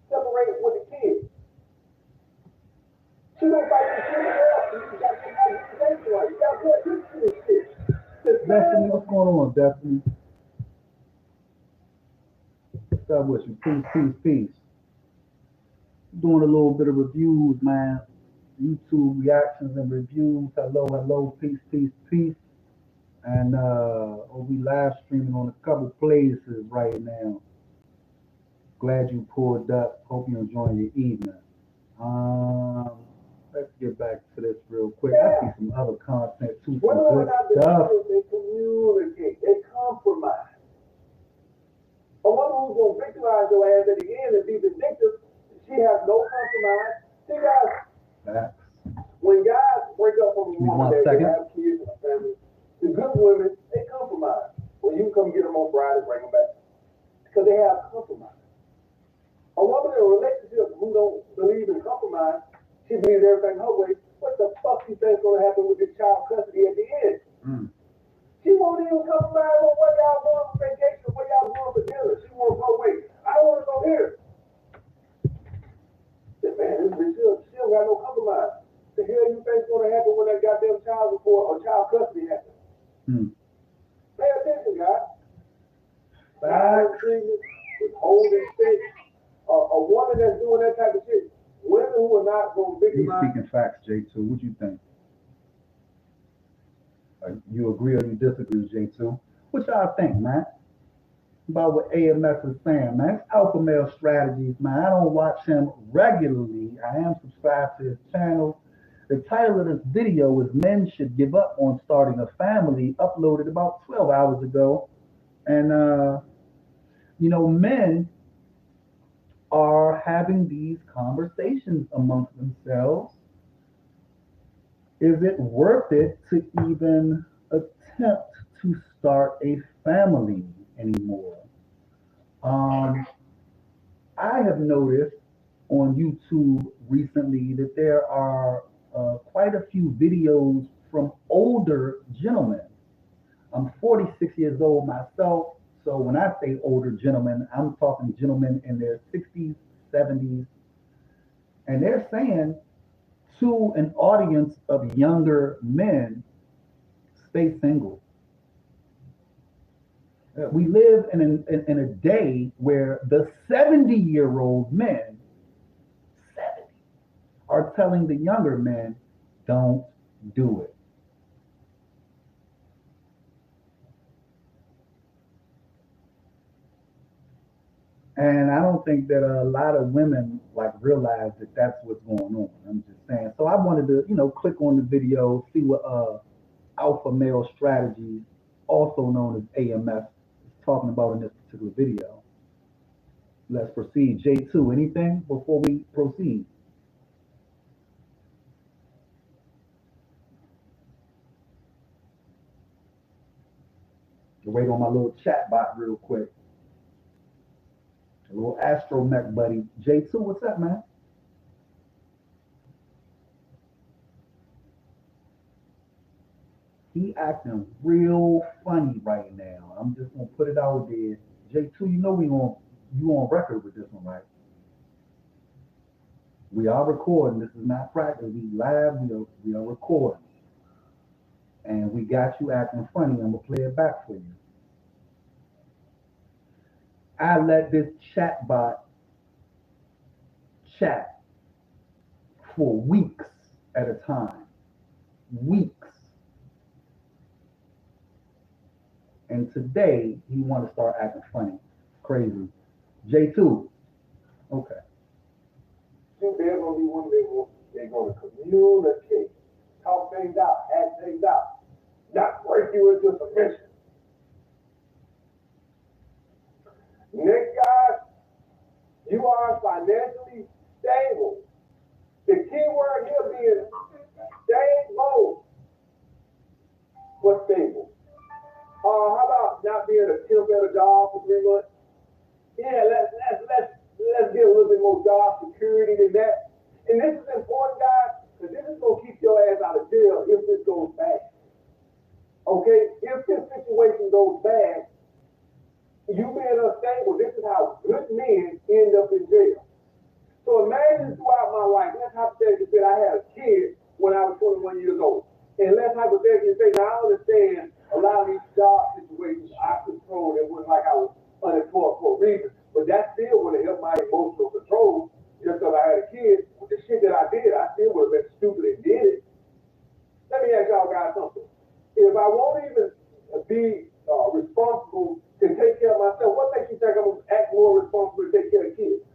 Speaker 5: Separate with the kid. She gonna fight you tooth and nail for you to got them have visitation rights. You gotta pay attention to this shit. The
Speaker 1: Destiny,
Speaker 5: signs
Speaker 1: what's going on, Destiny? What's up with you? Peace. Doing a little bit of reviews, man. YouTube reactions and reviews. Hello, peace. And we live streaming on a couple places right now. Glad you pulled up. Hope you're enjoying your evening. Let's get back to this real quick. I see some other content too. Some
Speaker 5: women are
Speaker 1: good
Speaker 5: not
Speaker 1: stuff.
Speaker 5: vindictive, they communicate, they compromise. A woman who's gonna victimize your ass at the end and be vindictive, she has no compromise. See guys,
Speaker 1: Facts.
Speaker 5: when guys break up from a
Speaker 1: Give me
Speaker 5: woman
Speaker 1: 1
Speaker 5: that they
Speaker 1: second.
Speaker 5: have kids and a family, the good women, they compromise. When you come get them on Friday, bring them back. Because they have compromise. A woman in a relationship who don't believe in compromise, she believes everything her way. What the fuck you think is gonna happen with this child custody at the end? She won't even compromise on where y'all going for vacation, where y'all going for dinner. She won't go, wait, I don't wanna go here. Man, this bitch, she don't got no compromise. The hell you think is gonna happen when that goddamn child support or child custody happens? Pay attention, guys. Silent treatment, withholding sex. A woman that's doing that type of shit, women who are not gonna
Speaker 1: He's
Speaker 5: victimize.
Speaker 1: speaking facts, J2. What you think? You agree or you disagree, J2? What y'all think, man? About what AMS is saying, man. It's Alpha Male Strategies, man. I don't watch him regularly. I am subscribed to his channel. The title of this video is Men Should Give Up on Starting a Family, uploaded about 12 hours ago. And, men are having these conversations amongst themselves. Is it worth it to even attempt to start a family anymore? I have noticed on YouTube recently that there are quite a few videos from older gentlemen. I'm 46 years old myself, so when I say older gentlemen, I'm talking gentlemen in their 60s, 70s, and they're saying to an audience of younger men, stay single. We live in a day where the 70-year-old men, 70, are telling the younger men, don't do it. And I don't think that a lot of women realize that that's what's going on. I'm just saying. So I wanted to, click on the video, see what Alpha Male Strategies, also known as AMS, is talking about in this particular video. Let's proceed. J2, anything before we proceed? Wait on my little chat bot real quick. A little astromech buddy. J2, what's up, man? He acting real funny right now. I'm just gonna put it out there. J2, you know you on record with this one, right? We are recording. This is not practice. We live. We are recording. And we got you acting funny. I'm gonna play it back for you. I let this chatbot chat for weeks at a time. Weeks. And today he want to start acting funny. Crazy. J2. Okay.
Speaker 5: They're gonna be one they're gonna communicate, talk things out, act things out, not break you into submission. Next, guys, you are financially stable. The key word here being stable. What's stable? How about not being a temp at a job for 3 months? Yeah, let's get a little bit more job security than that. And this is important, guys, because this is gonna keep your ass out of jail if this goes bad. Okay, if this situation goes bad, you being unstable, this is how good men end up in jail. So imagine throughout my life, let's hypothetically say I had a kid when I was 21 years old. And let's hypothetically say, now I understand a lot of these job situations I controlled. It wasn't like I was unemployed for a reason. But that still would have helped my emotional control just because I had a kid. With the shit that I did, I still would have been stupid and did it. Let me ask y'all guys something. If I won't even be responsible to take care of myself, what makes you think I'm going to act more responsible to take care of kids?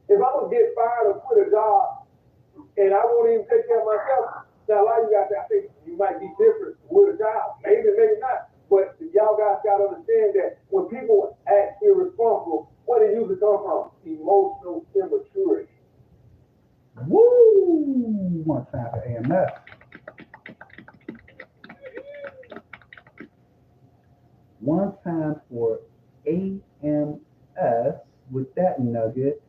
Speaker 5: If I'm going to get fired or quit a job and I won't even take care of myself, now a lot of you guys, I think you might be different with a job. Maybe, maybe not. But y'all guys got to understand that when people act irresponsible, where they usually come from? Emotional immaturity.
Speaker 1: Woo! One time for AMS. One time for AMS with that nugget.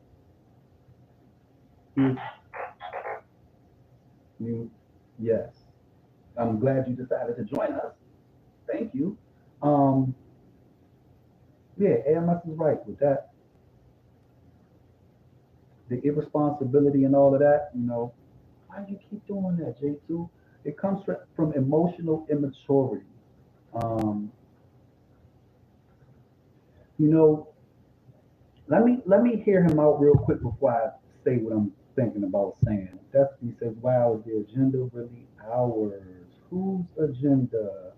Speaker 1: Yes. I'm glad you decided to join us. Thank you. Yeah, AMS is right with that. The irresponsibility and all of that, why do you keep doing that, J2? It comes from emotional immaturity. Um, let me hear him out real quick before I say what I'm thinking about saying. Destiny says, wow, is the agenda really ours? Whose agenda?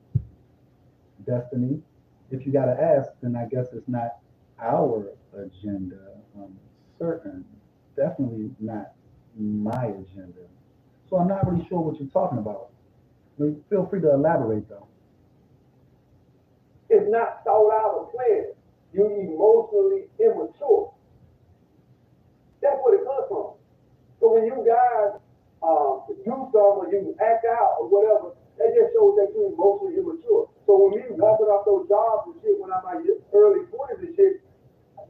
Speaker 1: Destiny? If you gotta ask, then I guess it's not our agenda. I'm certain. Definitely not my agenda. So I'm not really sure what you're talking about. Feel free to elaborate though.
Speaker 5: It's not thought out or planned. You're emotionally immature. That's where it comes from. So when you guys do something, when you act out or whatever, that just shows that you're emotionally immature. So when me walking off those jobs and shit when I'm in my early 20s and shit,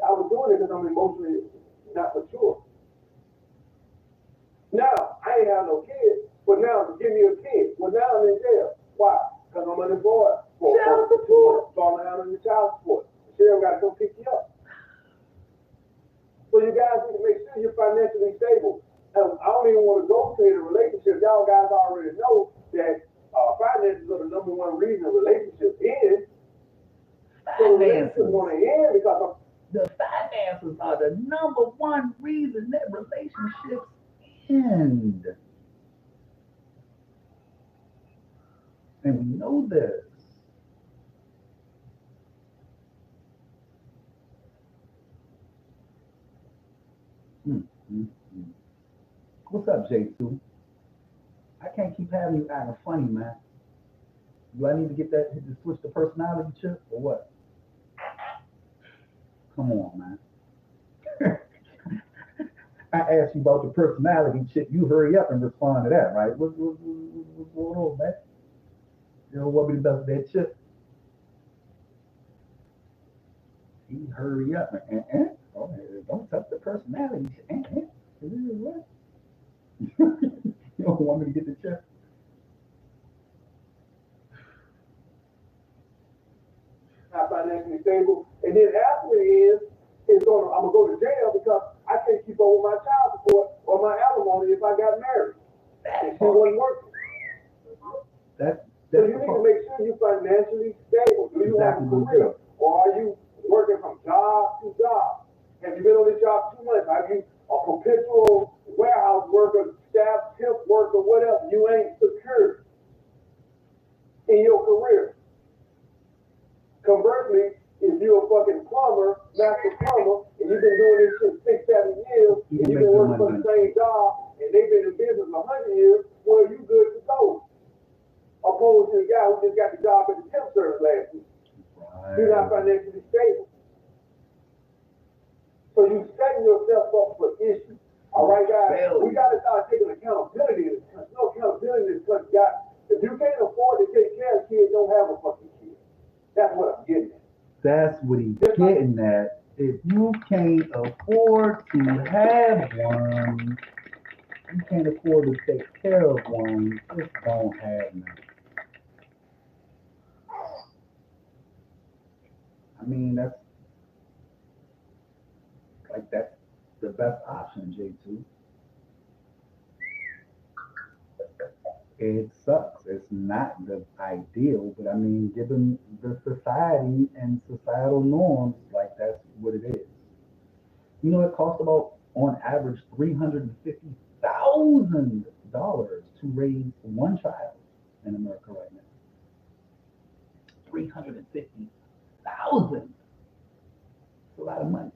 Speaker 5: I was doing it because I'm emotionally not mature. Now, I ain't have no kids, but now give me a kid. Well, now I'm in jail. Why? Because I'm unemployed. Child support. Falling out on your child support. Sheriff got to come pick you up. So you guys need to make sure you're financially stable. I don't even want to go to the relationship. Y'all guys already know that finances are the number one reason a relationship ends. So the relationship is going to end because
Speaker 1: the finances are the number one reason that relationships end. And we know this. What's up, J2? I can't keep having you acting funny, man. Do I need to get that to switch the personality chip or what? Come on, man. I asked you about the personality chip. You hurry up and respond to that, right? What's going on, man? You know what be the best of that chip? He hurry up, man. Oh, don't touch the personality. What? You don't want me to get the check?
Speaker 5: Not financially stable. And then after it is I'm gonna go to jail because I can't keep up with my child support or my alimony if I got married. And she wasn't working.
Speaker 1: That's
Speaker 5: So you need to make sure you're financially stable. Do you have a career? Or are you working from job to job? Have you been on the job 2 months? Are you a perpetual warehouse worker, staff, temp worker, whatever? You ain't secure in your career. Conversely, if you're a fucking plumber, master plumber, and you've been doing this shit 6, 7 years, and you've been working for the same job, and they've been in business 100 years, well, you good to go. Opposed to the guy who just got the job at the temp service last week. You're not financially stable. So you setting yourself up for issues. All right, guys, we got to start taking accountability in this country. No accountability in this country, guys. If you can't afford to take care of kids, don't have a fucking kid. That's what I'm getting at.
Speaker 1: That's what he's getting at. If you can't afford to have one, you can't afford to take care of one, just don't have none. I mean, that's the best option, J2. It sucks. It's not the ideal, but I mean, given the society and societal norms, like that's what it is. You know, it costs about, on average, $350,000 to raise one child in America right now. 350,000. It's a lot of money.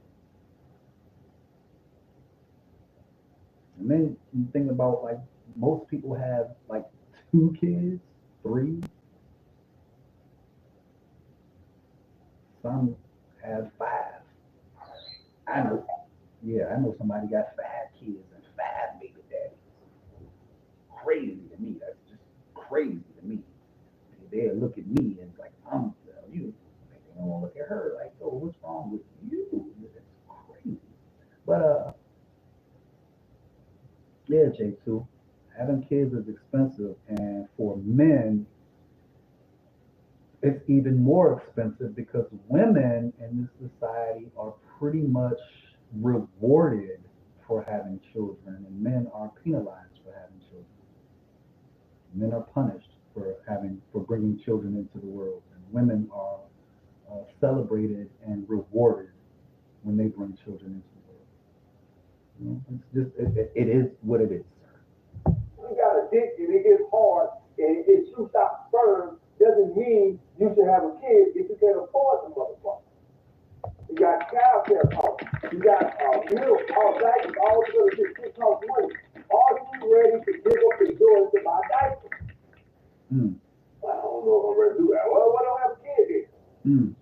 Speaker 1: And then you think about, like, most people have like 2 kids, 3. Some have 5. I know somebody got 5 kids and 5 baby daddies. Crazy to me. That's just crazy to me. They'll look at me and like, I'm you. They don't want to look at her like, oh, what's wrong with you? That's crazy. But yeah, J2. Having kids is expensive, and for men, it's even more expensive because women in this society are pretty much rewarded for having children, and men are penalized for having children. Men are punished for bringing children into the world, and women are celebrated and rewarded when they bring children into the world. You know, it's just it is what it is.
Speaker 5: You got a dick and it gets hard and it shoots out sperm, doesn't mean you should have a kid if you can't afford the motherfucker. You got child care costs. You got milk, all diapers, all this other shit costs money. Are you ready to give up the joy to buy diapers? I don't know if I'm ready to do that. Well, why don't I have a kid then?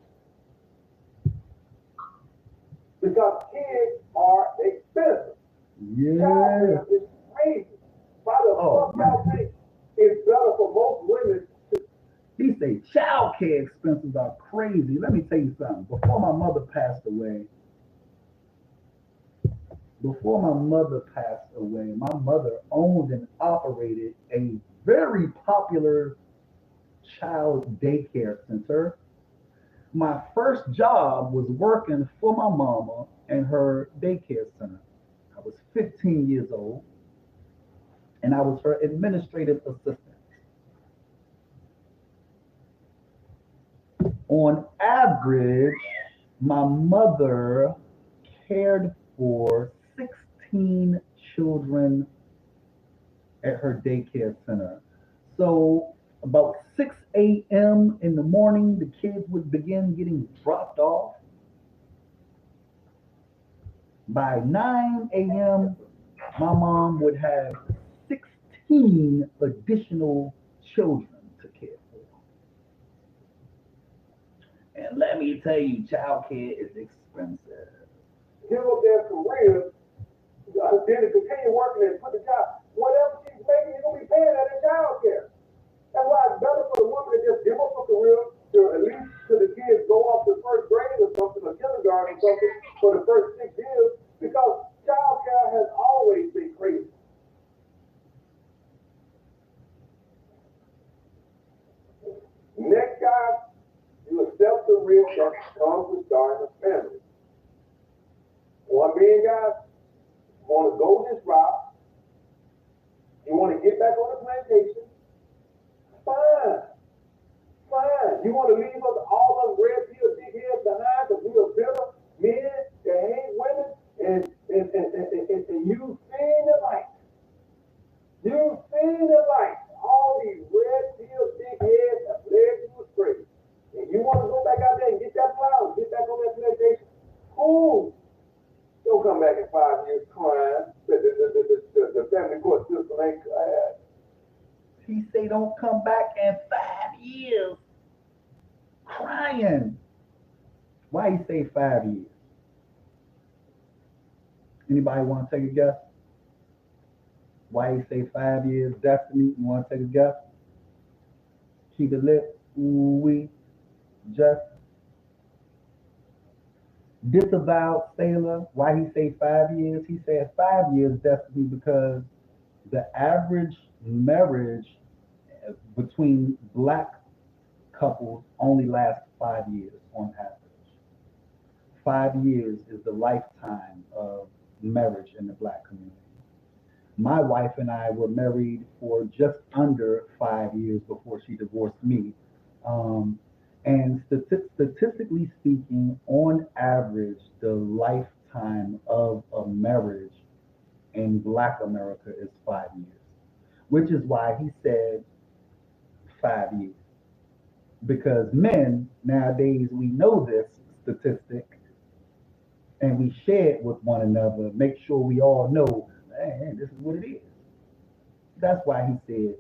Speaker 5: Because kids are expensive.
Speaker 1: Yeah.
Speaker 5: Child care is crazy. Why the fuck y'all think it's better for most women to...
Speaker 1: He say child care expenses are crazy. Let me tell you something. Before my mother passed away, my mother owned and operated a very popular child daycare center. My first job was working for my mama and her daycare center. I was 15 years old, and I was her administrative assistant. On average, my mother cared for 16 children at her daycare center. So about 6 a.m. in the morning, the kids would begin getting dropped off. By 9 a.m., my mom would have 16 additional children to care for. And let me tell you, child care is expensive.
Speaker 5: Give up their career, then to continue working and put the job. Whatever she's making, you're going to be paying her in child care. That's why it's better for the woman to just give up her career to at least to the kids go off to first grade or something, or kindergarten or something, for the first 6 risk that comes with starting a family. One man, guys, want to go this route. You want to get back on the plantation? Fine. Fine. You want to leave us all us red pill dickheads behind because we are bitter men that hate women and you seen the light. You seen the light. All these red pill dickheads have led you astray. And you want to go back out there and get that flower, get back on that plantation? Cool. Don't come back in 5 years crying. The family court system ain't.
Speaker 1: He say don't come back in 5 years. Crying. Why he say 5 years? Anybody want to take a guess? Why he say 5 years? Destiny, you want to take a guess? Keep it lit. We just disavowed sailor. Why he say 5 years? He said 5 years, Destiny, because the average marriage between black couples only lasts 5 years on average. 5 years is the lifetime of marriage in the black community. My wife and I were married for just under 5 years before she divorced me. And statistically speaking, on average, the lifetime of a marriage in Black America is 5 years, which is why he said 5 years. Because men, nowadays, we know this statistic and we share it with one another, make sure we all know, man, this is what it is. That's why he said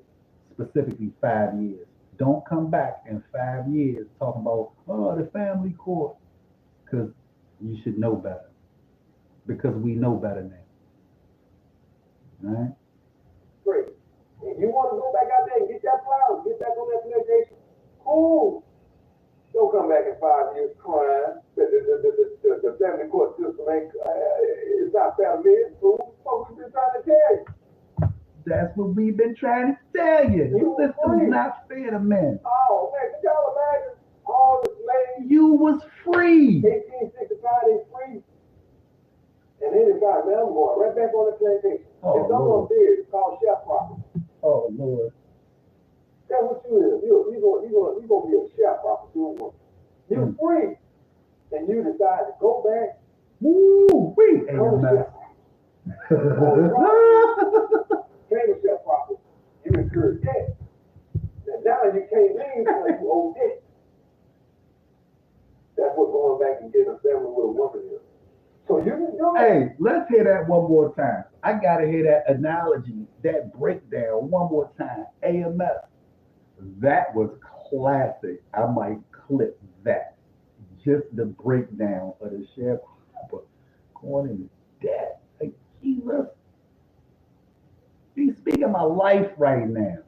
Speaker 1: specifically 5 years. Don't come back in 5 years talking about, oh, the family court, because you should know better. Because we know better now. All right?
Speaker 5: Great. And you want to go back out there and get that flower, get back on that plantation? Cool. Don't come back in 5 years crying. The family court system ain't, it's not fair to me. It's cool. What we've been trying to tell you.
Speaker 1: That's what we've been trying to tell you. The system's not fair to men.
Speaker 5: Oh, man, can y'all imagine all the slaves?
Speaker 1: You was free.
Speaker 5: 1865, they free. And then they got, man, I'm going right back on the plantation.
Speaker 1: Oh,
Speaker 5: and some of them did. It's called sharecropping.
Speaker 1: Oh, Lord.
Speaker 5: That's what you is. You're gonna be a sharecropper. You're free. And you decide to go back.
Speaker 1: Woo! Wee!
Speaker 5: Amen. Came a sharecropper. You incurred debt. Now you can't leave because you owe debt. That's what going back and getting a family with a woman is. So you
Speaker 1: Hey, let's hear that one more time. I gotta hear that analogy, that breakdown one more time. AMS. That was classic. I might clip that. Just the breakdown of the sharecropper going into debt. Like, Jesus. He's speaking my life right now.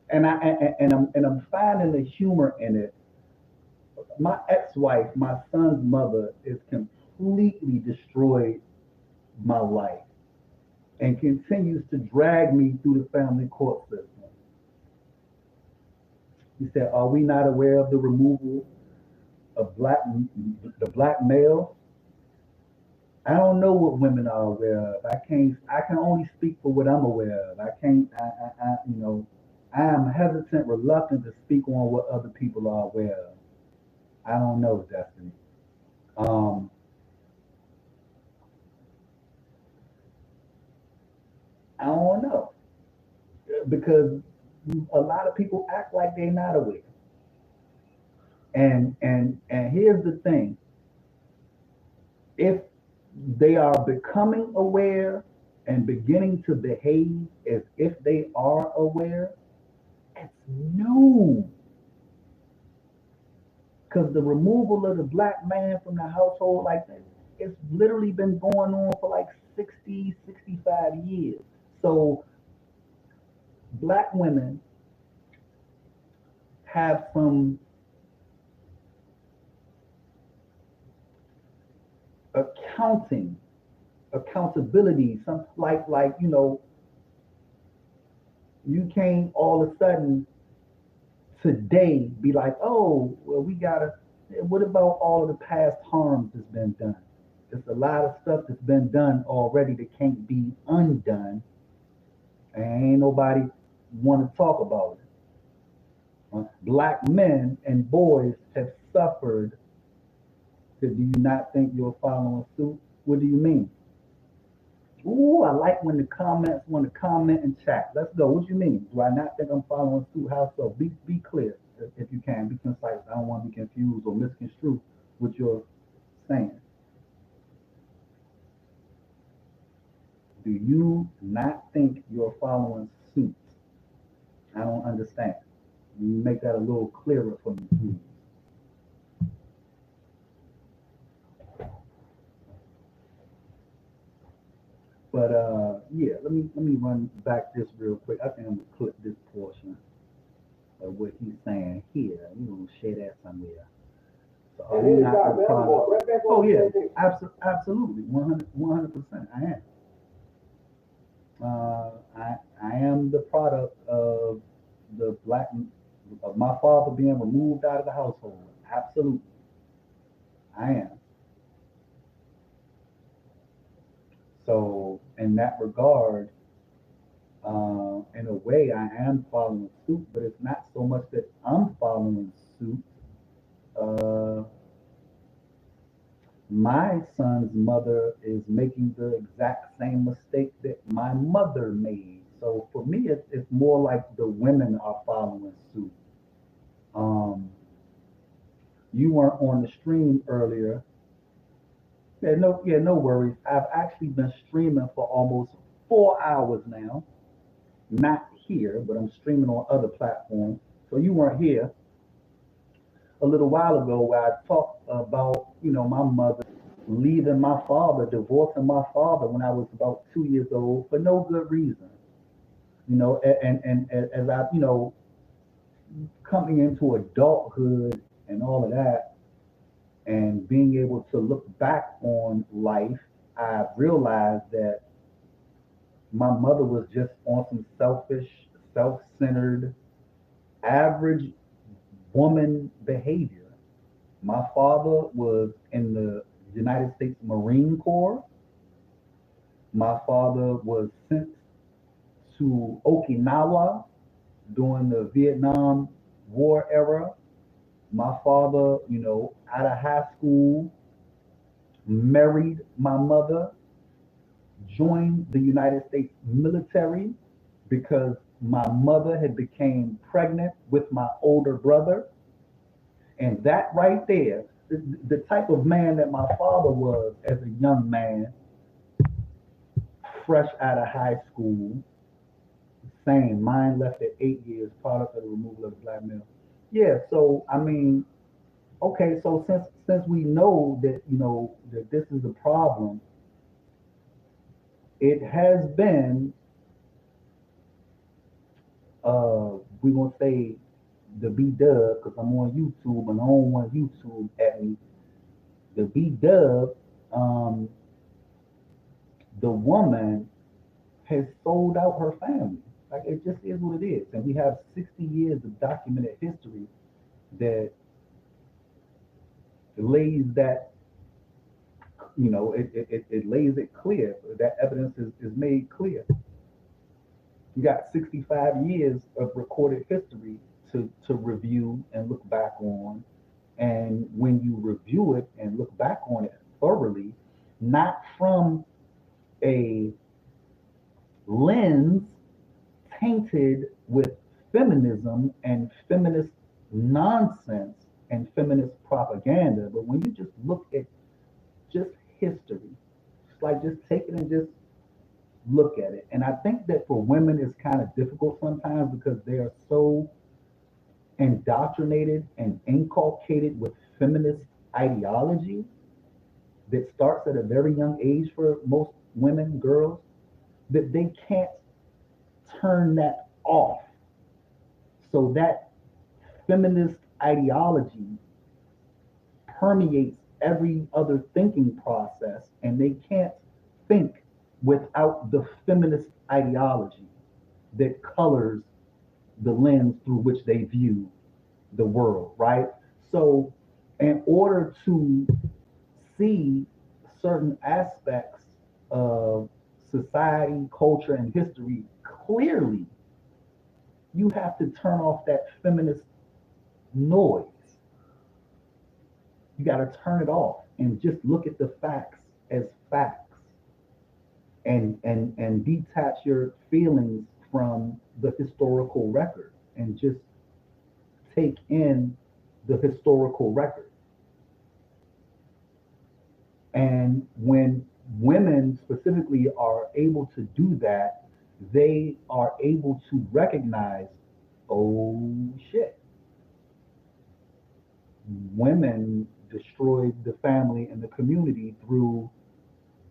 Speaker 1: And I'm finding the humor in it. My ex-wife, my son's mother, is completely destroyed my life and continues to drag me through the family court system. He said, are we not aware of the removal of the black male? I don't know what women are aware of. I can only speak for what I'm aware of. I am hesitant, reluctant to speak on what other people are aware of. I don't know, Destiny. I don't know. Because a lot of people act like they're not aware. And here's the thing. If they are becoming aware and beginning to behave as if they are aware, it's new. Because the removal of the black man from the household like that, it's literally been going on for like 60, 65 years. So black women have some accountability, some you can't all of a sudden today be like, oh, well, we gotta, what about all of the past harms that's been done? There's a lot of stuff that's been done already that can't be undone, and ain't nobody want to talk about it. Black men and boys have suffered. So do you not think you're following suit? What do you mean? Ooh, I like when the comments want to comment and chat. Let's go. What do you mean? Do I not think I'm following suit? How so? Be clear if you can. Be concise. I don't want to be confused or misconstrued what you're saying. Do you not think you're following suit? I don't understand. You make that a little clearer for me, please. But yeah, let me run back this real quick. I think I'm gonna clip this portion of what he's saying here. You gonna share that somewhere. So are we not the product? Oh yeah, absolutely, 100%. I am. I am the product of the black of my father being removed out of the household. Absolutely, I am. So in that regard, in a way, I am following suit, but it's not so much that I'm following suit. Uh, my son's mother is making the exact same mistake that my mother made. So for me, it's more like the women are following suit. Um, you weren't on the stream earlier. No worries. I've actually been streaming for almost 4 hours now. Not here, but I'm streaming on other platforms. So you weren't here a little while ago where I talked about, my mother leaving my father, divorcing my father when I was about 2 years old for no good reason. And as I, coming into adulthood and all of that, and being able to look back on life, I realized that my mother was just on some selfish, self-centered, average woman behavior. My father was in the United States Marine Corps. My father was sent to Okinawa during the Vietnam War era. My father, out of high school, married my mother, joined the United States military because my mother had became pregnant with my older brother. And that right there, the type of man that my father was as a young man, fresh out of high school, same, mine left at 8 years, product of the removal of the black male. Yeah, so I mean, okay, so since we know that that this is a problem, it has been we're gonna say the B Dub, because I'm on YouTube and I don't want YouTube at me. The B Dub, the woman has sold out her family. Like it just is what it is. And we have 60 years of documented history that lays that, it lays it clear. That evidence is made clear. You got 65 years of recorded history to review and look back on. And when you review it and look back on it thoroughly, not from a lens tainted with feminism and feminist nonsense and feminist propaganda, but when you just look at just history, it's like just take it and just look at it. And I think that for women it's kind of difficult sometimes because they are so indoctrinated and inculcated with feminist ideology that starts at a very young age for most women, girls, that they can't turn that off. So that feminist ideology permeates every other thinking process, and they can't think without the feminist ideology that colors the lens through which they view the world, right? So in order to see certain aspects of society, culture, and history clearly, you have to turn off that feminist noise. You got to turn it off and just look at the facts as facts, and detach your feelings from the historical record and just take in the historical record. And when women specifically are able to do that, they are able to recognize, oh shit, women destroyed the family and the community through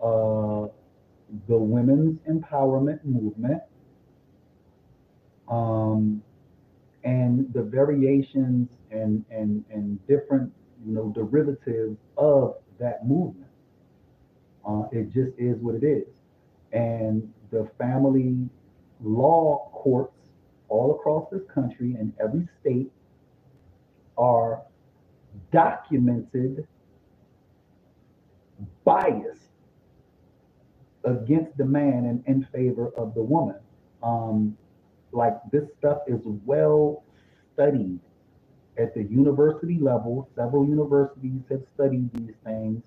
Speaker 1: uh, the women's empowerment movement, um, and the variations and different, derivatives of that movement. It just is what it is. And the family law courts all across this country and every state are documented bias against the man and in favor of the woman. Um, like this stuff is well studied at the university level. Several universities have studied these things.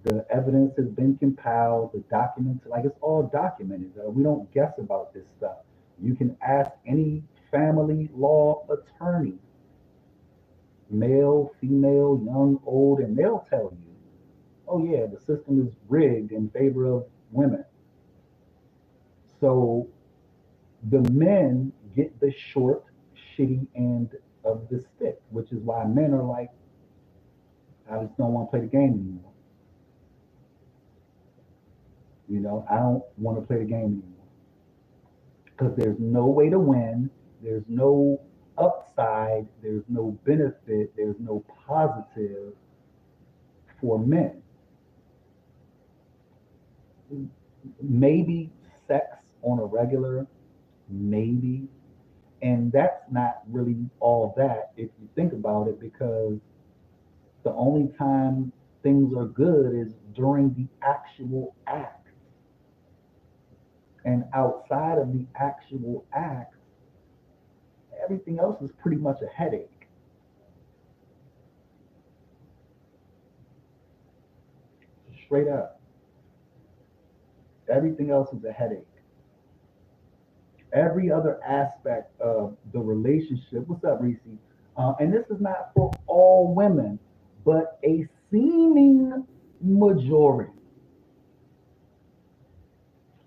Speaker 1: The evidence has been compiled, the documents, like it's all documented. We don't guess about this stuff. You can ask any family law attorney, male, female, young, old, and they'll tell you, oh yeah, the system is rigged in favor of women. So the men get the short, shitty end of the stick, which is why men are like, I just don't want to play the game anymore. I don't want to play the game anymore because there's no way to win. There's no upside. There's no benefit. There's no positive for men. Maybe sex on a regular, maybe. And that's not really all that if you think about it, because the only time things are good is during the actual act. And outside of the actual act, everything else is pretty much a headache. Straight up. Everything else is a headache. Every other aspect of the relationship. What's up, Reese? And this is not for all women, but a seeming majority.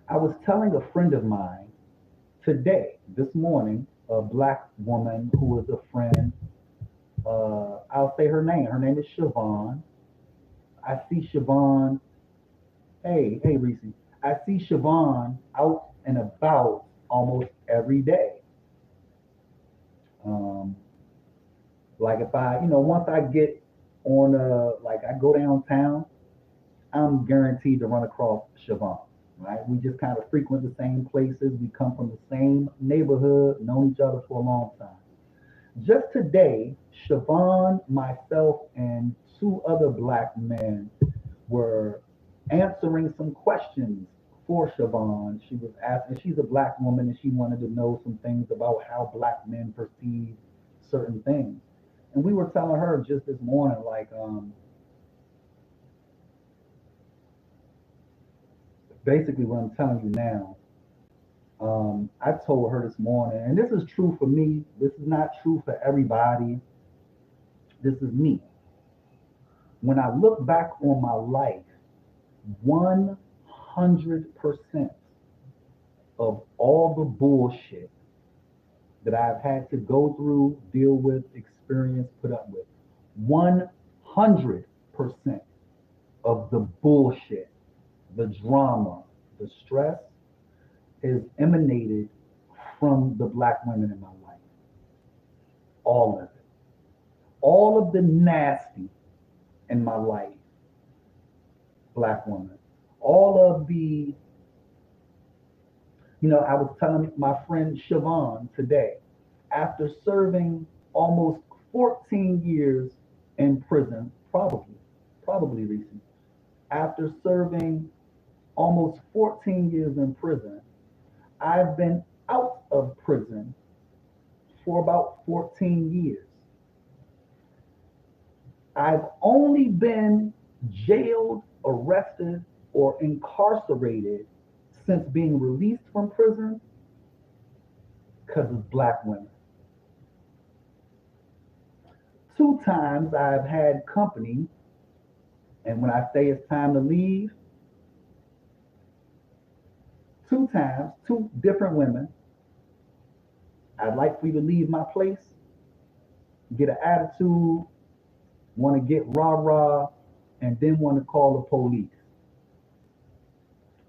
Speaker 1: I was telling a friend of mine today, this morning, a black woman who was a friend. I'll say her name. Her name is Siobhan. I see Siobhan. Hey, Reese. I see Siobhan out and about almost every day. Like if once I get on, like I go downtown, I'm guaranteed to run across Siobhan. Right? We just kind of frequent the same places. We come from the same neighborhood, known each other for a long time. Just today, Siobhan, myself, and two other black men were answering some questions for Siobhan. She was asking, she's a black woman, and she wanted to know some things about how black men perceive certain things. And we were telling her just this morning, like, basically what I'm telling you now. I told her this morning, and this is true for me. This is not true for everybody. This is me. When I look back on my life, 100% of all the bullshit that I've had to go through, deal with, experience, put up with, 100% of the bullshit, the drama, the stress is emanated from the black women in my life. All of it. All of the nasty in my life, black woman. All of the, I was telling my friend Siobhan today, after serving almost 14 years in prison, probably recent. After serving almost 14 years in prison, I've been out of prison for about 14 years. I've only been jailed, arrested, or incarcerated since being released from prison because of black women. 2 times I've had company, and when I say it's time to leave, 2 times, 2 different women, I'd like for you to leave my place, get an attitude, want to get rah-rah, and then want to call the police.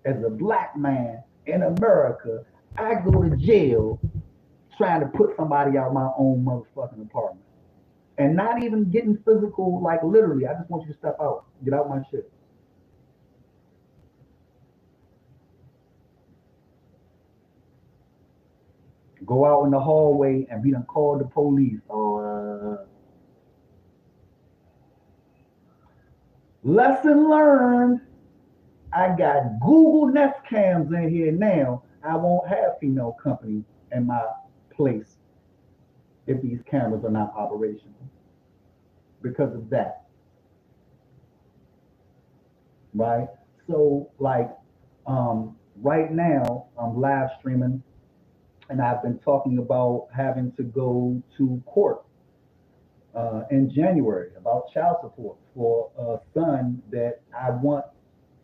Speaker 1: As a black man in America, I go to jail trying to put somebody out my own motherfucking apartment. And not even getting physical, like literally, I just want you to step out, get out my shit. Go out in the hallway and be done called the police. Lesson learned. I got Google Nest cams in here now. I won't have female company in my place if these cameras are not operational because of that. Right? So like right now I'm live streaming and I've been talking about having to go to court in January about child support for a son that I want,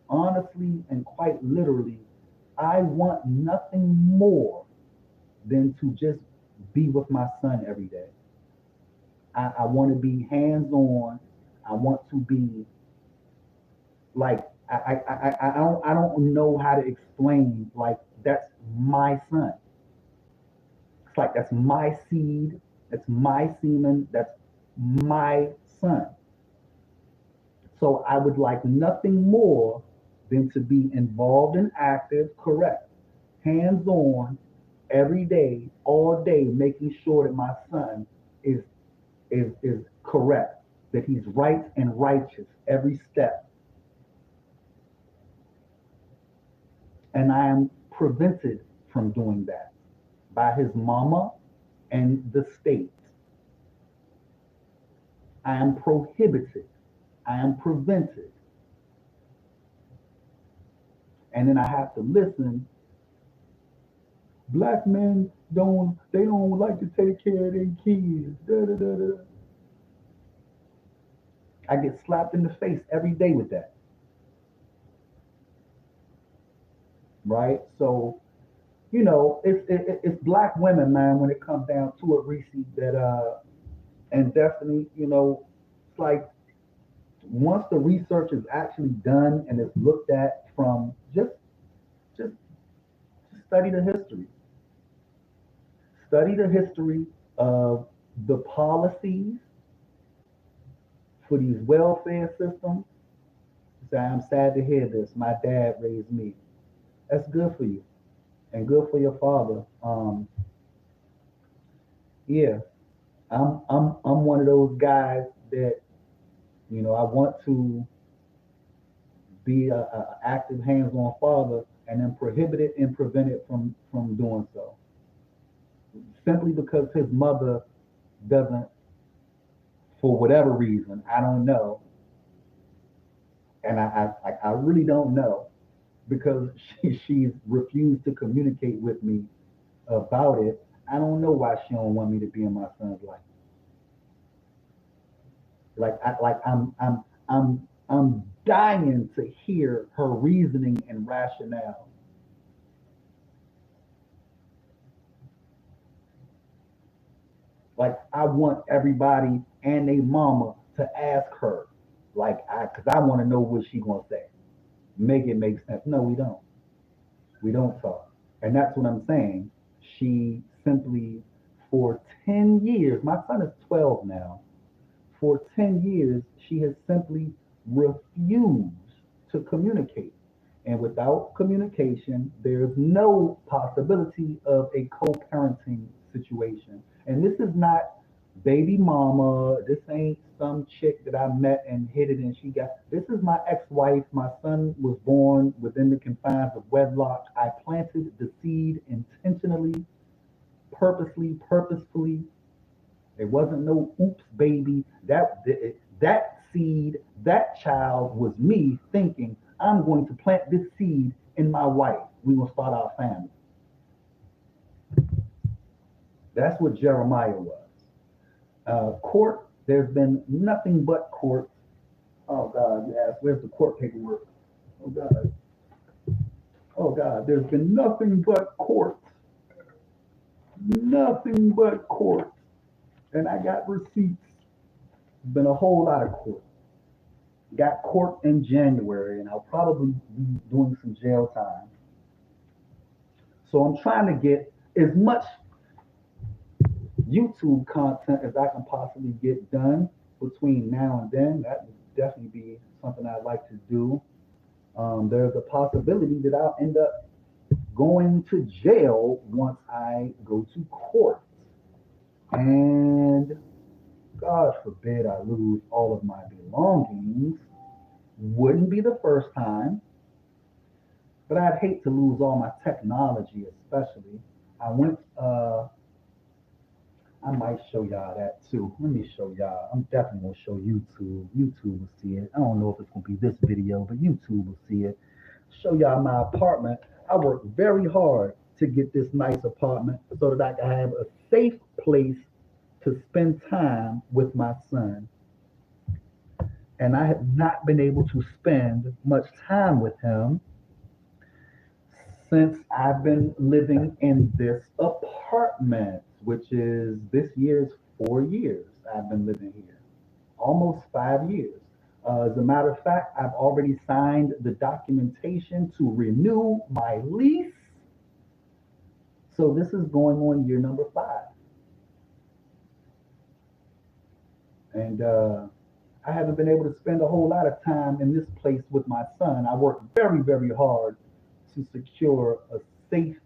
Speaker 1: honestly and quite literally, I want nothing more than to just be with my son every day. I want to be hands-on. I want to be like I don't know how to explain, like that's my son. It's like that's my seed, that's my semen, that's my son. So I would like nothing more than to be involved and active, correct, hands-on, every day, all day, making sure that my son is correct, that he's right and righteous every step. And I am prevented from doing that by his mama and the state. I am prohibited. I am prevented. And then I have to listen. Black men don't like to take care of their kids. Da, da, da, da. I get slapped in the face every day with that. Right? So, you know, it's black women, man, when it comes down to it, Reese, that and Destiny, you know, it's like once the research is actually done and it's looked at from just study the history. Study the history of the policies for these welfare systems. Say, I'm sad to hear this. My dad raised me. That's good for you and good for your father. Yeah, I'm one of those guys that, you know, I want to be a active hands-on father and then prohibited and prevented from doing so. Simply because his mother doesn't, for whatever reason, I don't know. And I really don't know because she's refused to communicate with me about it. I don't know why she don't want me to be in my son's life. I'm dying to hear her reasoning and rationale. Like I want everybody and their mama to ask her, because I want to know what she gonna say. Make it make sense. No, we don't. We don't talk, and that's what I'm saying. She simply, for 10 years, my son is 12 now. For 10 years, she has simply refused to communicate. And without communication, there's no possibility of a co-parenting situation. And this is not baby mama. This ain't some chick that I met and hit it and she got. This is my ex-wife. My son was born within the confines of wedlock. I planted the seed intentionally, purposefully. It wasn't no oops baby. That seed, that child was me thinking I'm going to plant this seed in my wife. We will start our family. That's what Jeremiah was. Court, there's been nothing but court. Oh God, yes, where's the court paperwork? Oh God. Oh God, there's been nothing but court. Nothing but court. And I got receipts. Been a whole lot of court. Got court in January, and I'll probably be doing some jail time. So I'm trying to get as much YouTube content as I can possibly get done between now and then. That would definitely be something I'd like to do. There's a possibility that I'll end up going to jail once I go to court. And God forbid I lose all of my belongings. Wouldn't be the first time, but I'd hate to lose all my technology, especially. I might show y'all that too. Let me show y'all. I'm definitely gonna show YouTube. YouTube will see it. I don't know if it's gonna be this video, but YouTube will see it. Show y'all my apartment. I worked very hard to get this nice apartment so that I can have a safe place to spend time with my son. And I have not been able to spend much time with him since I've been living in this apartment, which is this year's 4 years I've been living here, almost 5 years. As a matter of fact, I've already signed the documentation to renew my lease. So this is going on year number 5. And I haven't been able to spend a whole lot of time in this place with my son. I worked very, very hard to secure a safe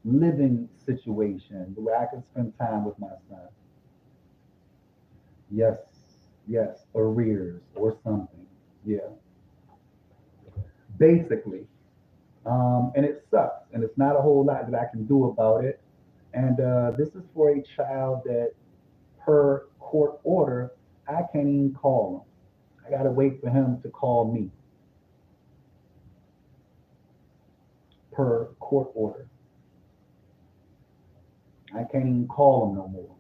Speaker 1: living situation where I can spend time with my son. Yes, yes, arrears or something. Yeah. Basically. And it sucks. And it's not a whole lot that I can do about it. And this is for a child that, per court order, I can't even call him. I gotta wait for him to call me. Per court order. I can't even call him no more.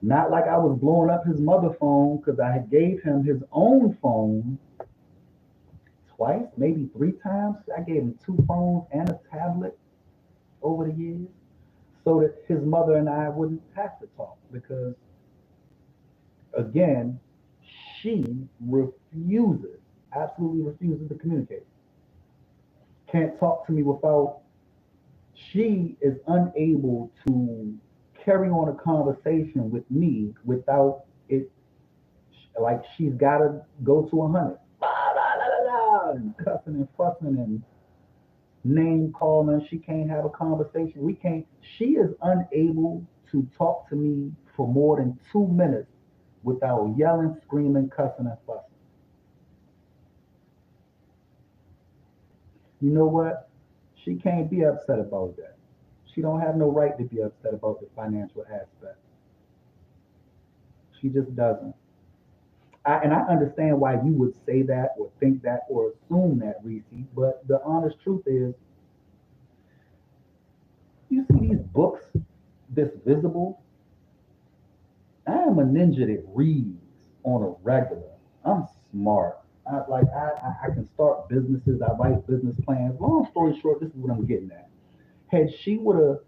Speaker 1: Not like I was blowing up his mother phone, because I gave him his own phone twice, maybe 3 times. I gave him 2 phones and a tablet over the years so that his mother and I wouldn't have to talk, because again, she refuses, absolutely refuses to communicate. Can't talk to me without, she is unable to carry on a conversation with me without it, like she's got to go to 100. And cussing and fussing and name calling. She can't have a conversation. She is unable to talk to me for more than 2 minutes without yelling, screaming, cussing, and fussing. You know what? She can't be upset about that. She don't have no right to be upset about the financial aspect. She just doesn't. And I understand why you would say that or think that or assume that, Reese, but the honest truth is, you see these books, this visible, I am a ninja that reads on a regular. I'm smart. I can start businesses. I write business plans. Long story short, this is what I'm getting at. Had she would have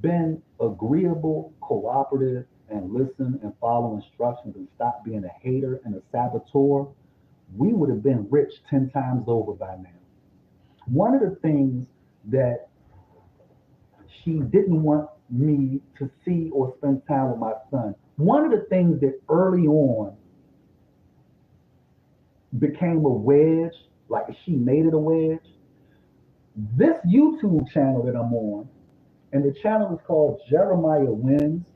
Speaker 1: been agreeable, cooperative, and listen and follow instructions and stop being a hater and a saboteur, we would have been rich 10 times over by now. One of the things that she didn't want me to see or spend time with my son, one of the things that early on became a wedge, like she made it a wedge, this YouTube channel that I'm on and the channel is called Jeremiah Wins,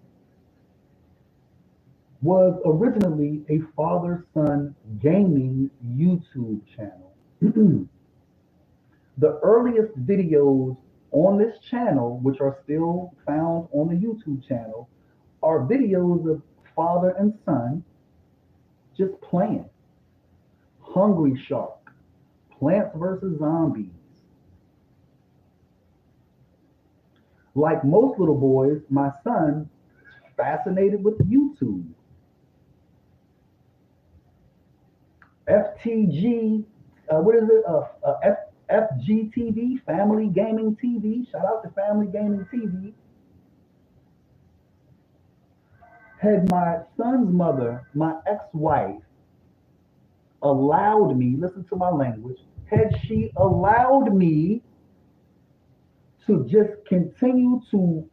Speaker 1: was originally a father-son gaming YouTube channel. The earliest videos on this channel, which are still found on the YouTube channel, are videos of father and son just playing. Hungry Shark, Plants vs. Zombies. Like most little boys, my son is fascinated with YouTube. FTG, what is it? FGTV, Family Gaming TV. Shout out to Family Gaming TV. Had my son's mother, my ex-wife, allowed me, listen to my language, had she allowed me to just continue to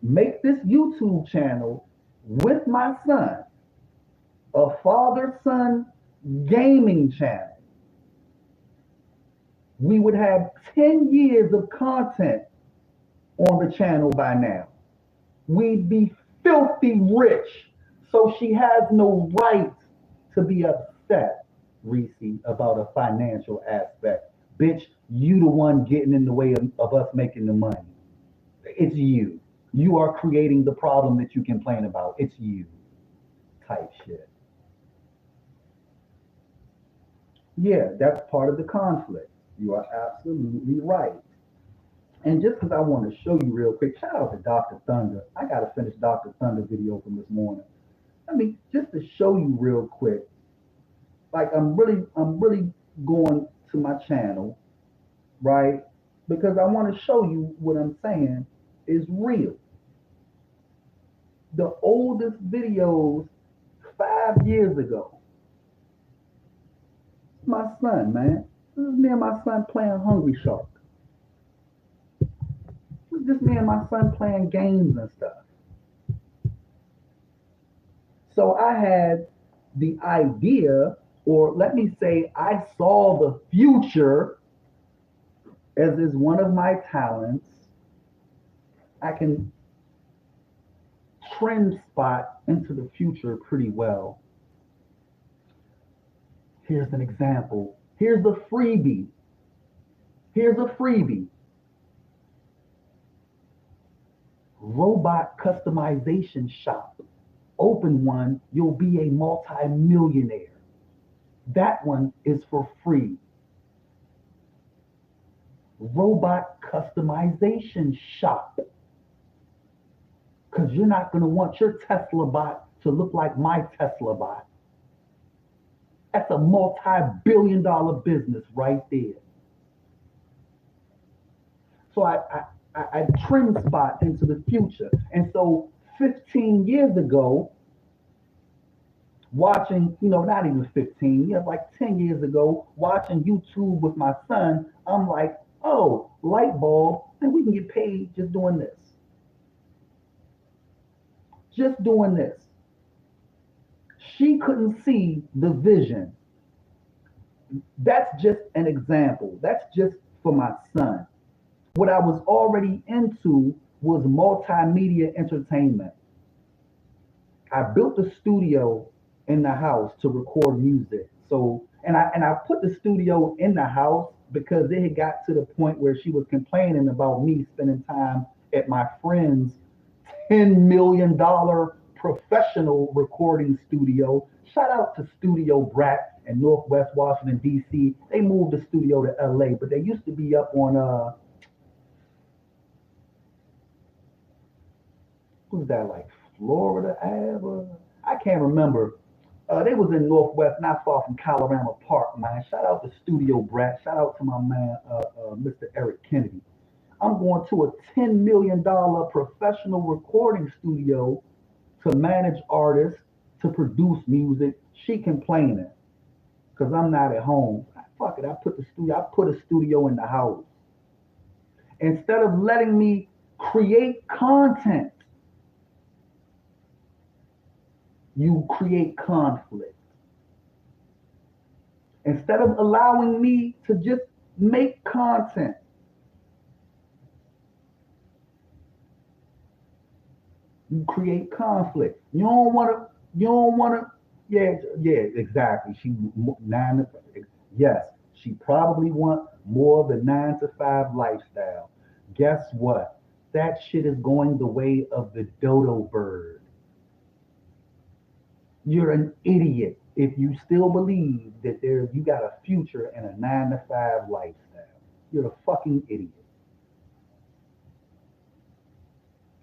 Speaker 1: make this YouTube channel with my son, a father-son gaming channel, we would have 10 years of content on the channel by now. We'd be filthy rich. So she has no right to be upset, Reese, about a financial aspect. Bitch, you the one getting in the way of us making the money. It's you. You are creating the problem that you complain about. It's you. Type shit. Yeah, that's part of the conflict. You are absolutely right. And just because I want to show you real quick, shout out to Dr. Thunder. I got to finish Dr. Thunder video from this morning. I mean, just to show you real quick, like I'm really going to my channel, right? Because I want to show you what I'm saying is real. The oldest videos 5 years ago. My son, man. This is me and my son playing Hungry Shark. This is just me and my son playing games and stuff. So I had the idea, or let me say, I saw the future, as is one of my talents. I can trend spot into the future pretty well. Here's an example. Here's a freebie. Here's a freebie. Robot customization shop. Open one, you'll be a multi-millionaire. That one is for free. Robot customization shop. Because you're not going to want your Tesla bot to look like my Tesla bot. That's a multi-billion-dollar business right there. So I trend spot into the future. And so 15 years ago, watching, not even 15, like 10 years ago, watching YouTube with my son, I'm like, oh, light bulb, and we can get paid just doing this. Just doing this. She couldn't see the vision. That's just an example. That's just for my son. What I was already into was multimedia entertainment. I built a studio in the house to record music. So, and I put the studio in the house because it had got to the point where she was complaining about me spending time at my friend's $10 million professional recording studio. Shout out to Studio Brat in Northwest Washington, D.C. They moved the studio to L.A., but they used to be up on, who's that, like Florida Ave? I can't remember. They was in Northwest, not far from Colorado Park, man. Shout out to Studio Brat. Shout out to my man, Mr. Eric Kennedy. I'm going to a $10 million professional recording studio to manage artists, to produce music. She complaining because I'm not at home. Fuck it, I put a studio in the house. Instead of letting me create content, you create conflict. Instead of allowing me to just make content, You create conflict. You don't want to, yeah, exactly. Yes, she probably want more of the 9 to 5 lifestyle. Guess what? That shit is going the way of the dodo bird. You're an idiot if you still believe that you got a future in a 9 to 5 lifestyle. You're a fucking idiot.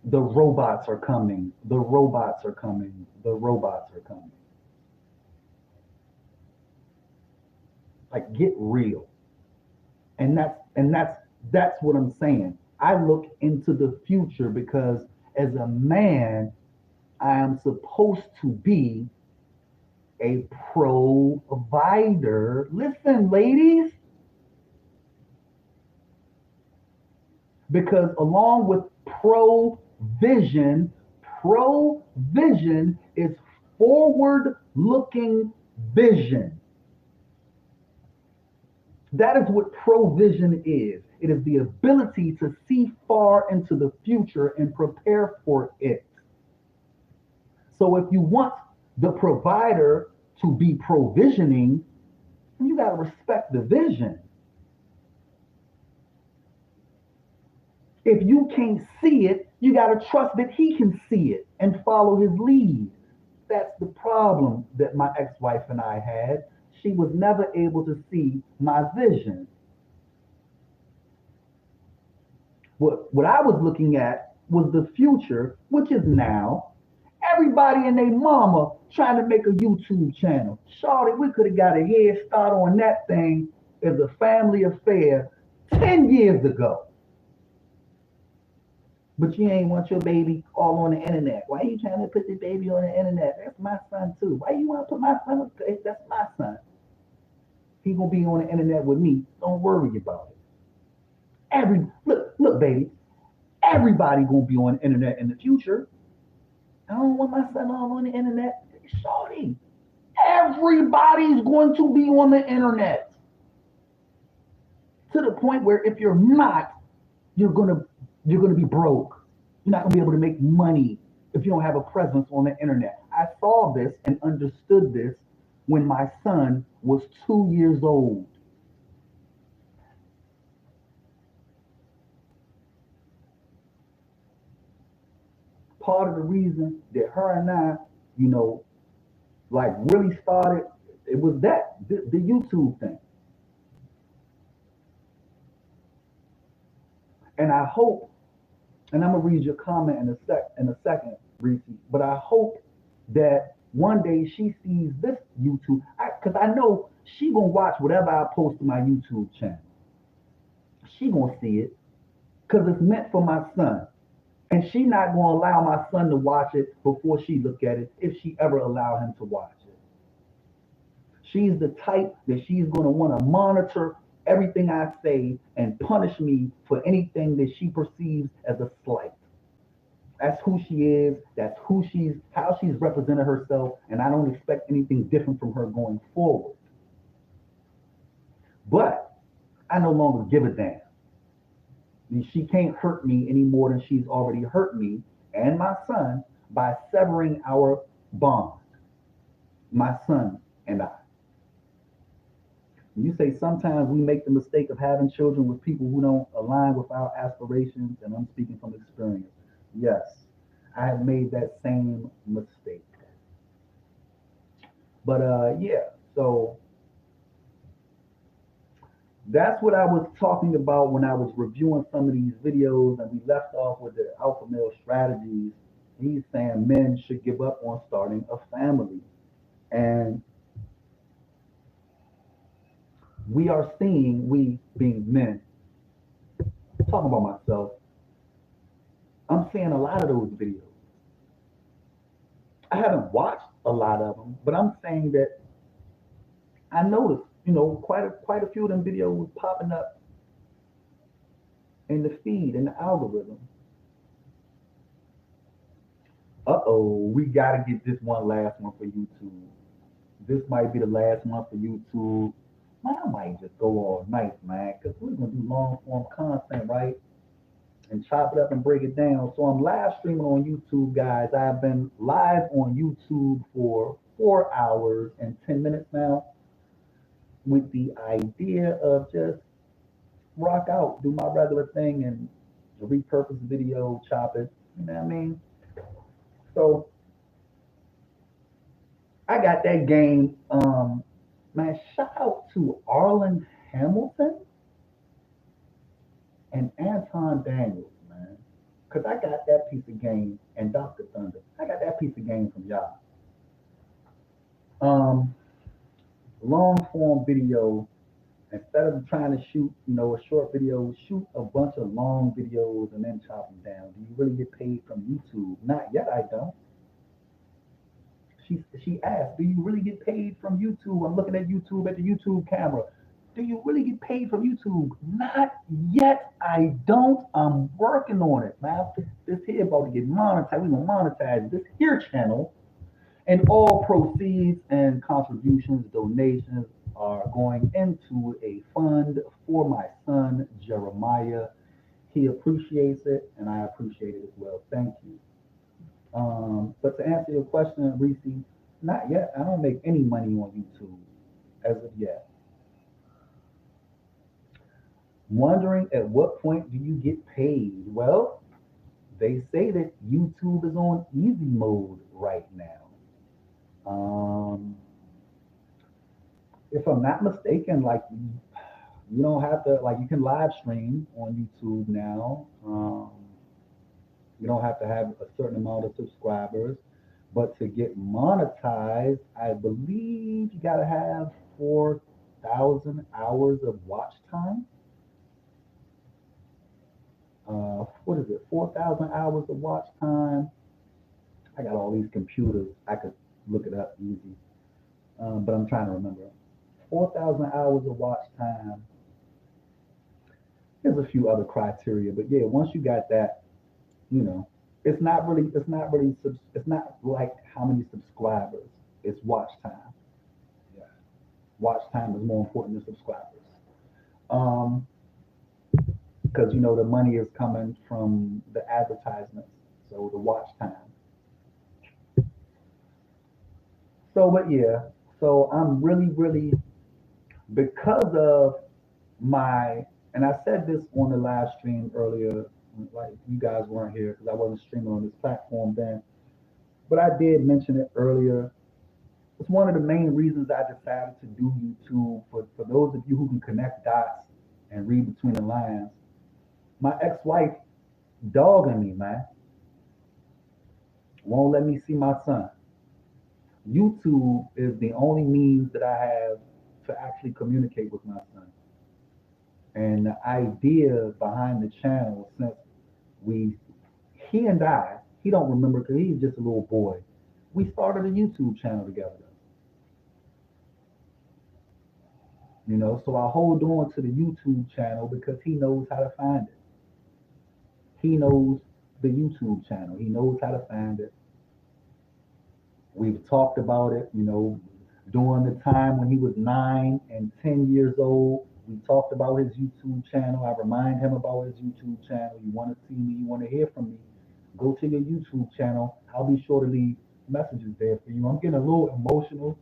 Speaker 1: The robots are coming. The robots are coming. The robots are coming. Like, get real. And that's what I'm saying. I look into the future because as a man, I am supposed to be a provider. Listen, ladies, because along with provision, provision is forward looking vision. That is what provision is. It is the ability to see far into the future and prepare for it. So if you want the provider to be provisioning, you got to respect the vision. If you can't see it, you got to trust that he can see it and follow his lead. That's the problem that my ex-wife and I had. She was never able to see my vision. What I was looking at was the future, which is now. Everybody and their mama trying to make a YouTube channel. Shawty, we could have got a head start on that thing as a family affair 10 years ago. But you ain't want your baby all on the internet. Why are you trying to put the baby on the internet? That's my son too. Why you want to put my son on? That's my son. He gonna be on the internet with me. Don't worry about it. Look, baby. Everybody gonna be on the internet in the future. I don't want my son all on the internet. Shorty. Everybody's going to be on the internet. To the point where if you're not, you're gonna be broke. You're not gonna be able to make money if you don't have a presence on the internet. I saw this and understood this when my son was 2 years old. Part of the reason that her and I, like really started, it was the YouTube thing. And I hope, and I'm gonna read your comment in a second, Reese, but I hope that one day she sees this YouTube, because I know she gonna watch whatever I post to my YouTube channel. She gonna see it, because it's meant for my son. And she not gonna allow my son to watch it before she look at it, if she ever allow him to watch it. She's the type that she's gonna want to monitor everything I say and punish me for anything that she perceives as a slight. That's who she is. That's how she's represented herself, and I don't expect anything different from her going forward. But I no longer give a damn. She can't hurt me any more than she's already hurt me and my son by severing our bond, my son and I. You say sometimes we make the mistake of having children with people who don't align with our aspirations, and I'm speaking from experience. Yes, I have made that same mistake. But yeah, so that's what I was talking about when I was reviewing some of these videos, and we left off with the alpha male strategies. He's saying men should give up on starting a family. And we are seeing, we being men, talking about myself, I'm seeing a lot of those videos. I haven't watched a lot of them, but I'm saying that I noticed, quite a few of them videos popping up in the feed, in the algorithm. We gotta get this last one for YouTube. This might be the last one for YouTube. Man, I might just go all night, man, because we're gonna do long form content, right? and chop it up and break it down. So I'm live streaming on YouTube, guys. I've been live on YouTube for 4 hours and 10 minutes now, with the idea of just rock out, do my regular thing, and repurpose the video, chop it. You know what I mean? So I got that game. Man, shout out to Arlen Hamilton and Anton Daniels, man. Cause I got that piece of game, and Dr. Thunder. I got that piece of game from y'all. Long form video. Instead of trying to shoot, a short video, shoot a bunch of long videos and then chop them down. Do you really get paid from YouTube? Not yet, I don't. She asked, do you really get paid from YouTube? I'm looking at YouTube at the YouTube camera. Do you really get paid from YouTube? Not yet, I don't. I'm working on it, man. This here about to get monetized. We're gonna monetize this here channel, and all proceeds and contributions, donations are going into a fund for my son Jeremiah. He appreciates it, and I appreciate it as well. Thank you. But to answer your question, Reese, not yet. I don't make any money on YouTube as of yet. Wondering at what point do you get paid? Well, they say that YouTube is on easy mode right now. If I'm not mistaken, like you don't have to, like, you can live stream on YouTube now. You don't have to have a certain amount of subscribers, but to get monetized, I believe you gotta have 4,000 hours of watch time. What is it? 4,000 hours of watch time. I got all these computers. I could look it up easy, but I'm trying to remember. 4,000 hours of watch time. There's a few other criteria, but yeah, once you got that, it's not like how many subscribers. It's watch time. Yeah, watch time is more important than subscribers. Because the money is coming from the advertisements, so the watch time. So, but yeah, so I'm really, really, because of and I said this on the live stream earlier, like you guys weren't here because I wasn't streaming on this platform then, but I did mention it earlier. It's one of the main reasons I decided to do YouTube. For those of you who can connect dots and read between the lines, my ex-wife dogging me, man. Won't let me see my son. YouTube is the only means that I have to actually communicate with my son. And the idea behind the channel, since he and I, he don't remember because he's just a little boy. We started a YouTube channel together. So I hold on to the YouTube channel because he knows how to find it. He knows the YouTube channel. He knows how to find it. We've talked about it, during the time when he was 9 and 10 years old. We talked about his YouTube channel. I remind him about his YouTube channel. You want to see me, you want to hear from me, go to your YouTube channel. I'll be sure to leave messages there for you. I'm getting a little emotional,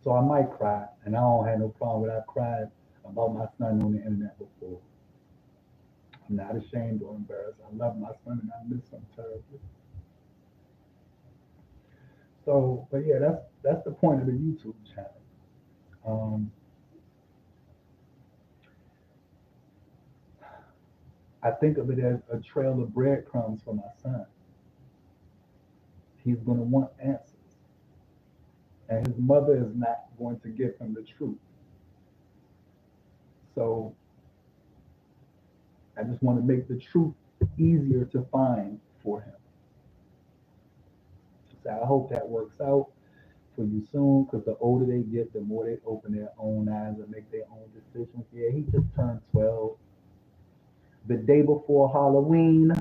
Speaker 1: so I might cry, and I don't have no problem with I've cried about my son on the internet before. I'm not ashamed or embarrassed. I love my son and I miss him terribly. So, but yeah, that's the point of the YouTube channel. I think of it as a trail of breadcrumbs for my son. He's going to want answers. And his mother is not going to give him the truth. So I just want to make the truth easier to find for him. So I hope that works out for you soon, because the older they get, the more they open their own eyes and make their own decisions. Yeah, he just turned 12. The day before Halloween,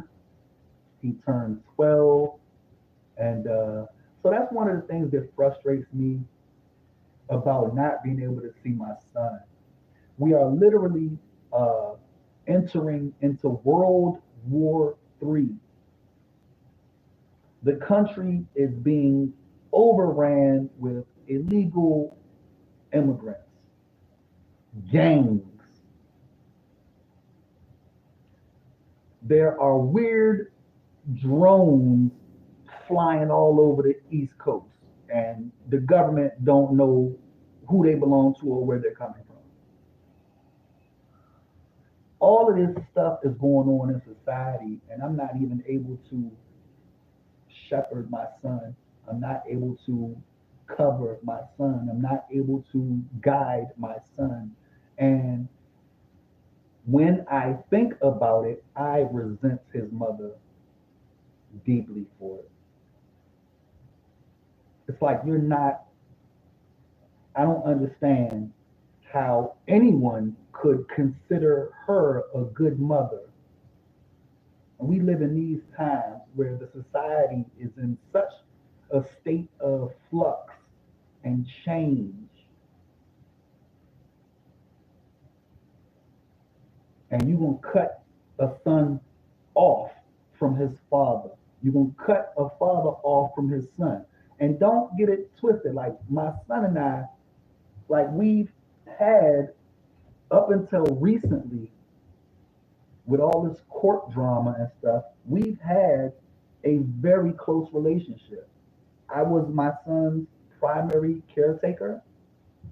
Speaker 1: he turned 12. And so that's one of the things that frustrates me about not being able to see my son. We are literally in entering into World War III. The country is being overran with illegal immigrants, gangs. There are weird drones flying all over the East Coast, and the government don't know who they belong to or where they're coming from. All of this stuff is going on in society, and I'm not even able to shepherd my son. I'm not able to cover my son. I'm not able to guide my son. And when I think about it, I resent his mother deeply for it. It's like I don't understand how anyone could consider her a good mother. And we live in these times where the society is in such a state of flux and change. And you're going to cut a son off from his father. You're going to cut a father off from his son. And don't get it twisted. Like my son and I, like we've had up until recently, with all this court drama and stuff, we've had a very close relationship. I was my son's primary caretaker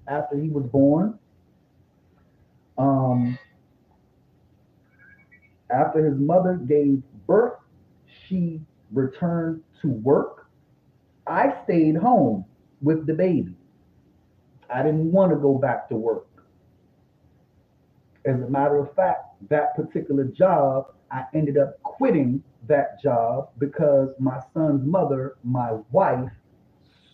Speaker 1: after he was born. After his mother gave birth, she returned to work. I stayed home with the baby. I didn't want to go back to work. As a matter of fact, that particular job, I ended up quitting that job because my son's mother, my wife,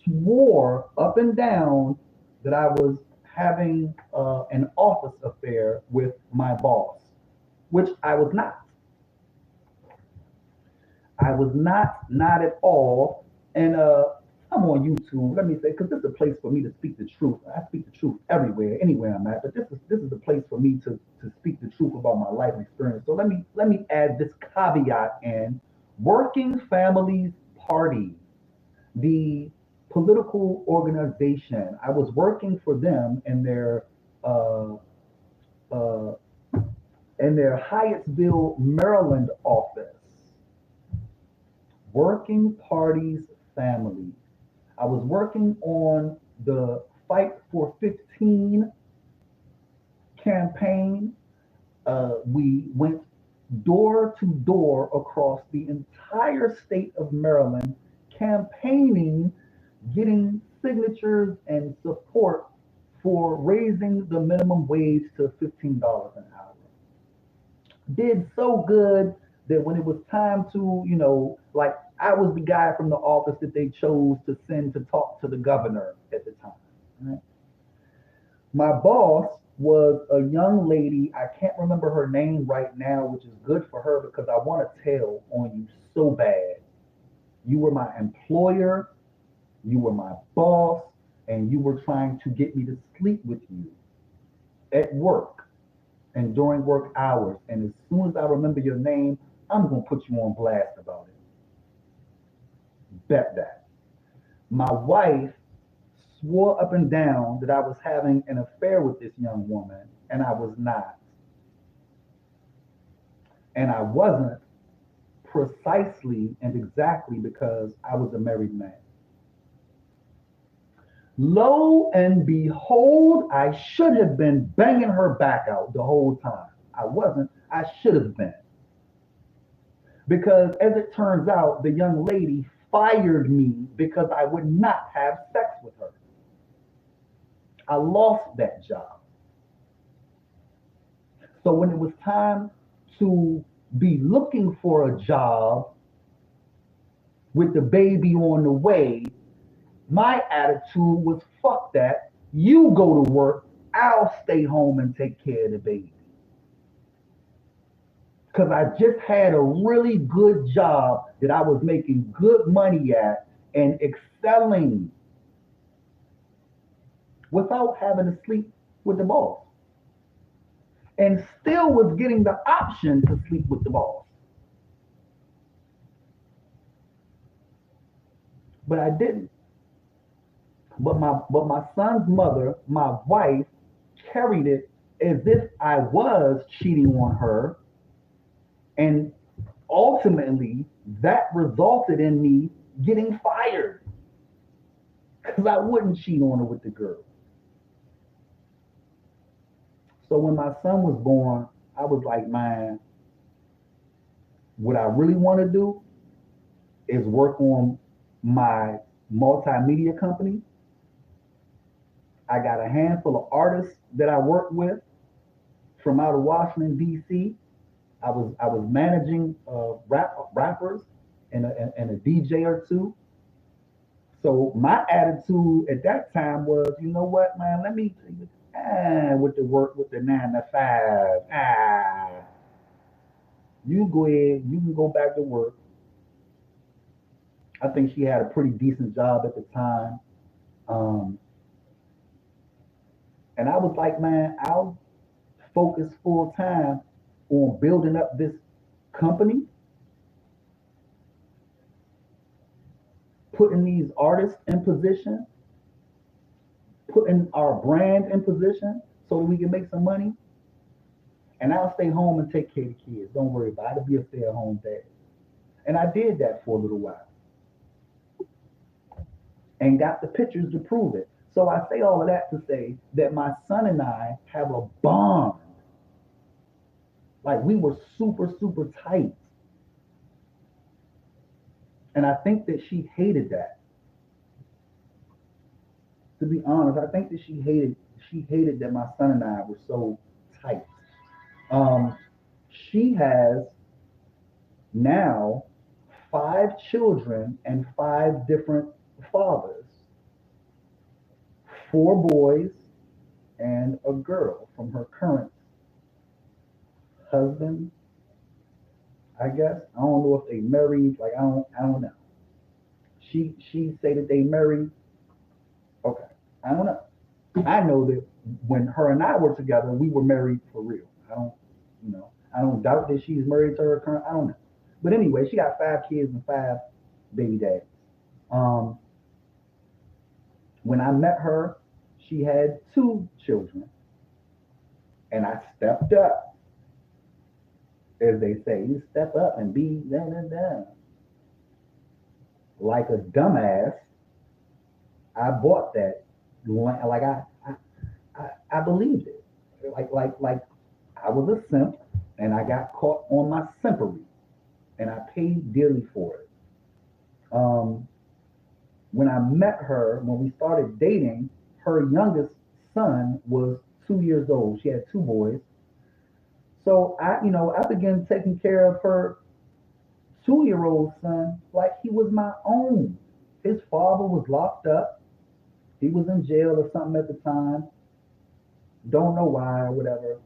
Speaker 1: swore up and down that I was having an office affair with my boss, which I was not. I was not at all. And I'm on YouTube. Let me say, because this is a place for me to speak the truth. I speak the truth everywhere, anywhere I'm at. But this is the place for me to speak the truth about my life experience. So let me add this caveat in: Working Families Party, the political organization. I was working for them in their Hyattsville, Maryland office. Working Party's Family. I was working on the Fight for 15 campaign. We went door to door across the entire state of Maryland, campaigning, getting signatures and support for raising the minimum wage to $15 an hour. Did so good that when it was time to, like I was the guy from the office that they chose to send to talk to the governor at the time. Right? My boss was a young lady. I can't remember her name right now, which is good for her because I want to tell on you so bad. You were my employer, you were my boss, and you were trying to get me to sleep with you at work and during work hours. And as soon as I remember your name, I'm going to put you on blast about it. Bet that. My wife swore up and down that I was having an affair with this young woman, and I was not. And I wasn't precisely and exactly because I was a married man. Lo and behold, I should have been banging her back out the whole time. I wasn't. I should have been. Because as it turns out, the young lady fired me because I would not have sex with her. I lost that job. So when it was time to be looking for a job with the baby on the way, my attitude was, fuck that. You go to work, I'll stay home and take care of the baby. Because I just had a really good job that I was making good money at and excelling without having to sleep with the boss. and still was getting the option to sleep with the boss. But I didn't. But my son's mother, my wife, carried it as if I was cheating on her, and ultimately that resulted in me getting fired because I wouldn't cheat on her with the girl. So when my son was born, I was like, man, what I really want to do is work on my multimedia company. I got a handful of artists that I work with from out of Washington, D.C. I was managing rappers and a DJ or two. So my attitude at that time was, you know what, man, let me with the work with the 9 to 5. You go ahead, you can go back to work. I think she had a pretty decent job at the time. And I was like, man, I'll focus full time on building up this company, putting these artists in position, putting our brand in position so that we can make some money. And I'll stay home and take care of the kids. Don't worry about it. I'll be a stay-at-home dad. And I did that for a little while. And got the pictures to prove it. So I say all of that to say that my son and I have a bond. Like we were super, super tight. And I think that she hated that. To be honest, I think that she hated that my son and I were so tight. She has now 5 children and 5 different fathers. 4 boys and a girl from her current husband, I guess. I don't know if they married. Like I don't know. She say that they married. Okay, I don't know. I know that when her and I were together, we were married for real. I don't doubt that she's married to her current. I don't know. But anyway, she got 5 kids and 5 baby daddies. When I met her, she had 2 children. And I stepped up. As they say, you step up and be da. Like a dumbass, I bought that. Like I believed it. Like I was a simp and I got caught on my simpery. And I paid dearly for it. When I met her, when we started dating, her youngest son was 2 years old. She had 2 boys. So I began taking care of her 2-year-old son like he was my own. His father was locked up. He was in jail or something at the time. Don't know why or whatever.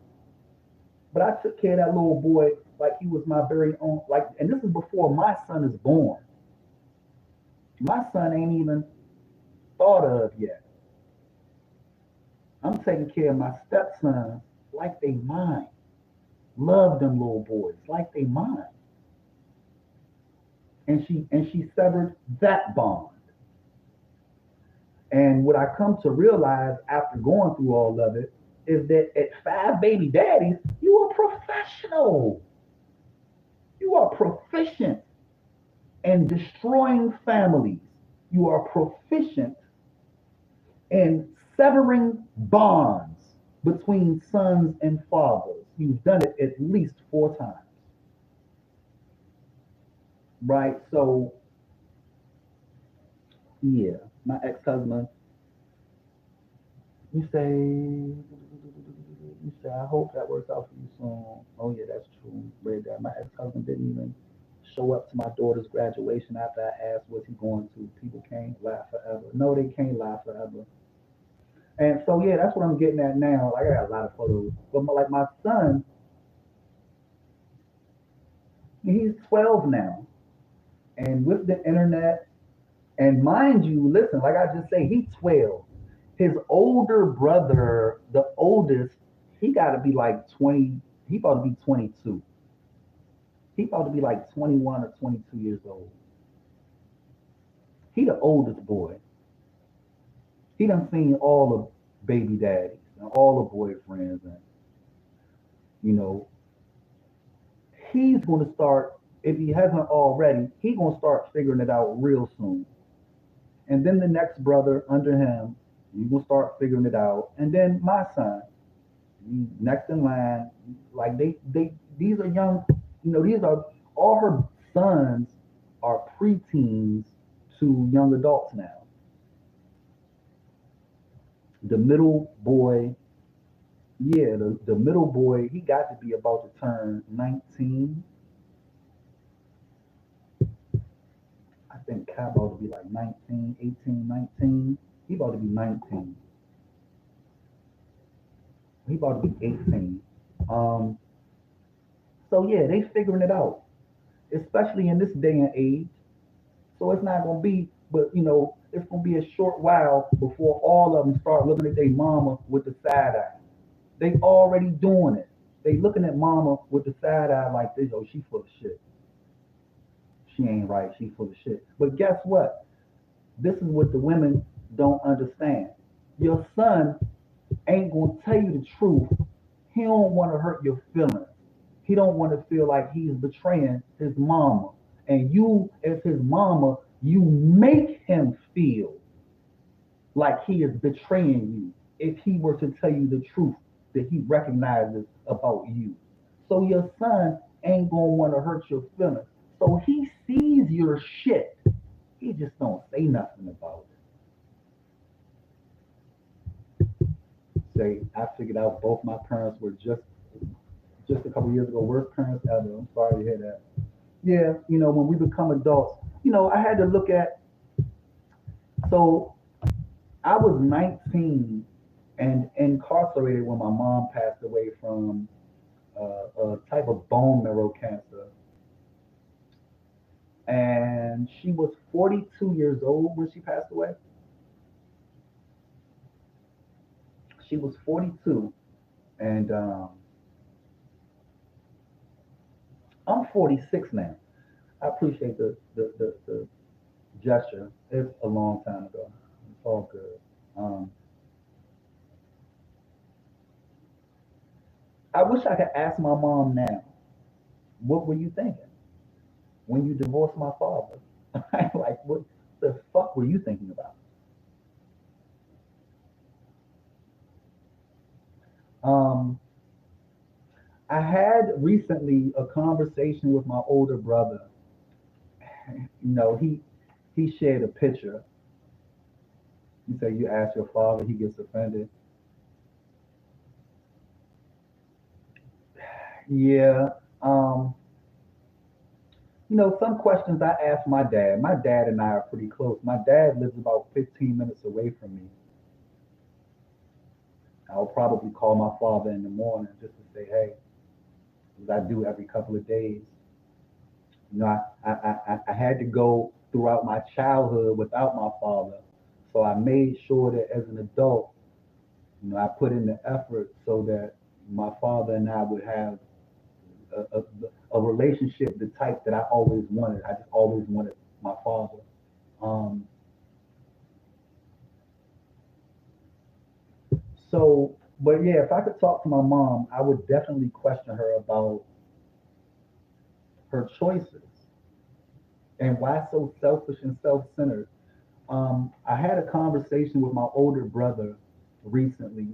Speaker 1: But I took care of that little boy like he was my very own. And this is before my son is born. My son ain't even thought of yet. I'm taking care of my stepsons like they mine. Love them little boys like they mine. And she severed that bond. And what I come to realize after going through all of it is that at 5 baby daddies, you are professional. You are proficient in destroying families. You are proficient in severing bonds between sons and fathers. You've done it at least 4 times. Right? So, yeah, my ex-husband, you say, I hope that works out for you soon. Oh, yeah, that's true. Read that. My ex-husband didn't even show up to my daughter's graduation after I asked, was he going to? People can't lie forever. No, they can't lie forever. And so, yeah, that's what I'm getting at now. Like, I got a lot of photos. But my son, he's 12 now. And with the internet, and mind you, listen, like I just say, he's 12. His older brother, the oldest, he got to be like 20. He about to be 22. He about to be like 21 or 22 years old. He the oldest boy. He done seen all the baby daddies and all the boyfriends, and you know, he's going to start, if he hasn't already, he's going to start figuring it out real soon. And then the next brother under him, you going to start figuring it out. And then my son, next in line, like these are young, these are, all her sons are preteens to young adults now. The middle boy, yeah, the middle boy, he got to be about to turn 19. I think Kai about to be like 19, 18, 19. He about to be 19. He about to be 18. Um, so yeah, they figuring it out, especially in this day and age. So it's not gonna be, but it's gonna be a short while before all of them start looking at their mama with the side eye. They already doing it. They looking at mama with the side eye like this. Oh, she full of shit. She ain't right. She full of shit. But guess what? This is what the women don't understand. Your son ain't gonna tell you the truth. He don't want to hurt your feelings. He don't want to feel like he's betraying his mama. And you, as his mama, you make him feel like he is betraying you if he were to tell you the truth that he recognizes about you. So your son ain't gonna want to hurt your feelings. So he sees your shit. He just don't say nothing about it. Say, I figured out both my parents were just a couple years ago, worst parents ever. I'm sorry to hear that. Yeah, when we become adults, I had to look at, so I was 19 and incarcerated when my mom passed away from a type of bone marrow cancer. And she was 42 years old when she passed away. She was 42. And I'm 46 now. I appreciate the gesture. It's a long time ago. It's all good. I wish I could ask my mom now, what were you thinking when you divorced my father? Like, what the fuck were you thinking about? Um, I had recently a conversation with my older brother. He shared a picture. He said, "You ask your father, he gets offended." Yeah. Um, some questions I asked my dad. My dad and I are pretty close. My dad lives about 15 minutes away from me. I'll probably call my father in the morning just to say, hey, as I do every couple of days. I had to go throughout my childhood without my father. So I made sure that as an adult, I put in the effort so that my father and I would have a, a, a relationship, the type that I always wanted. I just always wanted my father. Um, but yeah, if I could talk to my mom, I would definitely question her about her choices and why so selfish and self-centered. I had a conversation with my older brother recently,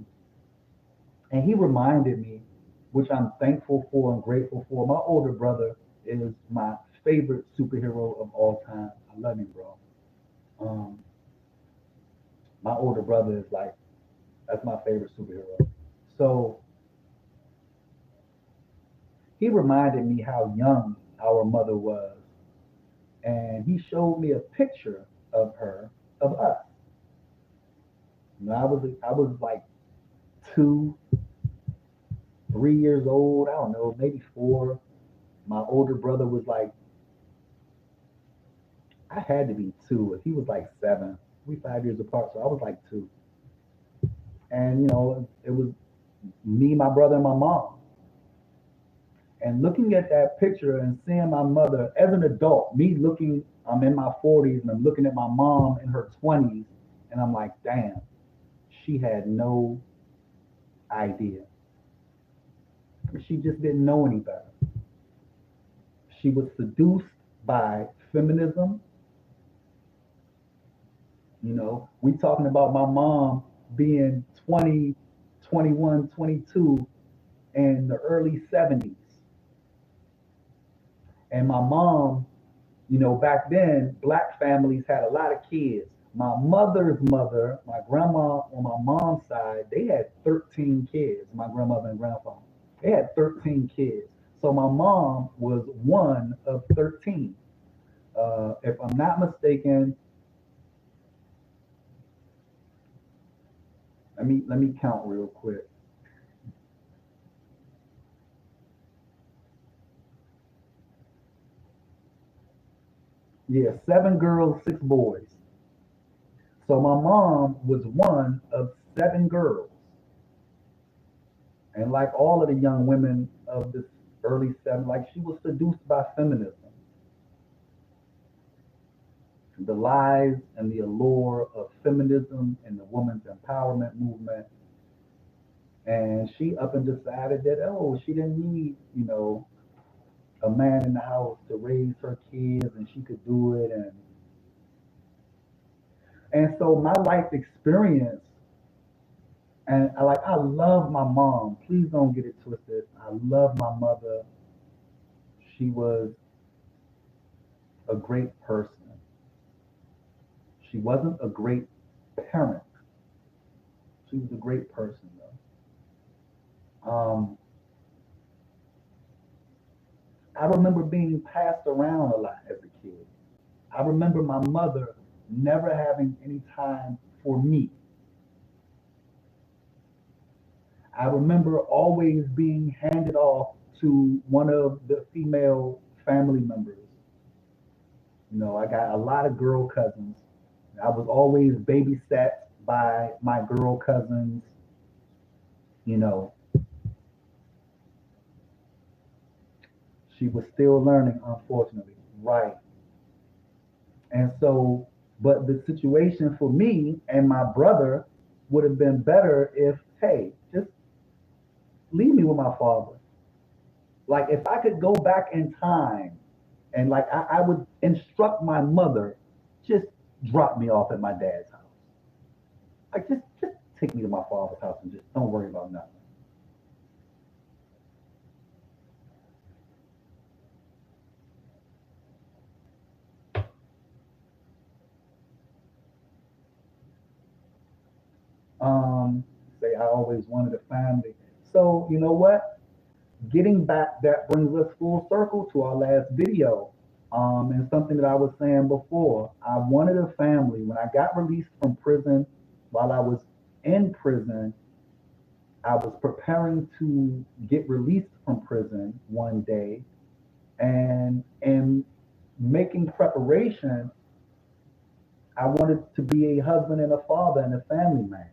Speaker 1: and he reminded me, which I'm thankful for and grateful for. My older brother is my favorite superhero of all time. I love you, bro. Um, my older brother is like, that's my favorite superhero. So he reminded me how young our mother was, and he showed me a picture of her, of us. I was like 2, 3 years old. I don't know, maybe 4. My older brother was like, I had to be 2. If he was like 7, we 5 years apart, so I was like 2. And it was me, my brother, and my mom. And looking at that picture and seeing my mother as an adult, me looking, I'm in my 40s and I'm looking at my mom in her 20s, and I'm like, damn, she had no idea. She just didn't know any better. She was seduced by feminism. You know, we talking about my mom being 20, 21, 22 in the early 70s. And my mom, you know, back then, black families had a lot of kids. My mother's mother, my grandma on my mom's side, they had 13 kids, my grandmother and grandfather. They had 13 kids. So my mom was one of 13. If I'm not mistaken, let me count real quick. Yeah, 7 girls, 6 boys. So my mom was one of 7 girls. And like all of the young women of this early seven, like she was seduced by feminism, the lies and the allure of feminism and the women's empowerment movement. And she up and decided that, oh, she didn't need, you know, a man in the house to raise her kids and she could do it. And so my life experience, and I love my mom. Please don't get it twisted. I love my mother. She was a great person. She wasn't a great parent. She was a great person, though. I remember being passed around a lot as a kid. I remember my mother never having any time for me. I remember always being handed off to one of the female family members. You know, I got a lot of girl cousins. I was always babysat by my girl cousins. You know, she was still learning, unfortunately. Right. And so, but the situation for me and my brother would have been better if, hey, just leave me with my father. Like if I could go back in time and like I would instruct my mother, just drop me off at my dad's house. Like just take me to my father's house and just don't worry about nothing. Um, Say I always wanted a family. So you know what? Getting back, that brings us full circle to our last video. And something that I was saying before, I wanted a family. When I got released from prison, while I was in prison, I was preparing to get released from prison one day, and in making preparation, I wanted to be a husband and a father and a family man.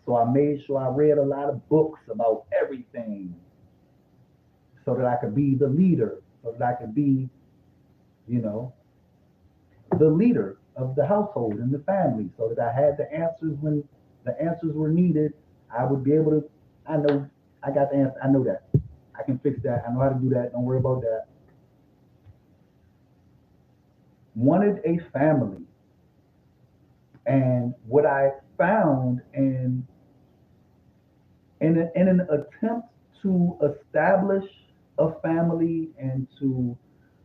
Speaker 1: So I made sure I read a lot of books about everything so that I could be the leader, so that I could be, you know, the leader of the household and the family, so that I had the answers when the answers were needed. I would be able to, I know, I got the answer. I know that. I can fix that. I know how to do that. Don't worry about that. Wanted a family. And what I found in an attempt to establish a family and to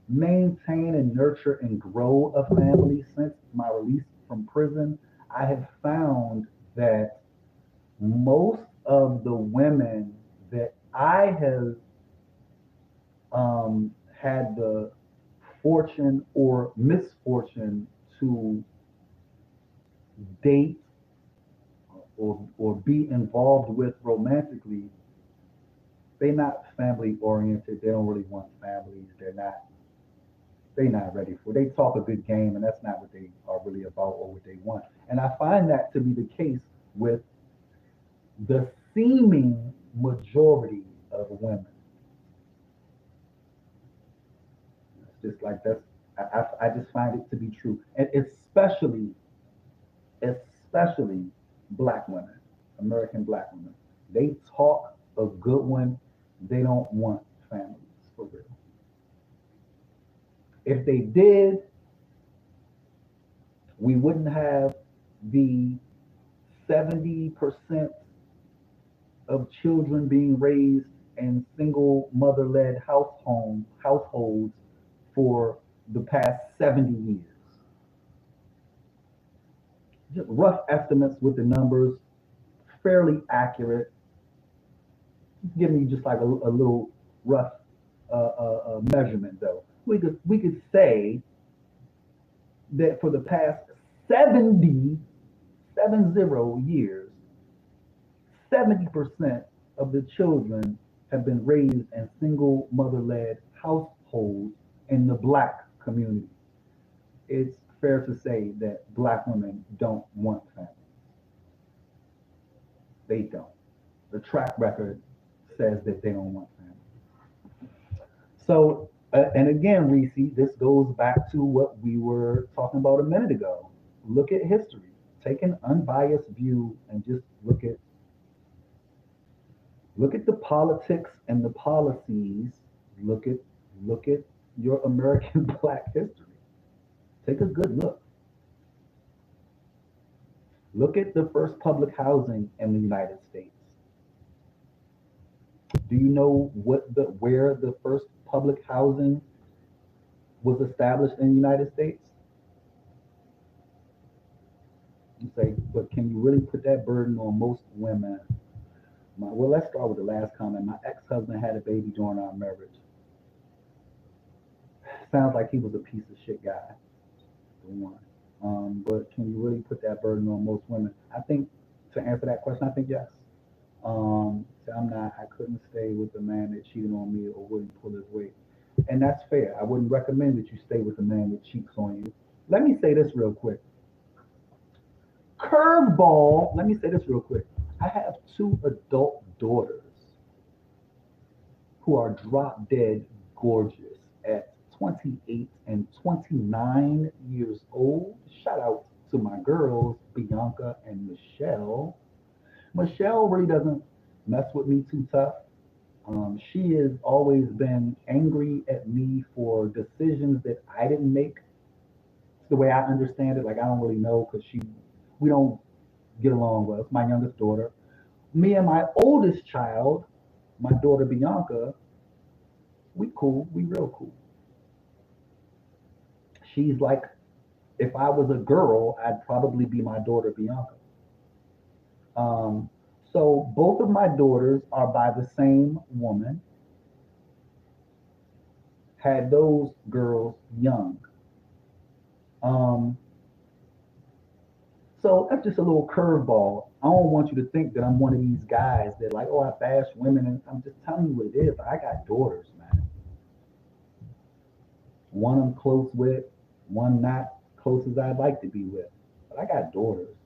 Speaker 1: maintain and nurture and grow a family since my release from prison, I have found that most of the women that I have had the fortune or misfortune to date or be involved with romantically, they're not family oriented. They don't really want families. They're not ready for it. They talk a good game, and that's not what they are really about or what they want. And I find that to be the case with the seeming majority of women. It's just like I just find it to be true, and especially black women, American black women. They talk a good one. They don't want families for real. If they did, we wouldn't have the 70% of children being raised in single mother-led households for the past 70 years. Just rough estimates with the numbers, fairly accurate. Giving you just like a little rough measurement though. We could say that for the past 70 years, 70% of the children have been raised in single mother-led households in the black community. It's fair to say that black women don't want families. They don't. The track record says that they don't want family. So, and again, Reese, this goes back to what we were talking about a minute ago. Look at history. Take an unbiased view and just look at the politics and the policies. Look at your American black history. Take a good look. Look at the first public housing in the United States. Do you know where the first public housing was established in the United States? You say, but can you really put that burden on most women? Well, let's start with the last comment. My ex-husband had a baby during our marriage. Sounds like he was a piece of shit guy, for one. But can you really put that burden on most women? I think, to answer that question, I think yes. I couldn't stay with a man that cheated on me or wouldn't pull his weight. And that's fair. I wouldn't recommend that you stay with a man that cheats on you. Let me say this real quick. Curveball, let me say this real quick. I have 2 adult daughters who are drop dead gorgeous at 28 and 29 years old. Shout out to my girls, Bianca and Michelle. Michelle really doesn't mess with me too tough. She has always been angry at me for decisions that I didn't make. It's the way I understand it. Like I don't really know because we don't get along well. It's my youngest daughter. Me and my oldest child, my daughter Bianca, we cool. We real cool. She's like, if I was a girl, I'd probably be my daughter Bianca. Um, so both of my daughters are by the same woman. Had those girls young. Um, so that's just a little curveball. I don't want you to think that I'm one of these guys that like, oh, I bash women, and I'm just telling you what it is. I got daughters, man. One I'm close with, one not close as I'd like to be with. But I got daughters.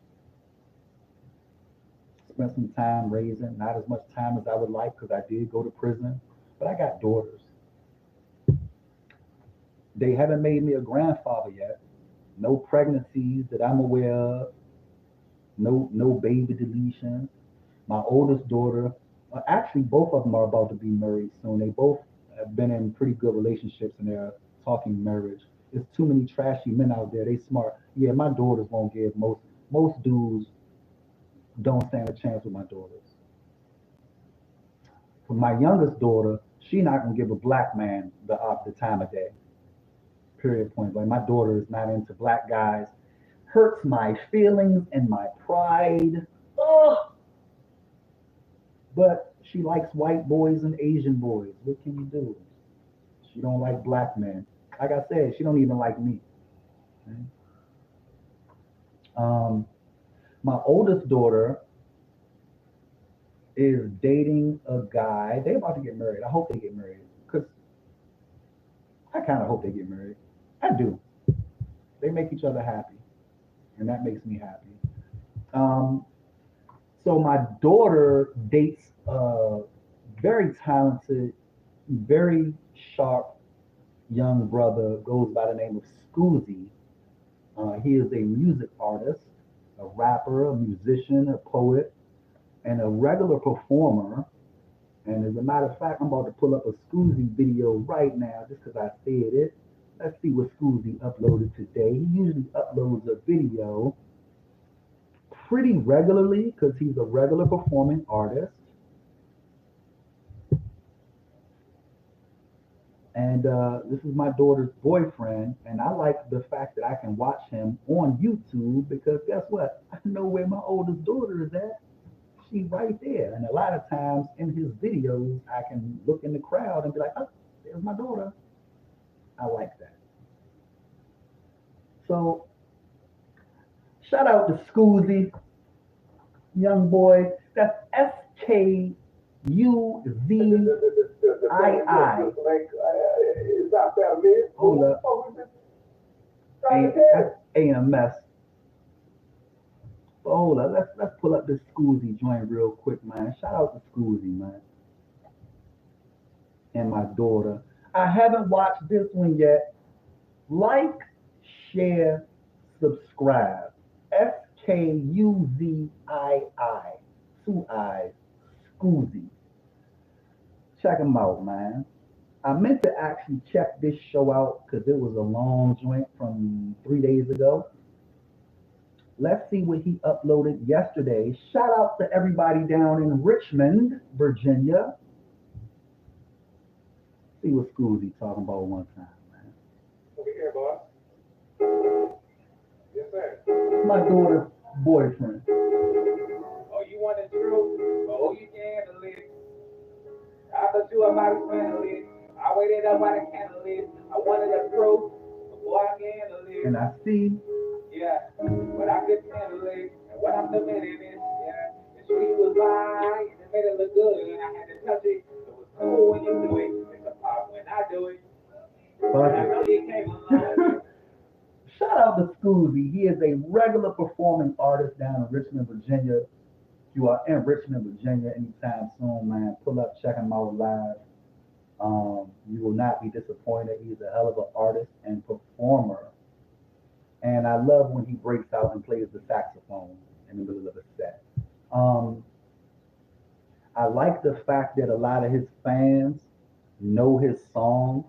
Speaker 1: Spent some time raising, not as much time as I would like because I did go to prison, but I got daughters. They haven't made me a grandfather yet. No pregnancies that I'm aware of. No baby deletion. My oldest daughter, actually both of them are about to be married soon. They both have been in pretty good relationships and they're talking marriage. There's too many trashy men out there. They smart. Yeah, my daughters won't give. Most dudes don't stand a chance with my daughters. For my youngest daughter, she not gonna give a black man the time of day. Period. Point blank. My daughter is not into black guys. Hurts my feelings and my pride. Ugh. But she likes white boys and Asian boys. What can you do? She don't like black men. Like I said, she don't even like me. Okay? My oldest daughter is dating a guy. They about to get married. I hope they get married. Because I kind of hope they get married. I do. They make each other happy. And that makes me happy. So So my daughter dates a very talented, very sharp young brother, goes by the name of Scoozy. He is a music artist, a rapper, a musician, a poet, and a regular performer. And as a matter of fact, I'm about to pull up a Scoozy video right now just because I said it. Let's see what Scoozy uploaded today. He usually uploads a video pretty regularly because he's a regular performing artist. And this is my daughter's boyfriend, and I like the fact that I can watch him on YouTube because guess what? I know where my oldest daughter is at. She's right there. And a lot of times in his videos, I can look in the crowd and be like, oh, there's my daughter. I like that. So shout out to Scoozy, young boy. That's SKUZII.
Speaker 5: It's not that, man.
Speaker 1: Hold up. That's AMS. But hold up, let's pull up this Scoozy joint real quick, man. Shout out to Scoozy, man. And my daughter. I haven't watched this one yet. Like, share, subscribe. SKUZII. Two eyes. Scoozy. Check him out, man. I meant to actually check this show out because it was a long joint from 3 days ago. Let's see what he uploaded yesterday. Shout out to everybody down in Richmond, Virginia. See what Scoozy talking about one time, man.
Speaker 5: Over here, boss. Yes, sir.
Speaker 1: My daughter's boyfriend.
Speaker 6: Oh, you want the truth? Oh, you can handle it. I thought you were my friend. I waited up by the candle lit. I wanted the proof before I can handle it.
Speaker 1: And I see.
Speaker 6: Yeah, but I couldn't handle it. And what I'm submitting is, yeah, the street was light and it made it look good. And I had to touch it. It was cool when you do it. It's a pop when I do it.
Speaker 1: Fuck
Speaker 6: I
Speaker 1: it.
Speaker 6: know you came along.
Speaker 1: Shout out to Scoozy. He is a regular performing artist down in Richmond, Virginia. If you are in Richmond, Virginia anytime soon, man, pull up, check him out live. You will not be disappointed. He's a hell of an artist and performer. And I love when he breaks out and plays the saxophone in the middle of a set. I like the fact that a lot of his fans know his songs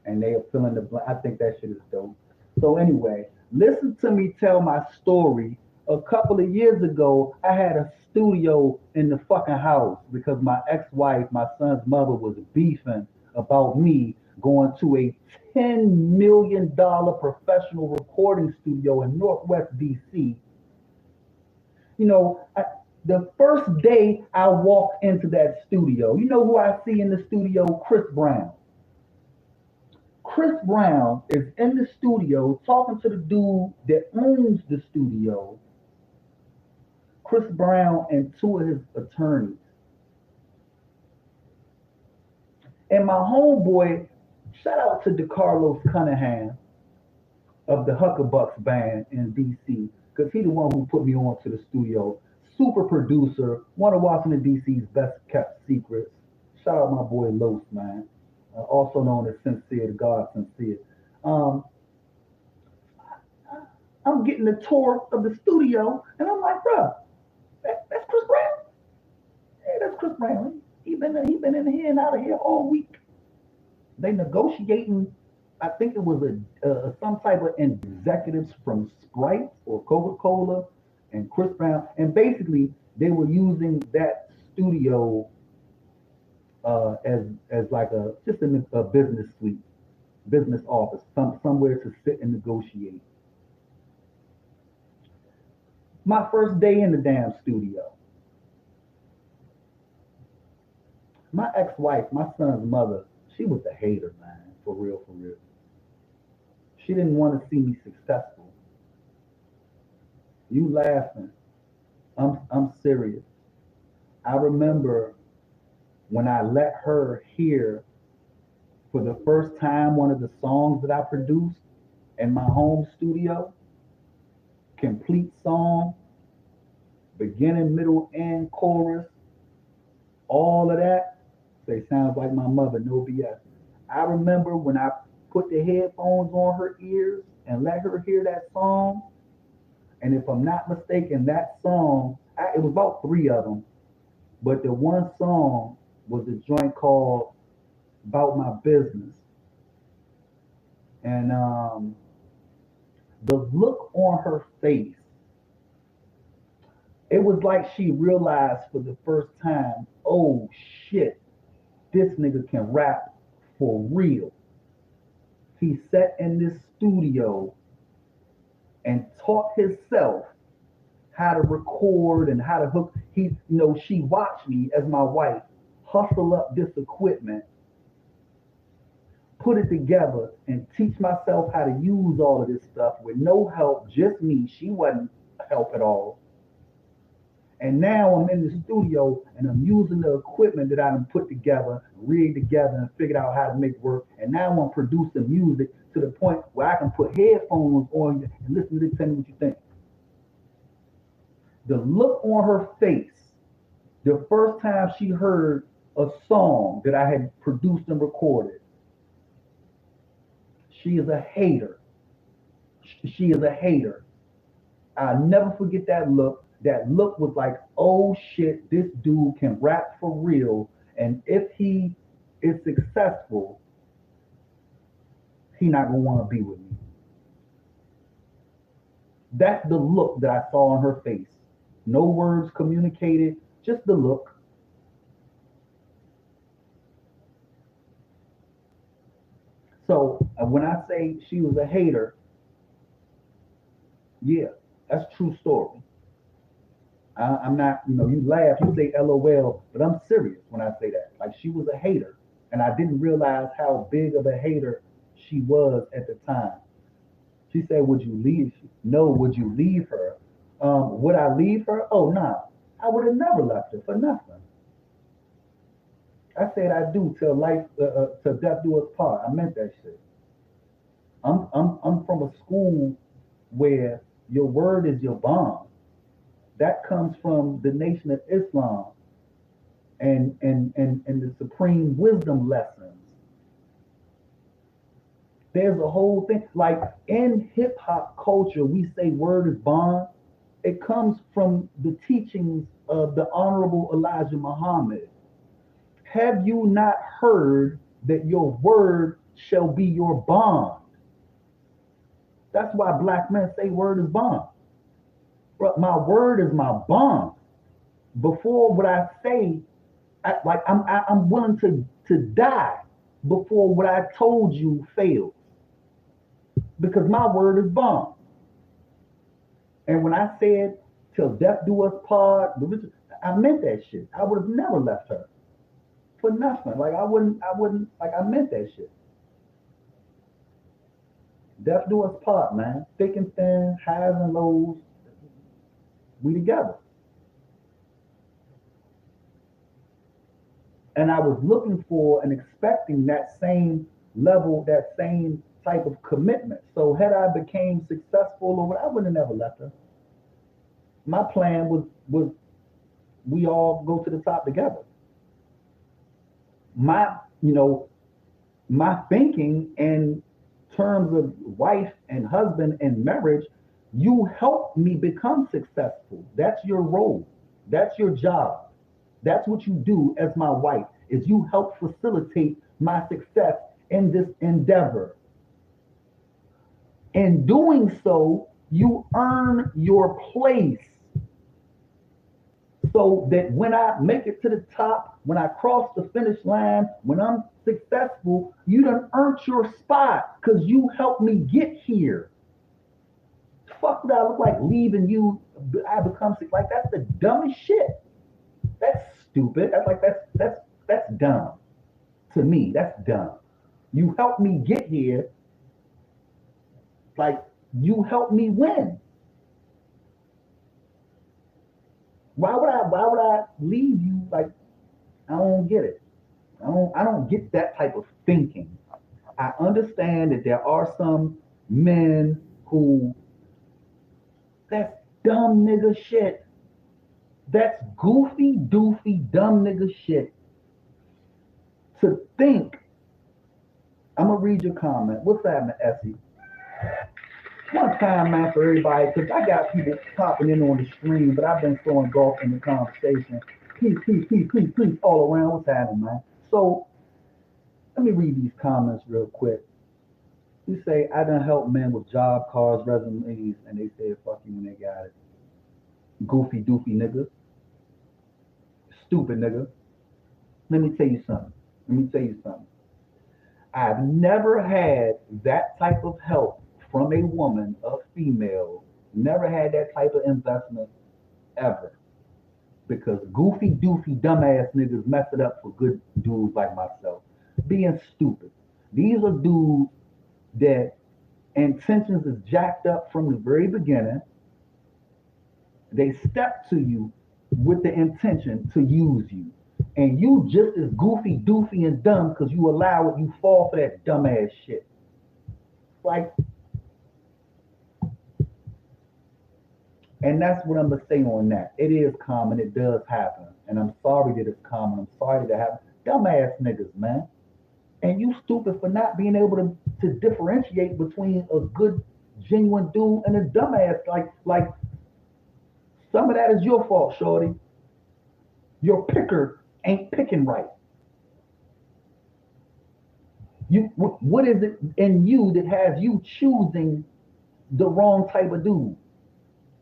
Speaker 1: and they are filling the blank. I think that shit is dope. So anyway, listen to me tell my story. A couple of years ago, I had a studio in the fucking house because my ex-wife, my son's mother, was beefing about me going to a $10 million professional recording studio in Northwest DC. You know, the first day I walked into that studio, you know who I see in the studio? Chris Brown. Chris Brown is in the studio talking to the dude that owns the studio. Chris Brown and two of his attorneys. And my homeboy, shout out to DeCarlos Cunningham of the Huckabucks band in DC, because he's the one who put me on to the studio. Super producer, one of Washington DC's best kept secrets. Shout out my boy Los, man. Also known as Sincere, the God Sincere. I'm getting a tour of the studio, and I'm like, bro, that's Chris Brown. Hey, that's Chris Brown. He been in here and out of here all week. They negotiating. I think it was some type of executives from Sprite or Coca-Cola and Chris Brown, and basically they were using that studio as like just a business suite, business office, somewhere to sit and negotiate. My first day in the damn studio. My ex-wife, my son's mother, she was a hater, man, for real, for real. She didn't want to see me successful. You laughing? I'm serious. I remember when I let her hear for the first time one of the songs that I produced in my home studio, complete song, beginning, middle, and chorus, all of that, say sounds like my mother, no BS. I remember when I put the headphones on her ears and let her hear that song, and if I'm not mistaken, that song, it was about 3 of them, but the one song was a joint called About My Business. And the look on her face, it was like she realized for the first time, oh shit, this nigga can rap for real. He sat in this studio and taught himself how to record and how to hook. She watched me as my wife hustle up this equipment, put it together, and teach myself how to use all of this stuff with no help, just me. She wasn't help at all. And now I'm in the studio and I'm using the equipment that I done put together, rigged together, and figured out how to make work. And now I'm producing music to the point where I can put headphones on and listen to this, tell me what you think. The look on her face, the first time she heard a song that I had produced and recorded, she is a hater. She is a hater. I'll never forget that look. That look was like, oh shit, this dude can rap for real. And if he is successful, he not gonna want to be with me. That's the look that I saw on her face. No words communicated, just the look. So when I say she was a hater, yeah, that's a true story. I'm not, you laugh, you say LOL, but I'm serious when I say that. Like, she was a hater, and I didn't realize how big of a hater she was at the time. She said, would you leave? No, would you leave her? Would I leave her? Oh, nah, I would have never left her for nothing. I said I do till death do us part. I meant that shit. I'm from a school where your word is your bond. That comes from the Nation of Islam and the supreme wisdom lessons. There's a whole thing, like in hip hop culture, we say word is bond. It comes from the teachings of the Honorable Elijah Muhammad. Have you not heard that your word shall be your bond? That's why black men say word is bond. But my word is my bond. Before what I say, I'm willing to die before what I told you fails. Because my word is bond. And when I said till death do us part, I meant that shit. I would have never left her for nothing. Like I wouldn't, I meant that shit. Death do us part, man. Thick and thin, highs and lows, we together. And I was looking for and expecting that same level, that same type of commitment. So had I became successful or whatever, I would have never left her. My plan was we all go to the top together. My thinking in terms of wife and husband and marriage, you help me become successful. That's your role. That's your job. That's what you do as my wife, is you help facilitate my success in this endeavor. In doing so, you earn your place. So that when I make it to the top, when I cross the finish line, when I'm successful, you done earned your spot because you helped me get here. Fuck would I look like leaving you? I become sick. Like, that's the dumbest shit. That's stupid. That's dumb. To me, that's dumb. You helped me get here. Like, you helped me win. Why would I leave you? Like, I don't get it. I don't get that type of thinking. I understand that there are some men who, that's dumb nigga shit. That's goofy, doofy, dumb nigga shit. To think, I'm gonna read your comment. What's happening, Essie? One time, man, for everybody, because I got people popping in on the stream, but I've been throwing golf in the conversation. Peace, all around. What's happening, man? So, let me read these comments real quick. You say, I done help men with job cards, resumes, and they said, fuck you when they got it. Goofy, doofy nigga. Stupid nigga. Let me tell you something. I've never had that type of help from a woman, a female, never had that type of investment ever. Because goofy, doofy, dumbass niggas mess it up for good dudes like myself. Being stupid. These are dudes that intentions is jacked up from the very beginning. They step to you with the intention to use you. And you just as goofy, doofy, and dumb because you allow it, you fall for that dumbass shit. Like, and that's what I'm gonna say on that. It is common, it does happen. And I'm sorry that it's common. I'm sorry that it happens. Dumbass niggas, man. And you stupid for not being able to differentiate between a good, genuine dude and a dumbass. Like some of that is your fault, shorty. Your picker ain't picking right. What is it in you that has you choosing the wrong type of dude?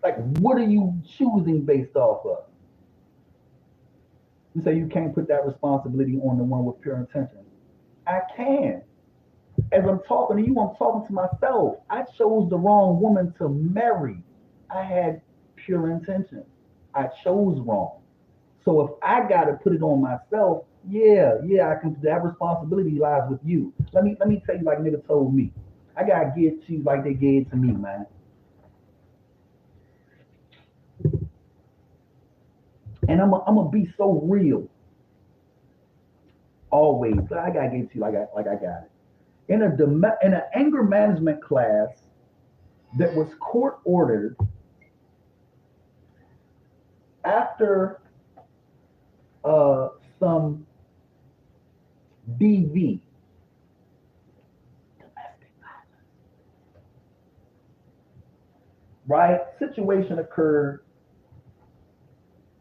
Speaker 1: Like, what are you choosing based off of? You say you can't put that responsibility on the one with pure intention. I can. As I'm talking to you, I'm talking to myself. I chose the wrong woman to marry. I had pure intention. I chose wrong. So if I gotta put it on myself, yeah, I can. That responsibility lies with you. Let me tell you, like nigga told me, I gotta give to you like they gave to me, man. And I'm gonna be so real, always. But I gotta give to you like I got it. In an anger management class that was court ordered after some DV, right? Situation occurred.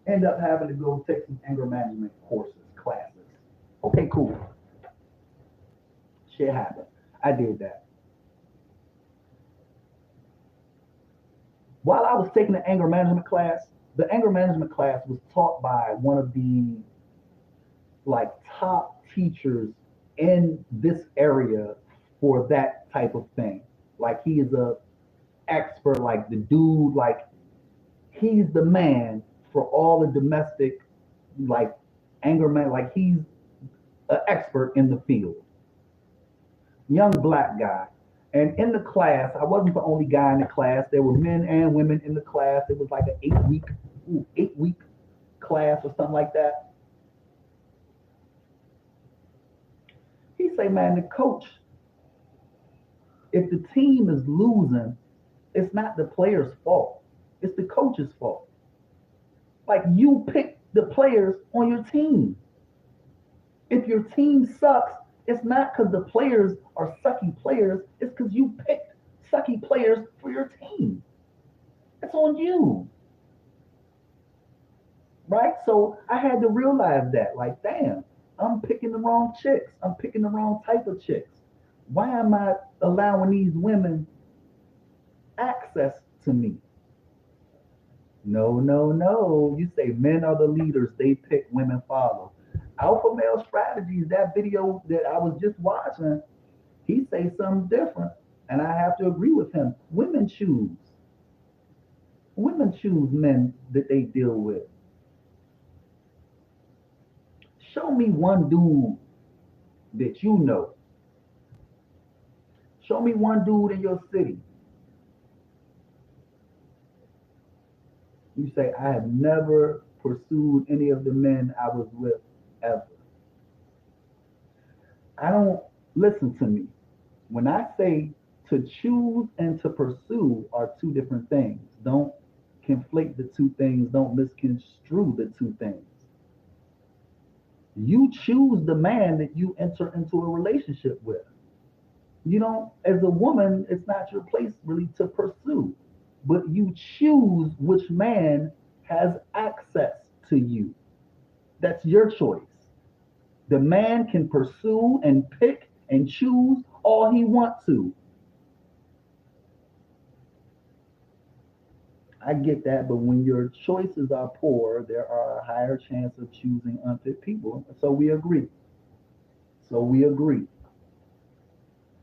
Speaker 1: End up having to go take some anger management classes. Okay, cool. Shit happened. I did that. While I was taking the anger management class was taught by one of the like top teachers in this area for that type of thing. Like he is a expert, like the dude, like he's the man for all the domestic, like anger man, like he's an expert in the field. Young black guy. And in the class, I wasn't the only guy in the class. There were men and women in the class. It was like an 8-week class or something like that. He say, man, the coach, if the team is losing, it's not the player's fault. It's the coach's fault. Like you pick the players on your team. If your team sucks, it's not because the players are sucky players. It's because you picked sucky players for your team. It's on you. Right? So I had to realize that, like, damn, I'm picking the wrong chicks. I'm picking the wrong type of chicks. Why am I allowing these women access to me? No. You say men are the leaders. They pick, women follow. Alpha Male Strategies, that video that I was just watching, he say something different. And I have to agree with him. Women choose. Women choose men that they deal with. Show me one dude that you know. Show me one dude in your city. You say, I have never pursued any of the men I was with ever. I don't, listen to me. When I say to choose and to pursue are two different things. Don't conflate the two things. Don't misconstrue the two things. You choose the man that you enter into a relationship with. You don't, as a woman, it's not your place really to pursue, but you choose which man has access to you. That's your choice. The man can pursue and pick and choose all he wants to. I get that, but when your choices are poor, there are a higher chance of choosing unfit people. So we agree.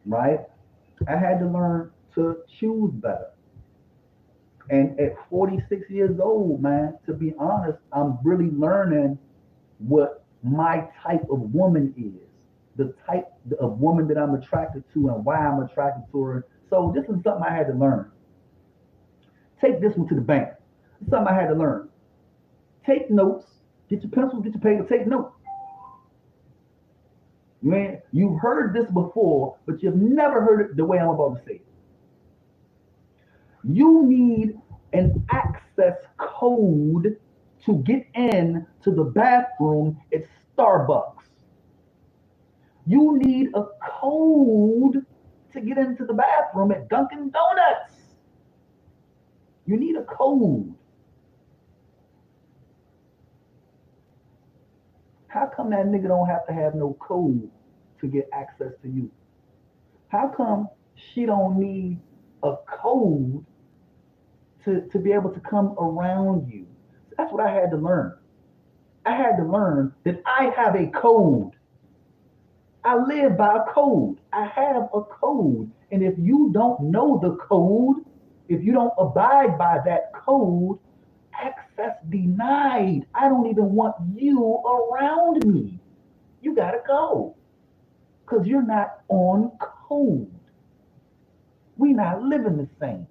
Speaker 1: Right? I had to learn to choose better. And at 46 years old, man, to be honest, I'm really learning what my type of woman is, the type of woman that I'm attracted to and why I'm attracted to her. So this is something I had to learn. Take this one to the bank. It's something I had to learn. Take notes. Get your pencils, get your paper, take notes. Man, you've heard this before, but you've never heard it the way I'm about to say it. You need an access code to get in to the bathroom at Starbucks. You need a code to get into the bathroom at Dunkin' Donuts. You need a code. How come that nigga don't have to have no code to get access to you? How come she don't need a code to be able to come around you? That's what I had to learn. I had to learn that I have a code. I live by a code. I have a code. And if you don't know the code, if you don't abide by that code, access denied. I don't even want you around me. You gotta go. Because you're not on code. We not living the same.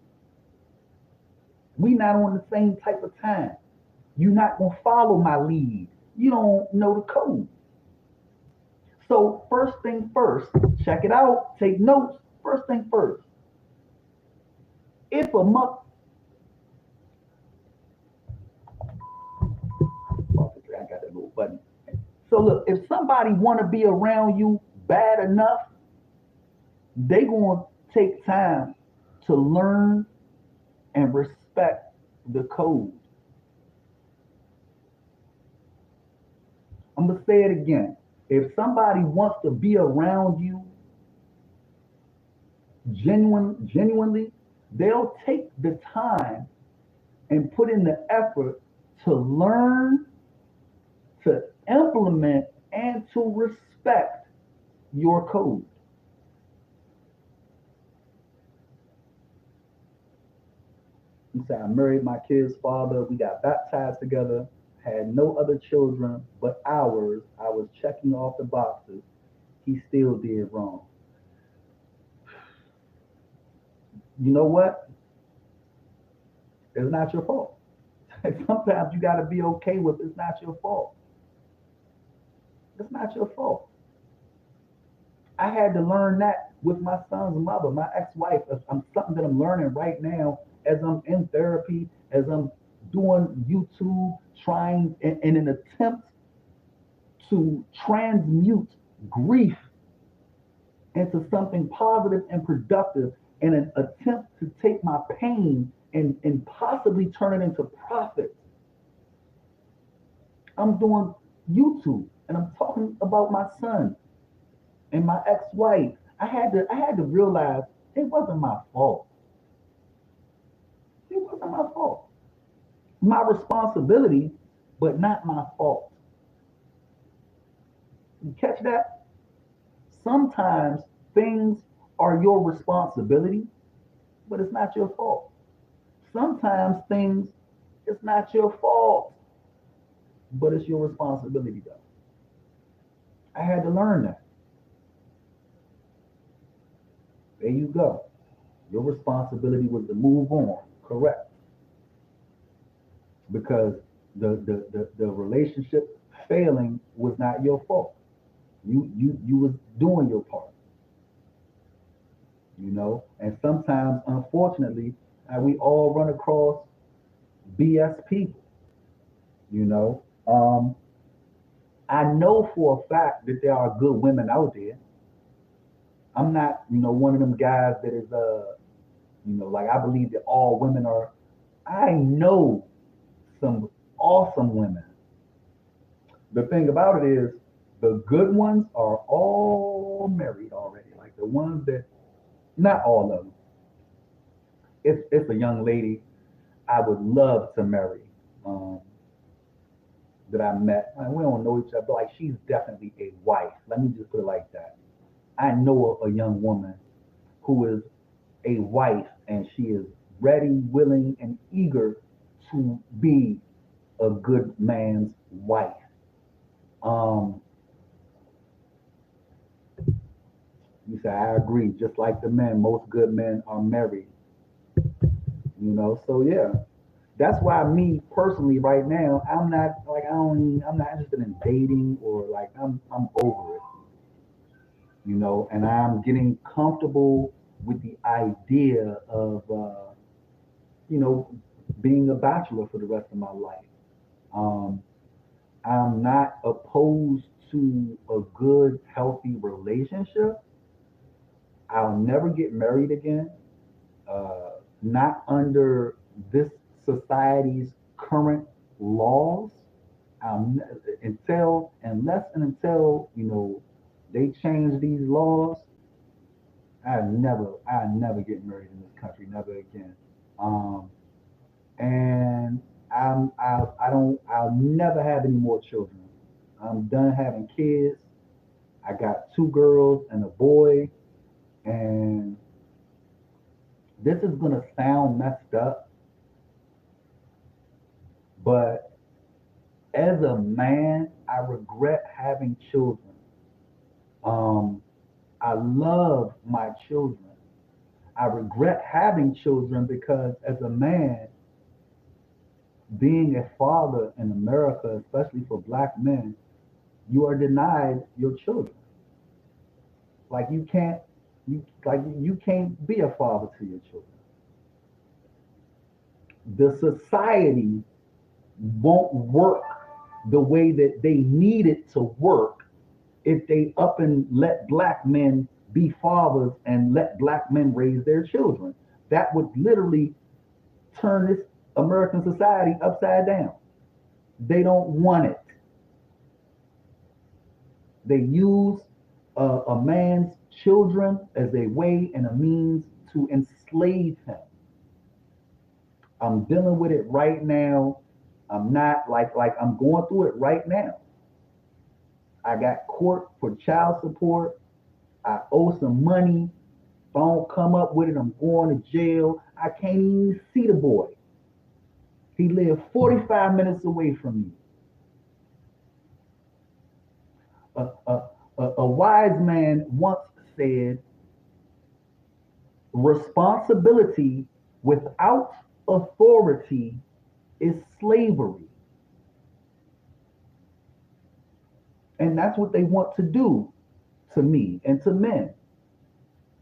Speaker 1: We not on the same type of time. You're not gonna follow my lead. You don't know the code. So first thing first, check it out, take notes. First thing first. If a month, I got that little button. So look, if somebody want to be around you bad enough, they gonna take time to learn and respect the code. I'm gonna say it again. If somebody wants to be around you genuinely, they'll take the time and put in the effort to learn, to implement, and to respect your code. He said, I married my kid's father. We got baptized together, had no other children but ours. I was checking off the boxes. He still did wrong. You know what? It's not your fault. Sometimes you got to be okay with it's not your fault. It's not your fault. I had to learn that with my son's mother, my ex-wife. Something that I'm learning right now as I'm in therapy, as I'm doing YouTube, trying in an attempt to transmute grief into something positive and productive, in an attempt to take my pain and possibly turn it into profit. I'm doing YouTube and I'm talking about my son and my ex-wife. I had to realize it wasn't my fault. It wasn't my fault. My responsibility, but not my fault. You catch that? Sometimes things are your responsibility, but it's not your fault. Sometimes things, it's not your fault, but it's your responsibility though. I had to learn that. There you go. Your responsibility was to move on, correct? Because the relationship failing was not your fault. You was doing your part. You know, and sometimes, unfortunately, we all run across BS people, you know. I know for a fact that there are good women out there. I'm not, one of them guys that is, like I believe that all women are. I know some awesome women. The thing about it is, the good ones are all married already. Like the ones that, not all of them. It's a young lady I would love to marry. Um, that I met. And we don't know each other, but like she's definitely a wife. Let me just put it like that. I know a young woman who is a wife and she is ready, willing, and eager to be a good man's wife. Um, you say I agree. Just like the men, most good men are married. So yeah, that's why me personally right now, I'm not like I'm not interested in dating or like I'm over it. And I'm getting comfortable with the idea of, you know, being a bachelor for the rest of my life. Um, I'm not opposed to a good, healthy relationship. I'll never get married again, not under this society's current laws. Unless they change these laws, I never get married in this country, never again. Um, and I'll never have any more children. I'm done having kids. I got two girls and a boy, and this is gonna sound messed up, but as a man, I regret having children. Um, I love my children. I regret having children because as a man, being a father in America, especially for black men, you are denied your children. Like you can't be a father to your children. The society won't work the way that they need it to work if they up and let black men be fathers and let black men raise their children. That would literally turn this American society upside down. They don't want it. They use a man's children as a way and a means to enslave him. I'm dealing with it right now. I'm not like I'm going through it right now. I got court for child support. I owe some money. If I don't come up with it, I'm going to jail. I can't even see the boy. He lived 45 minutes away from me. A wise man once said, responsibility without authority is slavery. And that's what they want to do to me and to men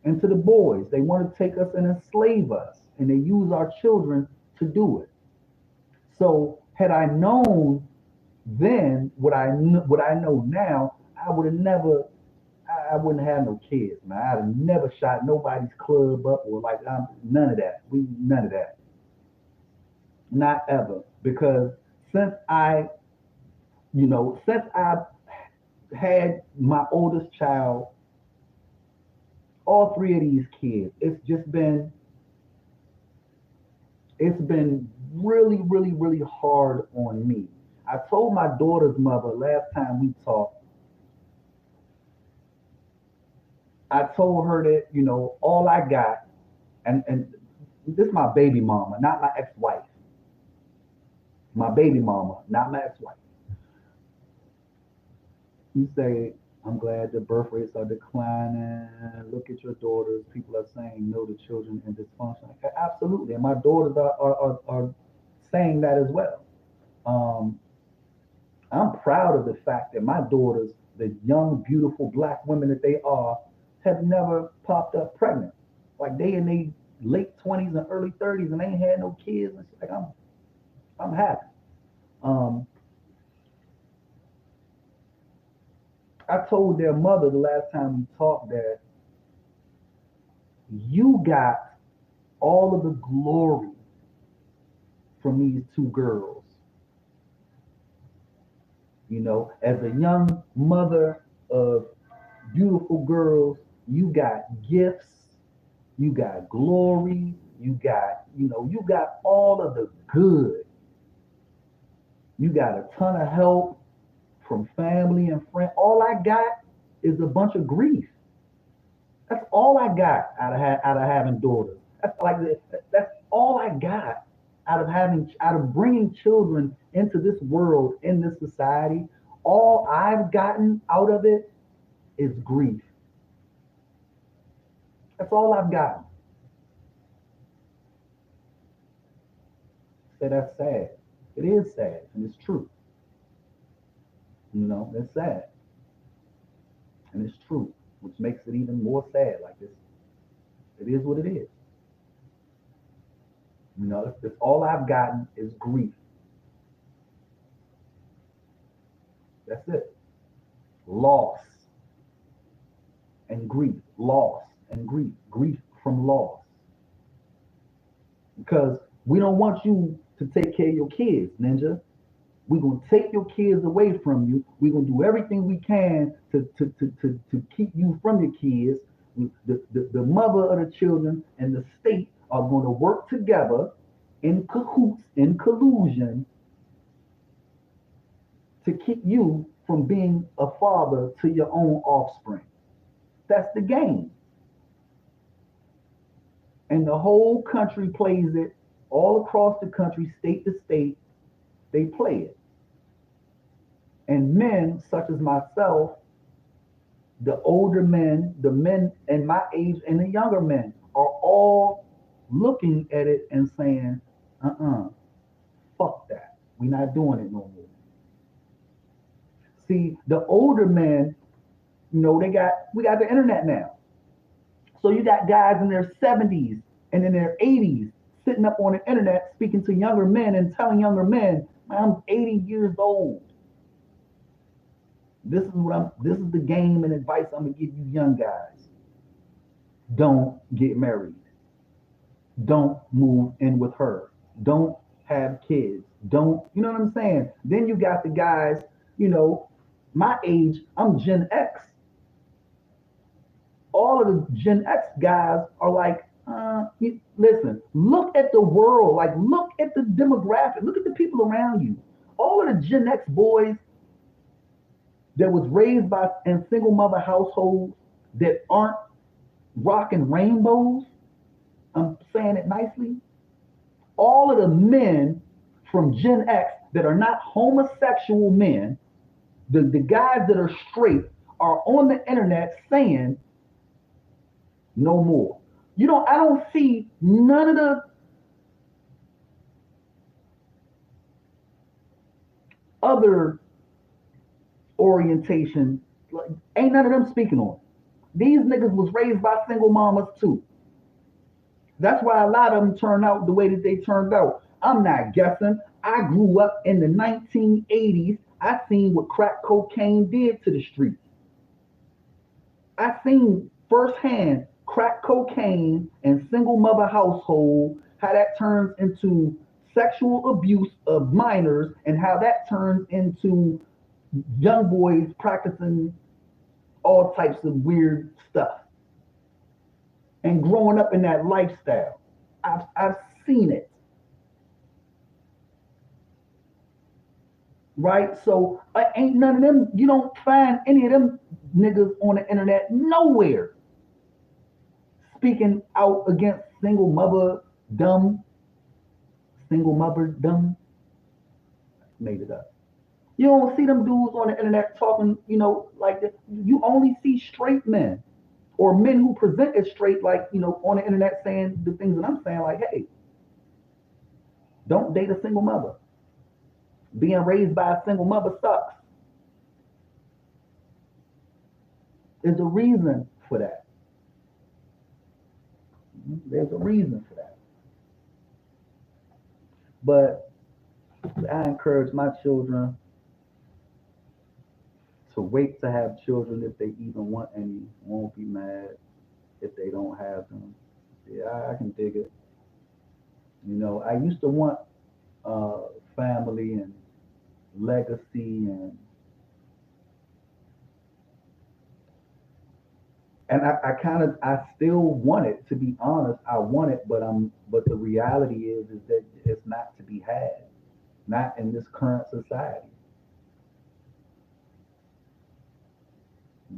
Speaker 1: and to the boys. They want to take us and enslave us, and they use our children to do it. So had I known then what I know now, I would have never. I wouldn't have no kids, man. I'd have never shot nobody's club up or like none of that. None of that. Not ever. Because since I, since I had my oldest child, all three of these kids, it's been really, really, really hard on me. I told my daughter's mother last time we talked, I told her that, all I got, and this is my baby mama, not my ex-wife. My baby mama, not my ex-wife. You say, I'm glad the birth rates are declining. Look at your daughters. People are saying no to children in dysfunction. Absolutely. And my daughters are saying that as well. Um, I'm proud of the fact that my daughters, the young, beautiful black women that they are, have never popped up pregnant. Like they in their late 20s and early 30s and they ain't had no kids. And like I'm happy. I told their mother the last time we talked that you got all of the glory from these two girls. You know, as a young mother of beautiful girls, you got gifts, you got glory, you got, you got all of the good. You got a ton of help from family and friends. All I got is a bunch of grief. That's all I got out of having daughters. That's all I got out of bringing children into this world, in this society. All I've gotten out of it is grief. That's all I've gotten. So that's sad. It is sad, and it's true. It's sad. And it's true, which makes it even more sad. Like this, it is what it is. It's all I've gotten is grief. That's it. Loss and grief. Loss and grief. Grief from loss. Because we don't want you to take care of your kids, Ninja. We're going to take your kids away from you. We're going to do everything we can to keep you from your kids. The mother of the children and the state are going to work together in cahoots, in collusion, to keep you from being a father to your own offspring. That's the game. And the whole country plays it. All across the country, state to state, they play it. And men such as myself, the older men, the men in my age and the younger men are all looking at it and saying, fuck that. We're not doing it no more. See, the older men, we got the internet now. So you got guys in their 70s and in their 80s sitting up on the internet speaking to younger men and telling younger men, I'm 80 years old. This is the game and advice I'm gonna give you young guys. Don't get married. Don't move in with her. Don't have kids. Don't, you know what I'm saying? Then you got the guys, my age, I'm Gen X. All of the Gen X guys are like, listen, look at the world, like look at the demographic, look at the people around you. All of the Gen X boys that was raised in single mother households that aren't rocking rainbows, I'm saying it nicely, all of the men from Gen X that are not homosexual men, the guys that are straight are on the internet saying no more. I don't see none of the other orientation, like, ain't none of them speaking on it. These niggas was raised by single mamas too. That's why a lot of them turned out the way that they turned out. I'm not guessing. I grew up in the 1980s. I seen what crack cocaine did to the streets. I seen firsthand crack cocaine and single mother household, how that turns into sexual abuse of minors and how that turns into young boys practicing all types of weird stuff and growing up in that lifestyle. I've seen it. Right? So ain't none of them, you don't find any of them niggas on the internet nowhere speaking out against single mother dumb. Made it up. You don't see them dudes on the internet talking, like this. You only see straight men or men who present as straight, like, on the internet saying the things that I'm saying, like, hey, don't date a single mother. Being raised by a single mother sucks. There's a reason for that. There's a reason for that. But I encourage my children to wait to have children if they even want any. Won't be mad if they don't have them. Yeah, I can dig it. You know, I used to want family and legacy and I still want it, to be honest. I want it, but the reality is that it's not to be had, not in this current society.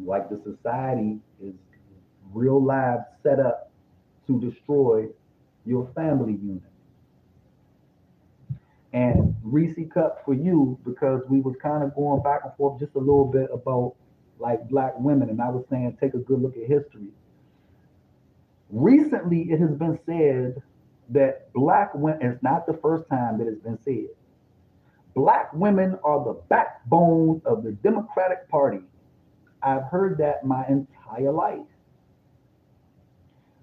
Speaker 1: Like the society is real live set up to destroy your family unit. And Reese Cup for you, because we was kind of going back and forth just a little bit about like black women, and I was saying take a good look at history. Recently, it has been said that black women, it's not the first time that it's been said, black women are the backbone of the Democratic Party. I've heard that my entire life.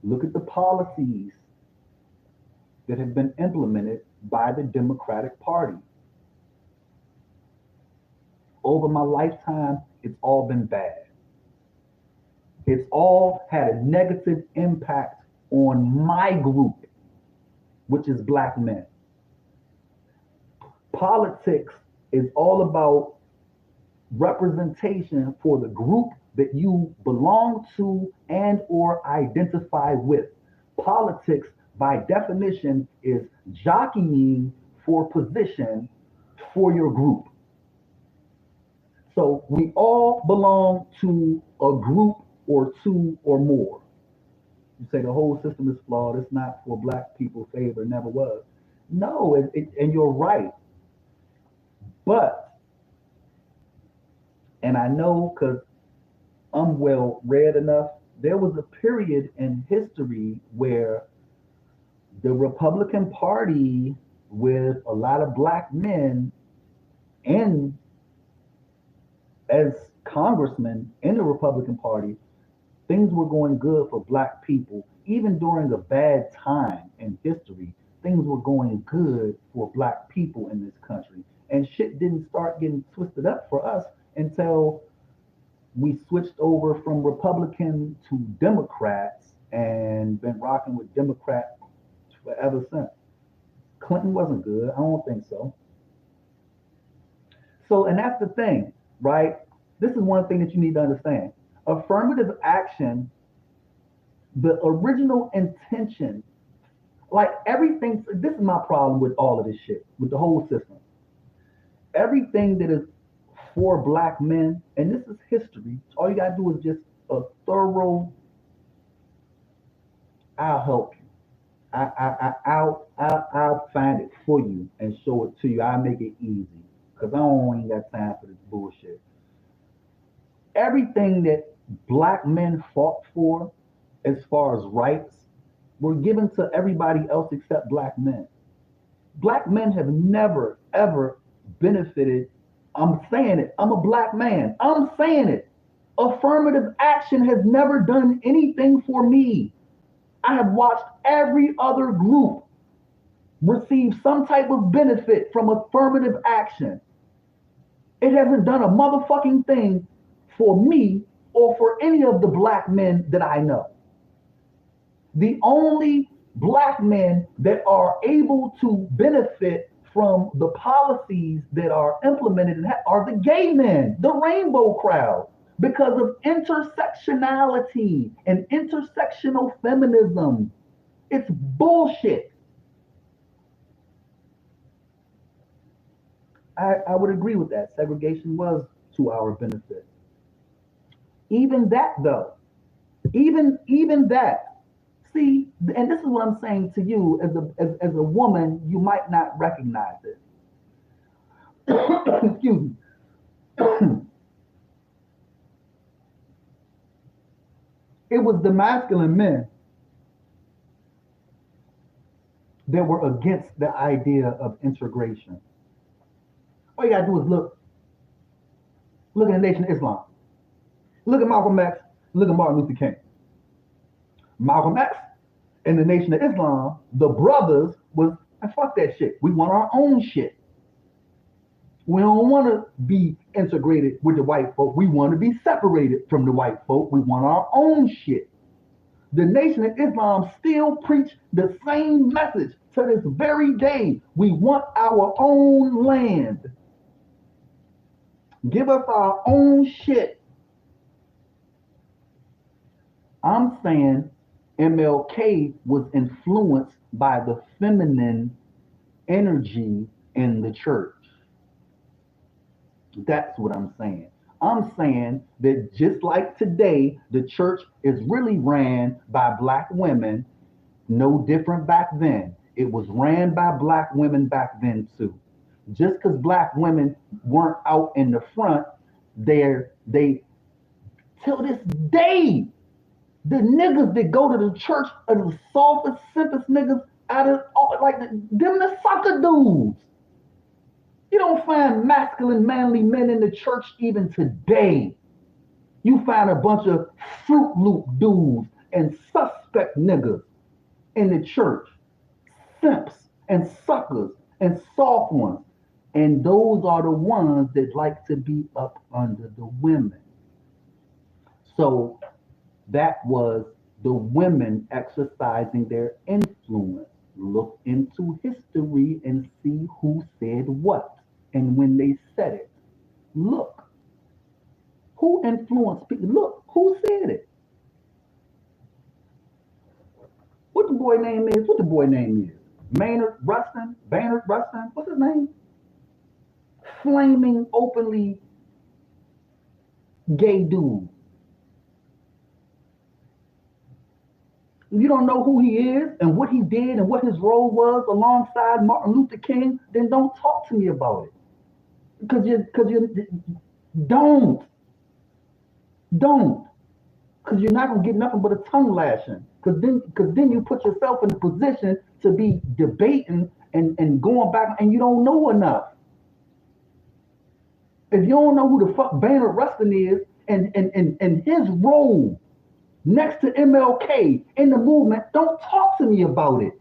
Speaker 1: Look at the policies that have been implemented by the Democratic Party. Over my lifetime, it's all been bad. It's all had a negative impact on my group, which is black men. Politics is all about representation for the group that you belong to and or identify with. Politics, by definition, is jockeying for position for your group. So we all belong to a group or two or more. You say the whole system is flawed. It's not for black people's favor. It never was. No, and you're right. But, and I know because I'm well read enough, there was a period in history where the Republican Party, with a lot of black men and as congressmen in the Republican Party, things were going good for black people. Even during a bad time in history, things were going good for black people in this country. And shit didn't start getting twisted up for us until we switched over from Republican to Democrats and been rocking with Democrats forever since. Clinton wasn't good. I don't think so. So, and that's the thing, right? This is one thing that you need to understand. Affirmative action, the original intention, like everything, this is my problem with all of this shit, with the whole system. Everything that is for black men, and this is history, all you gotta do is just a thorough, I'll help you. I'll find it for you and show it to you. I'll make it easy because I don't ain't got time for this bullshit. Everything that black men fought for as far as rights were given to everybody else except black men. Black men have never, ever benefited. I'm saying it. I'm a black man. I'm saying it. Affirmative action has never done anything for me. I have watched every other group receive some type of benefit from affirmative action. It hasn't done a motherfucking thing for me or for any of the black men that I know. The only black men that are able to benefit from the policies that are implemented are the gay men, the rainbow crowd, because of intersectionality and intersectional feminism. It's bullshit. I would agree with that. Segregation was to our benefit. Even that though, even that, see, and this is what I'm saying to you as a woman, you might not recognize it. Excuse me. It was the masculine men that were against the idea of integration. All you gotta do is look at the Nation of Islam. Look at Malcolm X, look at Martin Luther King. Malcolm X and the Nation of Islam, the brothers was, fuck that shit. We want our own shit. We don't want to be integrated with the white folk. We want to be separated from the white folk. We want our own shit. The Nation of Islam still preach the same message to this very day. We want our own land. Give us our own shit. I'm saying MLK was influenced by the feminine energy in the church. That's what I'm saying. I'm saying that just like today, the church is really ran by black women, no different back then. It was ran by black women back then too. Just because black women weren't out in the front, they till this day, the niggas that go to the church are the softest, simplest niggas out of all, like them the sucker dudes. You don't find masculine, manly men in the church even today. You find a bunch of Fruit Loop dudes and suspect niggas in the church. Simps and suckers and soft ones. And those are the ones that like to be up under the women. So that was the women exercising their influence. Look into history and see who said what. And when they said it, look, who influenced people? Look, who said it? What the boy name is? What the boy name is? Maynard Rustin? Baynard Rustin? What's his name? Flaming, openly gay dude. You don't know who he is and what he did and what his role was alongside Martin Luther King, then don't talk to me about it. Because you don't. Because you're not gonna get nothing but a tongue lashing. Because then you put yourself in a position to be debating and going back and you don't know enough. If you don't know who the fuck Baynard Rustin is and his role next to MLK in the movement, don't talk to me about it.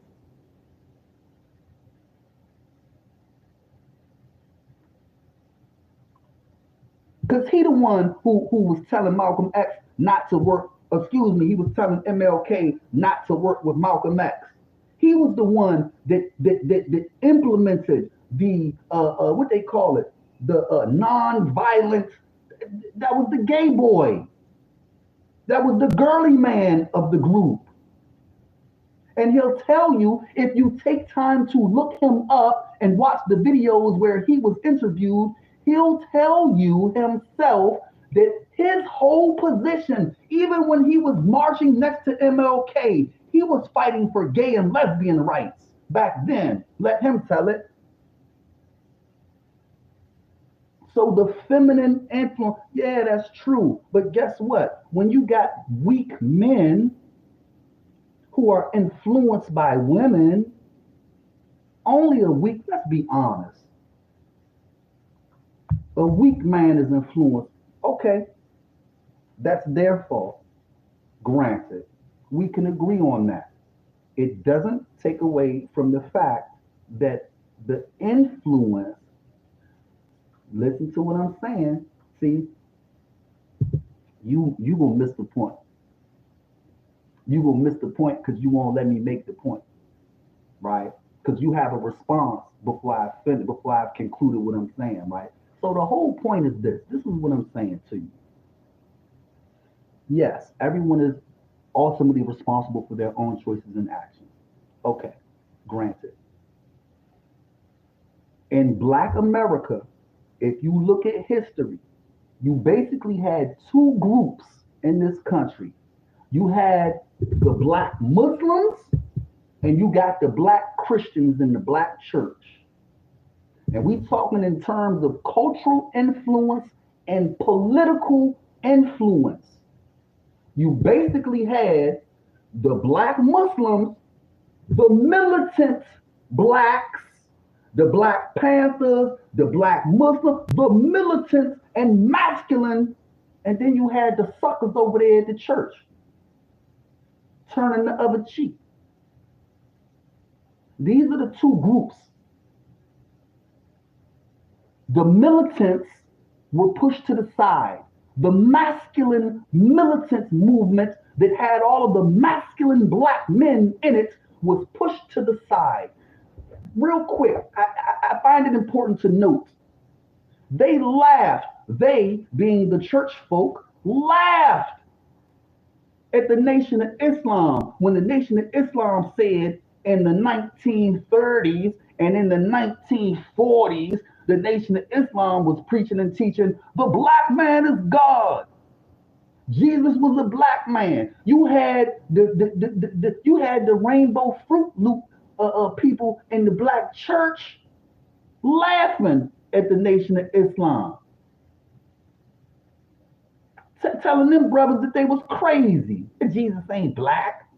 Speaker 1: Because he the one who was telling Malcolm X not to work, he was telling MLK not to work with Malcolm X. He was the one that implemented the, what they call it, the non-violent, that was the gay boy. That was the girly man of the group. And he'll tell you, if you take time to look him up and watch the videos where he was interviewed, he'll tell you himself that his whole position, even when he was marching next to MLK, he was fighting for gay and lesbian rights back then. Let him tell it. So the feminine influence, yeah, that's true. But guess what? When you got weak men who are influenced by women, only a weak, let's be honest. A weak man is influenced. Okay, that's their fault. Granted, we can agree on that. It doesn't take away from the fact that the influence, listen to what I'm saying. See, you gonna miss the point. You gonna miss the point because you won't let me make the point, right? Because you have a response before I finish, before I've concluded what I'm saying, right? So the whole point is this. This is what I'm saying to you. Yes, everyone is ultimately responsible for their own choices and actions. Okay, granted. In Black America, if you look at history, you basically had two groups in this country. You had the Black Muslims and you got the Black Christians in the Black church. And we talking in terms of cultural influence and political influence. You basically had the Black Muslims, the militant Blacks, the Black Panthers, the Black Muslims, the militants and masculine, and then you had the suckers over there at the church, turning the other cheek. These are the two groups. The militants were pushed to the side. The masculine militant movement that had all of the masculine black men in it was pushed to the side. Real quick, I find it important to note, they laughed, they being the church folk, laughed at the Nation of Islam when the Nation of Islam said in the 1930s and in the 1940s, the Nation of Islam was preaching and teaching the black man is God. Jesus was a black man. You had the Rainbow Fruit Loop people in the black church laughing at the Nation of Islam, telling them brothers that they was crazy. Jesus ain't black.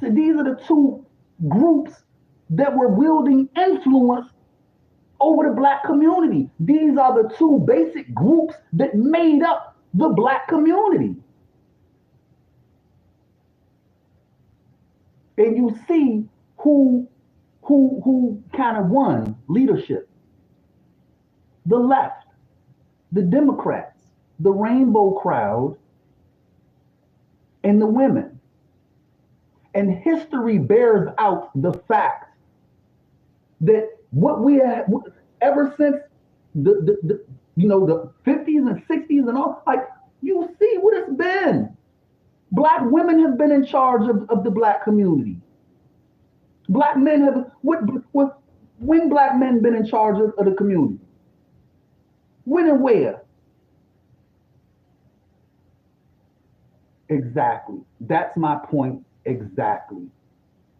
Speaker 1: So these are the two groups that were wielding influence over the black community. These are the two basic groups that made up the black community. And you see who kind of won leadership. The left, the Democrats, the rainbow crowd, and the women. And history bears out the fact that what we have ever since the 50s and 60s and all, like, you see what it's been. Black women have been in charge of the black community. Black men have, when black men been in charge of the community? When and where? Exactly. That's my point. Exactly.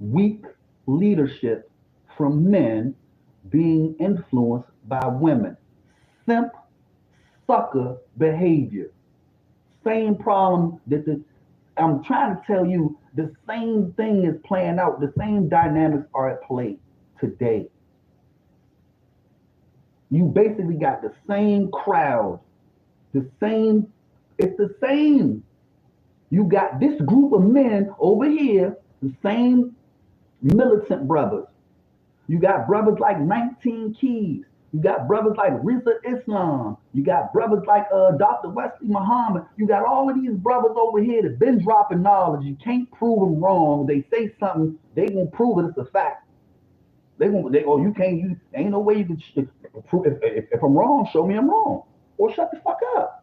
Speaker 1: Weak leadership from men being influenced by women. Simp, sucker behavior. Same problem that I'm trying to tell you, the same thing is playing out. The same dynamics are at play today. You basically got the same crowd, it's the same. You got this group of men over here, the same militant brothers. You got brothers like 19 Keys. You got brothers like Rizza Islam. You got brothers like Dr. Wesley Muhammad. You got all of these brothers over here that been dropping knowledge. You can't prove them wrong. They say something, they gonna prove it. It's a fact. Ain't no way you can prove. If I'm wrong, show me I'm wrong, or shut the fuck up.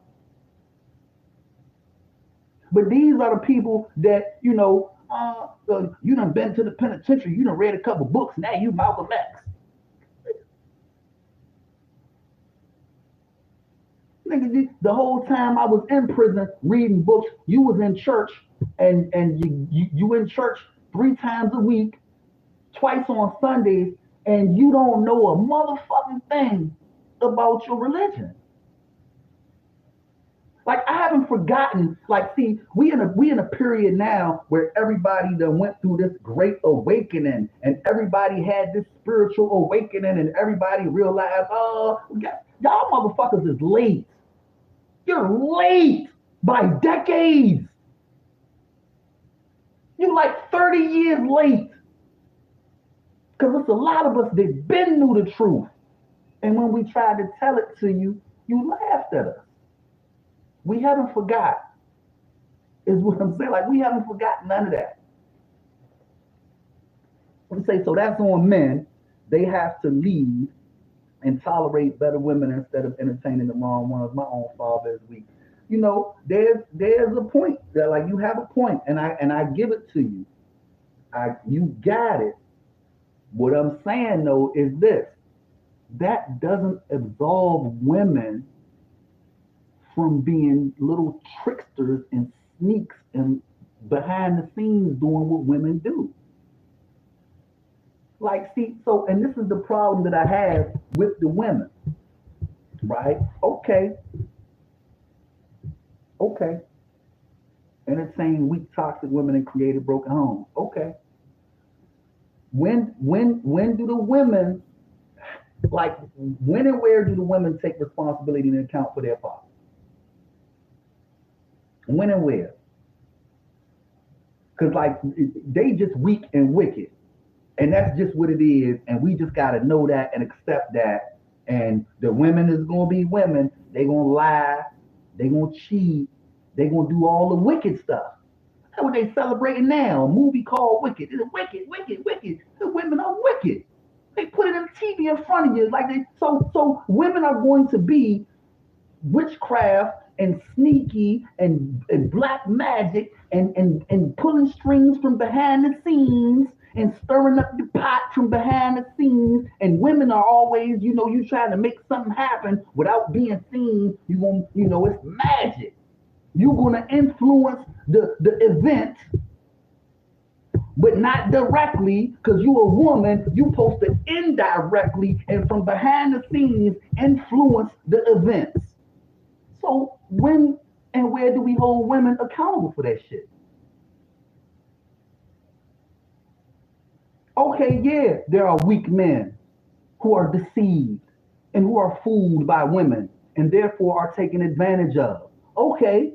Speaker 1: But these are the people that you done been to the penitentiary. You done read a couple books. Now you Malcolm X. Nigga, the whole time I was in prison reading books, you was in church, and you in church 3 times a week, twice on Sundays, and you don't know a motherfucking thing about your religion. Like, I haven't forgotten. Like, see, we in a period now where everybody done went through this great awakening, and everybody had this spiritual awakening, and everybody realized, y'all motherfuckers is late. You're late by decades. You like 30 years late. Because it's a lot of us that been knew the truth. And when we tried to tell it to you, you laughed at us. We haven't forgot, is what I'm saying. Like, we haven't forgotten none of that. We say, so that's on men. They have to lead and tolerate better women instead of entertaining the wrong ones. My own father is weak. There's a point that, like, you have a point, and I give it to you. You got it. What I'm saying though is this: that doesn't absolve women from being little tricksters and sneaks and behind the scenes doing what women do. Like, see, so, and this is the problem that I have with the women, right? Okay. Entertain weak, toxic women and create a broken home. Okay. When do the women, like, when and where do the women take responsibility and account for their part? When and where? Because, like, they just weak and wicked. And that's just what it is. And we just got to know that and accept that. And the women is going to be women. They going to lie. They going to cheat. They going to do all the wicked stuff. That's what they celebrating now. A movie called Wicked. It's wicked, wicked, wicked. The women are wicked. They put it on TV in front of you. Like they so women are going to be witchcraft and sneaky and black magic and pulling strings from behind the scenes and stirring up the pot from behind the scenes. And women are always, you trying to make something happen without being seen. It's magic. You're gonna influence the event, but not directly, because you're a woman. You're supposed to indirectly and from behind the scenes influence the events. So when and where do we hold women accountable for that shit? Okay, yeah, there are weak men who are deceived and who are fooled by women and therefore are taken advantage of. Okay,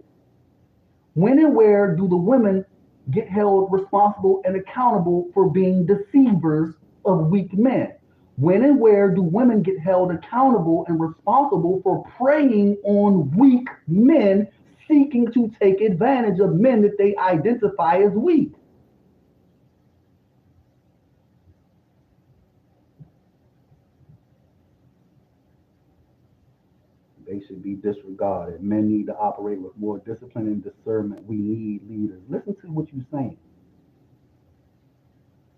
Speaker 1: when and where do the women get held responsible and accountable for being deceivers of weak men? When and where do women get held accountable and responsible for preying on weak men seeking to take advantage of men that they identify as weak? They should be disregarded. Men need to operate with more discipline and discernment. We need leaders. Listen to what you're saying.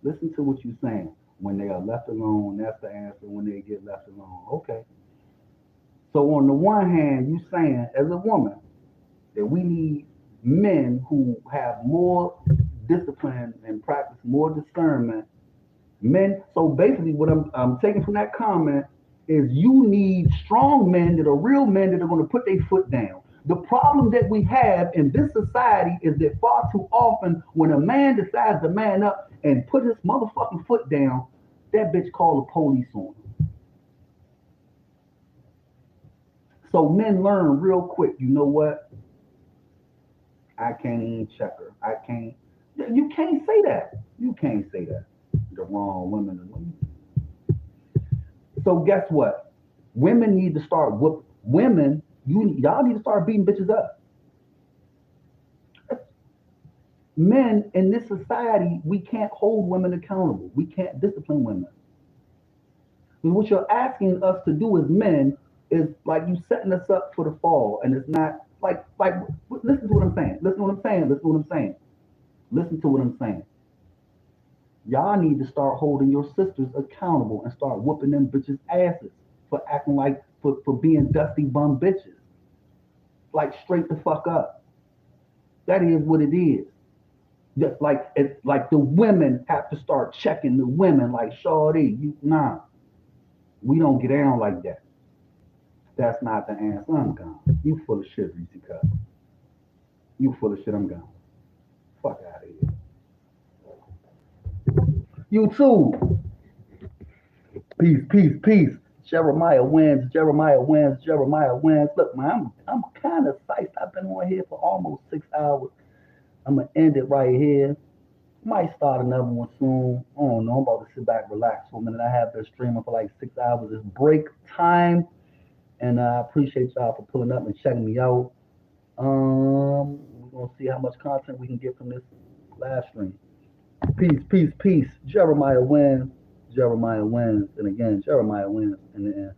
Speaker 1: Listen to what you're saying. When they are left alone, that's the answer. When they get left alone, okay. So on the one hand, you're saying as a woman that we need men who have more discipline and practice more discernment. Men. So basically, what I'm taking from that comment is you need strong men that are real men that are going to put their foot down. The problem that we have in this society is that far too often when a man decides to man up and put his motherfucking foot down, that bitch call the police on him. So men learn real quick, you know what? I can't even check her. I can't. You can't say that. You can't say that. The wrong women. So guess what? Women need to start women. Y'all need to start beating bitches up. Men in this society, we can't hold women accountable. We can't discipline women. And what you're asking us to do as men is like you setting us up for the fall, and it's not like. Listen to what I'm saying. Listen to what I'm saying. Listen to what I'm saying. Listen to what I'm saying. Y'all need to start holding your sisters accountable and start whooping them bitches' asses for acting like for being dusty bum bitches. Like straight the fuck up. That is what it is. Just like it's like the women have to start checking the women like shawty, we don't get down like that. That's not the answer. I'm gone. You full of shit, Reese Cup. You full of shit, I'm gone. Fuck out of here. You too. Peace, peace, peace. Jeremiah wins. Jeremiah wins. Jeremiah wins. Look, man, I'm kind of psyched. I've been on here for almost 6 hours. I'm gonna end it right here. Might start another one soon. I don't know. I'm about to sit back, relax for a minute. I have been streaming for like 6 hours. It's break time, and I appreciate y'all for pulling up and checking me out. We're gonna see how much content we can get from this live stream. Peace, peace, peace. Jeremiah wins. Jeremiah wins. And again, Jeremiah wins in the end.